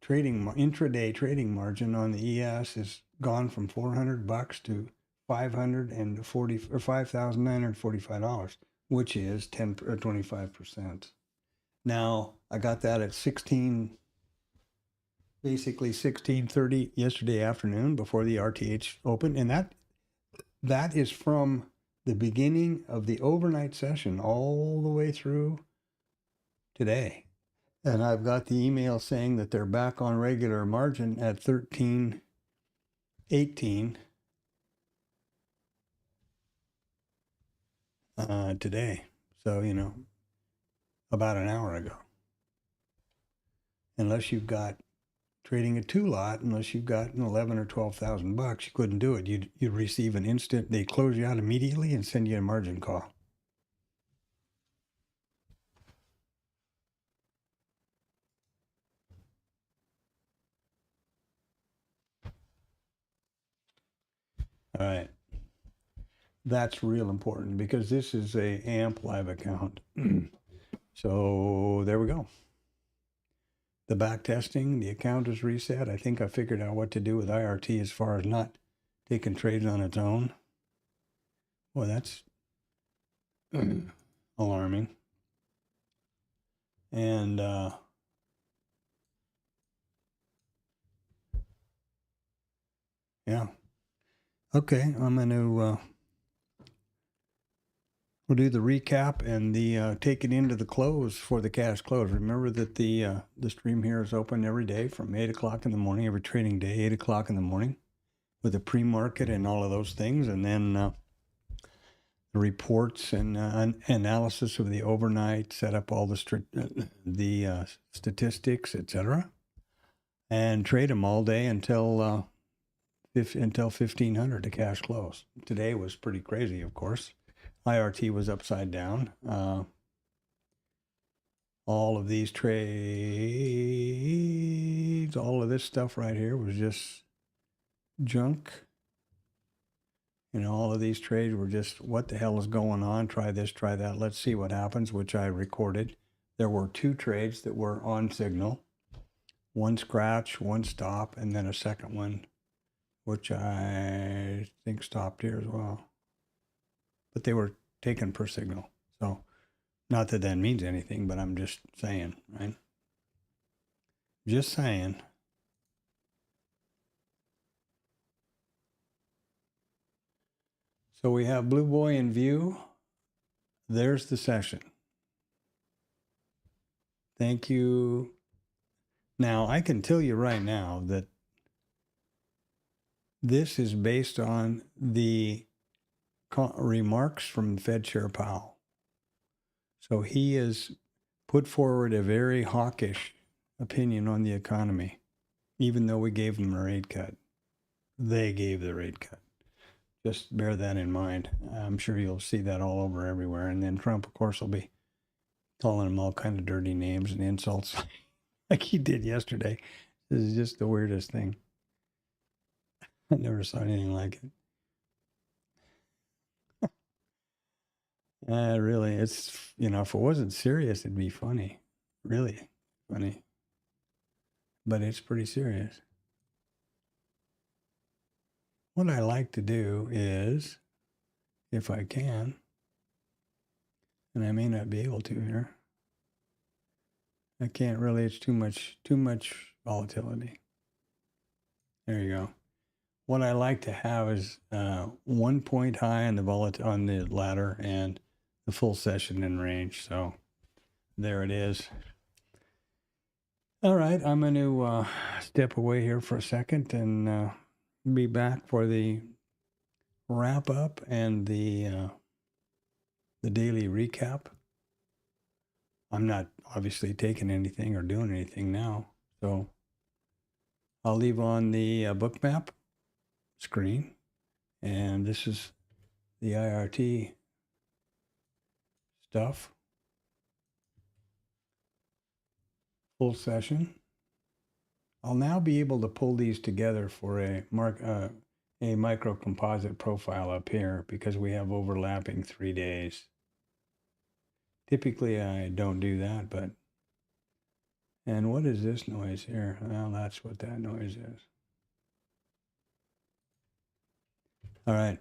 intraday trading margin on the ES is gone from $400 to $5,945, which is 10 or 25%. Now I got that at 16:30 yesterday afternoon before the RTH Open, and that is from the beginning of the overnight session all the way through today. And I've got the email saying that they're back on regular margin at 13:18 today. So, about an hour ago. Unless you've got trading a 2-lot, unless you've got $11,000 or $12,000, you couldn't do it. You'd receive an instant, they'd close you out immediately and send you a margin call. All right. That's real important because this is a AMP live account. So there we go. The back testing, the account is reset. I think I figured out what to do with IRT as far as not taking trades on its own. Well, that's alarming. And yeah. Okay, I'm going to we'll do the recap and the take it into the close for the cash close. Remember that the stream here is open every day from 8 o'clock in the morning, every trading day, 8 o'clock in the morning, with the pre-market and all of those things, and then the reports and analysis of the overnight, set up all the statistics, etc., and trade them all day until 1500 to cash close. Today was pretty crazy, of course. IRT was upside down. All of these trades, all of this stuff right here was just junk. All of these trades were just, what the hell is going on? Try this, try that. Let's see what happens, which I recorded. There were 2 trades that were on signal. One scratch, one stop, and then a second one, which I think stopped here as well. But they were taken per signal. So not that that means anything, but I'm just saying, right? Just saying. So we have Blue Boy in view. There's the session. Thank you. Now, I can tell you right now that this is based on the remarks from Fed Chair Powell. So he has put forward a very hawkish opinion on the economy, even though we gave them a rate cut. They gave the rate cut. Just bear that in mind. I'm sure you'll see that all over everywhere. And then Trump, of course, will be calling them all kind of dirty names and insults like he did yesterday. This is just the weirdest thing. I never saw anything like it. Really, it's, if it wasn't serious, it'd be funny. Really funny. But it's pretty serious. What I like to do is, if I can, and I may not be able to here, I can't really, it's too much volatility. There you go. What I like to have is 1 point high on on the ladder and the full session in range. So there it is. All right, I'm going to step away here for a second and be back for the wrap up and the daily recap. I'm not obviously taking anything or doing anything now, so I'll leave on the book map screen, and this is the IRT stuff. Full session. I'll now be able to pull these together for a micro composite profile up here because we have overlapping 3 days. Typically I don't do that, but, and what is this noise here? Well, that's what that noise is. All right.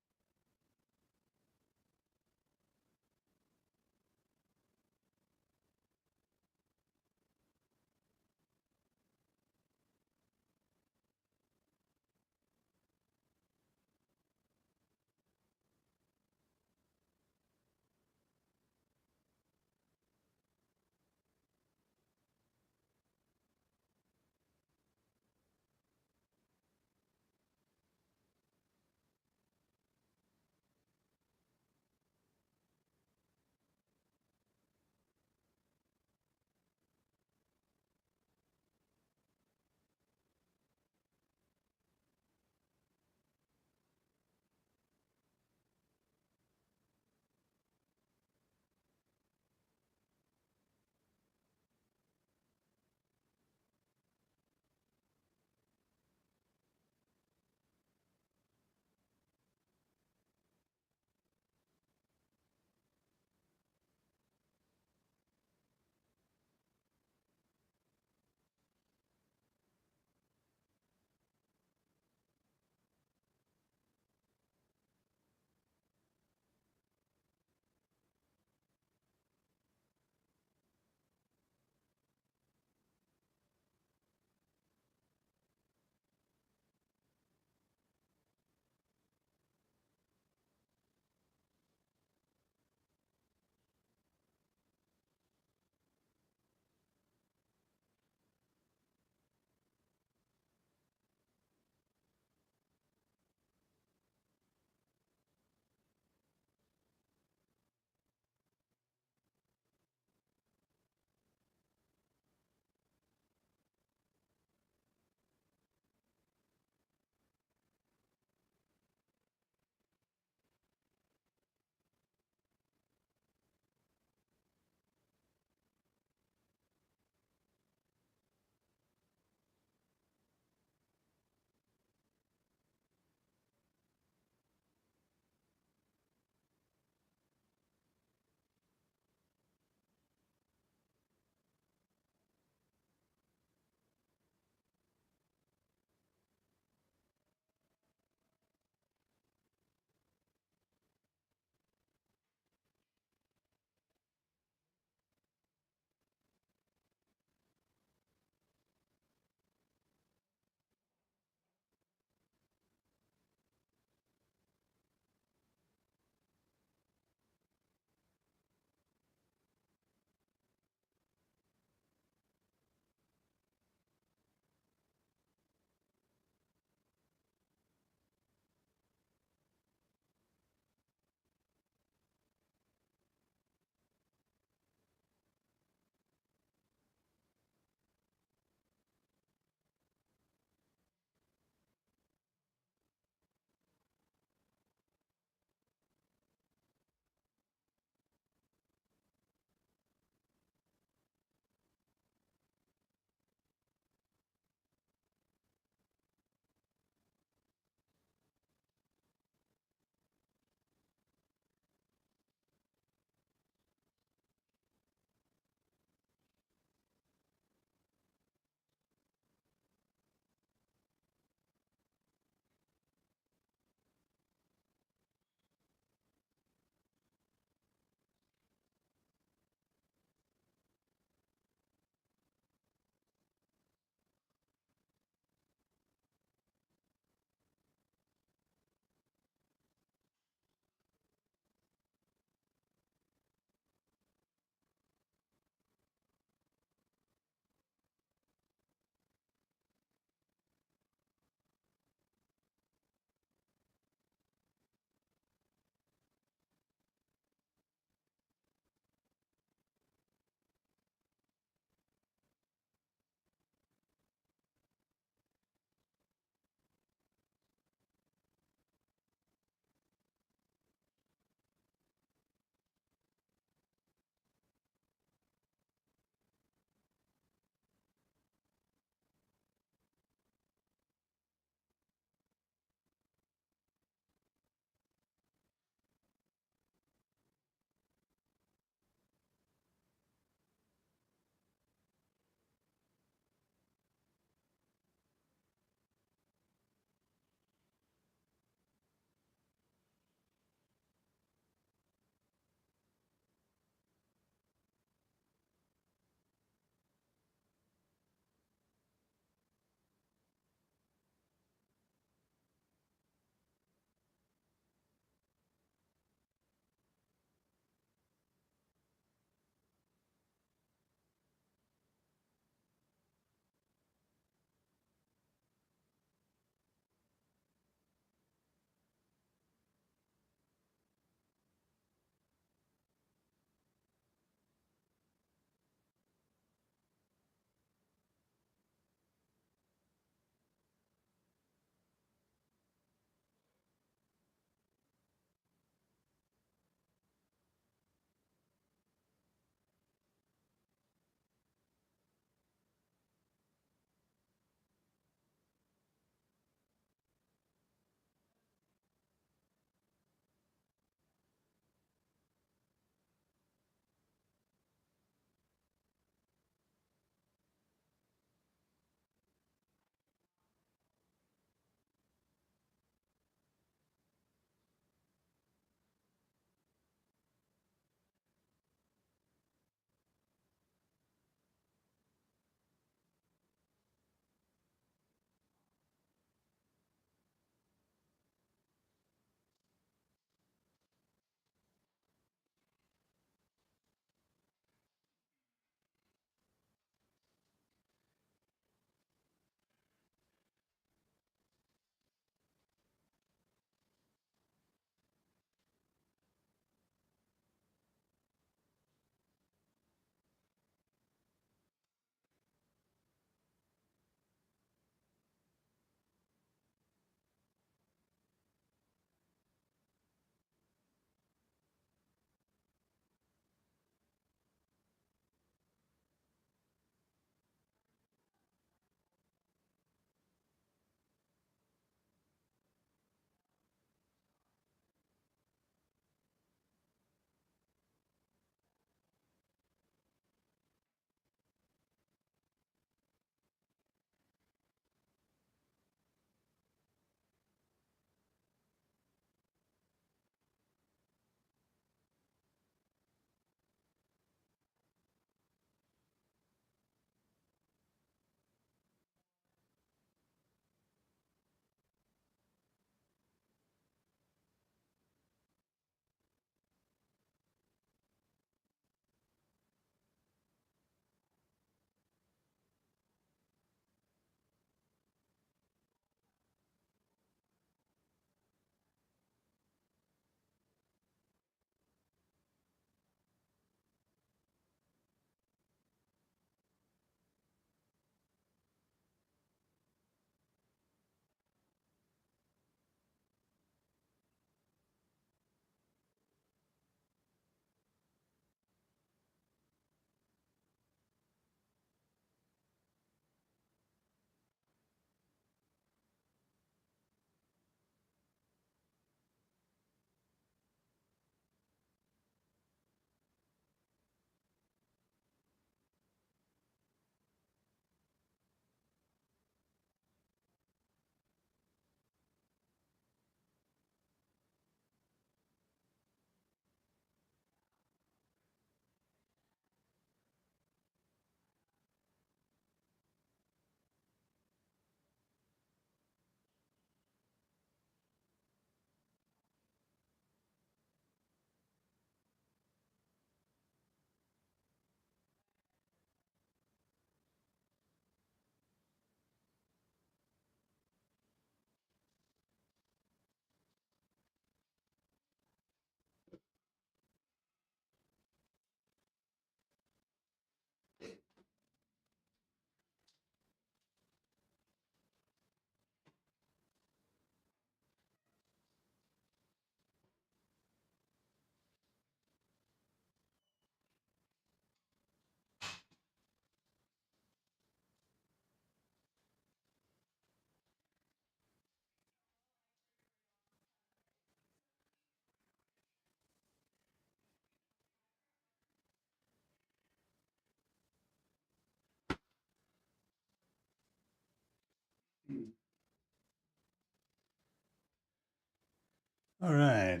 All right.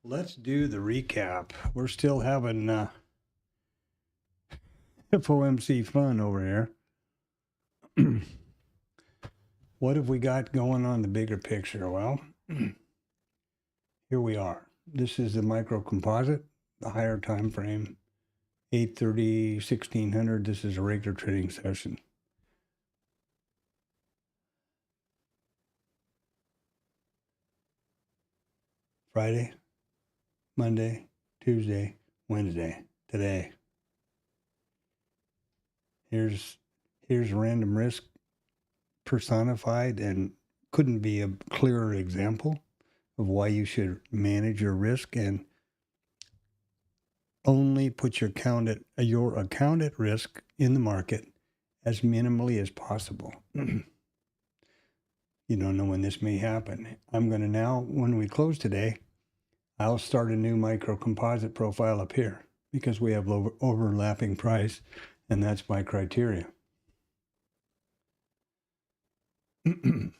Let's do the recap. We're still having FOMC fun over here. What have we got going on the bigger picture? Well, here we are. This is the micro composite, the higher time frame, 8:30, 1600. This is a regular trading session. Friday, Monday, Tuesday, Wednesday, today. Here's random risk personified, and couldn't be a clearer example of why you should manage your risk and only put your account at risk in the market as minimally as possible. You don't know when this may happen. I'm going to now, when we close today, I'll start a new micro composite profile up here because we have overlapping price, and that's my criteria. The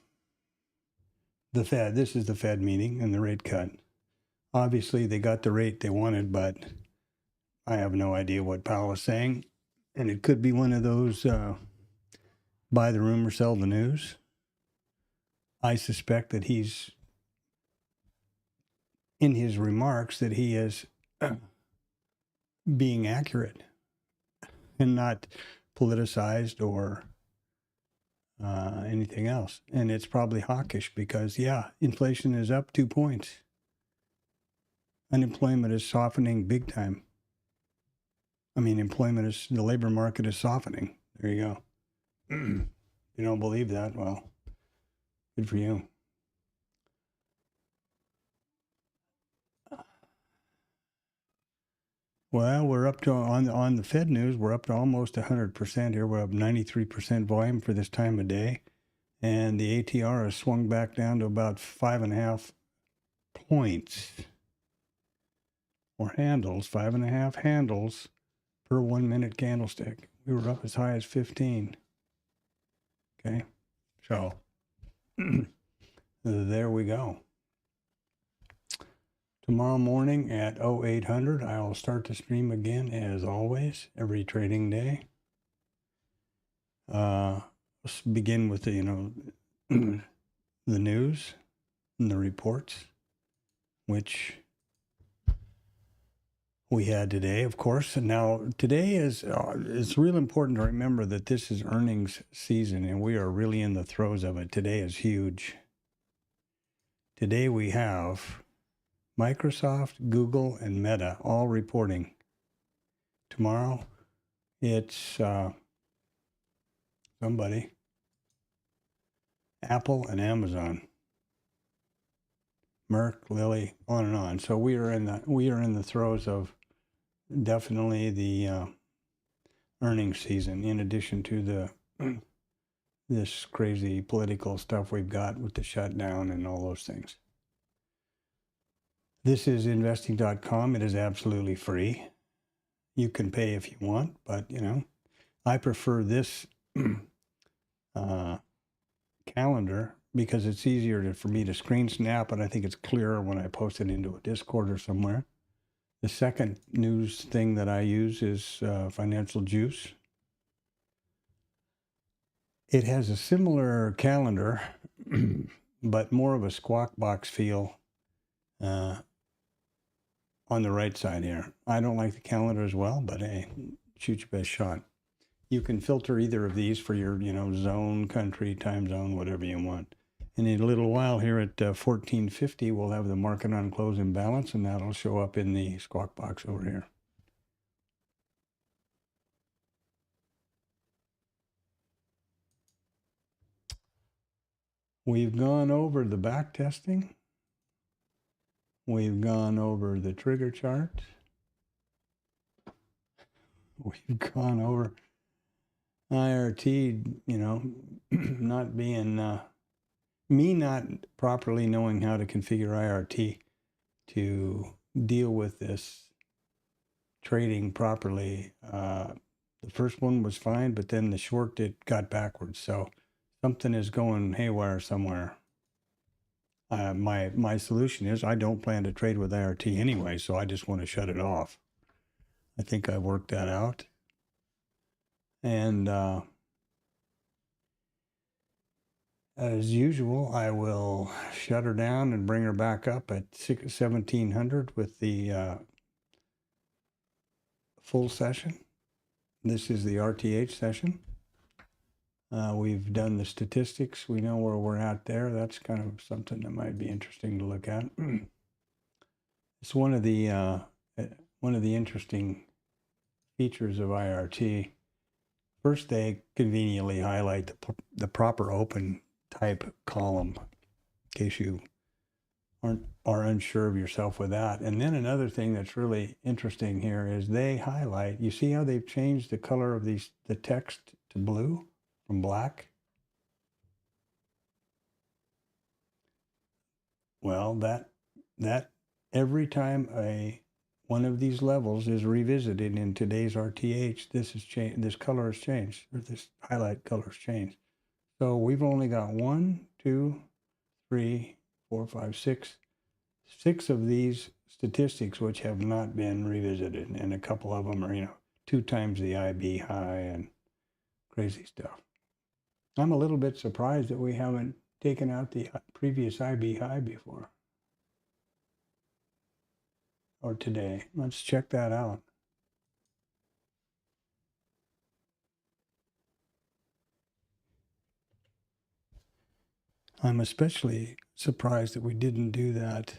Fed, this is the Fed meeting and the rate cut. Obviously, they got the rate they wanted, but I have no idea what Powell is saying. And it could be one of those buy the rumor, sell the news. I suspect that he's, in his remarks, that he is being accurate and not politicized or anything else. And it's probably hawkish because, yeah, inflation is up 2 points. Unemployment is softening big time. I mean, the labor market is softening. There you go. You don't believe that? Well, good for you. Well, we're up to, on the Fed news, we're up to almost 100% here. We're up 93% volume for this time of day. And the ATR has swung back down to about 5.5 points. Or handles, 5.5 handles per 1 minute candlestick. We were up as high as 15. Okay, so there we go. Tomorrow morning at 0800, I'll start the stream again as always, every trading day. Let's begin with the, the news and the reports, which we had today, of course. And now today is, it's real important to remember that this is earnings season and we are really in the throes of it. Today is huge. Today we have Microsoft, Google, and Meta all reporting. Tomorrow, it's somebody, Apple and Amazon, Merck, Lilly, on and on. So we are in the throes of definitely the earnings season. In addition to the this crazy political stuff we've got with the shutdown and all those things. This is investing.com. It is absolutely free. You can pay if you want, but I prefer this calendar because it's easier for me to screen snap, and I think it's clearer when I post it into a Discord or somewhere. The second news thing that I use is Financial Juice. It has a similar calendar, but more of a squawk box feel on the right side here. I don't like the calendar as well, but hey, shoot your best shot. You can filter either of these for your, zone, country, time zone, whatever you want. And in a little while here at 1450, we'll have the market on close imbalance, and that'll show up in the squawk box over here. We've gone over the back testing. We've gone over the trigger chart. We've gone over IRT, not being, me not properly knowing how to configure IRT to deal with this trading properly. The first one was fine, but then the short, it got backwards. So something is going haywire somewhere. My solution is I don't plan to trade with IRT anyway, so I just want to shut it off. I think I worked that out. And as usual, I will shut her down and bring her back up at 1700 with the full session. This is the RTH session. We've done the statistics. We know where we're at there. That's kind of something that might be interesting to look at. It's one of the interesting features of IRT. First, they conveniently highlight the proper open type column in case you are unsure of yourself with that. And then another thing that's really interesting here is they highlight. You see how they've changed the color of the text to blue from black? Well, that every time one of these levels is revisited in today's RTH, this color has changed, or this highlight color has changed. So we've only got 1, 2, 3, 4, 5, 6 of these statistics which have not been revisited, and a couple of them are 2 times the IB high and crazy stuff. I'm a little bit surprised that we haven't taken out the previous IB high before. Or today. Let's check that out. I'm especially surprised that we didn't do that.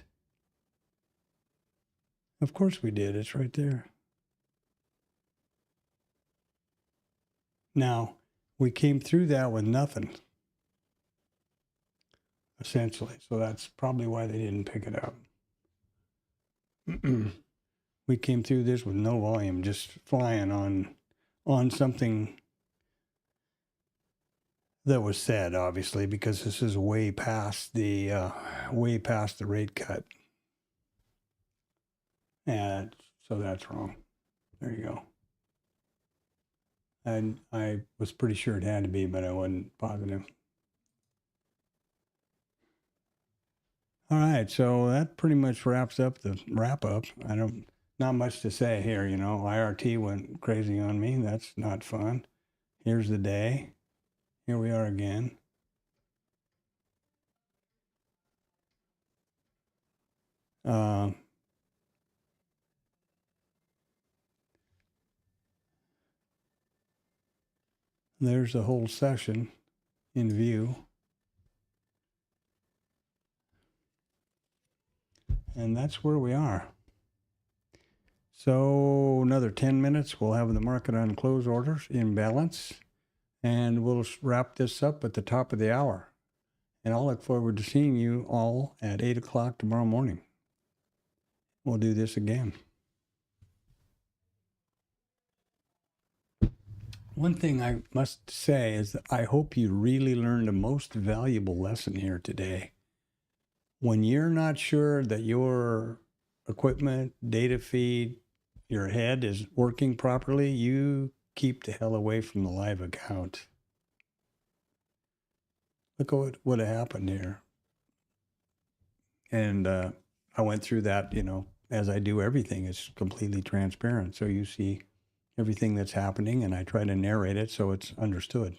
Of course we did. It's right there. Now, we came through that with nothing, essentially. So that's probably why they didn't pick it up. We came through this with no volume, just flying on something that was said, obviously, because this is way past the rate cut. And so that's wrong. There you go. And I was pretty sure it had to be, but I wasn't positive. All right, so that pretty much wraps up the wrap up. Not much to say here, IRT went crazy on me. That's not fun. Here's the day. Here we are again. There's the whole session in view. And that's where we are. So another 10 minutes, we'll have the market on close orders in balance. And we'll wrap this up at the top of the hour. And I'll look forward to seeing you all at 8 o'clock tomorrow morning. We'll do this again. One thing I must say is that I hope you really learned a most valuable lesson here today. When you're not sure that your equipment, data feed, your head is working properly, you keep the hell away from the live account. Look at what happened here. And I went through that, as I do everything. It's completely transparent. So you see everything that's happening, and I try to narrate it so it's understood.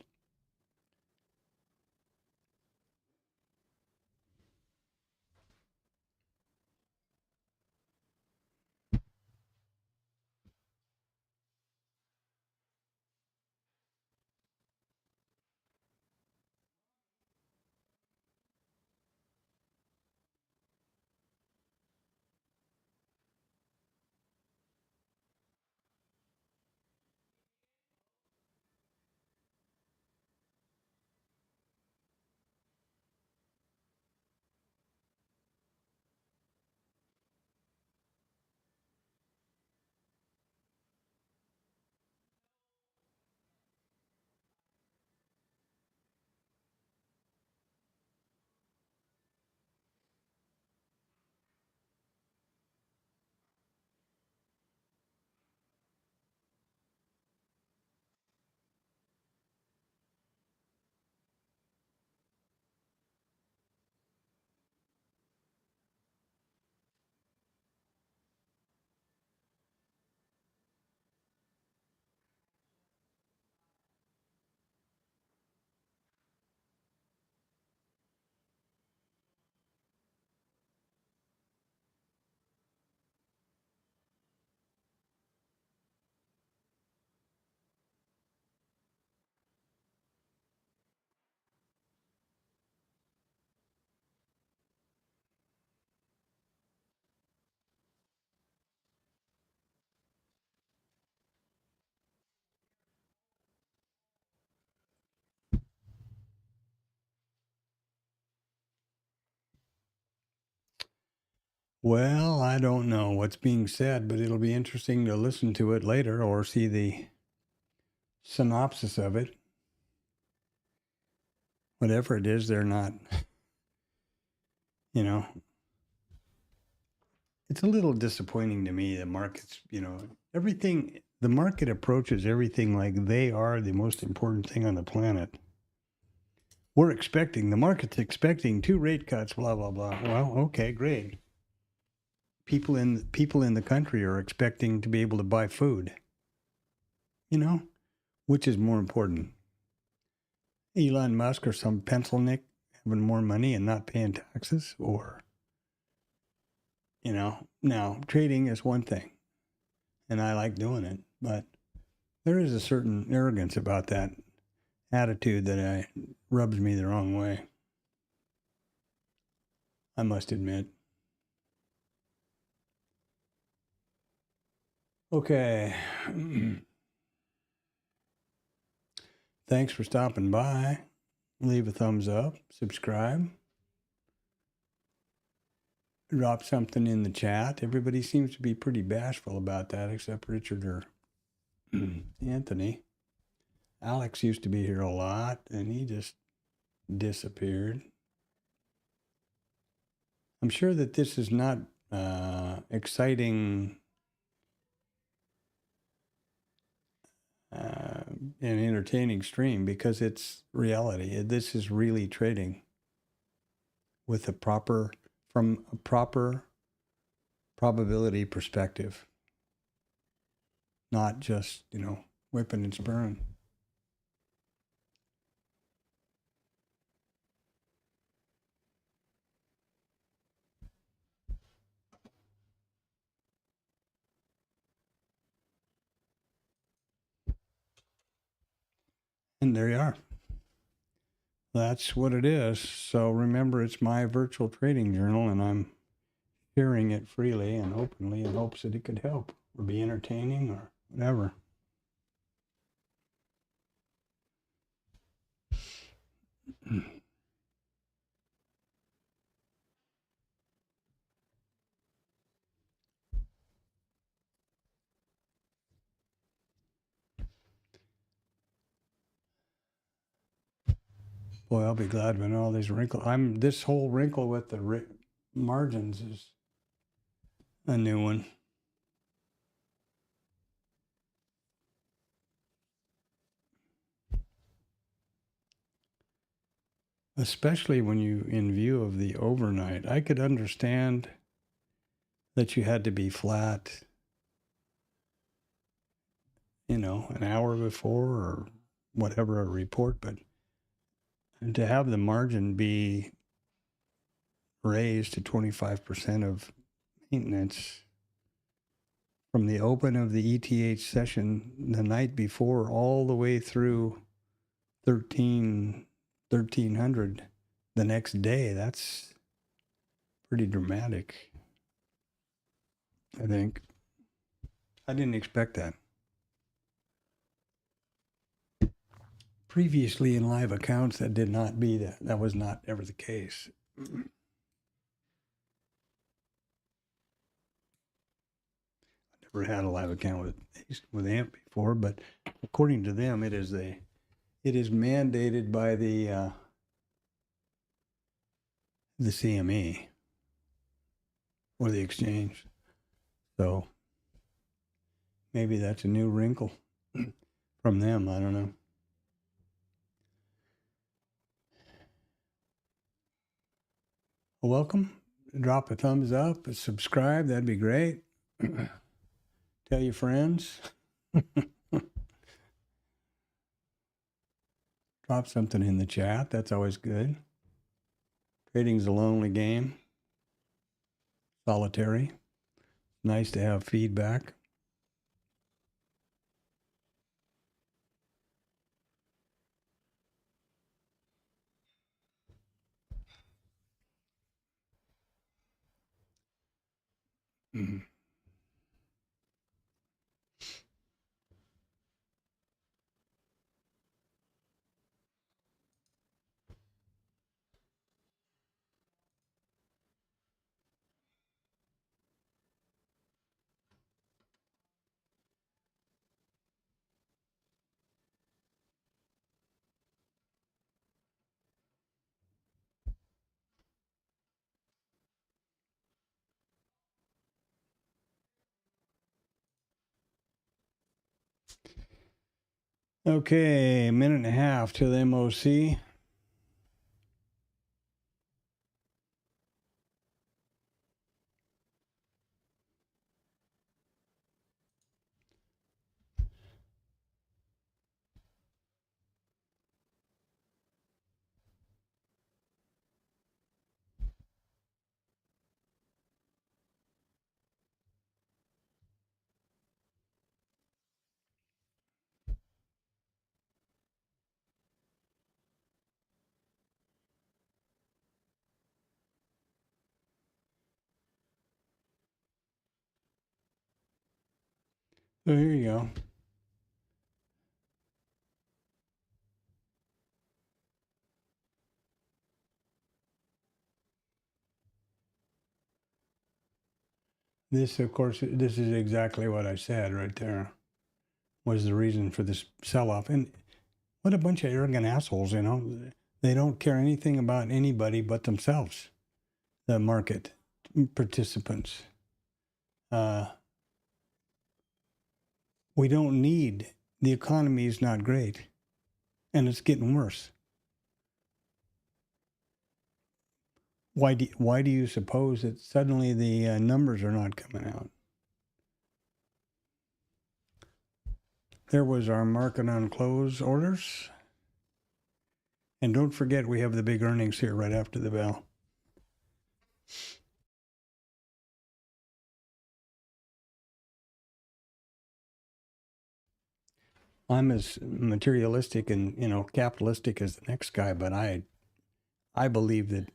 Well, I don't know what's being said, but it'll be interesting to listen to it later or see the synopsis of it. Whatever it is, they're not, you know, it's a little disappointing to me. The markets, everything, the market approaches everything like they are the most important thing on the planet. The market's expecting 2 rate cuts, blah, blah, blah. Well, okay, great. People in the country are expecting to be able to buy food. Which is more important? Elon Musk or some pencilneck having more money and not paying taxes? Or, now trading is one thing, and I like doing it, but there is a certain arrogance about that attitude that rubs me the wrong way, I must admit. Okay. Thanks for stopping by. Leave a thumbs up, subscribe, drop something in the chat. Everybody seems to be pretty bashful about that, except Richard or Anthony. Alex used to be here a lot, and he just disappeared. I'm sure that this is not exciting and entertaining stream because it's reality. This is really trading with from a proper probability perspective, not just, whipping and spurring. And there you are. That's what it is. So remember, it's my virtual trading journal, and I'm sharing it freely and openly in hopes that it could help or be entertaining or whatever. Boy, I'll be glad when all these wrinkles. This whole wrinkle with the margins is a new one. Especially when in view of the overnight. I could understand that you had to be flat, an hour before or whatever a report, but to have the margin be raised to 25% of maintenance from the open of the ETH session the night before all the way through 1300 the next day, that's pretty dramatic, I think. I didn't expect that. Previously in live accounts, that was not ever the case. Never had a live account with AMP before, but according to them, it is mandated by the CME or the exchange. So maybe that's a new wrinkle from them. I don't know. Well, welcome. Drop a thumbs up, subscribe. That'd be great. Tell your friends. Drop something in the chat. That's always good. Trading's a lonely game. Solitary. Nice to have feedback. Mm-hmm. Okay, a minute and a half till the MOC. So here you go. This, of course, this is exactly what I said right there. Was the reason for this sell-off. And what a bunch of arrogant assholes, you know. They don't care anything about anybody but themselves, the market participants. We don't need, the economy is not great, and it's getting worse. Why do you suppose that suddenly the numbers are not coming out? There was our market on close orders. And don't forget, we have the big earnings here right after the bell. I'm as materialistic and, you know, capitalistic as the next guy, but I believe that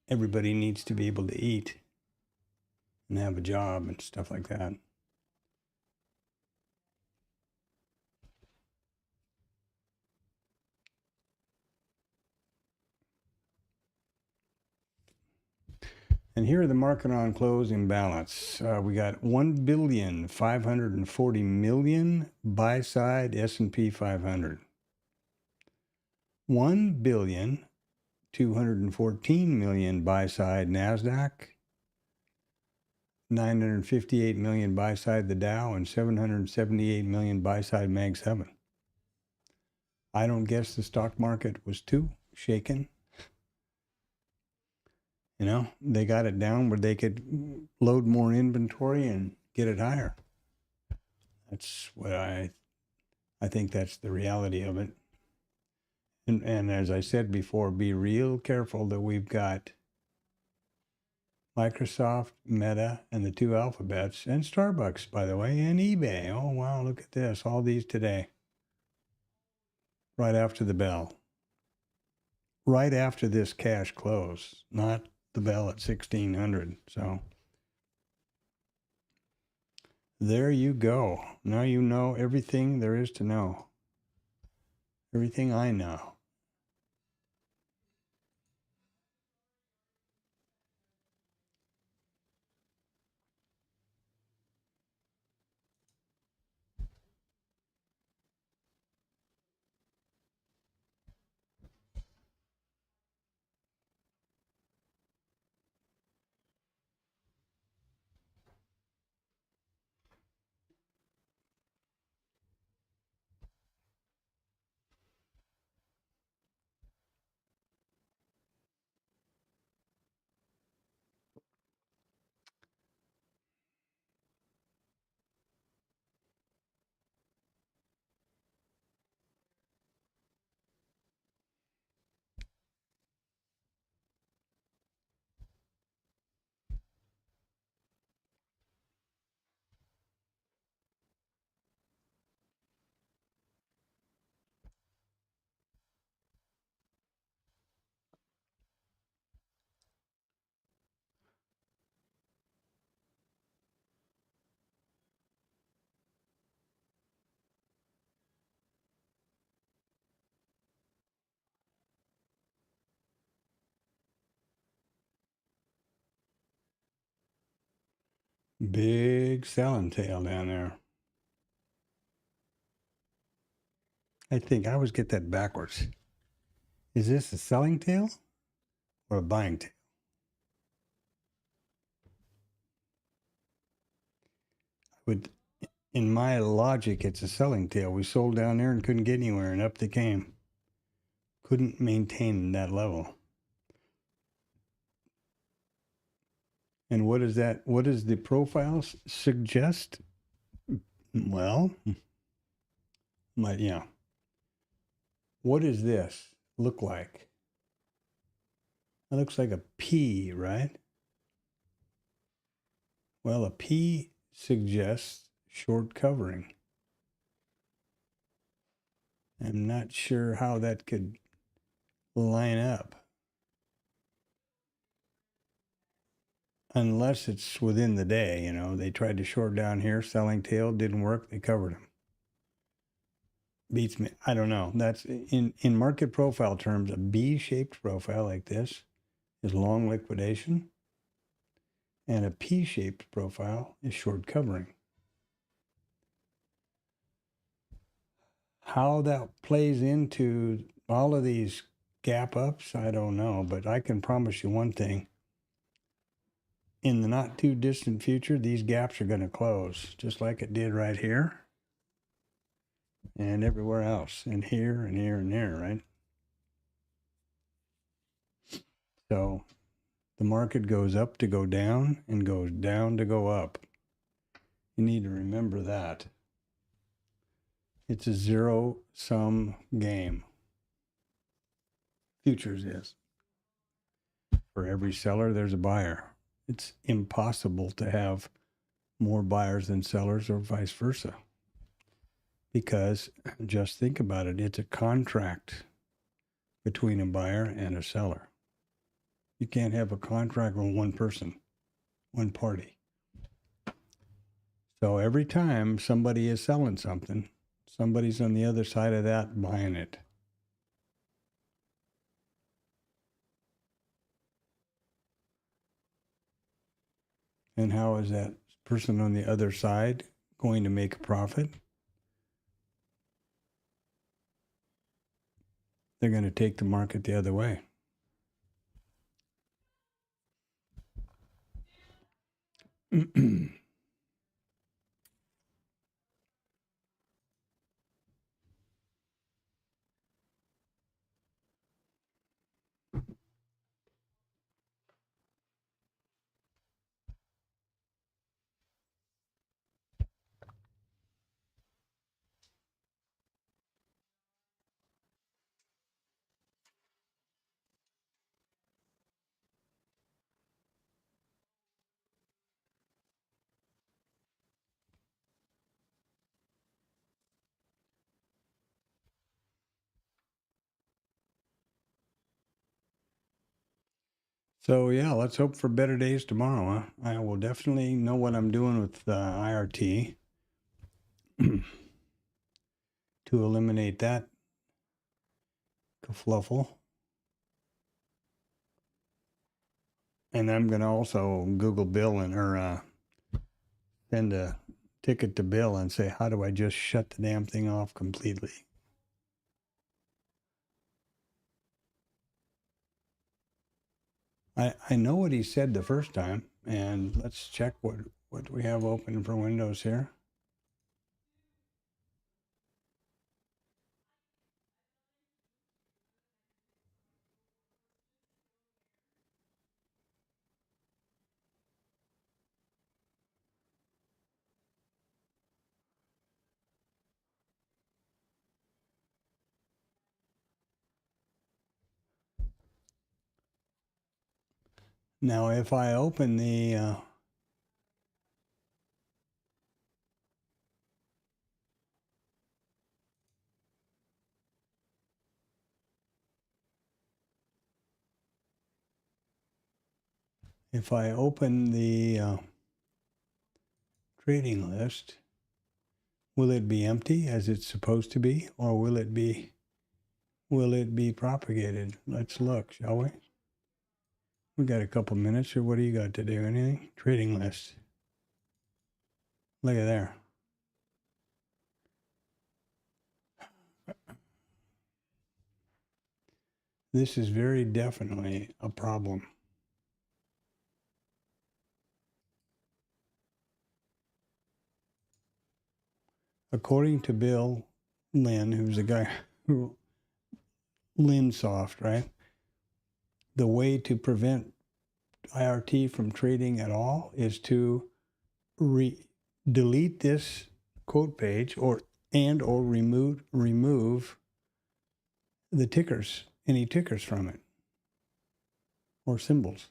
everybody needs to be able to eat and have a job and stuff like that. And here are the market on close imbalance. We got 1,540,000,000 buy side S&P 500. 1,214,000,000 buy side NASDAQ. 958 million buy side the Dow, and 778 million buy side Mag 7. I don't guess the stock market was too shaken. You know, they got it down where they could load more inventory and get it higher. That's what I think that's the reality of it. And as I said before, be real careful that we've got Microsoft, Meta, and the two alphabets, and Starbucks, by the way, and eBay. Oh, wow, look at this. All these today. Right after the bell. Right after this cash close, not the bell at 1600. So there you go. Now you know everything there is to know. Everything I know. Big selling tail down there. I think I always get that backwards. Is this a selling tail or a buying tail? in my logic, it's a selling tail. We sold down there and couldn't get anywhere, and up they came. Couldn't maintain that level. And what is that? What does the profile suggest? Well, yeah. What does this look like? It looks like a P, right? Well, a P suggests short covering. I'm not sure how that could line up. Unless it's within the day, you know, they tried to short down here, selling tail, didn't work, they covered them. Beats me. I don't know. That's in market profile terms, a B-shaped profile like this is long liquidation, and a P-shaped profile is short covering. How that plays into all of these gap ups, I don't know, but I can promise you one thing. In the not too distant future, these gaps are going to close, just like it did right here and everywhere else, and here and here and there, right? So the market goes up to go down and goes down to go up. You need to remember that. It's a zero-sum game. Futures is. For every seller, there's a buyer. It's impossible to have more buyers than sellers or vice versa. Because just think about it, it's a contract between a buyer and a seller. You can't have a contract with one person, one party. So every time somebody is selling something, somebody's on the other side of that buying it. And how is that person on the other side going to make a profit? They're going to take the market the other way. So yeah, let's hope for better days tomorrow. Huh? I will definitely know what I'm doing with IRT to eliminate that kerfluffle. And I'm going to also Google Bill or send a ticket to Bill and say, how do I just shut the damn thing off completely? I know what he said the first time, and let's check what we have open for Windows here. Now, if I open the trading list, will it be empty as it's supposed to be, or will it be propagated? Let's look, shall we? We got a couple minutes, or what do you got to do? Anything? Trading list. Look at there. This is very definitely a problem. according to Bill Lynn, who's the guy who Linsoft, right? The way to prevent IRT from trading at all is to delete this quote page or remove the tickers, any tickers from it or symbols.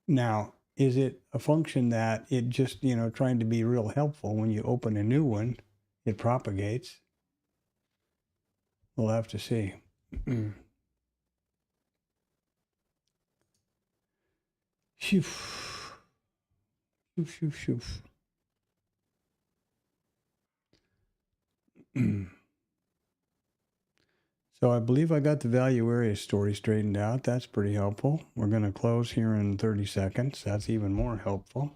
Now, is it a function that it just, trying to be real helpful when you open a new one, it propagates? We'll have to see. Shoof. Shoof, shoof, shoof. So I believe I got the value area story straightened out. That's pretty helpful. We're going to close here in 30 seconds. That's even more helpful.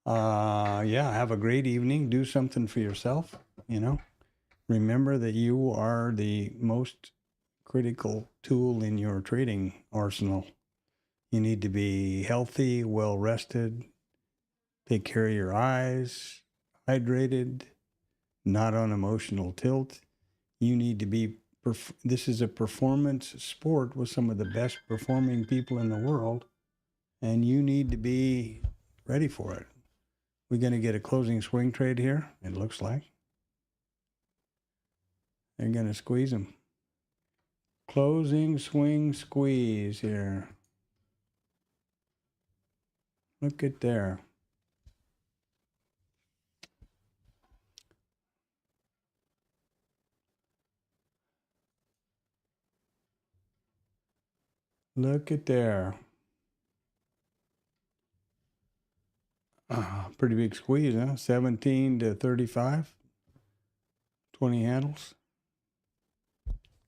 Yeah, have a great evening. Do something for yourself, Remember that you are the most critical tool in your trading arsenal. You need to be healthy, well rested, take care of your eyes, hydrated, not on emotional tilt. You need to be, this is a performance sport with some of the best performing people in the world, and you need to be ready for it. We're going to get a closing swing trade here, it looks like. They're going to squeeze them. Closing swing squeeze here. Look at there. Look at there. Pretty big squeeze, huh? 17 to 35. 20 handles.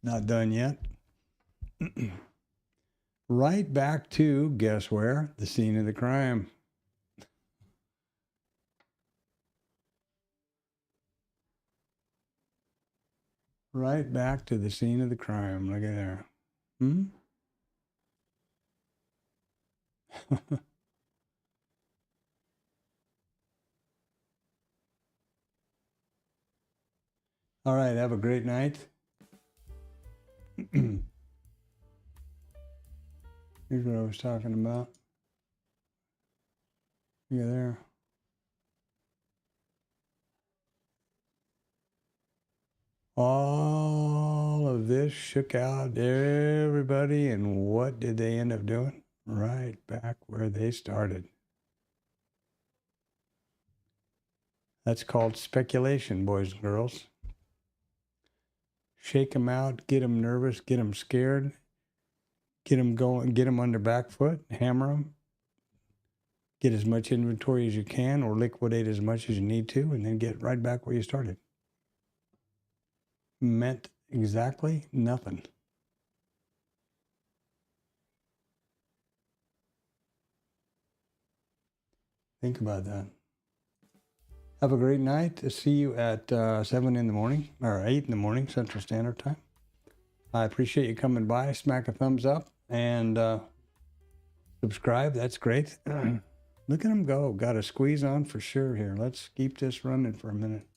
Not done yet. Right back to, guess where? The scene of the crime. Right back to the scene of the crime. Look at there. All right, have a great night. Here's what I was talking about. Look at there. All of this shook out everybody, and what did they end up doing? Right back where they started. That's called speculation, boys and girls. Shake them out, get them nervous, get them scared, get them going, get them on their back foot, hammer them, get as much inventory as you can or liquidate as much as you need to, and then get right back where you started. Meant exactly nothing. Think about that. Have a great night. See you at 7 in the morning, or 8 in the morning, Central Standard Time. I appreciate you coming by. Smack a thumbs up and subscribe. That's great. Look at them go. Got a squeeze on for sure here. Let's keep this running for a minute.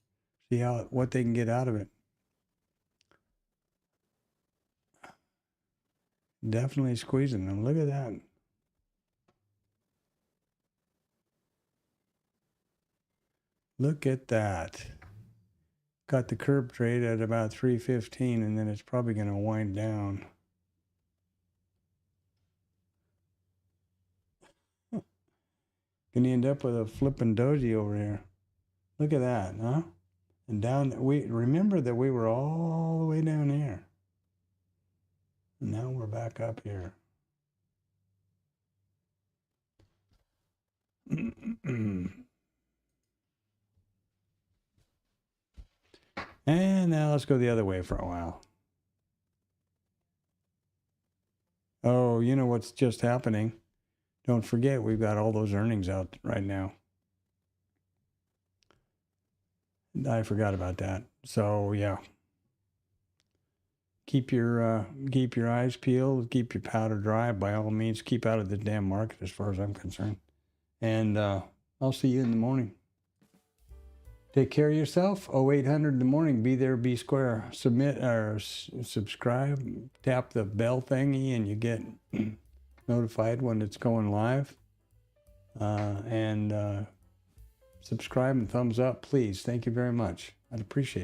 See what they can get out of it. Definitely squeezing them. Look at that. Look at that. Got the curb trade at about 315, and then it's probably going to wind down. Gonna end up with a flipping doji over here. Look at that, huh? And down, remember that we were all the way down here. And now we're back up here. And now let's go the other way for a while. Oh, you know what's just happening? Don't forget, we've got all those earnings out right now. I forgot about that. So yeah, keep your eyes peeled, keep your powder dry. By all means, keep out of the damn market as far as I'm concerned. And I'll see you in the morning. Take care of yourself. 0800 in the morning. Be there, be square. Submit or subscribe. Tap the bell thingy and you get notified when it's going live. And subscribe and thumbs up, please. Thank you very much. I'd appreciate it.